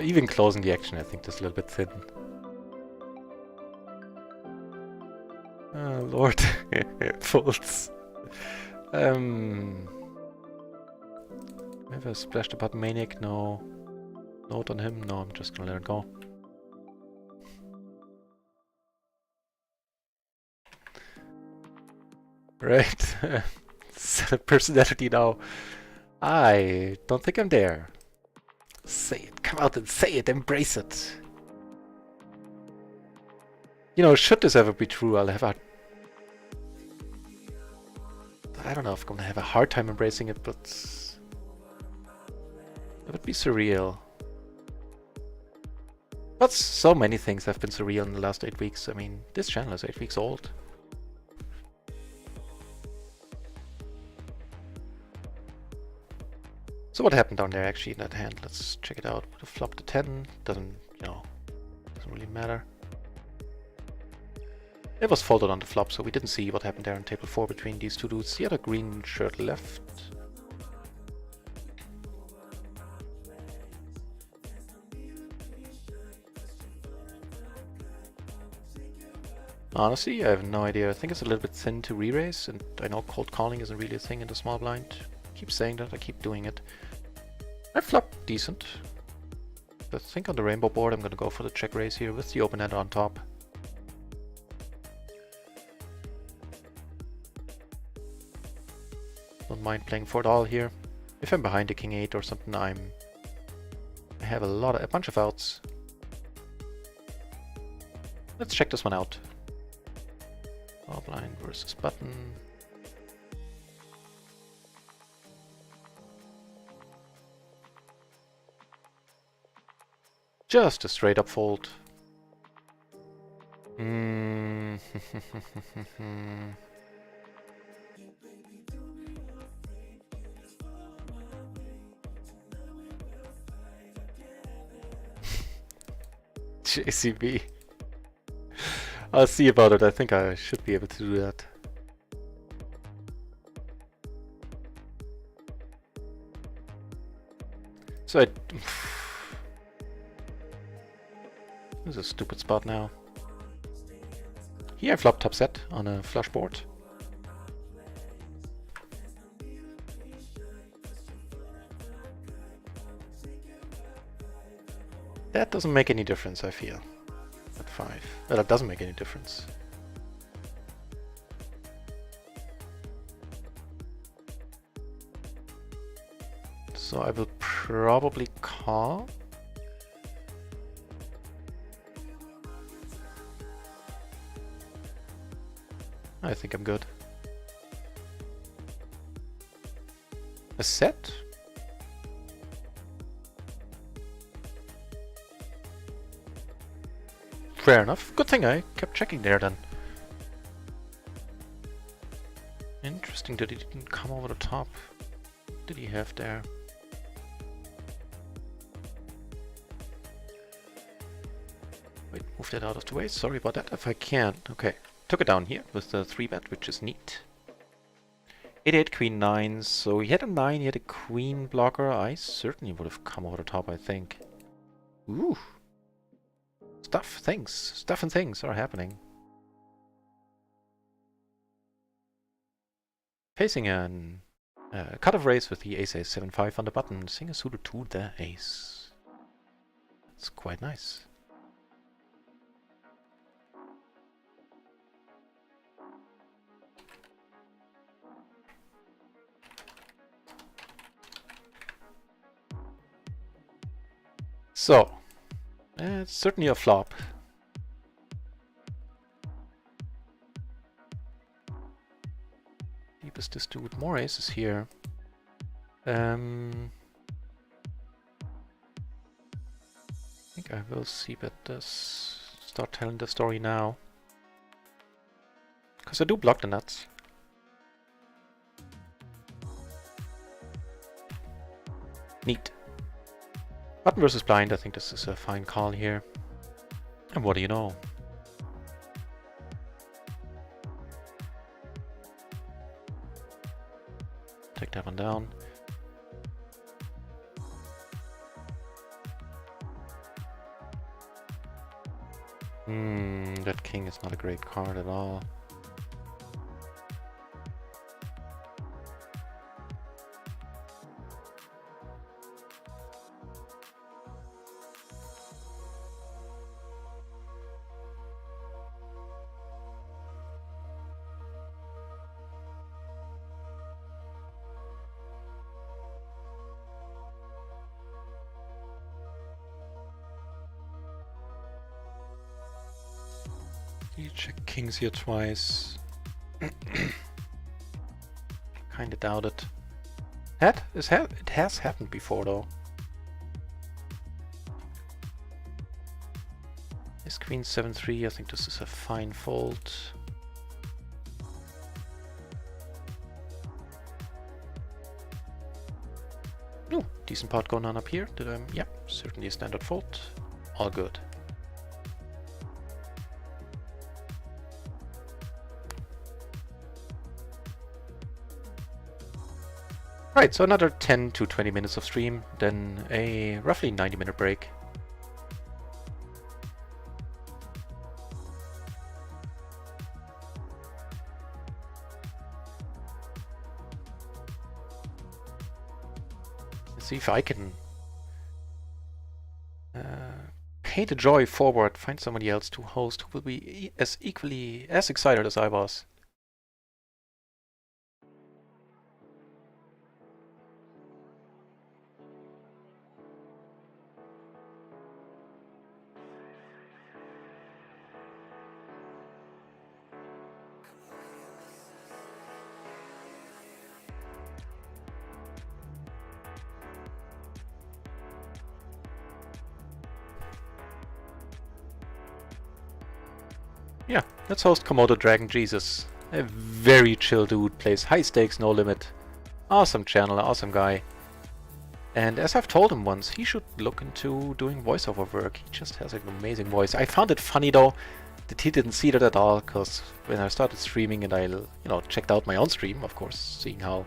S1: Even closing the action, I think that's a little bit thin. Oh, Lord. Folds. I have a splash the button maniac? No. Note on him? No, I'm just gonna let it go. Right. Set a personality now. I don't think I'm there. Say it. Come out and say it. Embrace it. You know, should this ever be true, I'll have a... I don't know if I'm gonna have a hard time embracing it, but... it would be surreal. But so many things have been surreal in the last 8 weeks. I mean, this channel is 8 weeks old. So what happened down there actually in that hand? Let's check it out. Would have flopped a 10. Doesn't, you know, doesn't really matter. It was folded on the flop, so we didn't see what happened there on table 4 between these two dudes. He had a green shirt left. Honestly, I have no idea. I think it's a little bit thin to re-raise, and I know cold calling isn't really a thing in the small blind. I keep saying that, I keep doing it. I flopped decent. I think on the rainbow board I'm gonna go for the check raise here with the open end on top. Don't mind playing for it all here. If I'm behind the king 8 or something, I have a bunch of outs. Let's check this one out. Small blind versus button. Just a straight up fold. JCB. I'll see about it. I think I should be able to do that. So this is a stupid spot now. Here I flop top set on a flush board. That doesn't make any difference, I feel. At 5. Well, that doesn't make any difference. So I will probably call. I think I'm good. A set? Fair enough. Good thing I kept checking there then. Interesting that he didn't come over the top. What did he have there? Wait, Move that out of the way. Sorry about that. If I can. Okay. Took it down here with the 3-bet, which is neat. 8-8, Queen 9. So he had a 9, he had a Queen blocker. I certainly would have come over the top, I think. Ooh. Stuff and things are happening. Facing a cut-off race with the ace 7-5 on the button. Seeing a suited to the ace. It's quite nice. So, it's certainly a flop. Deep is this dude? More aces here. I think I will see bet this. Start telling the story now. Because I do block the nuts. Neat. Button versus blind, I think this is a fine call here. And what do you know? Take that one down. That king is not a great card at all. You check kings here twice. Kinda doubt it. It has happened before though. This queen 7-3, I think this is a fine fold. Ooh, decent pot going on up here. Yeah, certainly a standard fold. All good. Right, so another 10 to 20 minutes of stream, then a roughly 90-minute break. Let's see if I can pay the joy forward, find somebody else to host who will be as equally as excited as I was. Yeah, let's host Komodo Dragon Jesus. A very chill dude, plays high stakes, no limit. Awesome channeler, awesome guy. And as I've told him once, he should look into doing voiceover work. He just has an amazing voice. I found it funny though that he didn't see that at all, because when I started streaming and I, checked out my own stream, of course, seeing how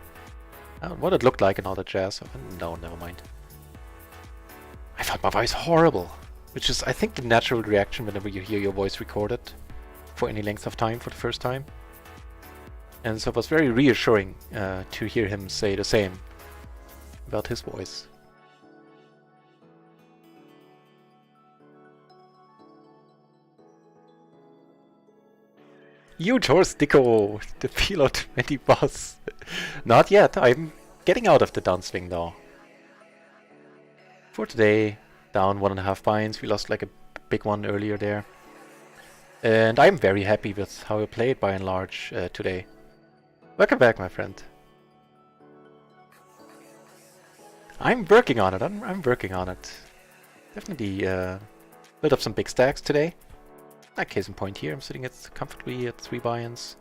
S1: what it looked like and all that jazz. No, never mind. I found my voice horrible, which is, I think, the natural reaction whenever you hear your voice recorded for any length of time for the first time. And so it was very reassuring to hear him say the same about his voice. Huge horse Dicko, the PLO 20 boss. Not yet, I'm getting out of the downswing though. For today, down 1.5 binds, we lost like a big one earlier there. And I'm very happy with how I played by and large today. Welcome back, my friend. I'm working on it, I'm working on it. Definitely built up some big stacks today. Like case in point here, I'm sitting comfortably at 3 buy-ins.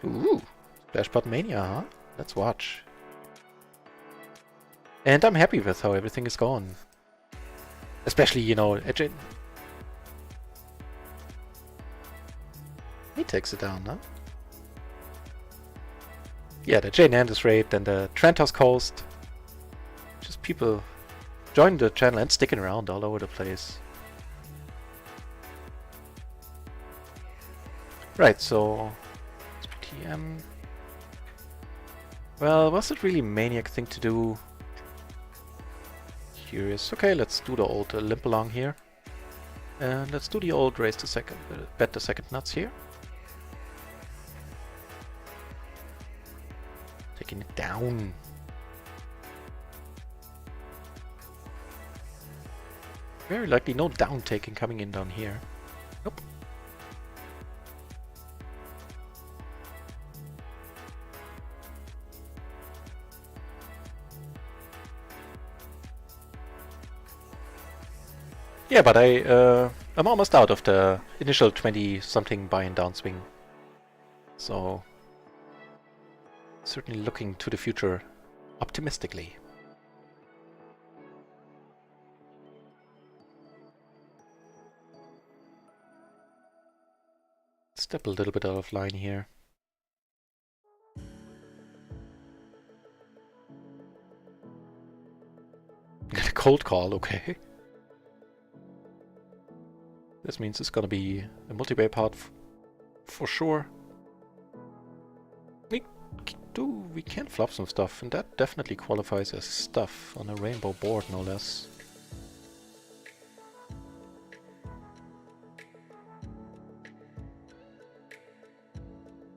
S1: Ooh, Splash Pot Mania, huh? Let's watch. And I'm happy with how everything is going. Especially, He takes it down, huh? Yeah, the Jnandez raid, then the Trentosk host. Just people joining the channel and sticking around all over the place. Right, so TM. Well, was it really a maniac thing to do? Curious. Okay, let's do the old limp along here. And let's do the old raise the second, bet the second nuts here. Taking it down. Very likely no down taking coming in down here. Nope. Yeah, but I'm almost out of the initial 20-something buy and downswing. So, certainly looking to the future optimistically. Step a little bit out of line here. Got a cold call, okay. This means it's gonna be a multi-bay pot for sure. We can flop some stuff, and that definitely qualifies as stuff on a rainbow board, no less.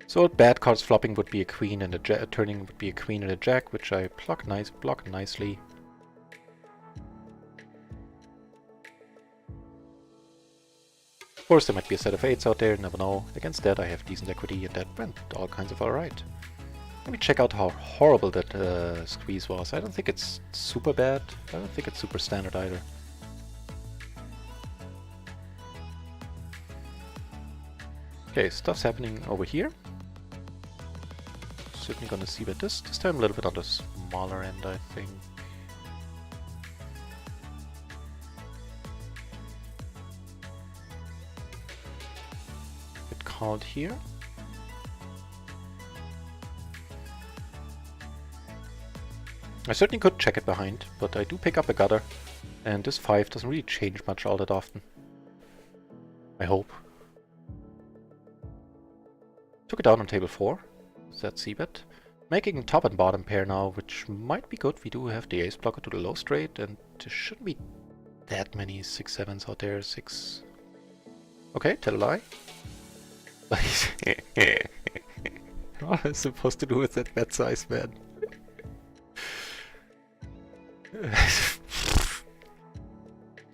S1: So bad cards flopping would be a queen, and a turning would be a queen and a jack, which I block nicely. Of course, there might be a set of 8s out there, never know. Against that, I have decent equity, and that went all kinds of alright. Let me check out how horrible that squeeze was. I don't think it's super bad. I don't think it's super standard either. Okay, stuff's happening over here. Certainly gonna see that this time a little bit on the smaller end, I think. Get called here. I certainly could check it behind, but I do pick up a gutter, and this 5 doesn't really change much all that often. I hope. Took it down on table 4. That's c-bet. Making top and bottom pair now, which might be good. We do have the ace blocker to the low straight, and there shouldn't be that many 6-7s out there. 6. Okay, tell a lie. What am I supposed to do with that bet size, man?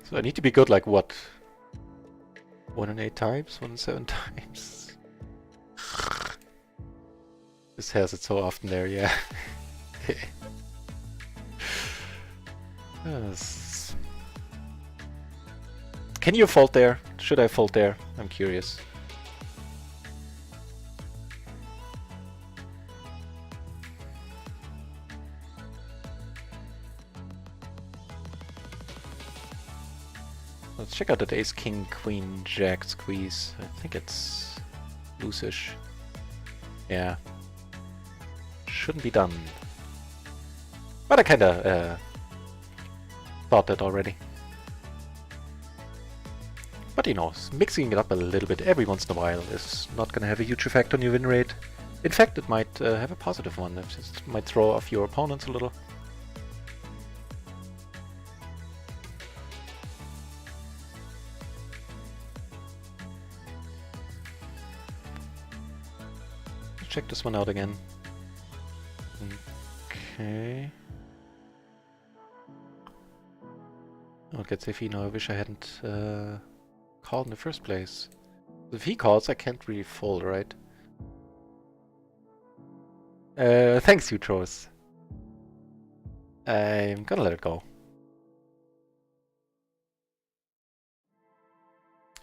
S1: So I need to be good like what? 1 in 8 times? 1 in 7 times? This has it so often there, yeah. Yes. Can you fold there? Should I fold there? I'm curious. Let's check out that ace, king, queen, jack squeeze. I think it's loose-ish. Yeah. Shouldn't be done. But I kinda thought that already. But you know, mixing it up a little bit every once in a while is not gonna have a huge effect on your win rate. In fact, it might have a positive one. It just might throw off your opponents a little. Check this one out again. Okay. Oh, gets iffy now. I wish I hadn't called in the first place. If he calls, I can't really fold, right? Thanks, Utros. I'm gonna let it go.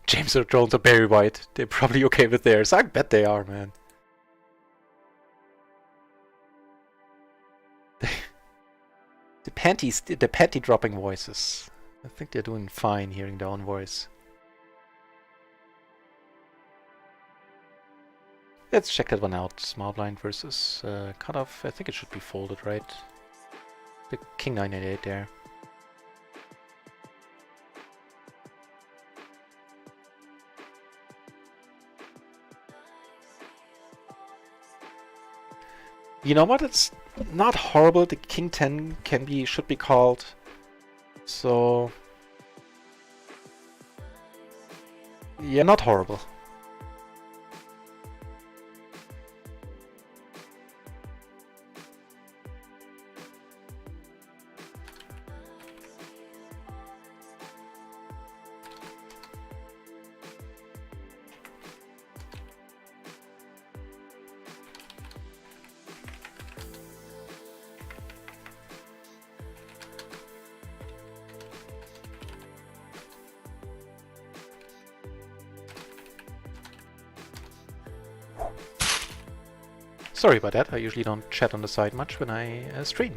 S1: James Earl Jones or Barry White. They're probably okay with theirs. I bet they are, man. The panty dropping voices. I think they're doing fine hearing their own voice. Let's check that one out. Small blind versus cutoff. I think it should be folded, right? The king 988 there. You know what? It's not horrible. The king 10 should be called. So yeah, not horrible. Sorry about that, I usually don't chat on the side much when I stream.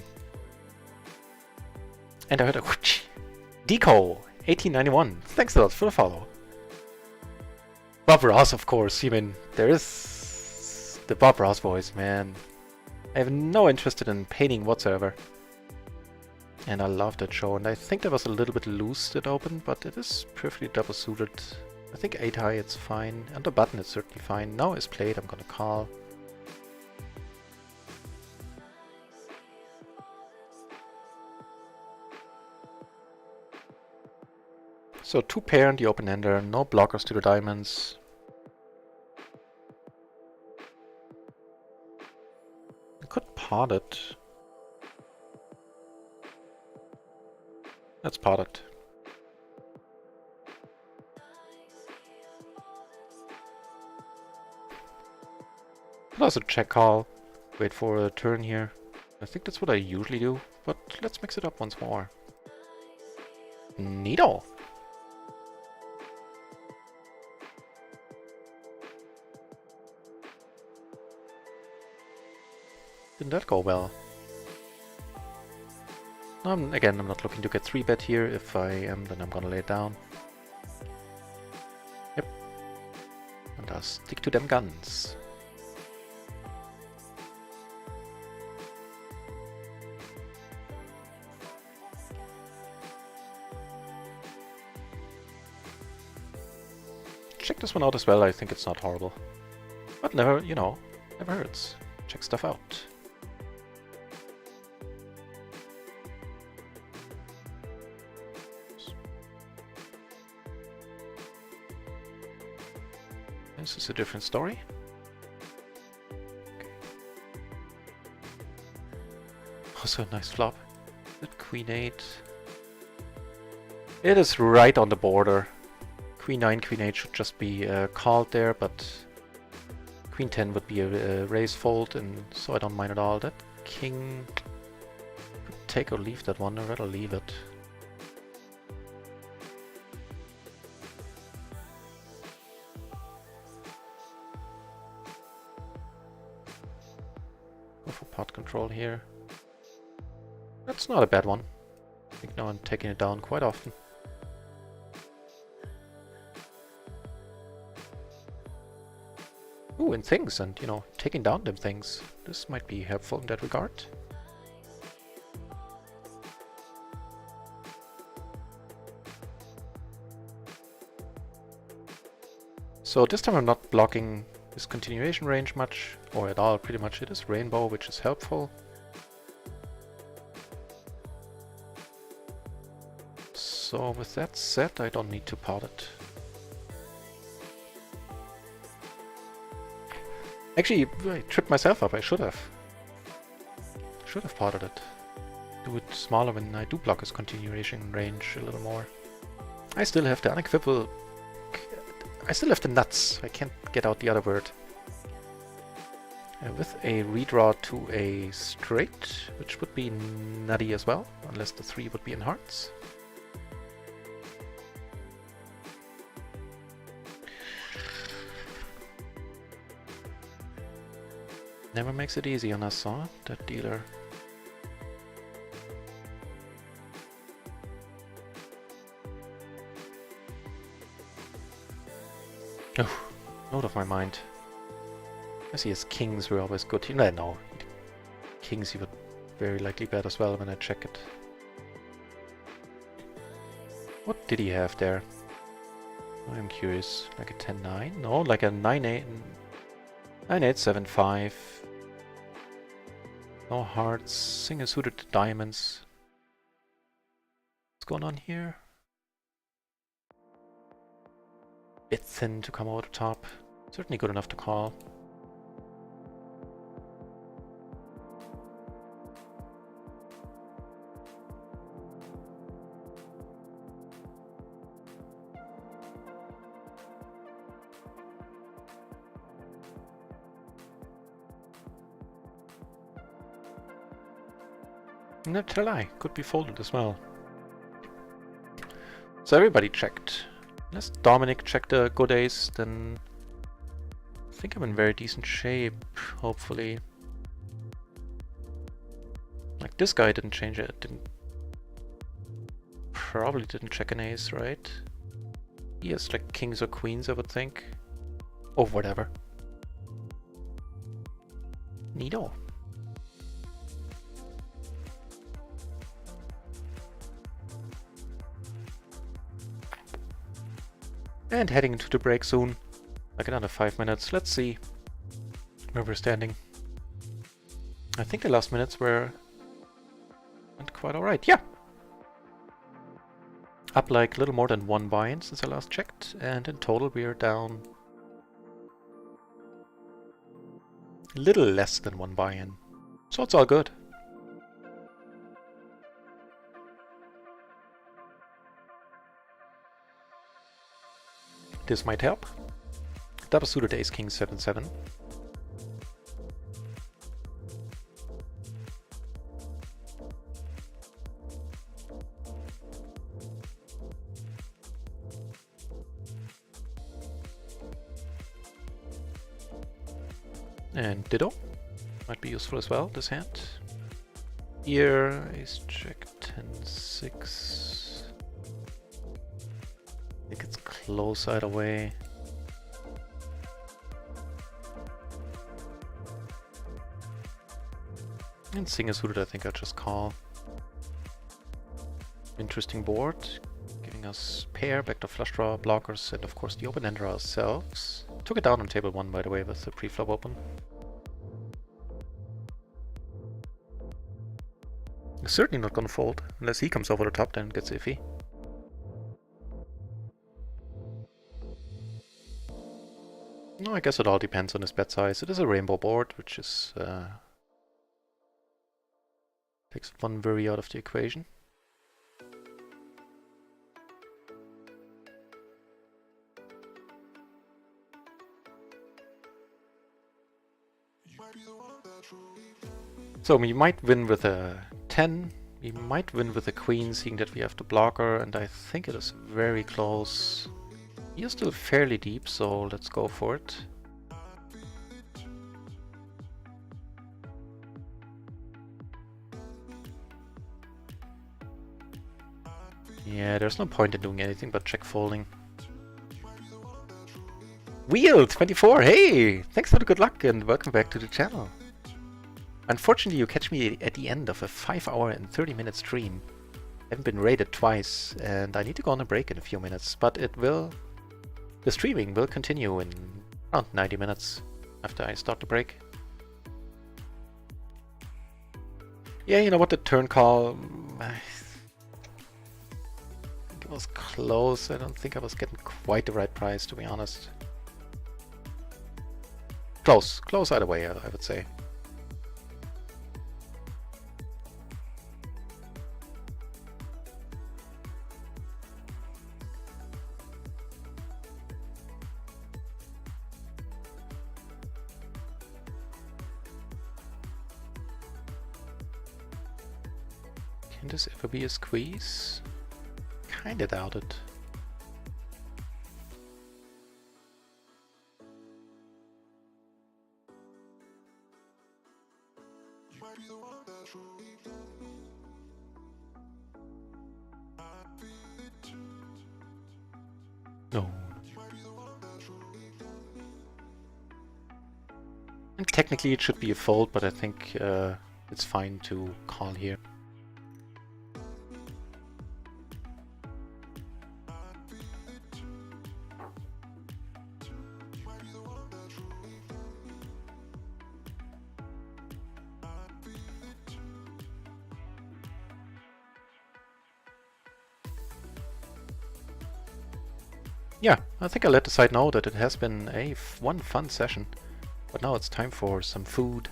S1: And I heard a whoosh. Deco, 1891, thanks a lot for the follow. Bob Ross, of course, I mean, there is the Bob Ross voice, man. I have no interest in painting whatsoever. And I love that show, and I think that was a little bit loose at open, but it is perfectly double suited. I think 8 high, it's fine. And the button is certainly fine. Now is played, I'm gonna call. So 2 pair in the open ender, no blockers to the diamonds. I could pot it. Let's pot it. Could also check call, wait for a turn here. I think that's what I usually do, but let's mix it up once more. Neato! Didn't that go well? Again, I'm not looking to get 3-bet here. If I am, then I'm gonna lay it down. Yep. And I'll stick to them guns. Check this one out as well. I think it's not horrible. But never, you know, never hurts. Check stuff out. This is a different story. Okay. Also a nice flop. Good Queen 8. It is right on the border. Queen 9, Queen 8 should just be called there, but Queen 10 would be a raise fold, and so I don't mind at all. That King could take or leave that one. I'd rather leave it. Go for pot control here. That's not a bad one. I think now I'm taking it down quite often. Ooh, and things, and you know, taking down them things. This might be helpful in that regard. So this time I'm not blocking this continuation range much, or at all, pretty much. It is rainbow, which is helpful. So with that said, I don't need to pot it. Actually, I tripped myself up. I should have. Should have potted it. Do it smaller when I do block his continuation range a little more. I still have the unequivocal... I still have the nuts. I can't get out the other word. With a redraw to a straight, which would be nutty as well, unless the 3 would be in hearts. Never makes it easy on us, huh? That dealer. Oh, out of my mind. I see his kings were always good. You know, no. Kings he would very likely bet as well when I check it. What did he have there? I'm curious. Like a 10-9? No, like a 9-8. 9-8-7-5. No hearts. Single suited diamonds. What's going on here? Bit thin to come over the top. Certainly good enough to call. Not tell I, could be folded as well. So everybody checked. Unless Dominic checked the good ace, then I think I'm in very decent shape, hopefully. Like this guy didn't change it, probably didn't check an ace, right? He has like kings or queens, I would think. Or whatever. Neato. And heading into the break soon. Like another 5 minutes. Let's see where we're standing. I think the last minutes went quite alright. Yeah! Up like a little more than 1 buy-in since I last checked. And in total we are down a little less than 1 buy-in. So it's all good. This might help. Double suited ace king 7-7. And ditto. Might be useful as well, this hand. Here, ace check 10-6. I think it's close either way. And single suited, I think I'll just call. Interesting board, giving us pair, backdoor flush draw, blockers, and of course the open ender ourselves. Took it down on table 1, by the way, with the pre-flop open. Certainly not gonna fold, unless he comes over the top, then it gets iffy. No, I guess it all depends on his bet size. It is a rainbow board, which is takes one worry out of the equation. So we might win with a 10, we might win with a queen, seeing that we have the blocker, and I think it is very close. You're still fairly deep, so let's go for it. Yeah, there's no point in doing anything but check folding. Wheel24, hey! Thanks for the good luck and welcome back to the channel. Unfortunately, you catch me at the end of a 5-hour and 30-minute stream. I haven't been raided twice, and I need to go on a break in a few minutes, but the streaming will continue in around 90 minutes after I start the break. Yeah, you know what, the turn call, I think it was close. I don't think I was getting quite the right price, to be honest. Close either way, I would say. Can this ever be a squeeze? Kinda doubt it. No. Technically it should be a fold, but I think it's fine to call here. Yeah, I think I'll let the side know that it has been one fun session, but now it's time for some food.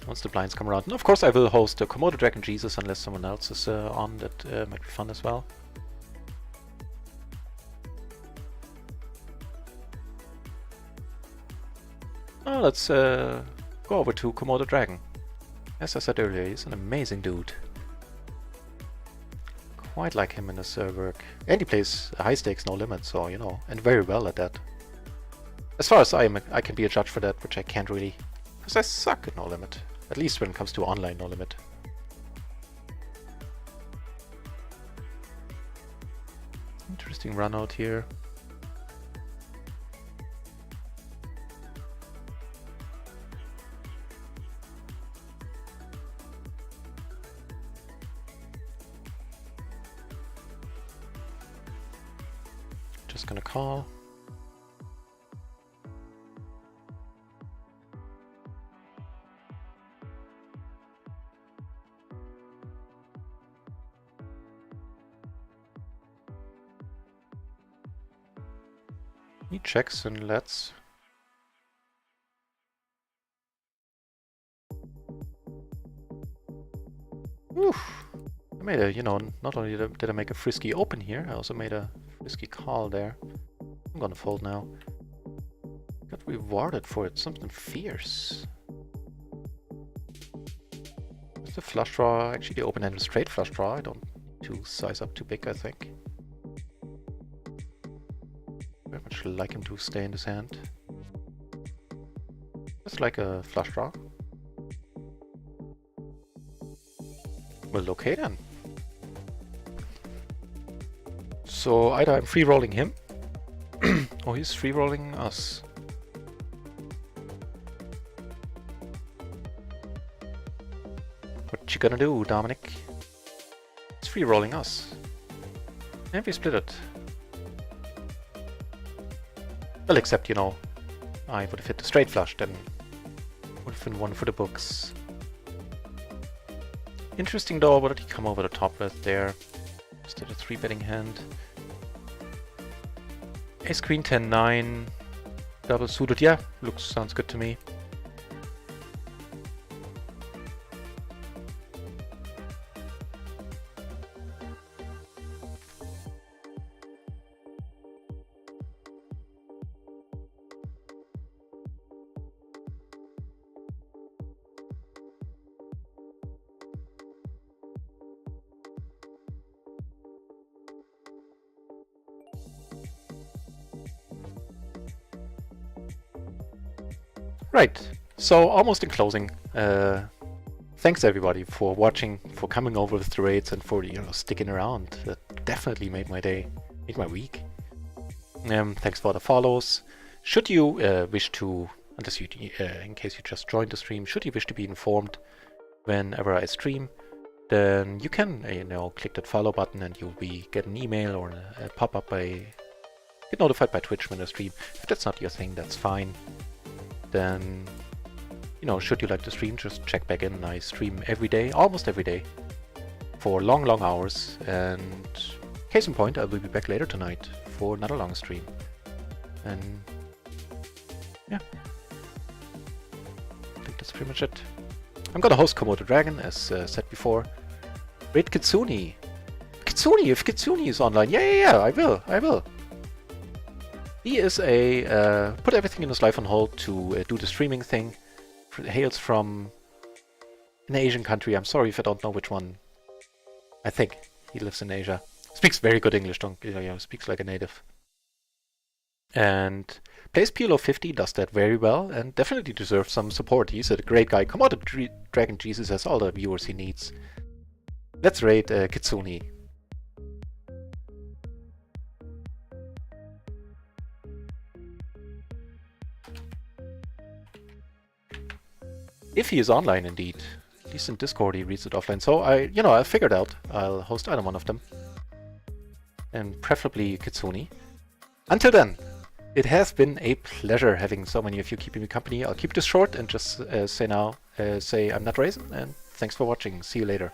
S1: Once the blinds come around. And of course I will host a Komodo Dragon Jesus unless someone else is on. That might be fun as well. Oh, let's go over to Komodo Dragon. As I said earlier, he's an amazing dude. Quite like him in his work. And he plays high stakes, no limit, so you know, and very well at that. As far as I can be a judge for that, which I can't really, because I suck at no limit. At least when it comes to online no limit. Interesting run out here. Just gonna call. He checks and lets. Oof. I made a, you know, not only did I make a frisky open here, I also made a frisky call there. I'm gonna fold now. Got rewarded for it, something fierce. It's the flush draw, actually the open-handed straight flush draw. I don't to size up too big, I think. Very much like him to stay in his hand. Just like a flush draw. Well, okay then. So either I'm free rolling him, or he's free rolling us. What you gonna do, Dominic? He's free rolling us. And we split it. Well, except, you know, I would have hit the straight flush, then would have been one for the books. Interesting though, what did he come over the top with there? Instead of 3-betting hand. Ace Queen 10-9, double suited, yeah, sounds good to me. Right, so almost in closing, thanks everybody for watching, for coming over with the raids, and for, you know, sticking around. That definitely made my day, made my week. Thanks for the follows. Should you wish to, unless you, in case you just joined the stream, should you wish to be informed whenever I stream, then you can, you know, click that follow button and you'll get an email or a pop-up get notified by Twitch when I stream. If that's not your thing, that's fine. Then, you know, should you like to stream, just check back in. I stream every day, almost every day, for long, long hours. And case in point, I will be back later tonight for another long stream. And yeah, I think that's pretty much it. I'm gonna host Komodo Dragon, as said before. Raid Kitsune. Kitsune, if Kitsune is online, yeah, I will. He is put everything in his life on hold to do the streaming thing. Hails from an Asian country. I'm sorry if I don't know which one. I think he lives in Asia. Speaks very good English, speaks like a native. And plays PLO 50, does that very well, and definitely deserves some support. He's a great guy. Komodo Dragon Jesus has all the viewers he needs. Let's raid Kitsune. 。If he is online indeed. At least in Discord he reads it offline. So I figured out I'll host either one of them. And preferably Kitsune. Until then, it has been a pleasure having so many of you keeping me company. I'll keep this short and just say I'm not Raisin, and thanks for watching. See you later.